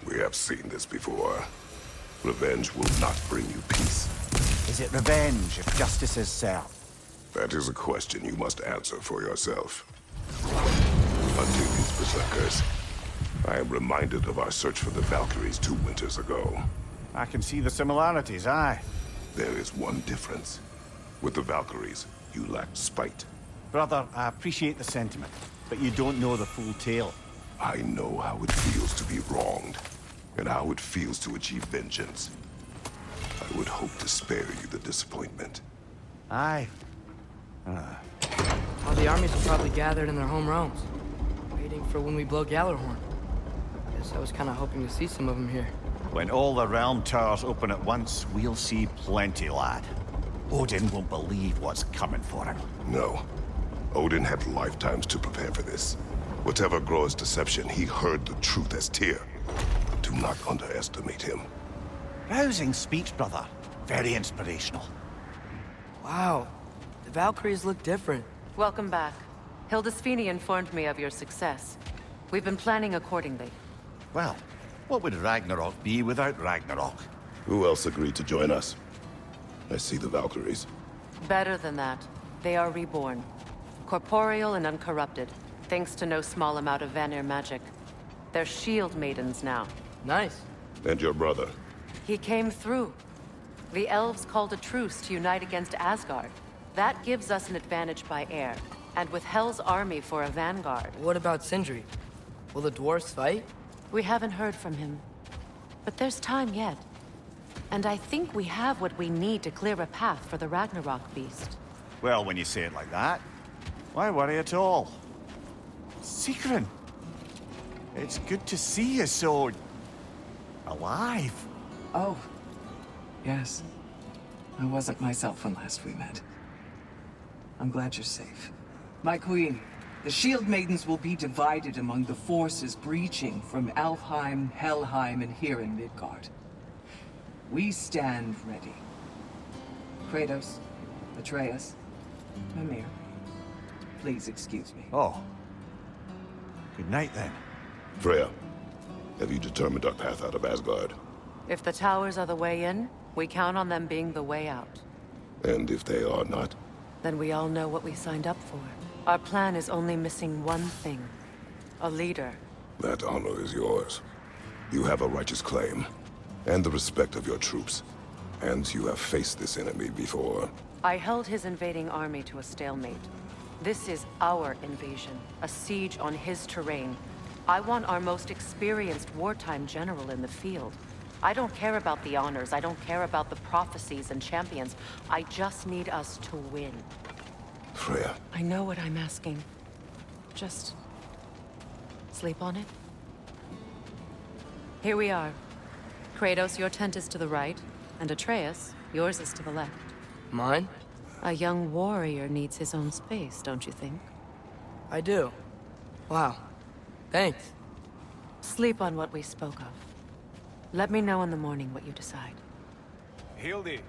We have seen this before. Revenge will not bring you peace. Is it revenge if justice is served? That is a question you must answer for yourself. Hunting these berserkers, I am reminded of our search for the Valkyries 2 winters ago. I can see the similarities, aye. There is one difference. With the Valkyries, you lacked spite. Brother, I appreciate the sentiment, but you don't know the full tale. I know how it feels to be wronged, and how it feels to achieve vengeance. I would hope to spare you the disappointment. Aye. All the armies are probably gathered in their home realms, waiting for when we blow Gallarhorn. Guess I was kind of hoping to see some of them here. When all the realm towers open at once, we'll see plenty, lad. Odin won't believe what's coming for him. No. Odin had lifetimes to prepare for this. Whatever Groa's deception, he heard the truth as Tyr. Do not underestimate him. Rousing speech, brother. Very inspirational. Wow. The Valkyries look different. Welcome back. Hildisvini informed me of your success. We've been planning accordingly. Well, what would Ragnarok be without Ragnarok? Who else agreed to join us? I see the Valkyries. Better than that. They are reborn. Corporeal and uncorrupted, thanks to no small amount of Vanir magic. They're shield maidens now. Nice. And your brother? He came through. The elves called a truce to unite against Asgard. That gives us an advantage by air, and with Hell's army for a vanguard. What about Sindri? Will the dwarves fight? We haven't heard from him. But there's time yet. And I think we have what we need to clear a path for the Ragnarok beast. Well, when you say it like that, why worry at all? Sigrun! It's good to see you so... alive. Oh. Yes. I wasn't myself when last we met. I'm glad you're safe. My queen, the Shield Maidens will be divided among the forces breaching from Alfheim, Helheim, and here in Midgard. We stand ready. Kratos, Atreus, Mimir, please excuse me. Oh. Good night, then. Freya, have you determined our path out of Asgard? If the towers are the way in, we count on them being the way out. And if they are not? Then we all know what we signed up for. Our plan is only missing one thing. A leader. That honor is yours. You have a righteous claim, and the respect of your troops. And you have faced this enemy before. I held his invading army to a stalemate. This is our invasion, a siege on his terrain. I want our most experienced wartime general in the field. I don't care about the honors, I don't care about the prophecies and champions. I just need us to win. Freya. I know what I'm asking. Just... sleep on it? Here we are. Kratos, your tent is to the right, and Atreus, yours is to the left. Mine? A young warrior needs his own space, don't you think? I do. Wow. Thanks. Sleep on what we spoke of. Let me know in the morning what you decide. Hildy,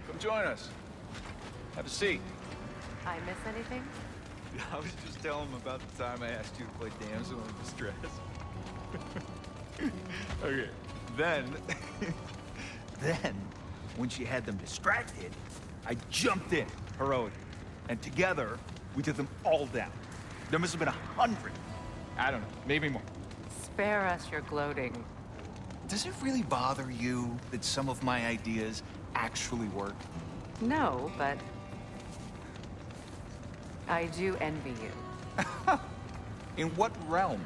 come join us. Have a seat. I miss anything? I was just telling him about the time I asked you to play Damsel in Distress. Okay, then... then, when she had them distracted, I jumped in, heroically. And together, we took them all down. There must have been 100. I don't know, maybe more. Spare us your gloating. Does it really bother you that some of my ideas actually work? No, but I do envy you. In what realm?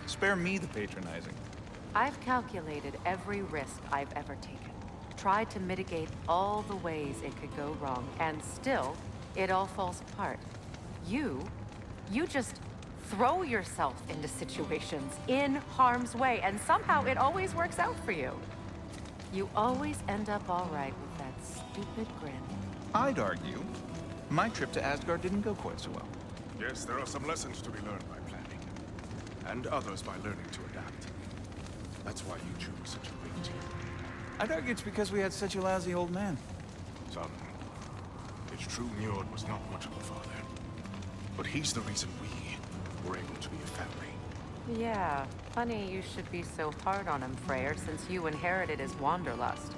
Spare me the patronizing. I've calculated every risk I've ever taken. Tried to mitigate all the ways it could go wrong, and still, it all falls apart. You just throw yourself into situations in harm's way, and somehow it always works out for you. You always end up all right with that stupid grin. I'd argue my trip to Asgard didn't go quite so well. Yes, there are some lessons to be learned by planning, and others by learning to adapt. That's why you choose such a great team. I'd argue it's because we had such a lousy old man. Son, it's true Njord was not much of a father, but he's the reason we were able to be a family. Yeah, funny you should be so hard on him, Freyr, since you inherited his wanderlust.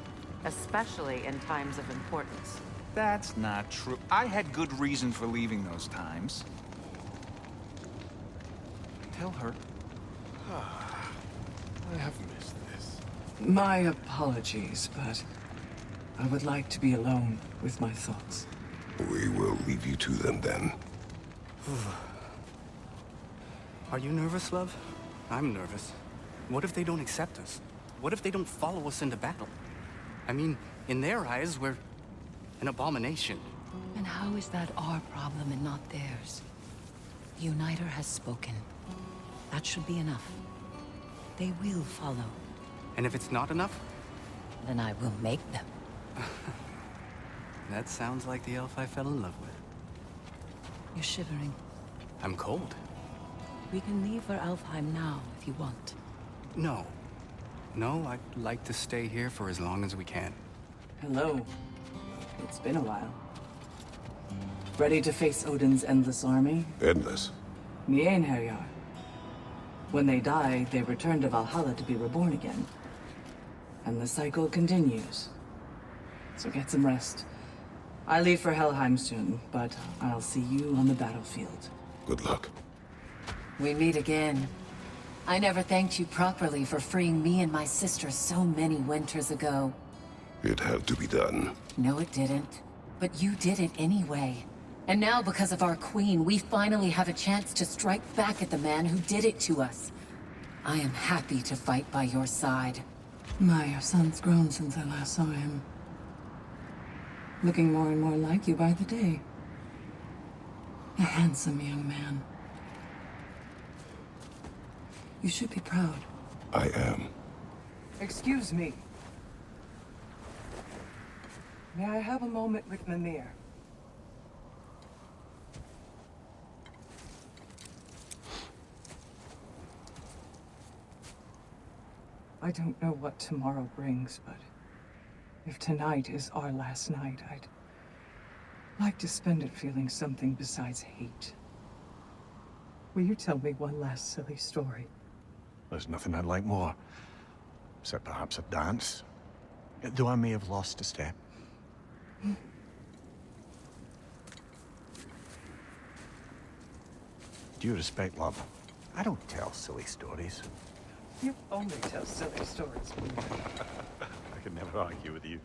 Especially in times of importance. That's not true. I had good reason for leaving those times. Tell her. I have missed this. My apologies, but I would like to be alone with my thoughts. We will leave you to them then. Are you nervous, love? I'm nervous. What if they don't accept us? What if they don't follow us into battle? I mean, in their eyes, we're an abomination. And how is that our problem and not theirs? The Uniter has spoken. That should be enough. They will follow. And if it's not enough? Then I will make them. That sounds like the elf I fell in love with. You're shivering. I'm cold. We can leave for Alfheim now, if you want. No. No, I'd like to stay here for as long as we can. Hello. It's been a while. Ready to face Odin's endless army? Endless? Mjolnir. When they die, they return to Valhalla to be reborn again. And the cycle continues. So get some rest. I leave for Helheim soon, but I'll see you on the battlefield. Good luck. We meet again. I never thanked you properly for freeing me and my sister so many winters ago. It had to be done. No, it didn't. But you did it anyway. And now, because of our queen, we finally have a chance to strike back at the man who did it to us. I am happy to fight by your side. My son's grown since I last saw him. Looking more and more like you by the day. A handsome young man. You should be proud. I am. Excuse me. May I have a moment with Mimir? I don't know what tomorrow brings, but if tonight is our last night, I'd like to spend it feeling something besides hate. Will you tell me one last silly story? There's nothing I'd like more. Except perhaps a dance. Though I may have lost a step. Due respect, love, I don't tell silly stories. You only tell silly stories. I could never argue with you.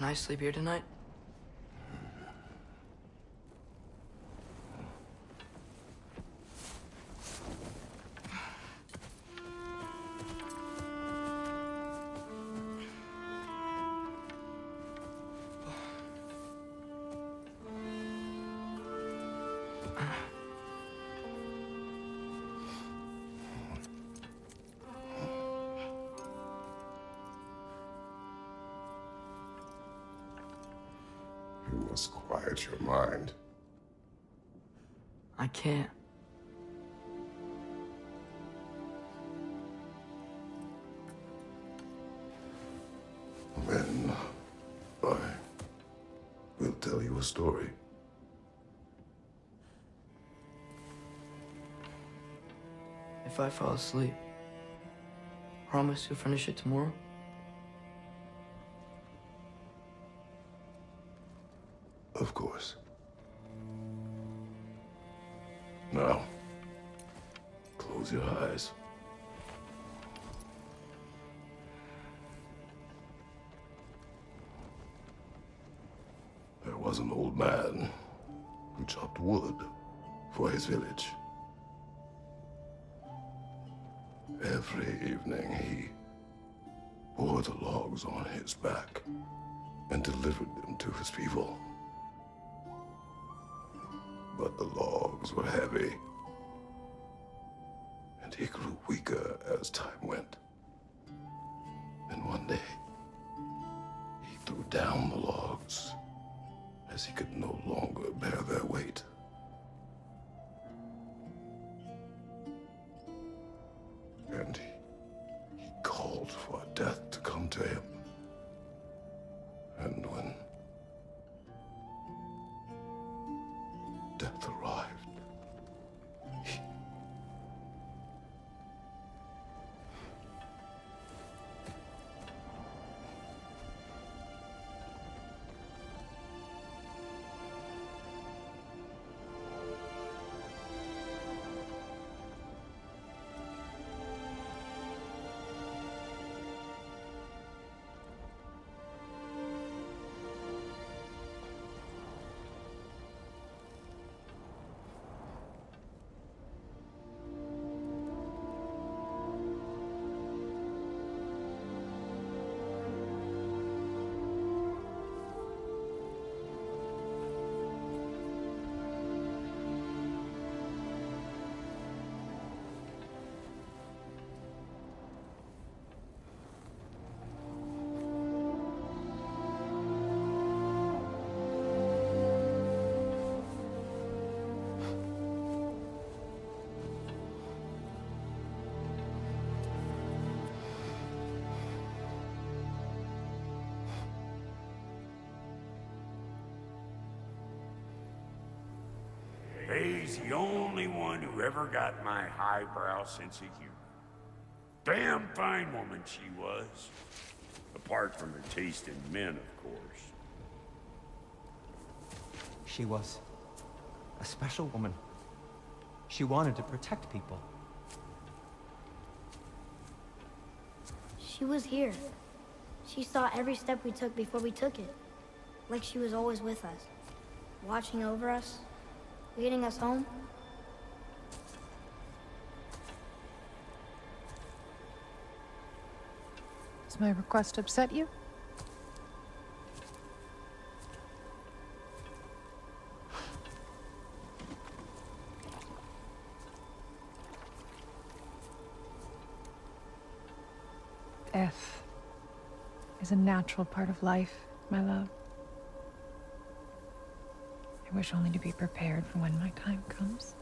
Can I sleep here tonight? You must quiet your mind. I can't. Then I will tell you a story. If I fall asleep, promise you'll finish it tomorrow? Of course. Now, close your eyes. There was an old man who chopped wood for his village. Every evening he bore the logs on his back and delivered them to his people. But the logs were heavy, and he grew weaker as time went. And one day, he threw down the logs as he could no longer bear their weight. And he called for death to come to him. And when death arrived, He's the only one who ever got my highbrow sense of humor. Damn fine woman she was. Apart from her taste in men, of course. She was a special woman. She wanted to protect people. She was here. She saw every step we took before we took it. Like she was always with us. Watching over us. Leading us home. Does my request upset you? Death is a natural part of life, my love. I wish only to be prepared for when my time comes.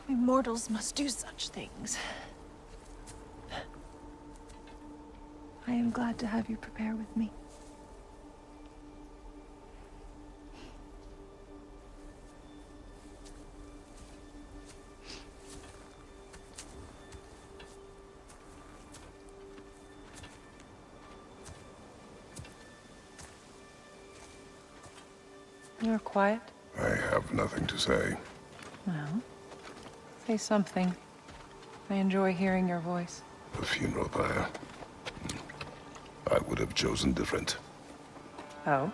We mortals must do such things. I am glad to have you prepare with me. You're quiet. I have nothing to say. Well, say something. I enjoy hearing your voice. The funeral pyre. I would have chosen different. Oh?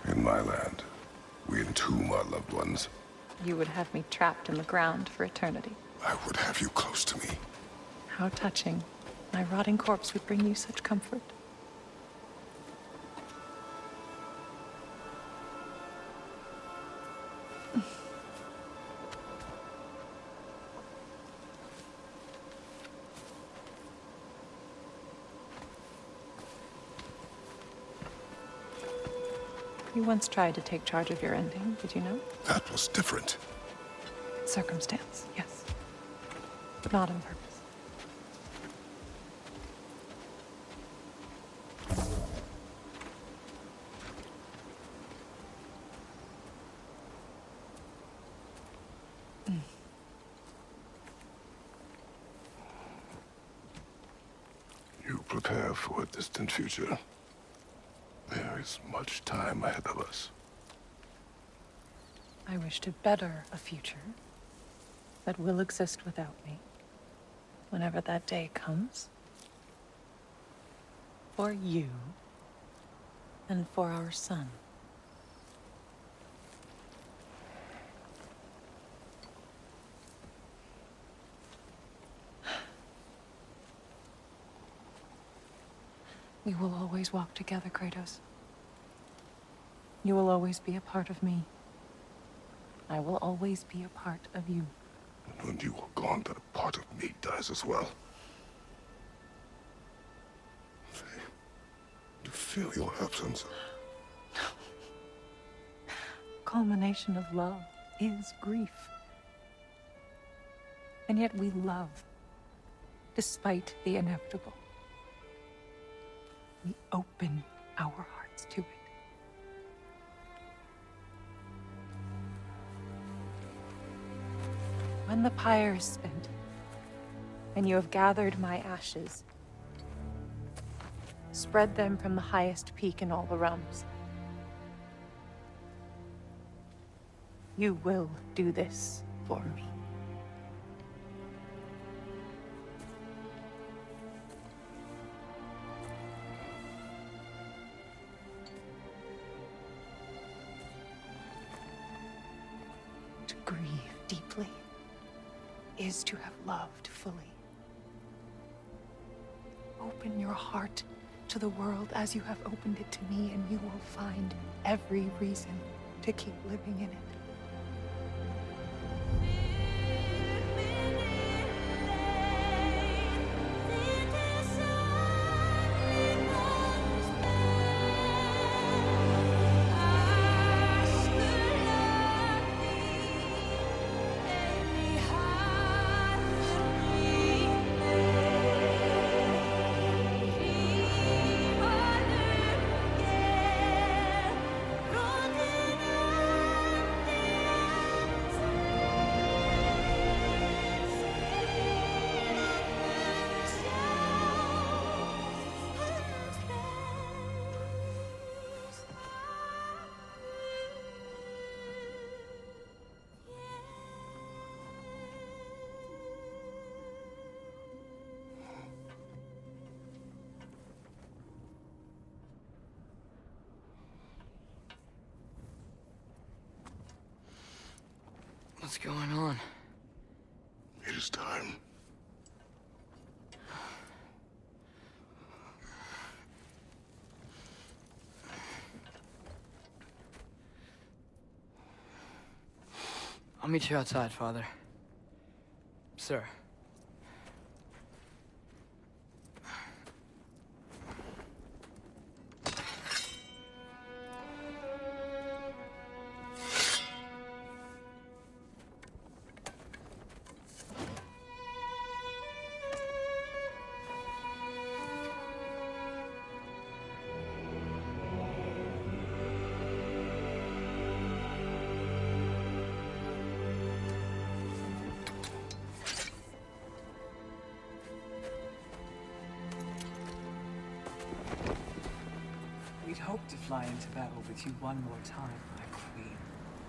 In my land, we entomb our loved ones. You would have me trapped in the ground for eternity. I would have you close to me. How touching. My rotting corpse would bring you such comfort. You once tried to take charge of your ending, did you know? That was different. Circumstance, yes. But not on purpose. You prepare for a distant future. There is much time ahead of us. I wish to better a future that will exist without me, whenever that day comes. For you, and for our son. We will always walk together, Kratos. You will always be a part of me. I will always be a part of you. And when you are gone, that part of me dies as well. To feel your absence. Culmination of love is grief. And yet we love, despite the inevitable. We open our hearts to it. When the pyre is spent, and you have gathered my ashes, spread them from the highest peak in all the realms. You will do this for me. To grieve deeply is to have loved fully. Open your heart to the world as you have opened it to me, and you will find every reason to keep living in it. What's going on? It is time. I'll meet you outside, Father. Sir. hope to fly into battle with you one more time, my queen.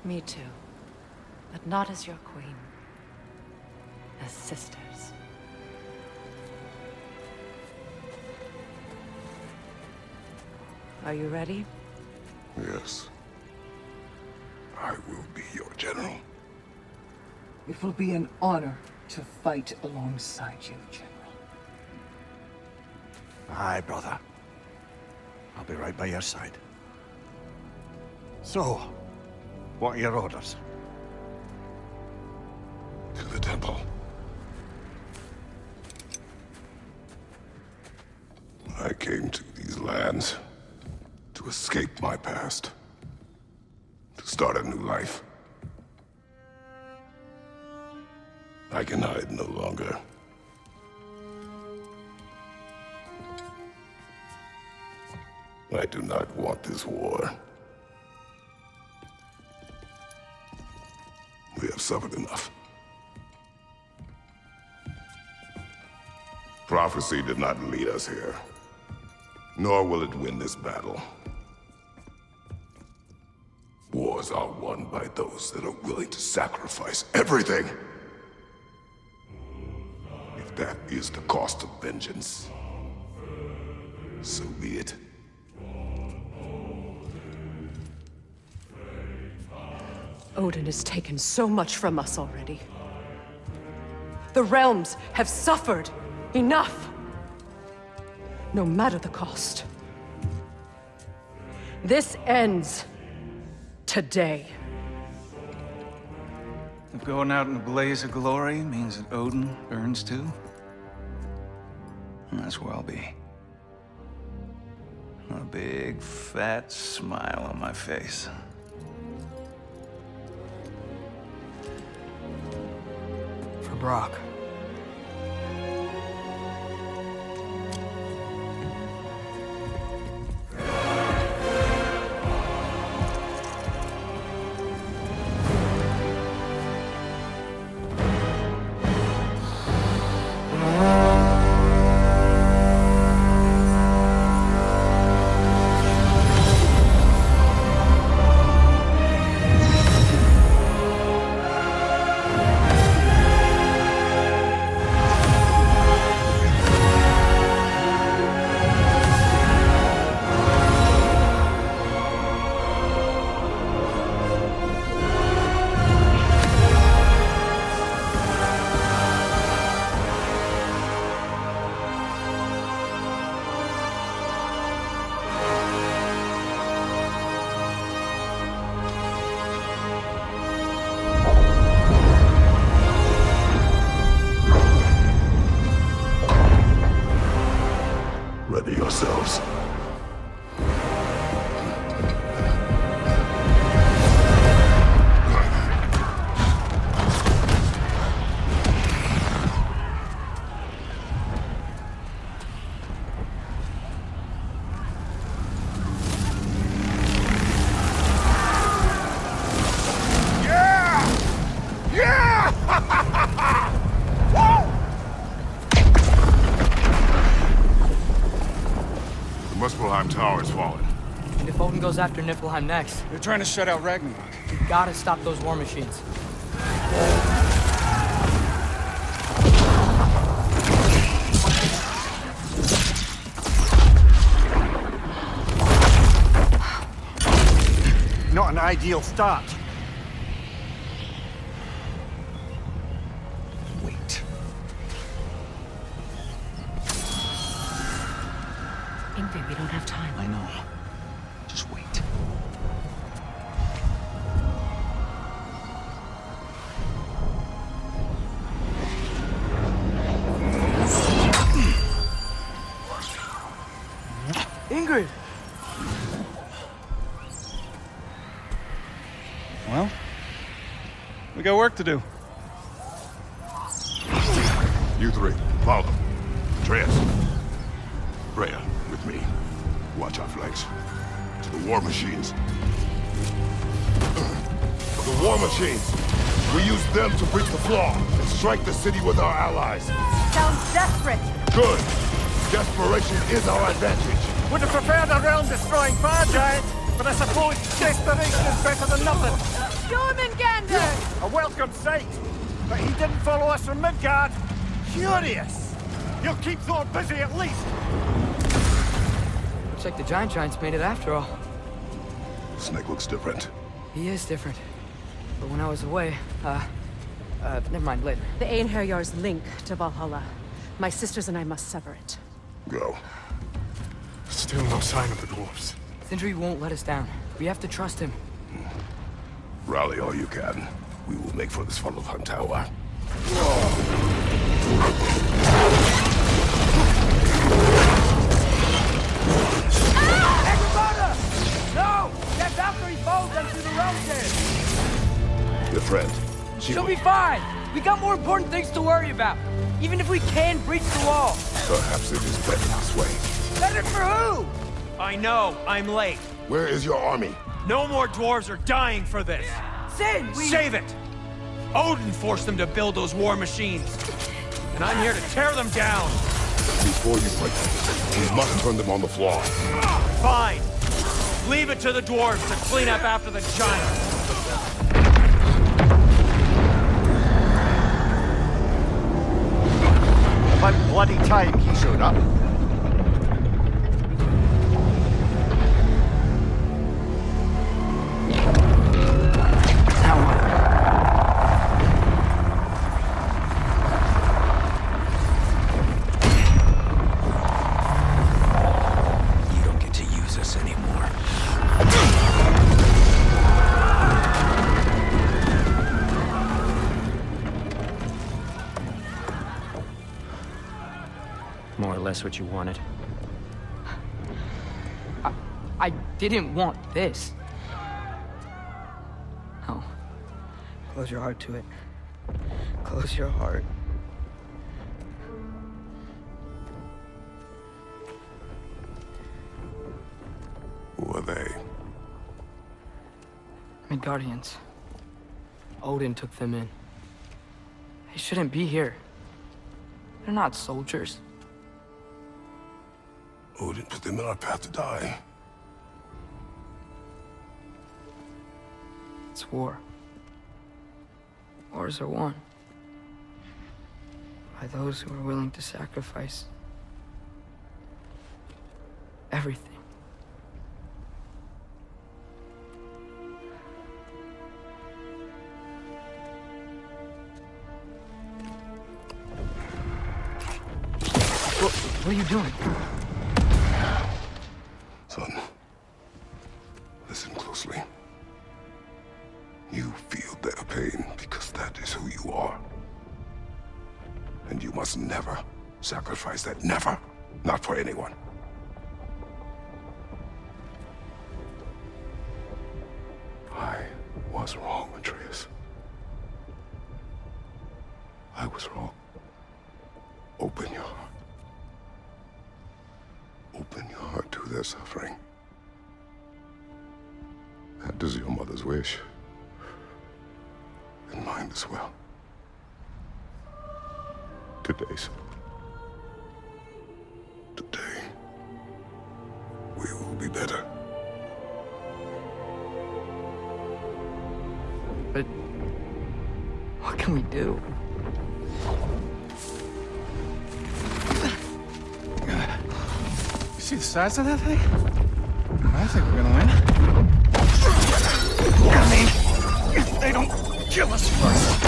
Me too. But not as your queen. As sisters. Are you ready? Yes. I will be your general. It will be an honor to fight alongside you, General. Aye, brother. I'll be right by your side. So, what are your orders? To the temple. I came to these lands to escape my past. To start a new life. I can hide no longer. I do not want this war. We have suffered enough. Prophecy did not lead us here, nor will it win this battle. Wars are won by those that are willing to sacrifice everything. If that is the cost of vengeance, so be it. Odin has taken so much from us already. The realms have suffered enough. No matter the cost. This ends today. If going out in a blaze of glory means that Odin burns too, that's where I'll be. A big, fat smile on my face. For Brock. Ready yourselves. Muspelheim Tower has fallen. And if Odin goes after Niflheim next? They're trying to shut out Ragnarok. We gotta stop those war machines. Not an ideal start. Wait. Ingrid, we don't have time. I know. Just wait. Ingrid! Well, we got work to do. You three, follow. Atreus. Freya, with me. Watch our flanks. To the war machines. The war machines! We use them to breach the flaw and strike the city with our allies. Sounds desperate. Good. Desperation is our advantage. Would have preferred a realm-destroying fire giant, but I suppose desperation is better than nothing. Jormungandr! A welcome sight. But he didn't follow us from Midgard. Curious. He'll keep Thor busy at least. Looks like the Giants made it after all. Snake looks different. He is different. But when I was away, never mind, later. The Einherjar's link to Valhalla. My sisters and I must sever it. Go. Still no sign of the dwarves. Sindri won't let us down. We have to trust him. Rally all you can. We will make for this Svartalfheim tower. No! That's after he falls into the realm gate. Your friend. She'll be fine! We got more important things to worry about. Even if we can breach the wall. Perhaps it is better this way. Better for who? I know, I'm late. Where is your army? No more dwarves are dying for this. Sin! Save it! Odin forced them to build those war machines. And I'm here to tear them down. Before you break them, you must turn them on the floor. Fine. Leave it to the dwarves to clean up after the giants. About bloody time he showed up. You don't get to use us anymore. More or less what you wanted. I didn't want this. No. Close your heart to it. Close your heart. Who are they? Midgardians. Odin took them in. They shouldn't be here. They're not soldiers. Odin put them in our path to die. It's war. Wars are won by those who are willing to sacrifice everything. What are you doing? Son, listen closely. You feel their pain because that is who you are. And you must never sacrifice that. Never. Not for anyone. I was wrong, Atreus. I was wrong. Open your heart. Open your heart to their suffering. That is your mother's wish. And mine as well. Today, son. Today, we will be better. But what can we do? You see the size of that thing? I think we're gonna win. I mean, if they don't kill us first.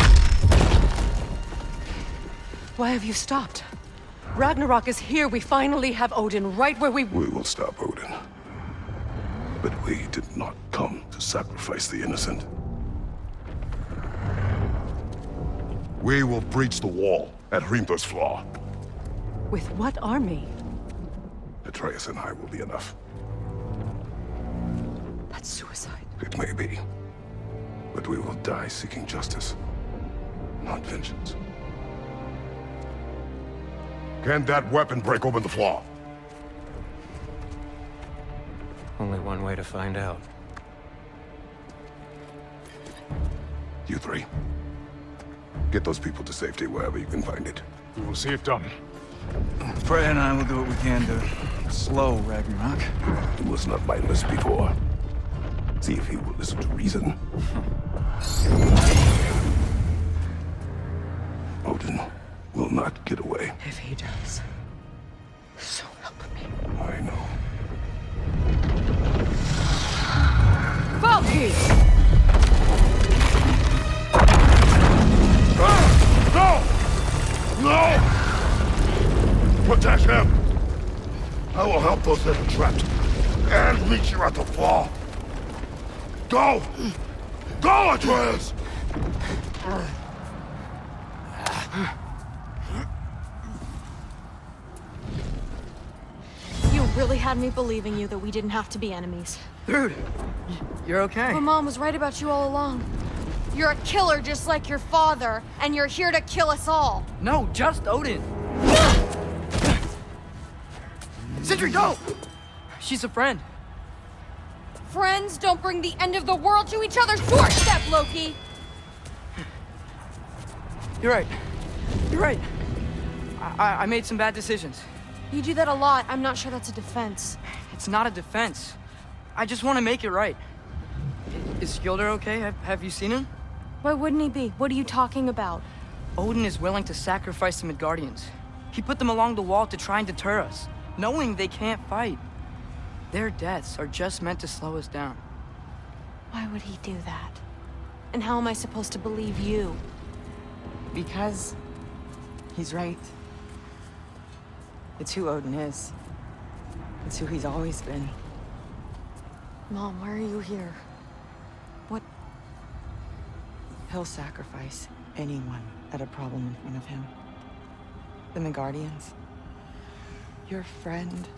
Why have you stopped? Ragnarok is here. We finally have Odin right where we will stop Odin. But we did not come to sacrifice the innocent. We will breach the wall at Hrimthur's Flaw. With what army? Atreus and I will be enough. That's suicide. It may be. But we will die seeking justice, not vengeance. Can that weapon break open the flaw? Only one way to find out. You three. Get those people to safety wherever you can find it. We will see it done. Freya and I will do what we can to Slow, Ragnarok. He was not mindless before. See if he will listen to reason. Odin will not get away. If he does, so help me. I know. Flirty! No! No! Protect him! I will help those that are trapped. And meet you at the fall. Go! Go, Atreus! You really had me believing you that we didn't have to be enemies. Dude, you're okay. My mom was right about you all along. You're a killer just like your father, and you're here to kill us all. No, just Odin. Sindri, go! She's a friend. Friends don't bring the end of the world to each other's doorstep, Loki! You're right. You're right. I made some bad decisions. You do that a lot. I'm not sure that's a defense. It's not a defense. I just want to make it right. Is Skilder okay? Have you seen him? Why wouldn't he be? What are you talking about? Odin is willing to sacrifice the Midgardians. He put them along the wall to try and deter us, knowing they can't fight. Their deaths are just meant to slow us down. Why would he do that? And how am I supposed to believe you? Because he's right. It's who Odin is. It's who he's always been. Mom, why are you here? What? He'll sacrifice anyone at a problem in front of him. The Midgardians. Your friend.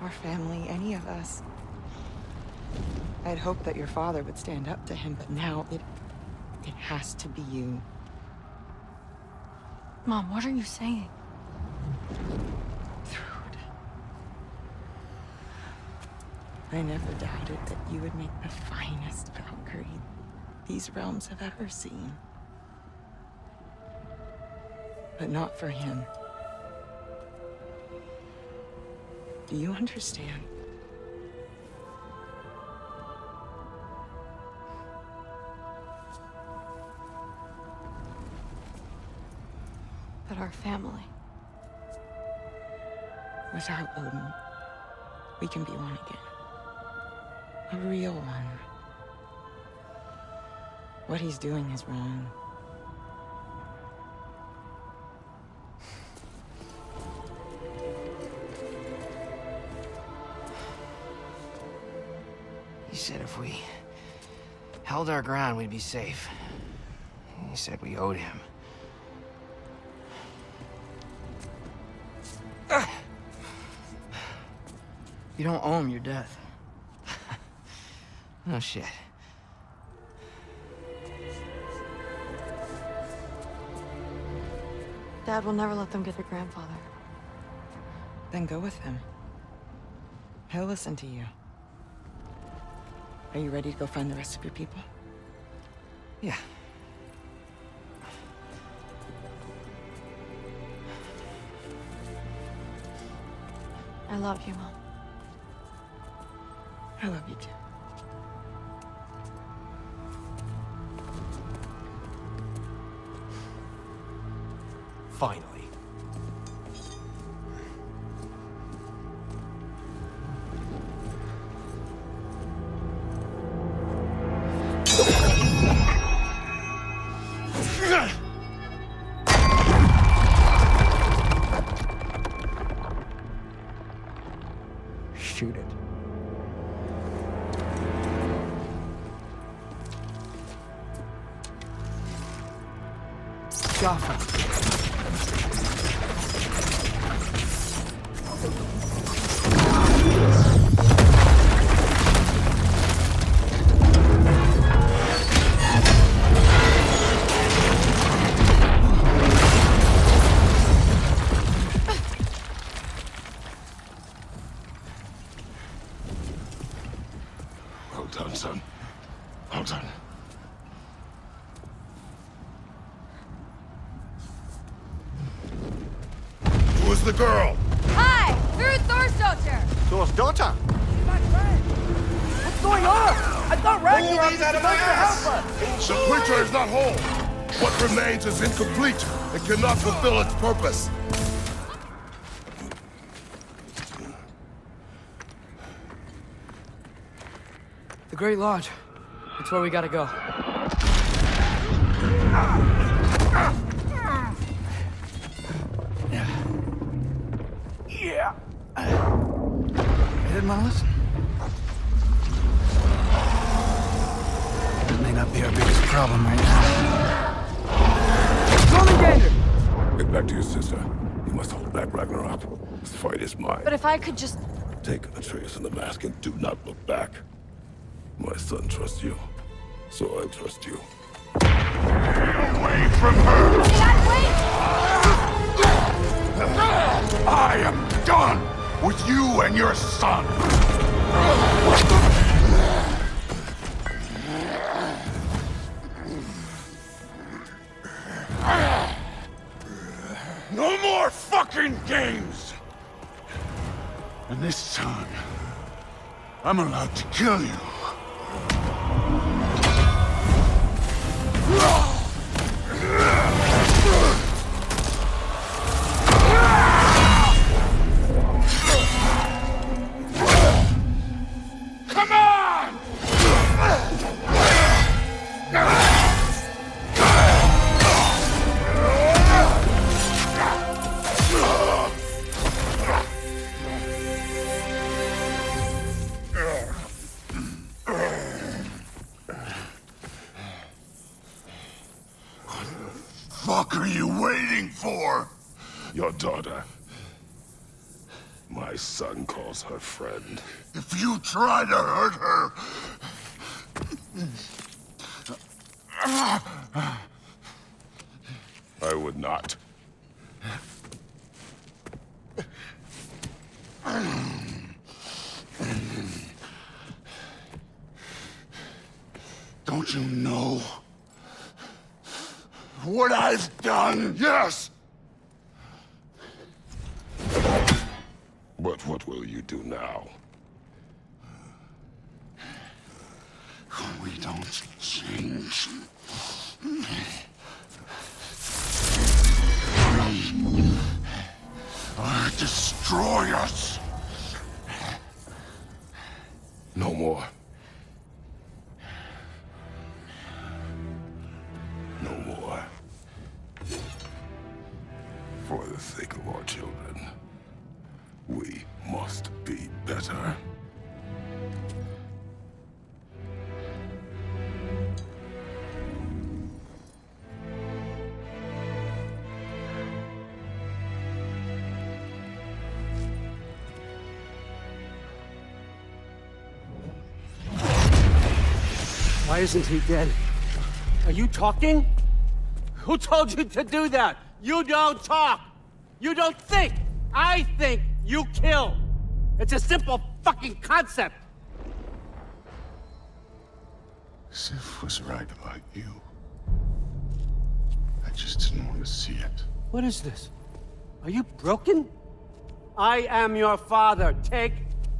Our family, any of us. I'd hoped that your father would stand up to him, but now it has to be you. Mom, what are you saying? I never doubted that you would make the finest Valkyrie these realms have ever seen. But not for him. Do you understand? That our family. Without Odin, we can be one again. A real one. What he's doing is wrong. He said if we held our ground, we'd be safe. He said we owed him. You don't owe him your death. No shit. Dad will never let them get their grandfather. Then go with him. He'll listen to you. Are you ready to go find the rest of your people? Yeah. I love you, Mom. I love you too. Finally. Shoot it. Jaffa. Well done, son. Well done. Who is the girl? Hi! Through Thor's daughter! Thor's daughter? What's going on? I thought Ragnarok was supposed to help us! The creature is not whole. What remains is incomplete and cannot fulfill its purpose. The Great Lodge. It's where we gotta go. Yeah. You didn't want to listen? That may not be our biggest problem right now. Get back to your sister. You must hold back Ragnarok. This fight is mine. But if I could just... Take Atreus and the mask and do not look back. My son trusts you, so I trust you. Away from her! I am done with you and your son! No more fucking games! And this time, I'm allowed to kill you. Come on! What are you waiting for? Your daughter. My son calls her friend. If you try to hurt her... I would not. Don't you know what I've done? Yes! But what will you do now? We don't change. We are destroyers. No more. No more. For the sake of our children, we must be better. Why isn't he dead? Are you talking? Who told you to do that? You don't talk! You don't think! I think, you kill! It's a simple fucking concept! Sif was right about you. I just didn't want to see it. What is this? Are you broken? I am your father. Take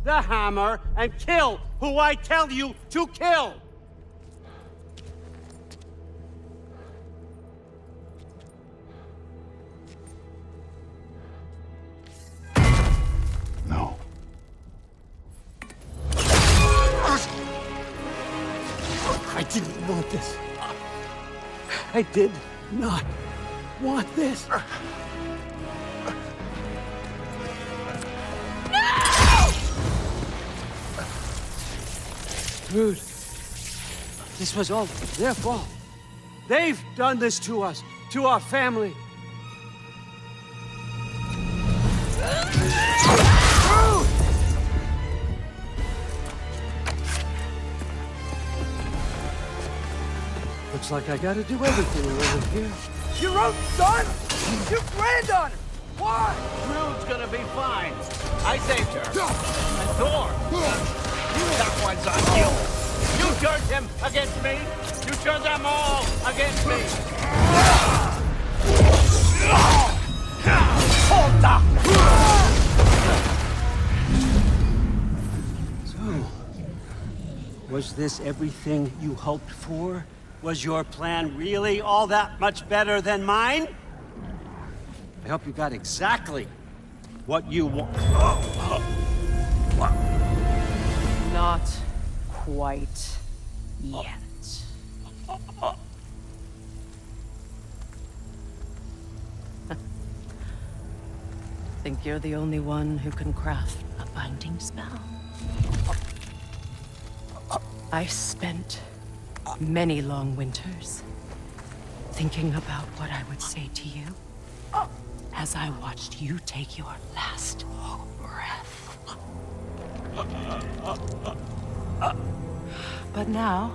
the hammer and kill who I tell you to kill! No. I didn't want this. I did not want this. Dude, this was all their fault. They've done this to us, to our family. Looks like I gotta do everything around here. You wrote, son? You planned on it! Why? Rude's gonna be fine. I saved her. And Thor. That one's on you. You turned him against me. You turned them all against me. Hold up! Was this everything you hoped for? Was your plan really all that much better than mine? I hope you got exactly what you want. Not quite yet. Think you're the only one who can craft a binding spell? I spent many long winters thinking about what I would say to you as I watched you take your last breath. But now,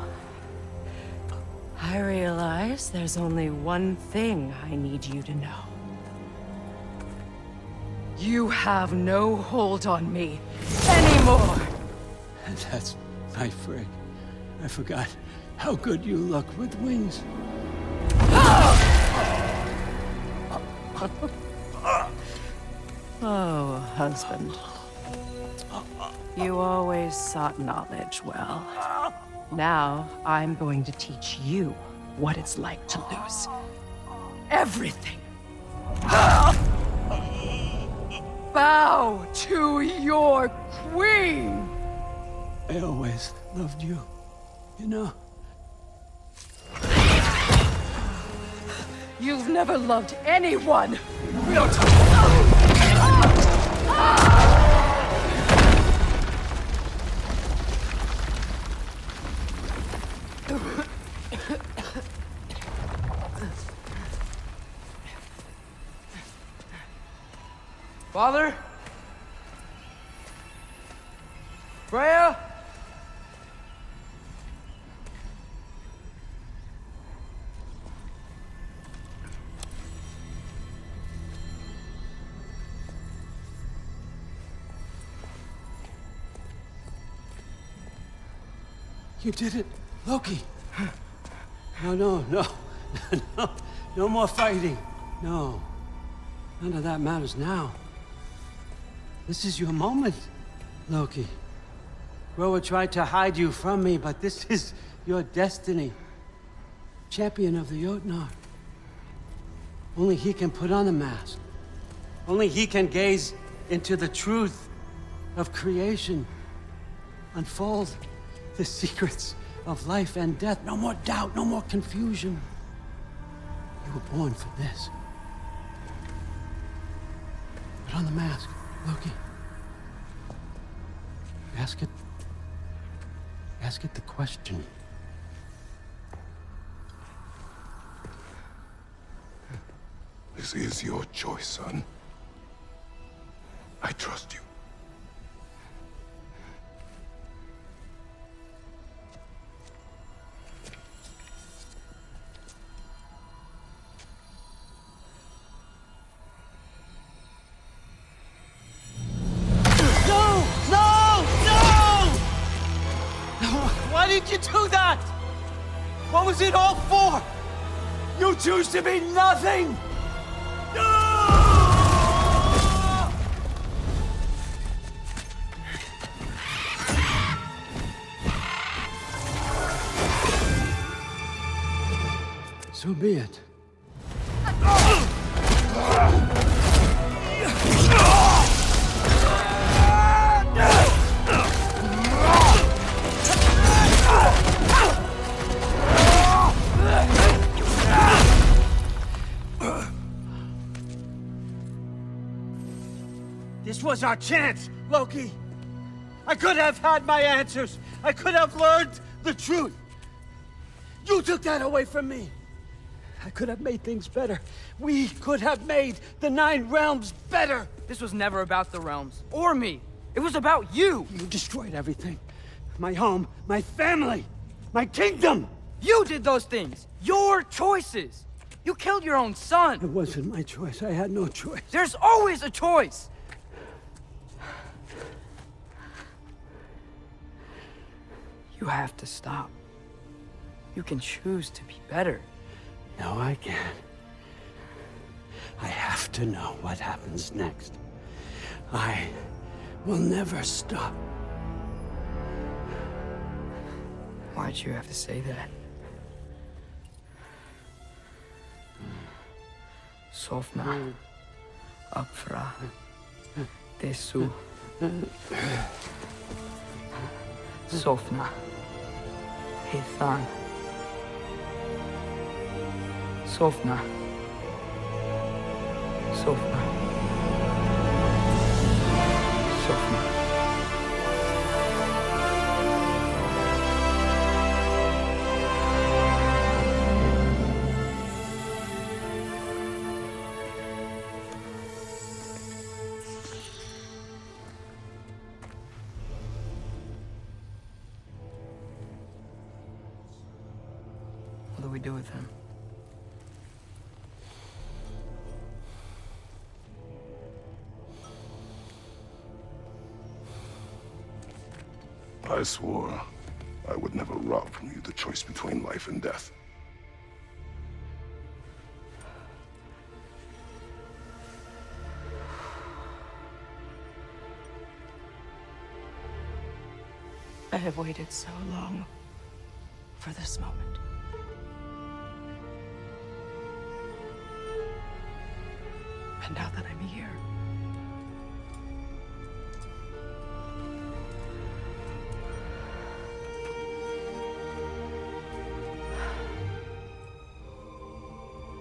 I realize there's only one thing I need you to know. You have no hold on me anymore! And that's my frig. I forgot how good you look with wings. Oh, husband. You always sought knowledge well. Now, I'm going to teach you what it's like to lose everything. Bow to your queen! I always loved you, you know? You've never loved anyone! Father? Freya? You did it, Loki. No. No more fighting. No. None of that matters now. This is your moment, Loki. Groa tried to hide you from me, but this is your destiny. Champion of the Jotnar. Only he can put on the mask. Only he can gaze into the truth of creation. Unfold the secrets of life and death. No more doubt, no more confusion. You were born for this. Put on the mask, Loki. Ask it the question. This is your choice, son. I trust you. Why did you do that? What was it all for? You choose to be nothing! So be it. This was our chance, Loki. I could have had my answers. I could have learned the truth. You took that away from me. I could have made things better. We could have made the 9 realms better. This was never about the realms, or me. It was about you. You destroyed everything. My home, my family, my kingdom. You did those things. Your choices. You killed your own son. It wasn't my choice. I had no choice. There's always a choice. You have to stop. You can choose to be better. No, I can't. I have to know what happens next. I will never stop. Why'd you have to say that? Sofna. Apfra. Desu. Sofna. Hithan. Sofna. Sofna. Sofna. What do we do with him? I swore I would never rob from you the choice between life and death. I have waited so long for this moment. And now that I'm here,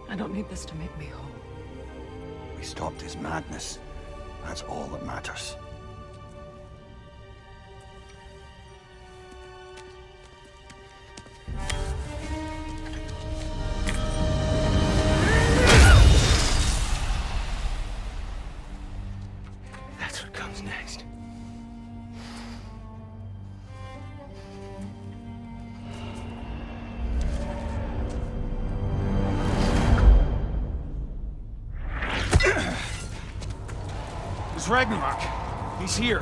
I don't need this to make me whole. We stopped his madness. That's all that matters. That's what comes next. It's Ragnarok. He's here.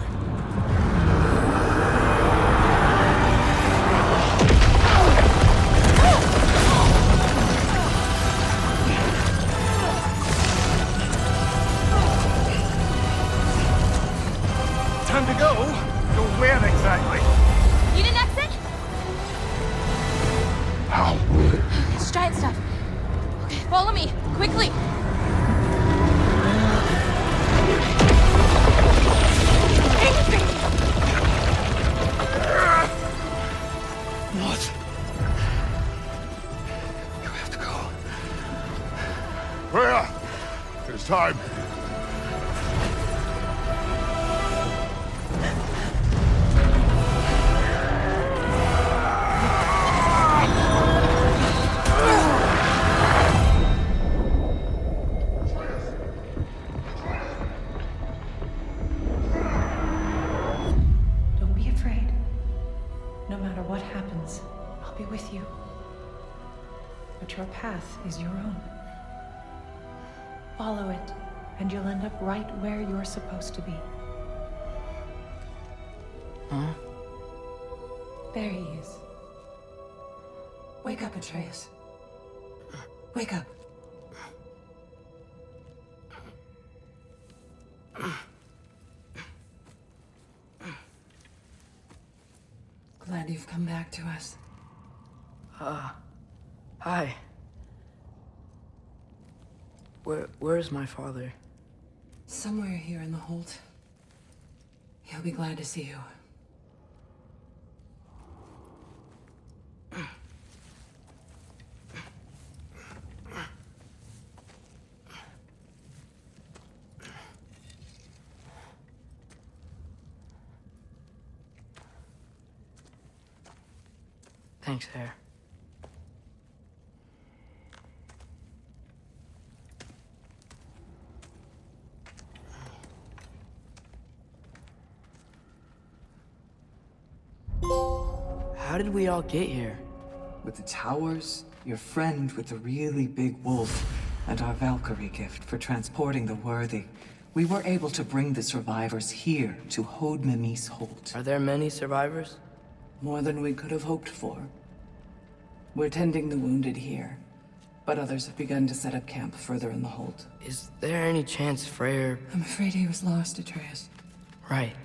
Time to go. Go where exactly? You didn't exit? How? It's giant stuff. Okay, follow me, quickly. What? You have to go. Where? It's time. don't be afraid. No matter what happens, I'll be with you. But your path is your own. Follow it, and you'll end up right where you're supposed to be. Huh? There he is. Wake up, Atreus. Wake up. Glad you've come back to us. Hi. Where's my father? Somewhere here in the hold. He'll be glad to see you. Thanks, Hare. How did we all get here? With the towers, your friend with the really big wolf, and our Valkyrie gift for transporting the worthy, we were able to bring the survivors here to Hod Mimi's hold. Are there many survivors? More than we could have hoped for. We're tending the wounded here, but others have begun to set up camp further in the hold. Is there any chance Freyr... I'm afraid he was lost, Atreus. Right.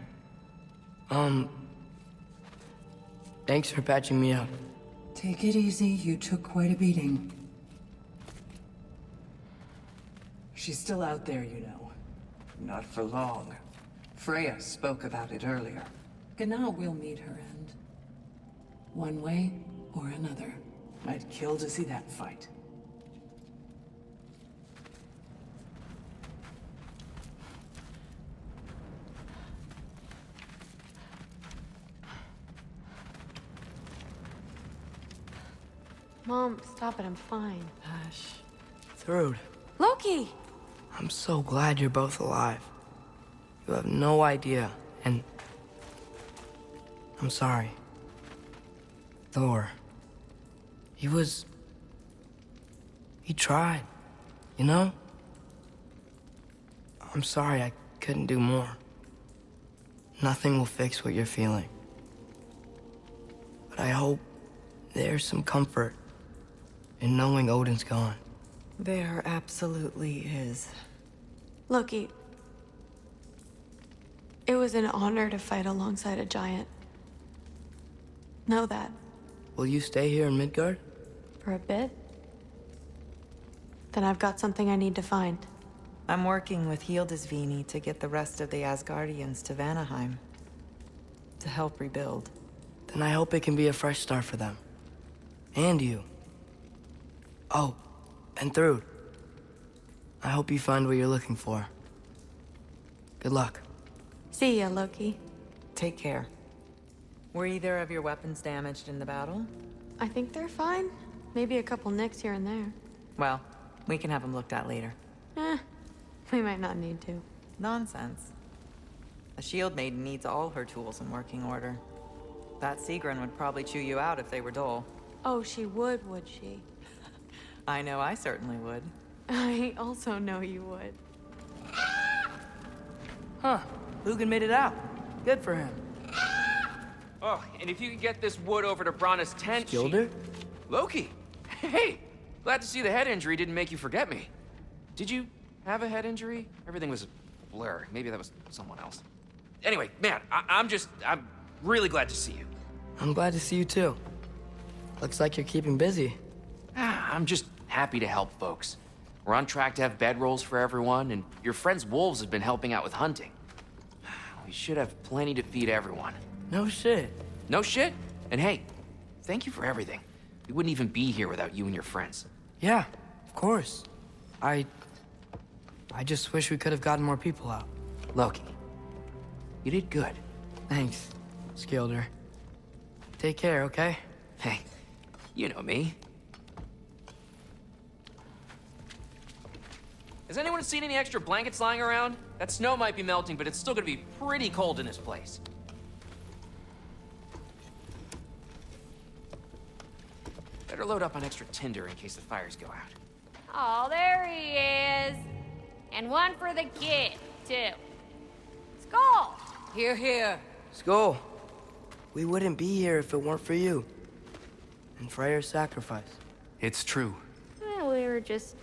Thanks for patching me up. Take it easy. You took quite a beating. She's still out there, you know. Not for long. Freya spoke about it earlier. Gna will meet her end. One way or another. I'd kill to see that fight. Mom, stop it. I'm fine. Hush. Thrud, Loki! I'm so glad you're both alive. You have no idea, and I'm sorry. Thor. He tried, you know? I'm sorry I couldn't do more. Nothing will fix what you're feeling. But I hope there's some comfort in knowing Odin's gone. There absolutely is. Loki, it was an honor to fight alongside a giant. Know that. Will you stay here in Midgard? For a bit? Then I've got something I need to find. I'm working with Hildisvini to get the rest of the Asgardians to Vanaheim. To help rebuild. Then I hope it can be a fresh start for them. And you. Oh, and Thrud. I hope you find what you're looking for. Good luck. See ya, Loki. Take care. Were either of your weapons damaged in the battle? I think they're fine. Maybe a couple nicks here and there. Well, we can have them looked at later. We might not need to. Nonsense. A shield maiden needs all her tools in working order. That Sigrun would probably chew you out if they were dull. Oh, she would she? I know I certainly would. I also know you would. Huh. Lugan made it out. Good for him. Oh, and if you could get this wood over to Brana's tent... Skilder? Loki! Hey! Glad to see the head injury didn't make you forget me. Did you have a head injury? Everything was a blur. Maybe that was someone else. Anyway, man, I'm really glad to see you. I'm glad to see you too. Looks like you're keeping busy. I'm just happy to help folks. We're on track to have bedrolls for everyone, and your friend's wolves have been helping out with hunting. We should have plenty to feed everyone. No shit. No shit? And hey, thank you for everything. We wouldn't even be here without you and your friends. Yeah, of course. I just wish we could have gotten more people out. Loki, you did good. Thanks, Skilder. Take care, okay? Hey, you know me. Has anyone seen any extra blankets lying around? That snow might be melting, but it's still gonna be pretty cold in this place. Better load up on extra tinder in case the fires go out. Oh, there he is. And one for the kid, too. Skull! Here, here. Skull. We wouldn't be here if it weren't for you. And Freyr's sacrifice. It's true. Well, we were just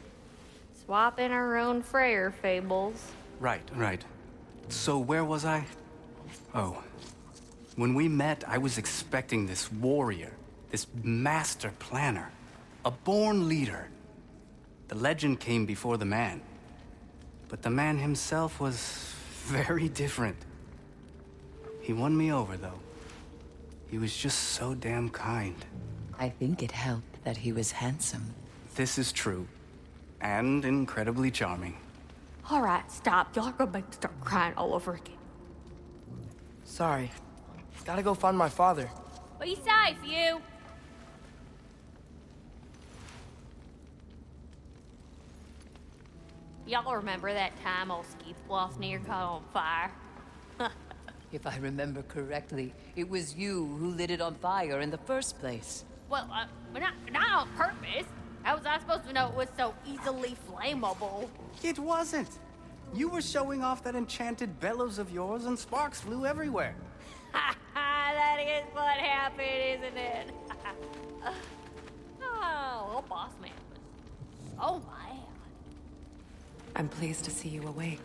swapping our own Freyr fables. Right. So where was I? Oh. When we met, I was expecting this warrior, this master planner, a born leader. The legend came before the man. But the man himself was very different. He won me over, though. He was just so damn kind. I think it helped that he was handsome. This is true. And incredibly charming. All right, stop. Y'all are gonna make me start crying all over again. Sorry. Gotta go find my father. Be safe, you. Y'all remember that time old Skeeth Bluff near caught on fire? If I remember correctly, it was you who lit it on fire in the first place. Well, not on purpose. How was I supposed to know it was so easily flammable? It wasn't. You were showing off that enchanted bellows of yours and sparks flew everywhere. That is what happened, isn't it? Oh, boss man. Oh, my. I'm pleased to see you awake.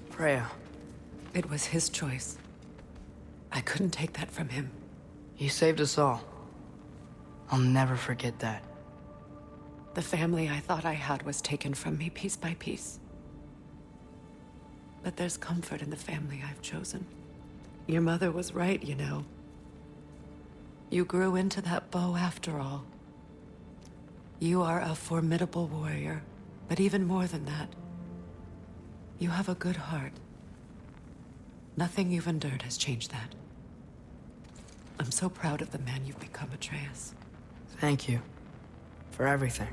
Freya. It was his choice. I couldn't take that from him. You saved us all. I'll never forget that. The family I thought I had was taken from me piece by piece. But there's comfort in the family I've chosen. Your mother was right, you know. You grew into that bow after all. You are a formidable warrior, but even more than that, you have a good heart. Nothing you've endured has changed that. I'm so proud of the man you've become, Atreus. Thank you. For everything.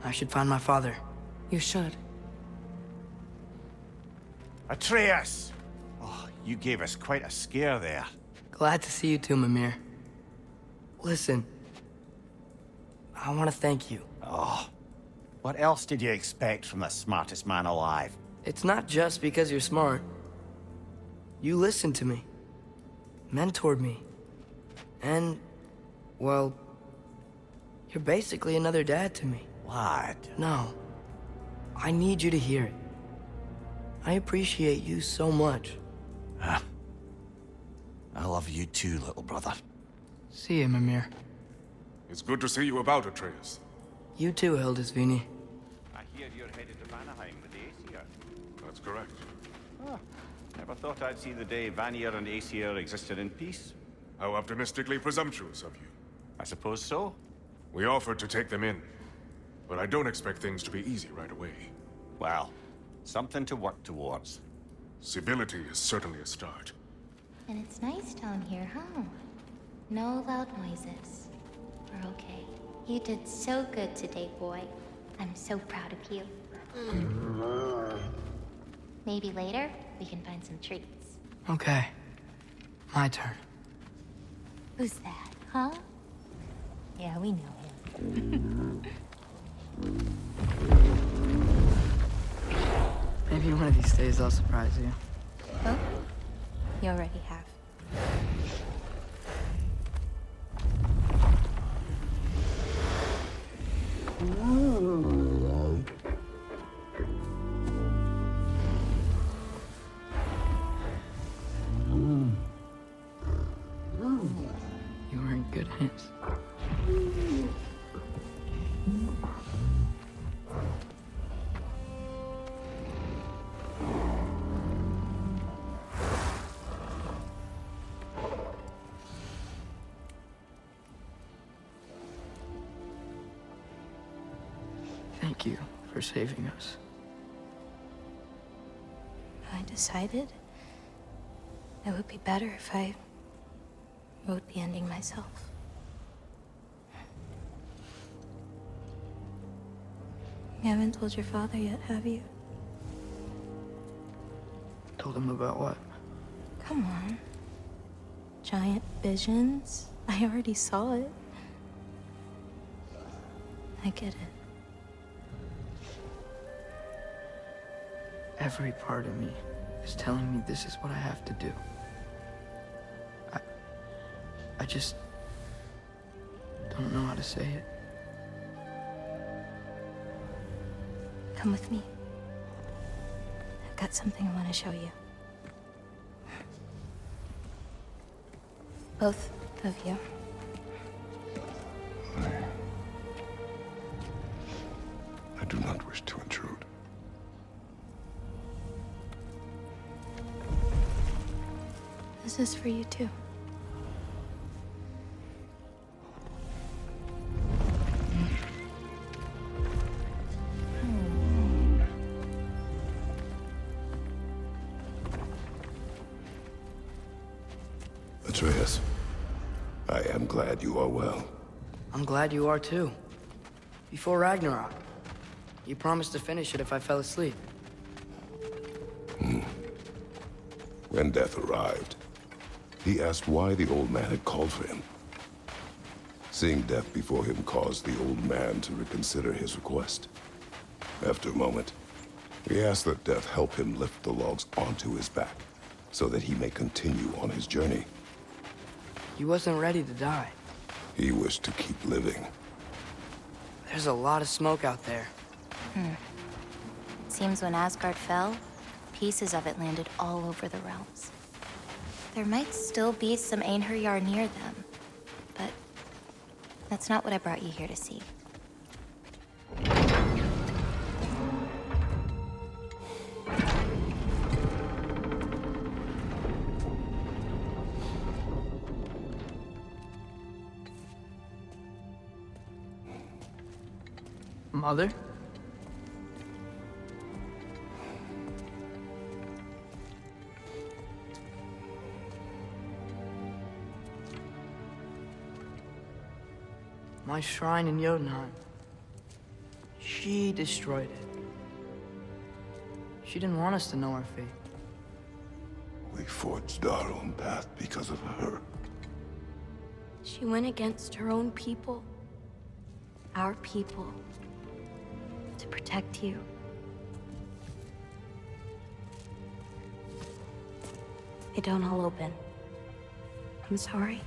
I should find my father. You should. Atreus! Oh, you gave us quite a scare there. Glad to see you too, Mimir. Listen, I want to thank you. Oh, what else did you expect from the smartest man alive? It's not just because you're smart. You listened to me, mentored me, and, well, you're basically another dad to me. Lad. No, I need you to hear it. I appreciate you so much. I love you too, little brother. See you, Mimir. It's good to see you about, Atreus. You too, Hildisvini. I hear you're headed to Vanaheim with the Aesir. That's correct. Oh, never thought I'd see the day Vanir and Aesir existed in peace. How optimistically presumptuous of you. I suppose so. We offered to take them in, but I don't expect things to be easy right away. Well, something to work towards. Civility is certainly a start. And it's nice down here, huh? No loud noises. We're okay. You did so good today, boy. I'm so proud of you. Maybe later, we can find some treats. Okay. My turn. Who's that, huh? Yeah, we know him. Maybe one of these days I'll surprise you. Oh? You already have. You were in good hands. Thank you for saving us. I decided it would be better if I wrote the ending myself. You haven't told your father yet, have you? Told him about what? Come on. Giant visions? I already saw it. I get it. Every part of me is telling me this is what I have to do. I just don't know how to say it. Come with me. I've got something I want to show you. Both of you. I do not wish to intrude. This is for you too. Atreus, I am glad you are well. I'm glad you are too. Before Ragnarok, you promised to finish it if I fell asleep. When death arrived, he asked why the old man had called for him. Seeing death before him caused the old man to reconsider his request. After a moment, he asked that death help him lift the logs onto his back, so that he may continue on his journey. He wasn't ready to die. He wished to keep living. There's a lot of smoke out there. Seems when Asgard fell, pieces of it landed all over the realms. There might still be some Einherjar near them, but that's not what I brought you here to see. Mother? My shrine in Jotunheim. She destroyed it. She didn't want us to know our fate. We forged our own path because of her. She went against her own people. Our people. To protect you. They don't all open. I'm sorry.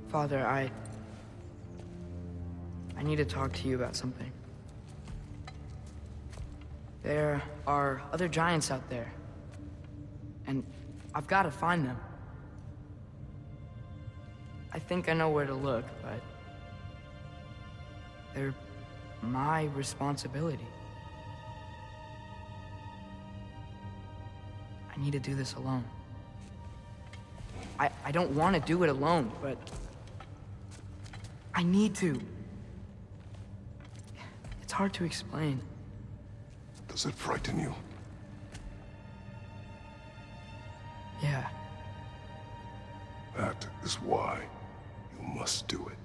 Father, I need to talk to you about something. There are other giants out there, and I've got to find them. I think I know where to look, but they're my responsibility. I need to do this alone. I don't want to do it alone, but I need to. It's hard to explain. Does it frighten you? Yeah. That is why you must do it.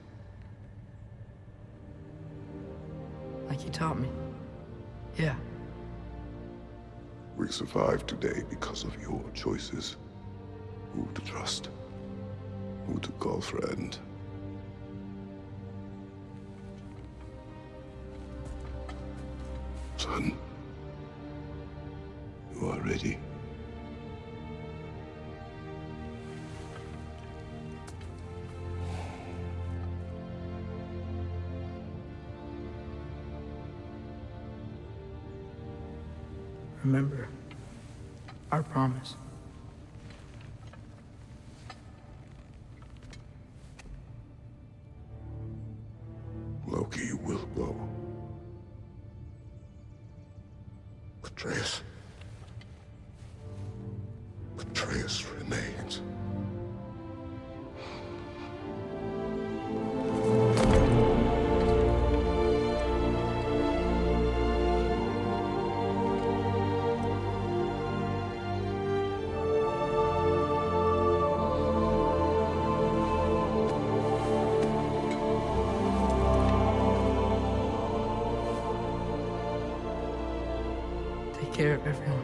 Like you taught me. Yeah. We survived today because of your choices. Who to trust. Who to call friend. Son. You are ready. Remember our promise. Loki will go. Atreus. Atreus remains. Take care of everyone.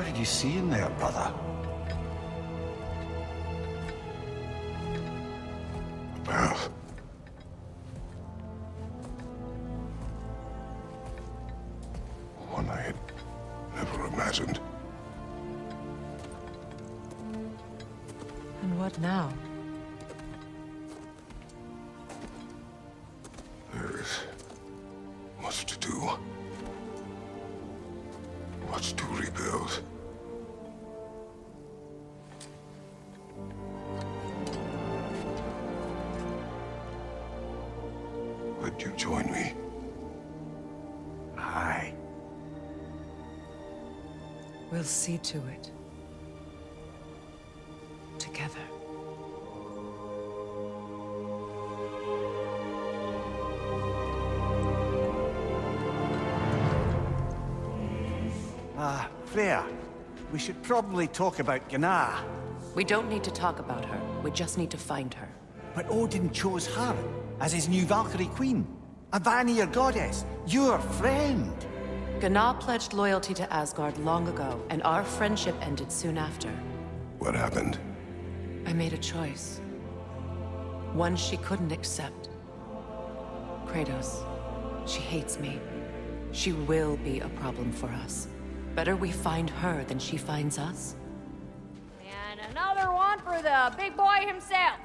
did you see in there, brother? Path. One I had never imagined. And what now? There is much to do. Much to rebuild. Would you join me? Aye. We'll see to it. Together. Freya, we should probably talk about Gná. We don't need to talk about her. We just need to find her. But Odin chose her as his new Valkyrie queen. A Vanir goddess, your friend. Gná pledged loyalty to Asgard long ago, and our friendship ended soon after. What happened? I made a choice. One she couldn't accept. Kratos, she hates me. She will be a problem for us. Better we find her than she finds us. And another one for the big boy himself.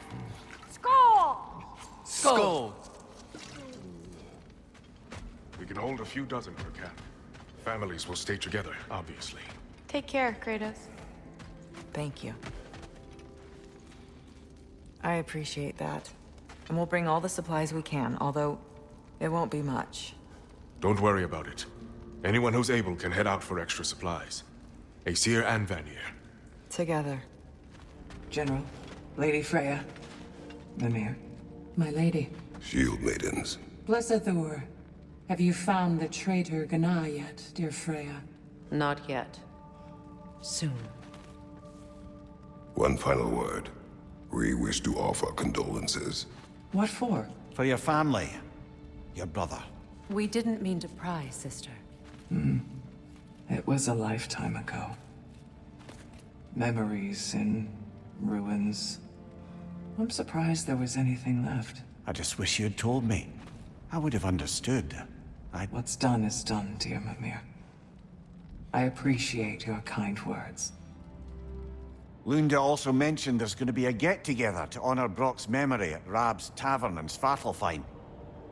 Skull! Skull! We can hold a few dozen per camp. Families will stay together, obviously. Take care, Kratos. Thank you. I appreciate that. And we'll bring all the supplies we can, although it won't be much. Don't worry about it. Anyone who's able can head out for extra supplies. Aesir and Vanir. Together. General, Lady Freya, Mimir. My lady. Shield maidens. Blessed Thor, have you found the traitor Gná yet, dear Freya? Not yet. Soon. One final word. We wish to offer condolences. What for? For your family. Your brother. We didn't mean to pry, sister. It was a lifetime ago. Memories in ruins. I'm surprised there was anything left. I just wish you'd told me. I would have understood. What's done is done, dear Mimir. I appreciate your kind words. Lunda also mentioned there's going to be a get-together to honor Brock's memory at Rab's Tavern in Svartalfheim.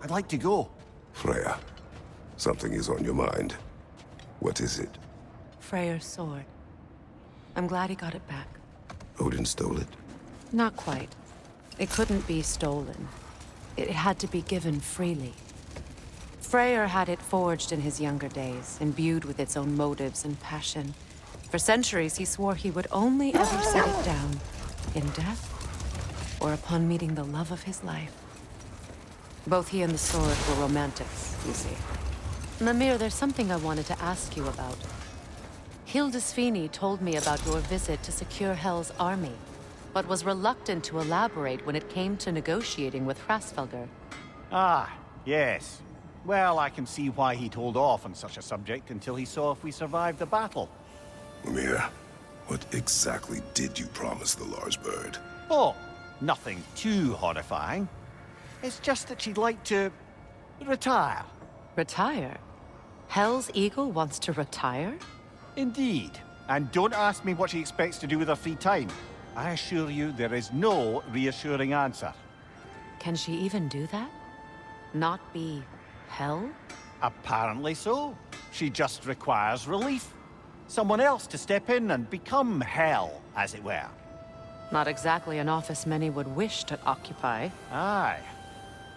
I'd like to go. Freya, something is on your mind. What is it? Freyr's sword. I'm glad he got it back. Odin stole it? Not quite. It couldn't be stolen. It had to be given freely. Freyr had it forged in his younger days, imbued with its own motives and passion. For centuries, he swore he would only ever set it down in death or upon meeting the love of his life. Both he and the sword were romantics, you see. Mimir, there's something I wanted to ask you about. Hildisvini told me about your visit to secure Hel's army, but was reluctant to elaborate when it came to negotiating with Hrasfelger. Ah, yes. Well, I can see why he'd hold off on such a subject until he saw if we survived the battle. Mimir, what exactly did you promise the large bird? Oh, nothing too horrifying. It's just that she'd like to retire. Retire? Hel's Eagle wants to retire? Indeed. And don't ask me what she expects to do with her free time. I assure you there is no reassuring answer. Can she even do that? Not be Hel? Apparently so. She just requires relief. Someone else to step in and become Hel, as it were. Not exactly an office many would wish to occupy. Aye.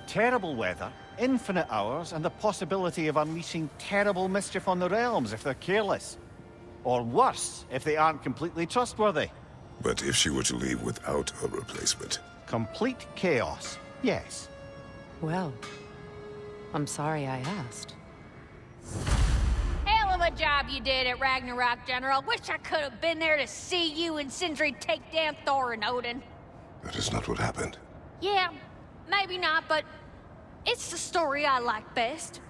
Terrible weather, infinite hours, and the possibility of unleashing terrible mischief on the realms if they're careless. Or worse, if they aren't completely trustworthy. But if she were to leave without a replacement? Complete chaos, yes. Well, I'm sorry I asked. Hell of a job you did at Ragnarok, General. Wish I could have been there to see you and Sindri take down Thor and Odin. That is not what happened. Yeah, maybe not, but it's the story I like best.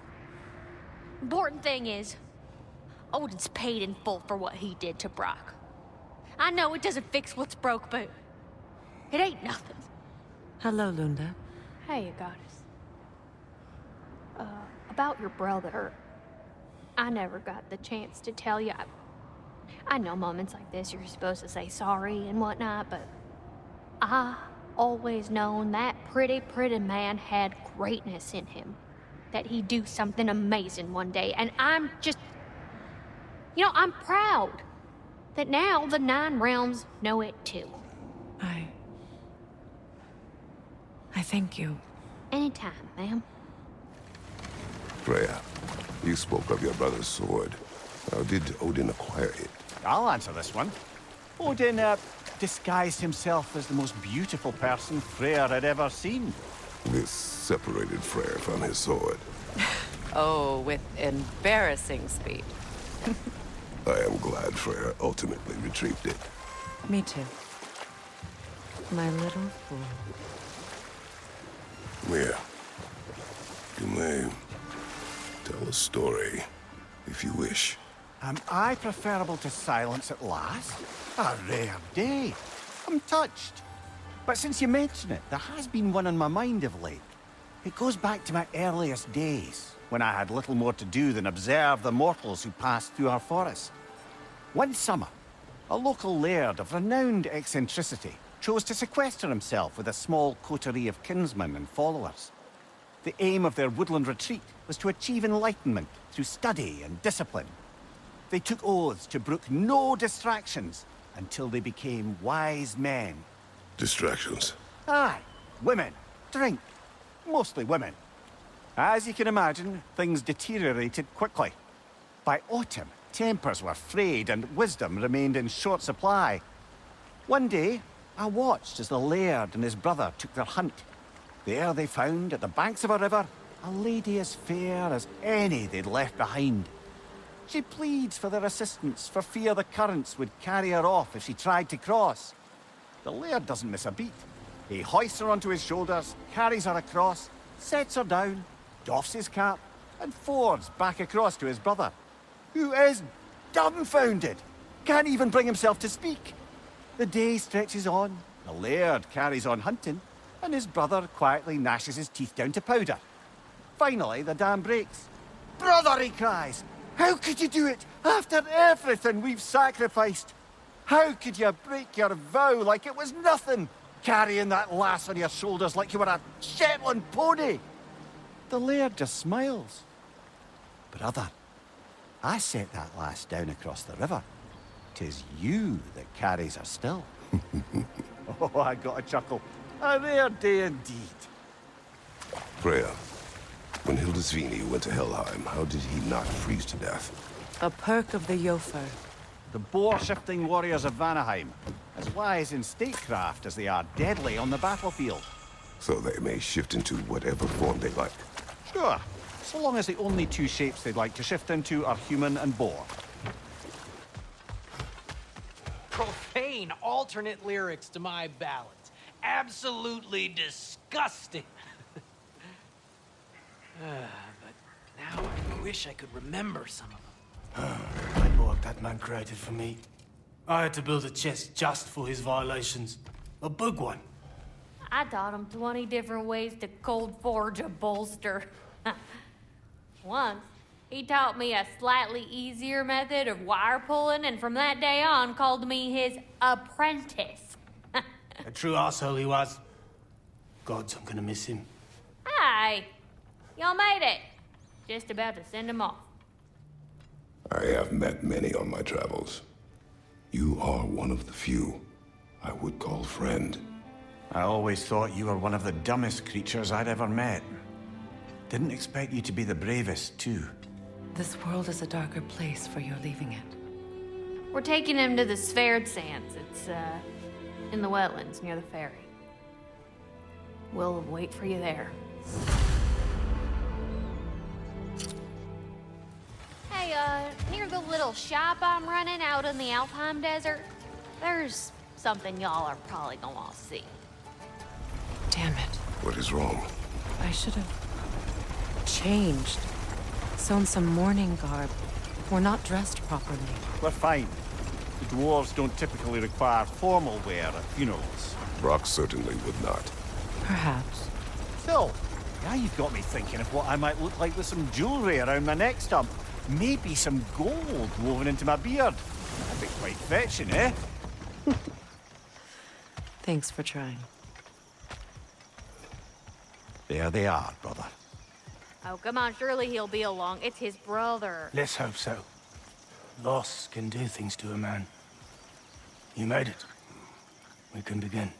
Important thing is, Odin's paid in full for what he did to Brock. I know it doesn't fix what's broke, but it ain't nothing. Hello, Lunda. Hey, goddess. About your brother, I never got the chance to tell you. I know moments like this you're supposed to say sorry and whatnot, but I always known that pretty man had greatness in him. That he'd do something amazing one day, and I'm just... You know, I'm proud that now the 9 realms know it too. I thank you. Anytime, ma'am. Freya, you spoke of your brother's sword. How did Odin acquire it? I'll answer this one. Odin, disguised himself as the most beautiful person Freyr had ever seen. This separated Freyr from his sword. Oh, with embarrassing speed. I am glad Freyr ultimately retrieved it. Me too. My little fool. Mia, you may tell a story, if you wish. Am I preferable to silence at last? A rare day. I'm touched. But since you mention it, there has been one on my mind of late. It goes back to my earliest days, when I had little more to do than observe the mortals who passed through our forest. One summer, a local laird of renowned eccentricity chose to sequester himself with a small coterie of kinsmen and followers. The aim of their woodland retreat was to achieve enlightenment through study and discipline. They took oaths to brook no distractions until they became wise men. Distractions? Aye. Women. Drink. Mostly women. As you can imagine, things deteriorated quickly. By autumn, tempers were frayed and wisdom remained in short supply. One day, I watched as the laird and his brother took their hunt. There they found, at the banks of a river, a lady as fair as any they'd left behind. She pleads for their assistance for fear the currents would carry her off if she tried to cross. The laird doesn't miss a beat. He hoists her onto his shoulders, carries her across, sets her down, doffs his cap, and fords back across to his brother, who is dumbfounded, can't even bring himself to speak. The day stretches on, the laird carries on hunting, and his brother quietly gnashes his teeth down to powder. Finally, the dam breaks. "Brother," he cries, "how could you do it after everything we've sacrificed? How could you break your vow like it was nothing, carrying that lass on your shoulders like you were a Shetland pony?" The laird just smiles. "Brother, I set that lass down across the river. 'Tis you that carries her still." Oh, I got a chuckle. A rare day indeed. Freya, when Hildisvini went to Helheim, how did he not freeze to death? A perk of the Jofer. The boar-shifting warriors of Vanaheim, as wise in statecraft as they are deadly on the battlefield. So they may shift into whatever form they like. Sure, so long as the only 2 shapes they'd like to shift into are human and boar. Profane alternate lyrics to my ballads. Absolutely disgusting. But now I wish I could remember some of them. I bought that man created for me. I had to build a chest just for his violations. A big one. I taught him 20 different ways to cold forge a bolster. Once, he taught me a slightly easier method of wire pulling, and from that day on called me his apprentice. A true asshole he was. Gods, I'm gonna miss him. Hi, y'all made it. Just about to send him off. I have met many on my travels. You are one of the few I would call friend. I always thought you were one of the dumbest creatures I'd ever met. Didn't expect you to be the bravest, too. This world is a darker place for your leaving it. We're taking him to the Sverd Sands. It's, in the wetlands near the ferry. We'll wait for you there. Hey, near the little shop I'm running out in the Alfheim Desert, there's something y'all are probably gonna want to see. Damn it. What is wrong? I should have changed. Sewn some mourning garb. We're not dressed properly. We're fine. The dwarves don't typically require formal wear at funerals. Brock certainly would not. Perhaps. Still, now you've got me thinking of what I might look like with some jewellery around my neck stump. Maybe some gold woven into my beard. That'd be quite fetching, eh? Thanks for trying. There they are, brother. Oh, come on, surely he'll be along. It's his brother. Let's hope so. Loss can do things to a man. You made it. We can begin.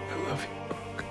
I love you, Buck.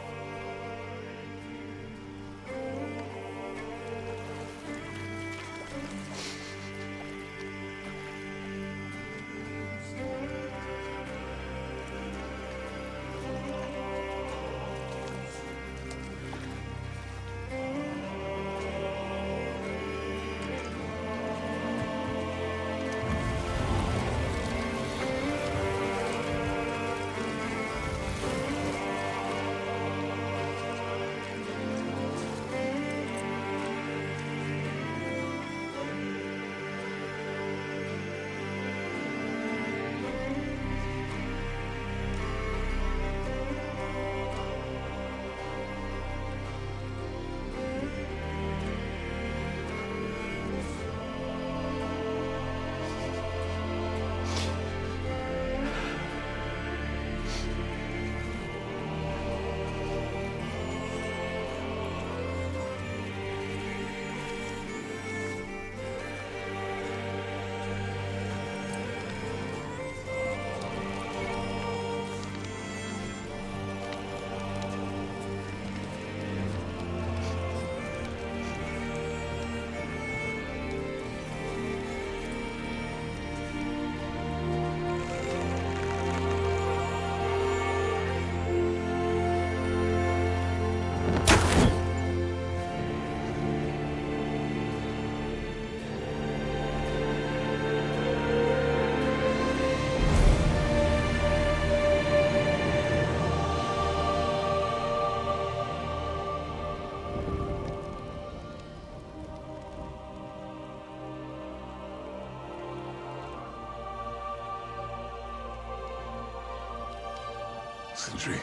Sindri.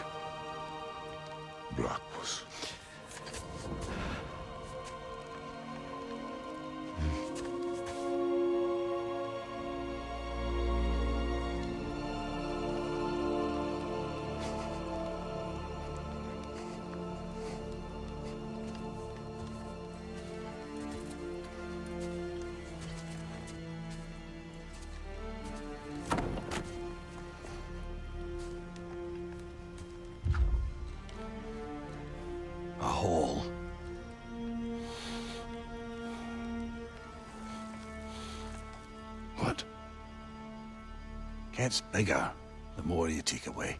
Brock was... A hole. What? Gets bigger. the more you take away.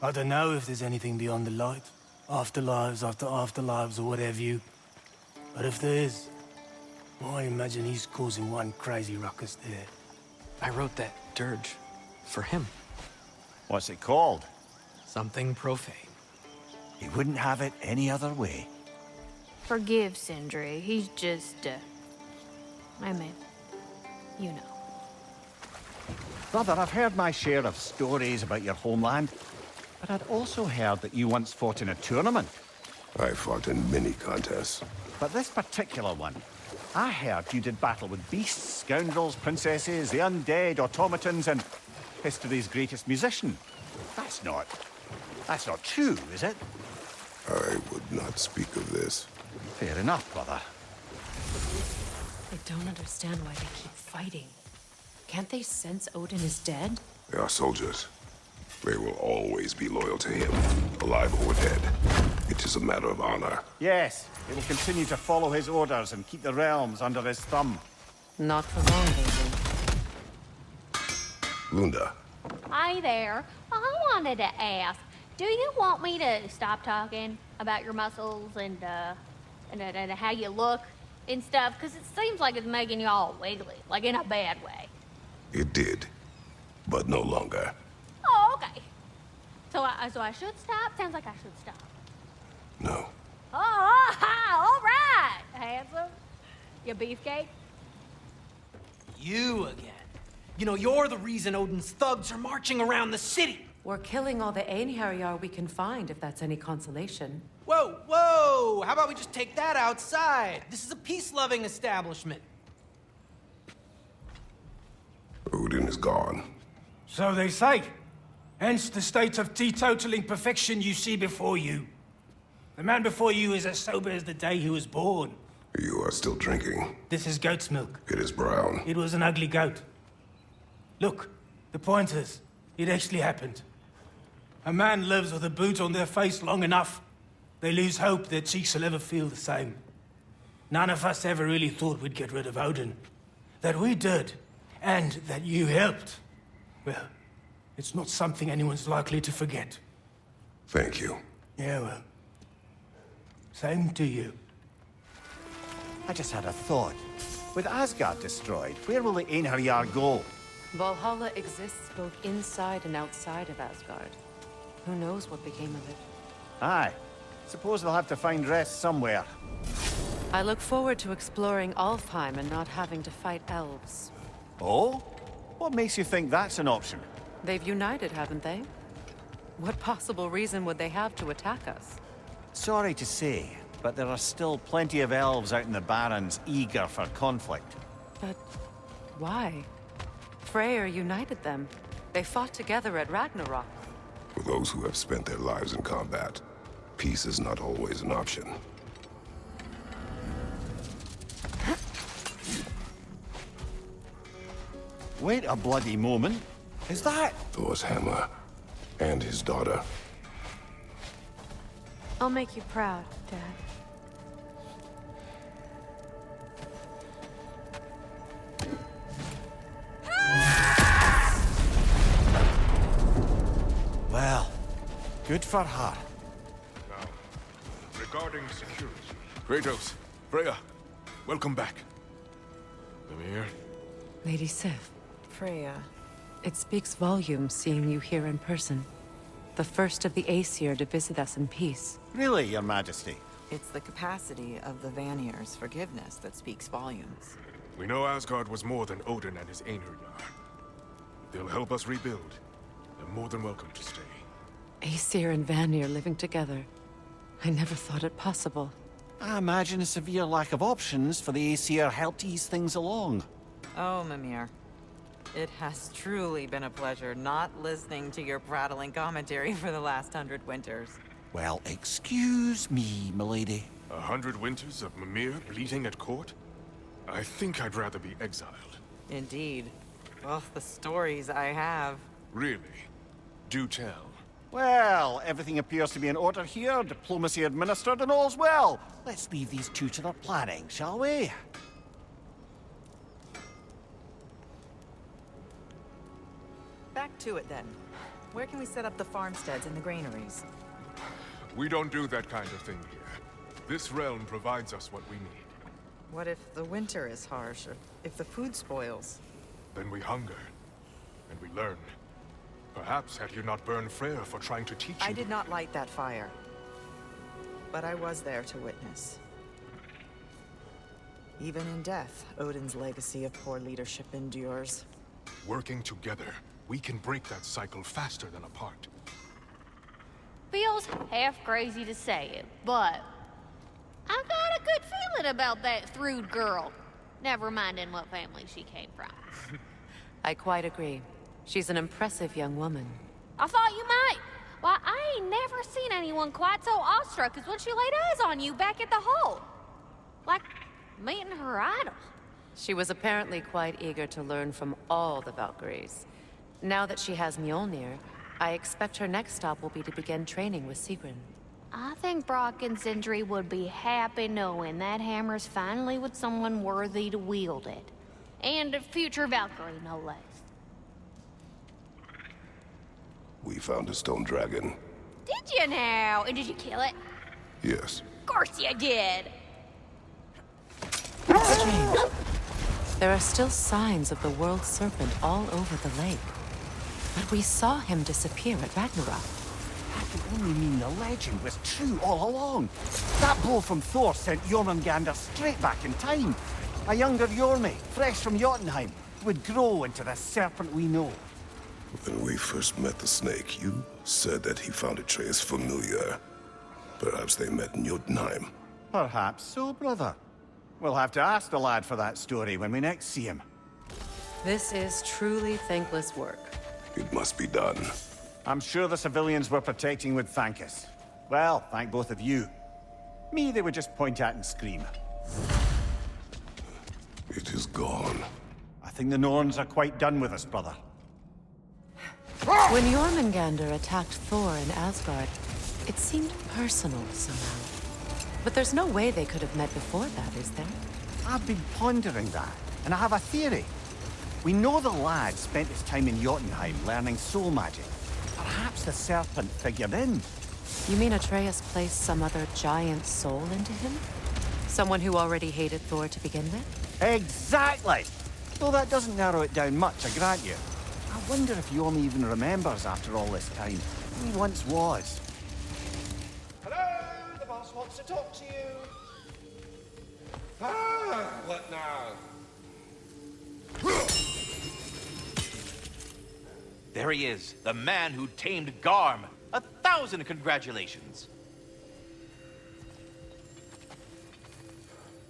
I don't know if there's anything beyond the light. Afterlives after afterlives or whatever you... But if there is, I imagine he's causing one crazy ruckus there. I wrote that dirge for him. What's it called? Something profane. He wouldn't have it any other way. Forgive Sindri. He's just, I mean, you know. Brother, I've heard my share of stories about your homeland, but I'd also heard that you once fought in a tournament. I fought in many contests. But this particular one, I heard you did battle with beasts, scoundrels, princesses, the undead, automatons, and history's greatest musician. That's not true, is it? I would not speak of this. Fair enough, brother. I don't understand why they keep fighting. Can't they sense Odin is dead? They are soldiers. They will always be loyal to him, alive or dead. It is a matter of honor. Yes, they will continue to follow his orders and keep the realms under his thumb. Not for long, they won't. Lunda. Hi there. I wanted to ask, do you want me to stop talking about your muscles and how you look and stuff? Because it seems like it's making you all wiggly, like in a bad way. It did, but no longer. Oh, okay. So I should stop? Sounds like I should stop. No. Oh, all right, handsome. You beefcake? You again. You know, you're the reason Odin's thugs are marching around the city. We're killing all the Einherjar we can find, if that's any consolation. Whoa, whoa! How about we just take that outside? This is a peace-loving establishment. Odin is gone. So they say. Hence the state of teetotaling perfection you see before you. The man before you is as sober as the day he was born. You are still drinking. This is goat's milk. It is brown. It was an ugly goat. Look, the pointers. It actually happened. A man lives with a boot on their face long enough, they lose hope their cheeks will ever feel the same. None of us ever really thought we'd get rid of Odin. That we did, and that you helped. Well, it's not something anyone's likely to forget. Thank you. Yeah, well, same to you. I just had a thought. With Asgard destroyed, where will the Einherjar go? Valhalla exists both inside and outside of Asgard. Who knows what became of it? Aye. Suppose they'll have to find rest somewhere. I look forward to exploring Alfheim and not having to fight elves. Oh? What makes you think that's an option? They've united, haven't they? What possible reason would they have to attack us? Sorry to say, but there are still plenty of elves out in the Barrens eager for conflict. But why? Freyr united them. They fought together at Ragnarok. For those who have spent their lives in combat, peace is not always an option. Wait a bloody moment. Is that... Thor's hammer. And his daughter. I'll make you proud, Dad. Well, good for her. Now, regarding security. Kratos, Freya, welcome back. Mimir. Lady Sif. Freya. It speaks volumes seeing you here in person. The first of the Aesir to visit us in peace. Really, Your Majesty? It's the capacity of the Vanir's forgiveness that speaks volumes. We know Asgard was more than Odin and his Einherjar. They'll help us rebuild. They're more than welcome to stay. Aesir and Vanir living together. I never thought it possible. I imagine a severe lack of options for the Aesir helped ease things along. Oh, Mimir. It has truly been a pleasure not listening to your prattling commentary for the last 100 winters. Well, excuse me, milady. 100 winters of Mimir bleating at court? I think I'd rather be exiled. Indeed. Well, the stories I have. Really? Do tell. Well, everything appears to be in order here, diplomacy administered, and all's well. Let's leave these two to their planning, shall we? Back to it then. Where can we set up the farmsteads and the granaries? We don't do that kind of thing here. This realm provides us what we need. What if the winter is harsh, or if the food spoils? Then we hunger, and we learn. Perhaps had you not burned Freyr for trying to teach you... I did not light that fire. But I was there to witness. Even in death, Odin's legacy of poor leadership endures. Working together, we can break that cycle faster than apart. Feels half crazy to say it, but I got a good feeling about that Thrud girl. Never minding what family she came from. I quite agree. She's an impressive young woman. I thought you might. Why, I ain't never seen anyone quite so awestruck as when she laid eyes on you back at the hole. Like meeting her idol. She was apparently quite eager to learn from all the Valkyries. Now that she has Mjolnir, I expect her next stop will be to begin training with Sigrun. I think Brock and Sindri would be happy knowing that hammer's finally with someone worthy to wield it. And a future Valkyrie, no less. We found a stone dragon. Did you now? And did you kill it? Yes. Of course you did. Strange. There are still signs of the world serpent all over the lake. But we saw him disappear at Ragnarok. That can only mean the legend was true all along. That blow from Thor sent Jormungandr straight back in time. A younger Jormi, fresh from Jotunheim, would grow into the serpent we know. When we first met the snake, you said that he found Atreus familiar. Perhaps they met in Jotunheim. Perhaps so, brother. We'll have to ask the lad for that story when we next see him. This is truly thankless work. It must be done. I'm sure the civilians we're protecting would thank us. Well, thank both of you. Me, they would just point at and scream. It is gone. I think the Norns are quite done with us, brother. When Jormungandr attacked Thor in Asgard, it seemed personal somehow. But there's no way they could have met before that, is there? I've been pondering that, and I have a theory. We know the lad spent his time in Jotunheim learning soul magic. Perhaps the serpent figured in. You mean Atreus placed some other giant soul into him? Someone who already hated Thor to begin with? Exactly! Though that doesn't narrow it down much, I grant you. I wonder if Yorm even remembers after all this time who he once was. Hello, the boss wants to talk to you. Ah, what now? There he is, the man who tamed Garm. 1,000 congratulations.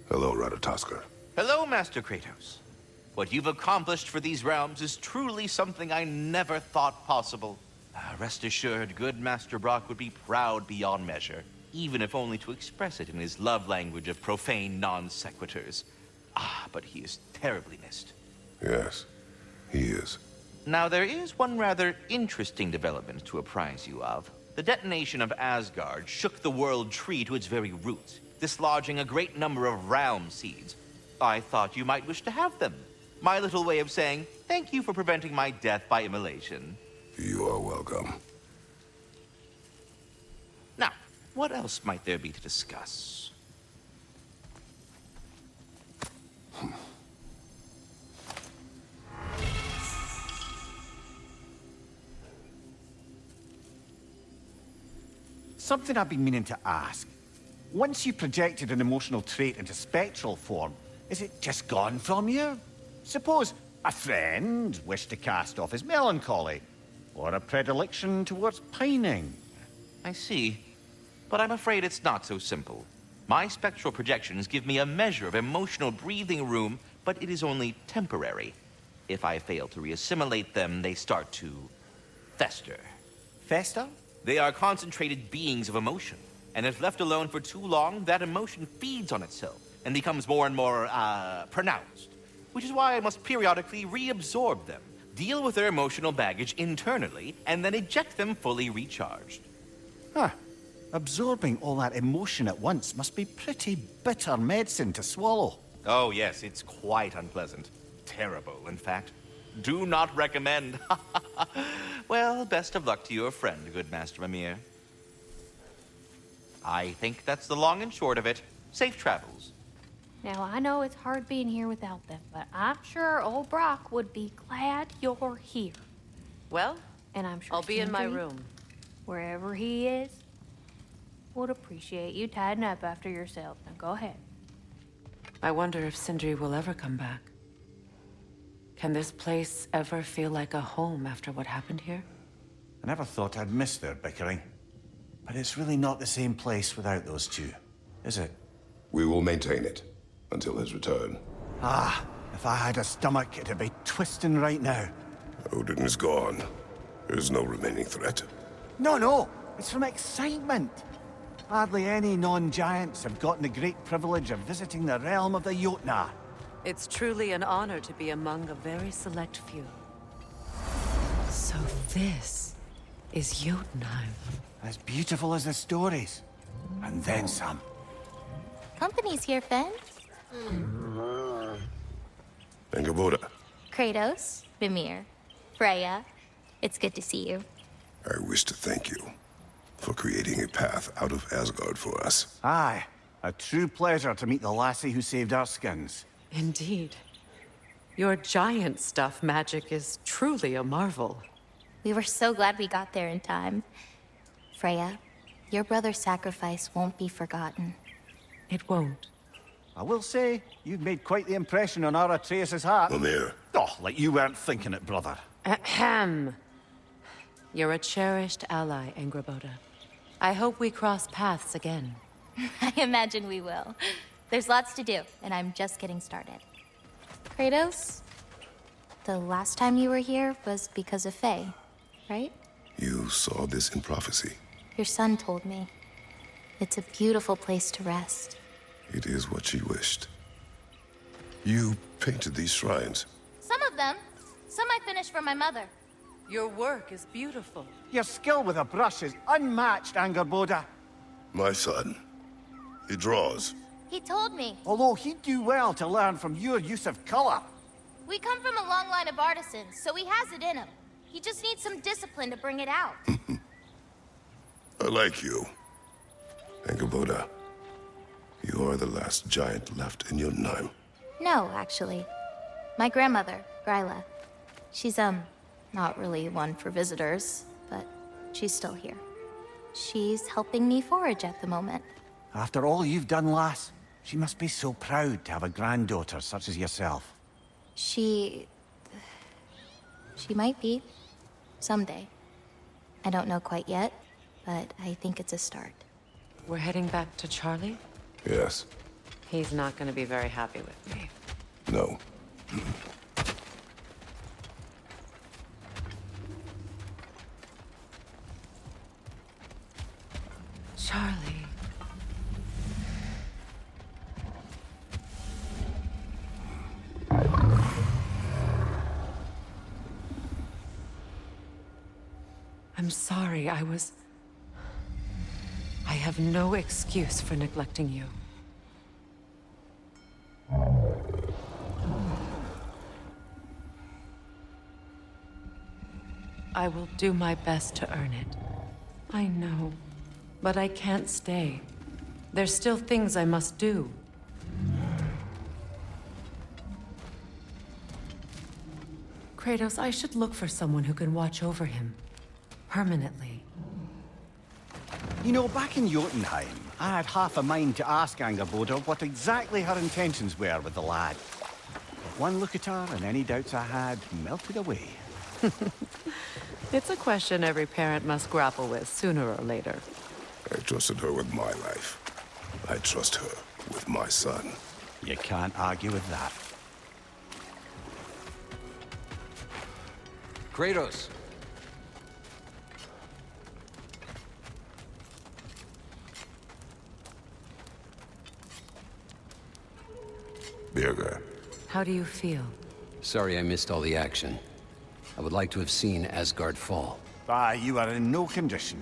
Hello, Ratatoskr. Hello, Master Kratos. What you've accomplished for these realms is truly something I never thought possible. Rest assured, good Master Brock would be proud beyond measure, even if only to express it in his love language of profane non-sequiturs. But he is terribly missed. Yes, he is. Now, there is one rather interesting development to apprise you of. The detonation of Asgard shook the world tree to its very roots, dislodging a great number of realm seeds. I thought you might wish to have them. My little way of saying, thank you for preventing my death by immolation. You are welcome. Now, what else might there be to discuss? Something I've been meaning to ask. Once you projected an emotional trait into spectral form, is it just gone from you? Suppose a friend wished to cast off his melancholy, or a predilection towards pining. I see. But I'm afraid it's not so simple. My spectral projections give me a measure of emotional breathing room, but it is only temporary. If I fail to reassimilate them, they start to fester. Fester? They are concentrated beings of emotion. And if left alone for too long, that emotion feeds on itself and becomes more and more, pronounced. Which is why I must periodically reabsorb them, deal with their emotional baggage internally, and then eject them fully recharged. Huh. Absorbing all that emotion at once must be pretty bitter medicine to swallow. Oh, yes, it's quite unpleasant. Terrible, in fact. Do not recommend. Well, best of luck to your friend, good Master Mimir. I think that's the long and short of it. Safe travels. Now, I know it's hard being here without them, but I'm sure old Brock would be glad you're here. Well, and I'm sure I'll be in my Sindri, room. wherever he is, would appreciate you tidying up after yourself. Now, go ahead. I wonder if Sindri will ever come back. Can this place ever feel like a home after what happened here? I never thought I'd miss their bickering. But it's really not the same place without those two, is it? We will maintain it until his return. Ah, if I had a stomach, it'd be twisting right now. Odin is gone. There's no remaining threat. No, it's from excitement. Hardly any non-giants have gotten the great privilege of visiting the realm of the Jotnar. It's truly an honor to be among a very select few. So this is Jotunheim. As beautiful as the stories. And then some. Company's here, Fen. Angerboda. Kratos, Mimir, Freya. It's good to see you. I wish to thank you for creating a path out of Asgard for us. Aye, a true pleasure to meet the lassie who saved our skins. Indeed. Your giant stuff magic is truly a marvel. We were so glad we got there in time. Freya, your brother's sacrifice won't be forgotten. It won't. I will say, you've made quite the impression on our Atreus' heart. Mimir. Oh, like you weren't thinking it, brother. Ahem. You're a cherished ally, Angerboda. I hope we cross paths again. I imagine we will. There's lots to do, and I'm just getting started. Kratos, the last time you were here was because of Faye, right? You saw this in prophecy. Your son told me. It's a beautiful place to rest. It is what she wished. You painted these shrines. Some of them. Some I finished for my mother. Your work is beautiful. Your skill with a brush is unmatched, Angerboda. My son. He draws. He told me. Although he'd do well to learn from your use of color. We come from a long line of artisans, so he has it in him. He just needs some discipline to bring it out. I like you. Angerboda. You are the last giant left in Jotunheim. No, actually. My grandmother, Gryla. She's, not really one for visitors, but she's still here. She's helping me forage at the moment. After all you've done, lass, she must be so proud to have a granddaughter such as yourself. She might be. Someday. I don't know quite yet, but I think it's a start. We're heading back to Charlie? Yes. He's not going to be very happy with me. No. Charlie. I'm sorry, I have no excuse for neglecting you. I will do my best to earn it. I know, but I can't stay. There's still things I must do. Kratos, I should look for someone who can watch over him. Permanently. You know, back in Jotunheim, I had half a mind to ask Angerboda what exactly her intentions were with the lad. But one look at her, and any doubts I had melted away. It's a question every parent must grapple with sooner or later. I trusted her with my life. I trust her with my son. You can't argue with that. Birger. How do you feel? Sorry I missed all the action. I would like to have seen Asgard fall. Ah, you are in no condition.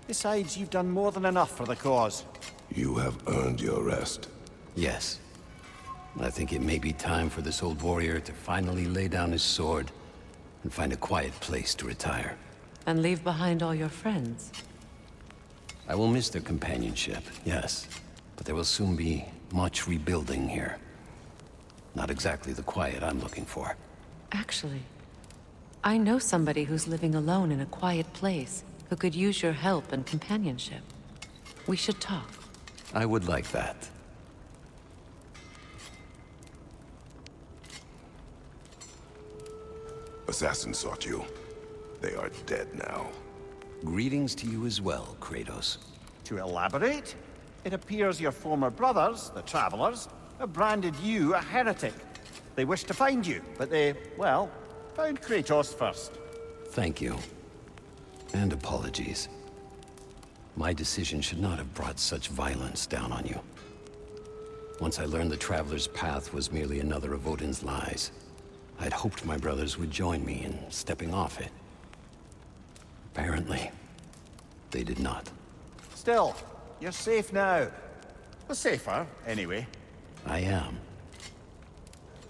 Besides, you've done more than enough for the cause. You have earned your rest. Yes. I think it may be time for this old warrior to finally lay down his sword and find a quiet place to retire. And leave behind all your friends? I will miss their companionship, yes. But there will soon be much rebuilding here. Not exactly the quiet I'm looking for. Actually, I know somebody who's living alone in a quiet place who could use your help and companionship. We should talk. I would like that. Assassins sought you. They are dead now. Greetings to you as well, Kratos. To elaborate, it appears your former brothers, the Travelers, have branded you a heretic. They wished to find you, but they, well, found Kratos first. Thank you. And apologies. My decision should not have brought such violence down on you. Once I learned the Traveler's path was merely another of Odin's lies, I'd hoped my brothers would join me in stepping off it. Apparently, they did not. Still, you're safe now. Well, safer, anyway. I am.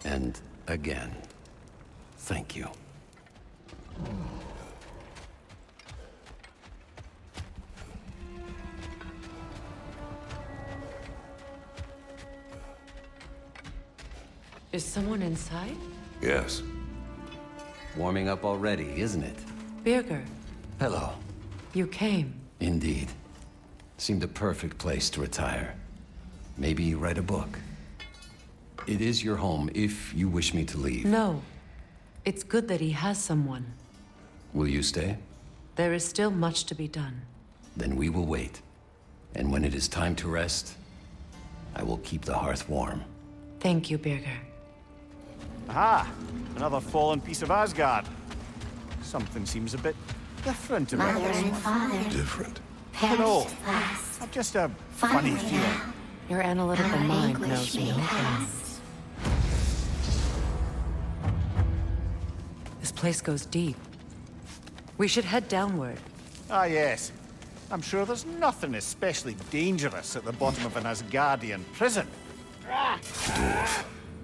And again, thank you. Is someone inside? Yes. Warming up already, isn't it? Birger, Hello. you came. Indeed. Seemed a perfect place to retire. Maybe write a book. It is your home if you wish me to leave. No. It's good that he has someone. Will you stay? There is still much to be done. Then we will wait. And when it is time to rest, I will keep the hearth warm. Thank you, Birger. Aha! Another fallen piece of Asgard. Something seems a bit different about Mother this. and father. Different. I know. Past last. Just a funny feeling. Your analytical Our mind anguish knows may no pain. pass. This place goes deep. We should head downward. Ah, yes. I'm sure there's nothing especially dangerous at the bottom of an Asgardian prison.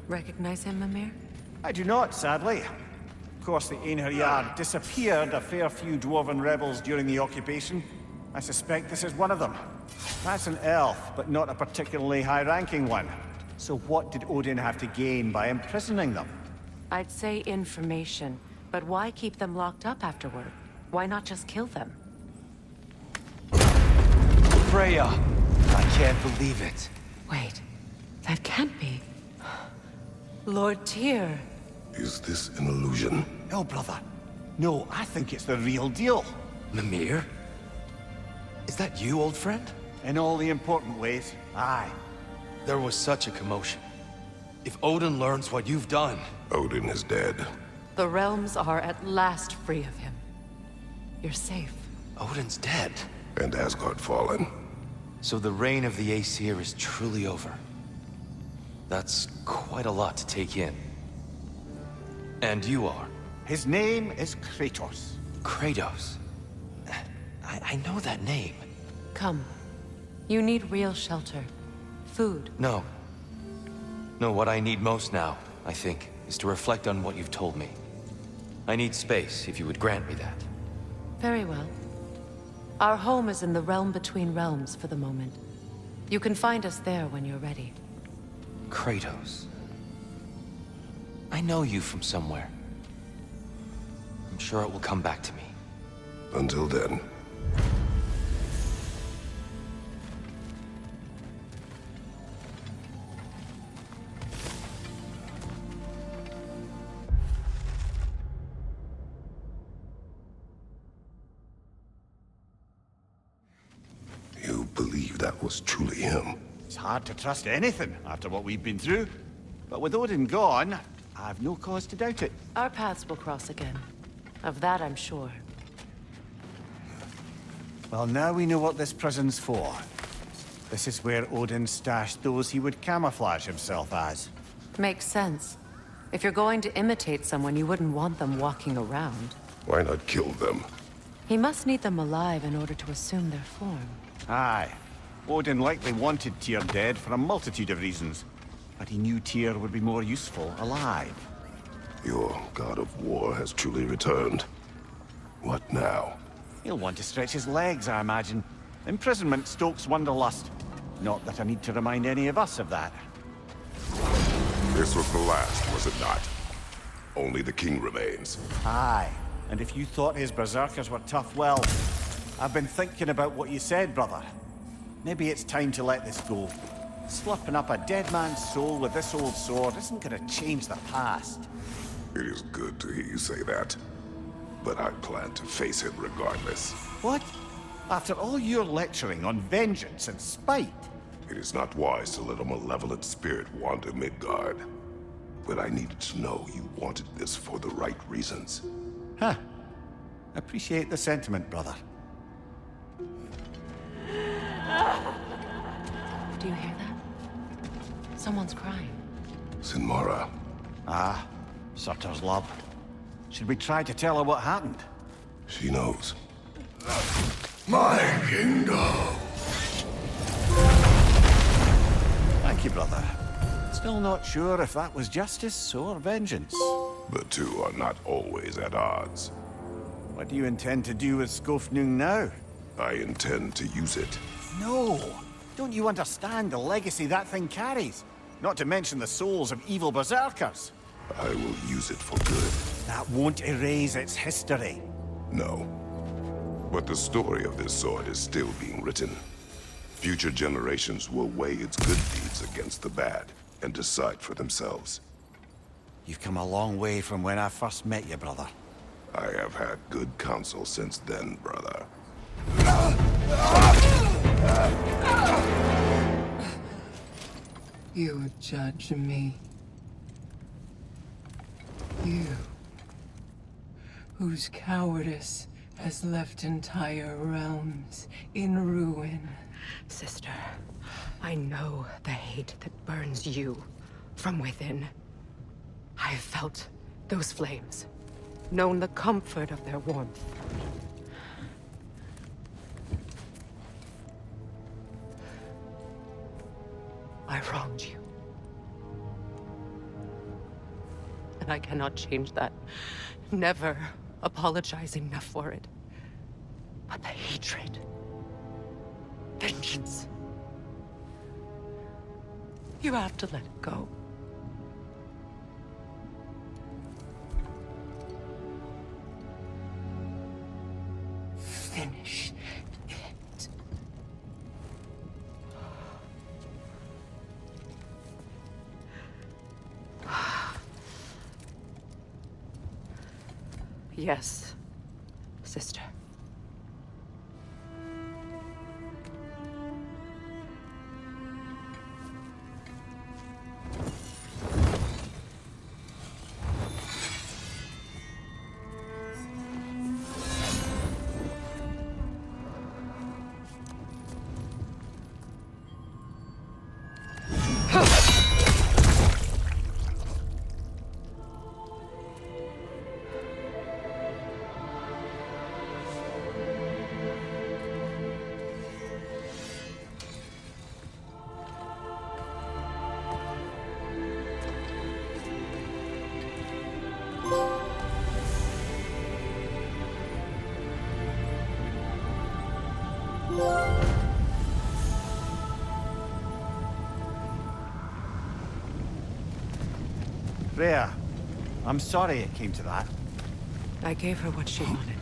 Recognize him, Mimir? I do not, sadly. Of course, the Einherjar disappeared a fair few dwarven rebels during the occupation. I suspect this is one of them. That's an elf, but not a particularly high-ranking one. So what did Odin have to gain by imprisoning them? I'd say information, but why keep them locked up afterward? Why not just kill them? Freya! I can't believe it. Wait, that can't be. Lord Tyr. Is this an illusion? No, brother. No, I think it's the real deal. Mimir? Is that you, old friend? In all the important ways, aye. There was such a commotion. If Odin learns what you've done... Odin is dead. The realms are at last free of him. You're safe. Odin's dead. And Asgard fallen. So the reign of the Aesir is truly over. That's quite a lot to take in. And you are? His name is Kratos. Kratos? I know that name. Come. You need real shelter. Food. No. No, what I need most now, I think, is to reflect on what you've told me. I need space, if you would grant me that. Very well. Our home is in the realm between realms for the moment. You can find us there when you're ready. Kratos. I know you from somewhere. I'm sure it will come back to me. Until then. You believe that was truly him? It's hard to trust anything after what we've been through. But with Odin gone, I've no cause to doubt it. Our paths will cross again. Of that I'm sure. Well, now we know what this prison's for. This is where Odin stashed those he would camouflage himself as. Makes sense. If you're going to imitate someone, you wouldn't want them walking around. Why not kill them? He must need them alive in order to assume their form. Aye. Odin likely wanted Tyr dead for a multitude of reasons. But he knew Tyr would be more useful alive. Your god of war has truly returned. What now? He'll want to stretch his legs, I imagine. Imprisonment stokes wanderlust. Not that I need to remind any of us of that. This was the last, was it not? Only the king remains. Aye. And if you thought his berserkers were tough, well, I've been thinking about what you said, brother. Maybe it's time to let this go. Slurping up a dead man's soul with this old sword isn't gonna change the past. It is good to hear you say that. But I plan to face him regardless. What? After all your lecturing on vengeance and spite? It is not wise to let a malevolent spirit wander Midgard. But I needed to know you wanted this for the right reasons. Huh. Appreciate the sentiment, brother. Do you hear that? Someone's crying. Sinmara. Ah, Surtur's love. Should we try to tell her what happened? She knows. My kingdom! Thank you, brother. Still not sure if that was justice or vengeance. The two are not always at odds. What do you intend to do with Skofnung now? I intend to use it. No! Don't you understand the legacy that thing carries? Not to mention the souls of evil berserkers. I will use it for good. That won't erase its history. No. But the story of this sword is still being written. Future generations will weigh its good deeds against the bad and decide for themselves. You've come a long way from when I first met you, brother. I have had good counsel since then, brother. You judge me. You, whose cowardice has left entire realms in ruin. Sister, I know the hate that burns you from within. I have felt those flames, known the comfort of their warmth. I wronged you. And I cannot change that. Never apologize enough for it. But the hatred, vengeance, you have to let it go. Finish it. Yes, sister. Freya, I'm sorry it came to that. I gave her what she wanted.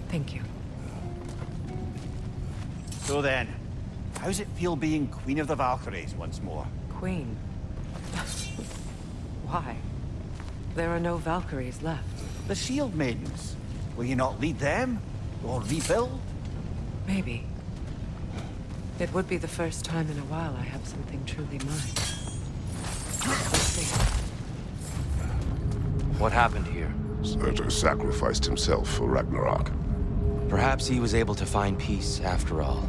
Thank you. So then, how's it feel being Queen of the Valkyries once more? Queen. Why? There are no Valkyries left. The Shield Maidens. Will you not lead them? Or rebuild? Maybe. It would be the first time in a while I have something truly mine. Let's see. What happened here? Surtur sacrificed himself for Ragnarok. Perhaps he was able to find peace after all.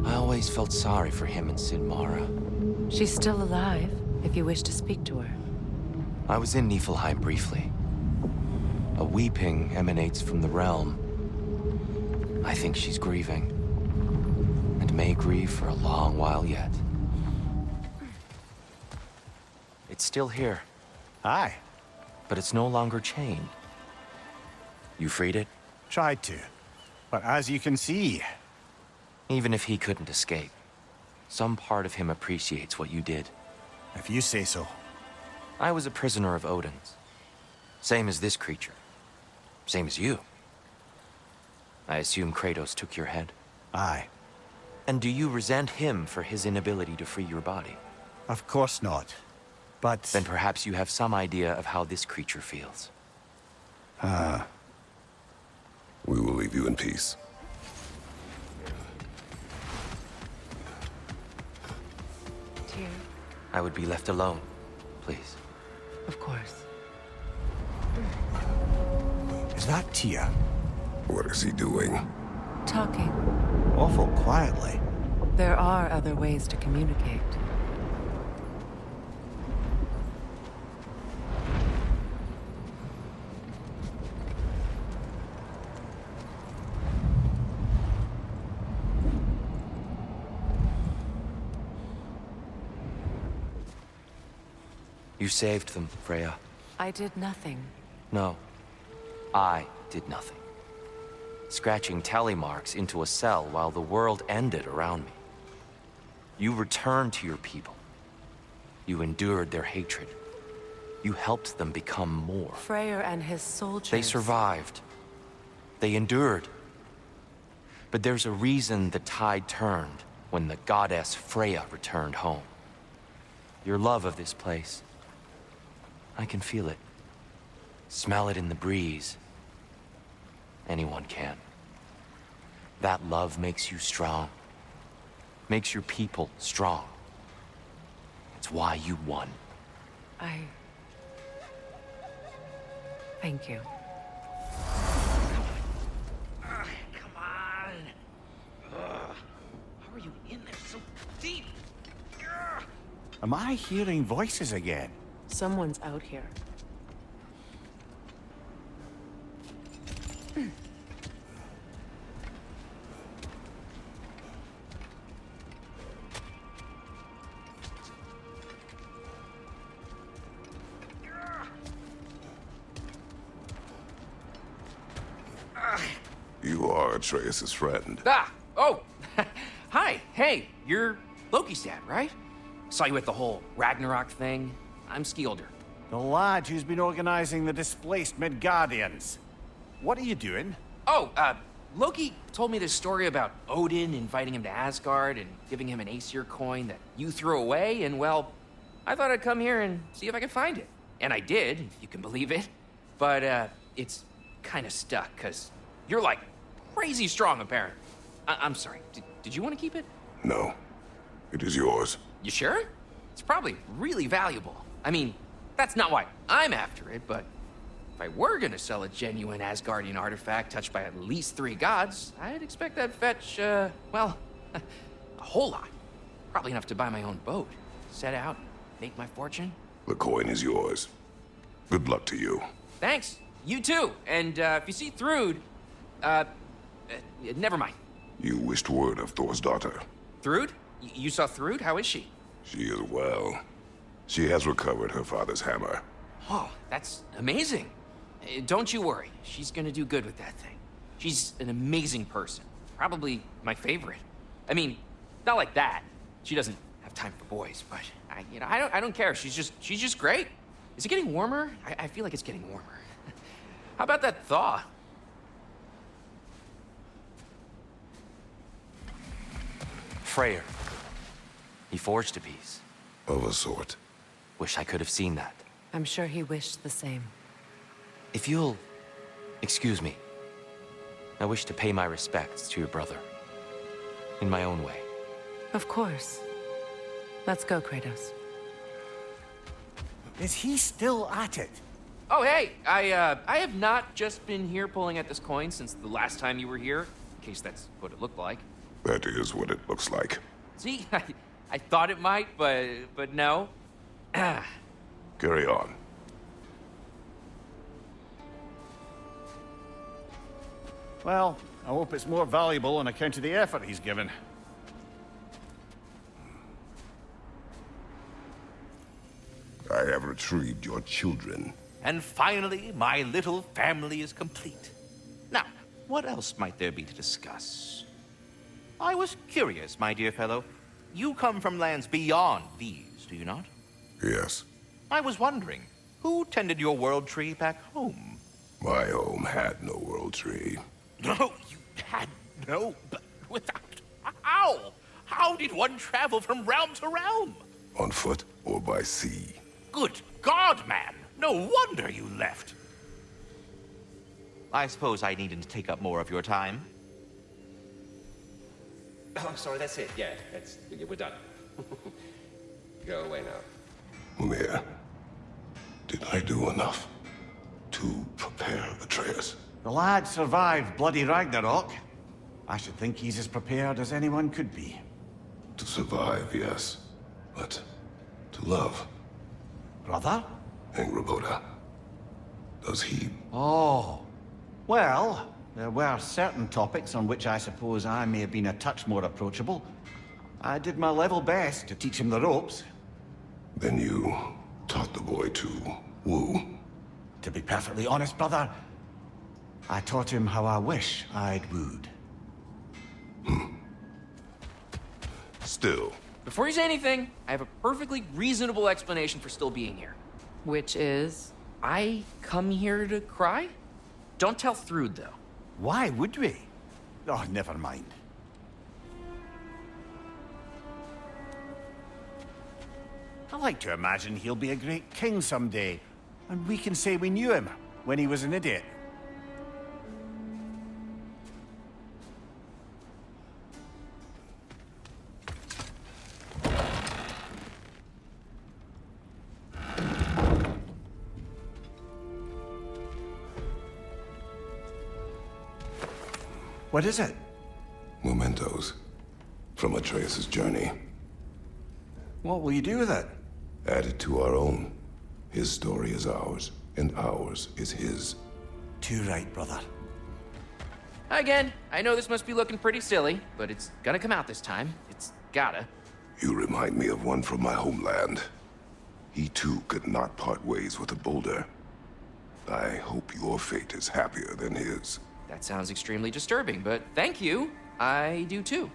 I always felt sorry for him and Sinmara. She's still alive, if you wish to speak to her. I was in Niflheim briefly. A weeping emanates from the realm. I think she's grieving. And may grieve for a long while yet. It's still here. Aye. But it's no longer chained. You freed it? Tried to. But as you can see... Even if he couldn't escape, some part of him appreciates what you did. If you say so. I was a prisoner of Odin's. Same as this creature. Same as you. I assume Kratos took your head? Aye. And do you resent him for his inability to free your body? Of course not. But... Then perhaps you have some idea of how this creature feels. We will leave you in peace. Tyr. I would be left alone, please. Of course. Is that Tyr? What is he doing? Talking. Awful quietly. There are other ways to communicate. You saved them, Freya. I did nothing. No. I did nothing. Scratching tally marks into a cell while the world ended around me. You returned to your people. You endured their hatred. You helped them become more. Freyr and his soldiers... They survived. They endured. But there's a reason the tide turned when the goddess Freya returned home. Your love of this place. I can feel it. Smell it in the breeze. Anyone can. That love makes you strong. Makes your people strong. It's why you won. Thank you. Come on. How are you in there so deep? Am I hearing voices again? Someone's out here. You are Atreus' friend. Oh! Hi, hey, you're Loki's dad, right? Saw you at the whole Ragnarok thing. I'm Skilder. The lad who's been organizing the displaced Midgardians. What are you doing? Oh, Loki told me this story about Odin inviting him to Asgard and giving him an Aesir coin that you threw away, and well, I thought I'd come here and see if I could find it. And I did, if you can believe it. But, it's kind of stuck, because you're, like, crazy strong, apparently. I'm sorry, did you want to keep it? No. It is yours. You sure? It's probably really valuable. I mean, that's not why I'm after it, but if I were gonna sell a genuine Asgardian artifact touched by at least 3 gods, I'd expect that'd fetch, well, a whole lot. Probably enough to buy my own boat, set out, make my fortune. The coin is yours. Good luck to you. Thanks. You too. And, if you see Thrud, never mind. You wished word of Thor's daughter. Thrud? You saw Thrud? How is she? She is well. She has recovered her father's hammer. Oh, that's amazing. Don't you worry. She's gonna do good with that thing. She's an amazing person. Probably my favorite. I mean, not like that. She doesn't have time for boys, but I don't care. She's just great. Is it getting warmer? I feel like it's getting warmer. How about that thaw? Freyr. He forged a piece. Of a sort. Wish I could have seen that. I'm sure he wished the same. If you'll excuse me, I wish to pay my respects to your brother. In my own way. Of course. Let's go, Kratos. Is he still at it? Oh, hey, I have not just been here pulling at this coin since the last time you were here, in case that's what it looked like. That is what it looks like. See, I thought it might, but no. Carry on. Well, I hope it's more valuable on account of the effort he's given. I have retrieved your children. And finally, my little family is complete. Now, what else might there be to discuss? I was curious, my dear fellow. You come from lands beyond these, do you not? Yes. I was wondering, who tended your world tree back home? My home had no world tree. No, you had no, but without... How? How did one travel from realm to realm? On foot or by sea. Good God, man! No wonder you left. I suppose I needn't take up more of your time. Oh, sorry, that's it. Yeah, we're done. Go away now. Mimir, did I do enough to prepare Atreus? The lad survived bloody Ragnarok. I should think he's as prepared as anyone could be. To survive, yes. But to love. Brother? Angrboda. Does he? Oh. Well, there were certain topics on which I suppose I may have been a touch more approachable. I did my level best to teach him the ropes. Then you taught the boy to woo? To be perfectly honest, brother, I taught him how I wish I'd wooed. Still. Before you say anything, I have a perfectly reasonable explanation for still being here. Which is? I come here to cry? Don't tell Thrud, though. Why would we? Oh, never mind. I like to imagine he'll be a great king someday, and we can say we knew him when he was an idiot. What is it? Mementos. From Atreus' journey. What will you do with it? Add it to our own. His story is ours, and ours is his. Too right, brother. Again, I know this must be looking pretty silly, but it's gonna come out this time. It's gotta. You remind me of one from my homeland. He too could not part ways with a boulder. I hope your fate is happier than his. That sounds extremely disturbing, but thank you. I do too.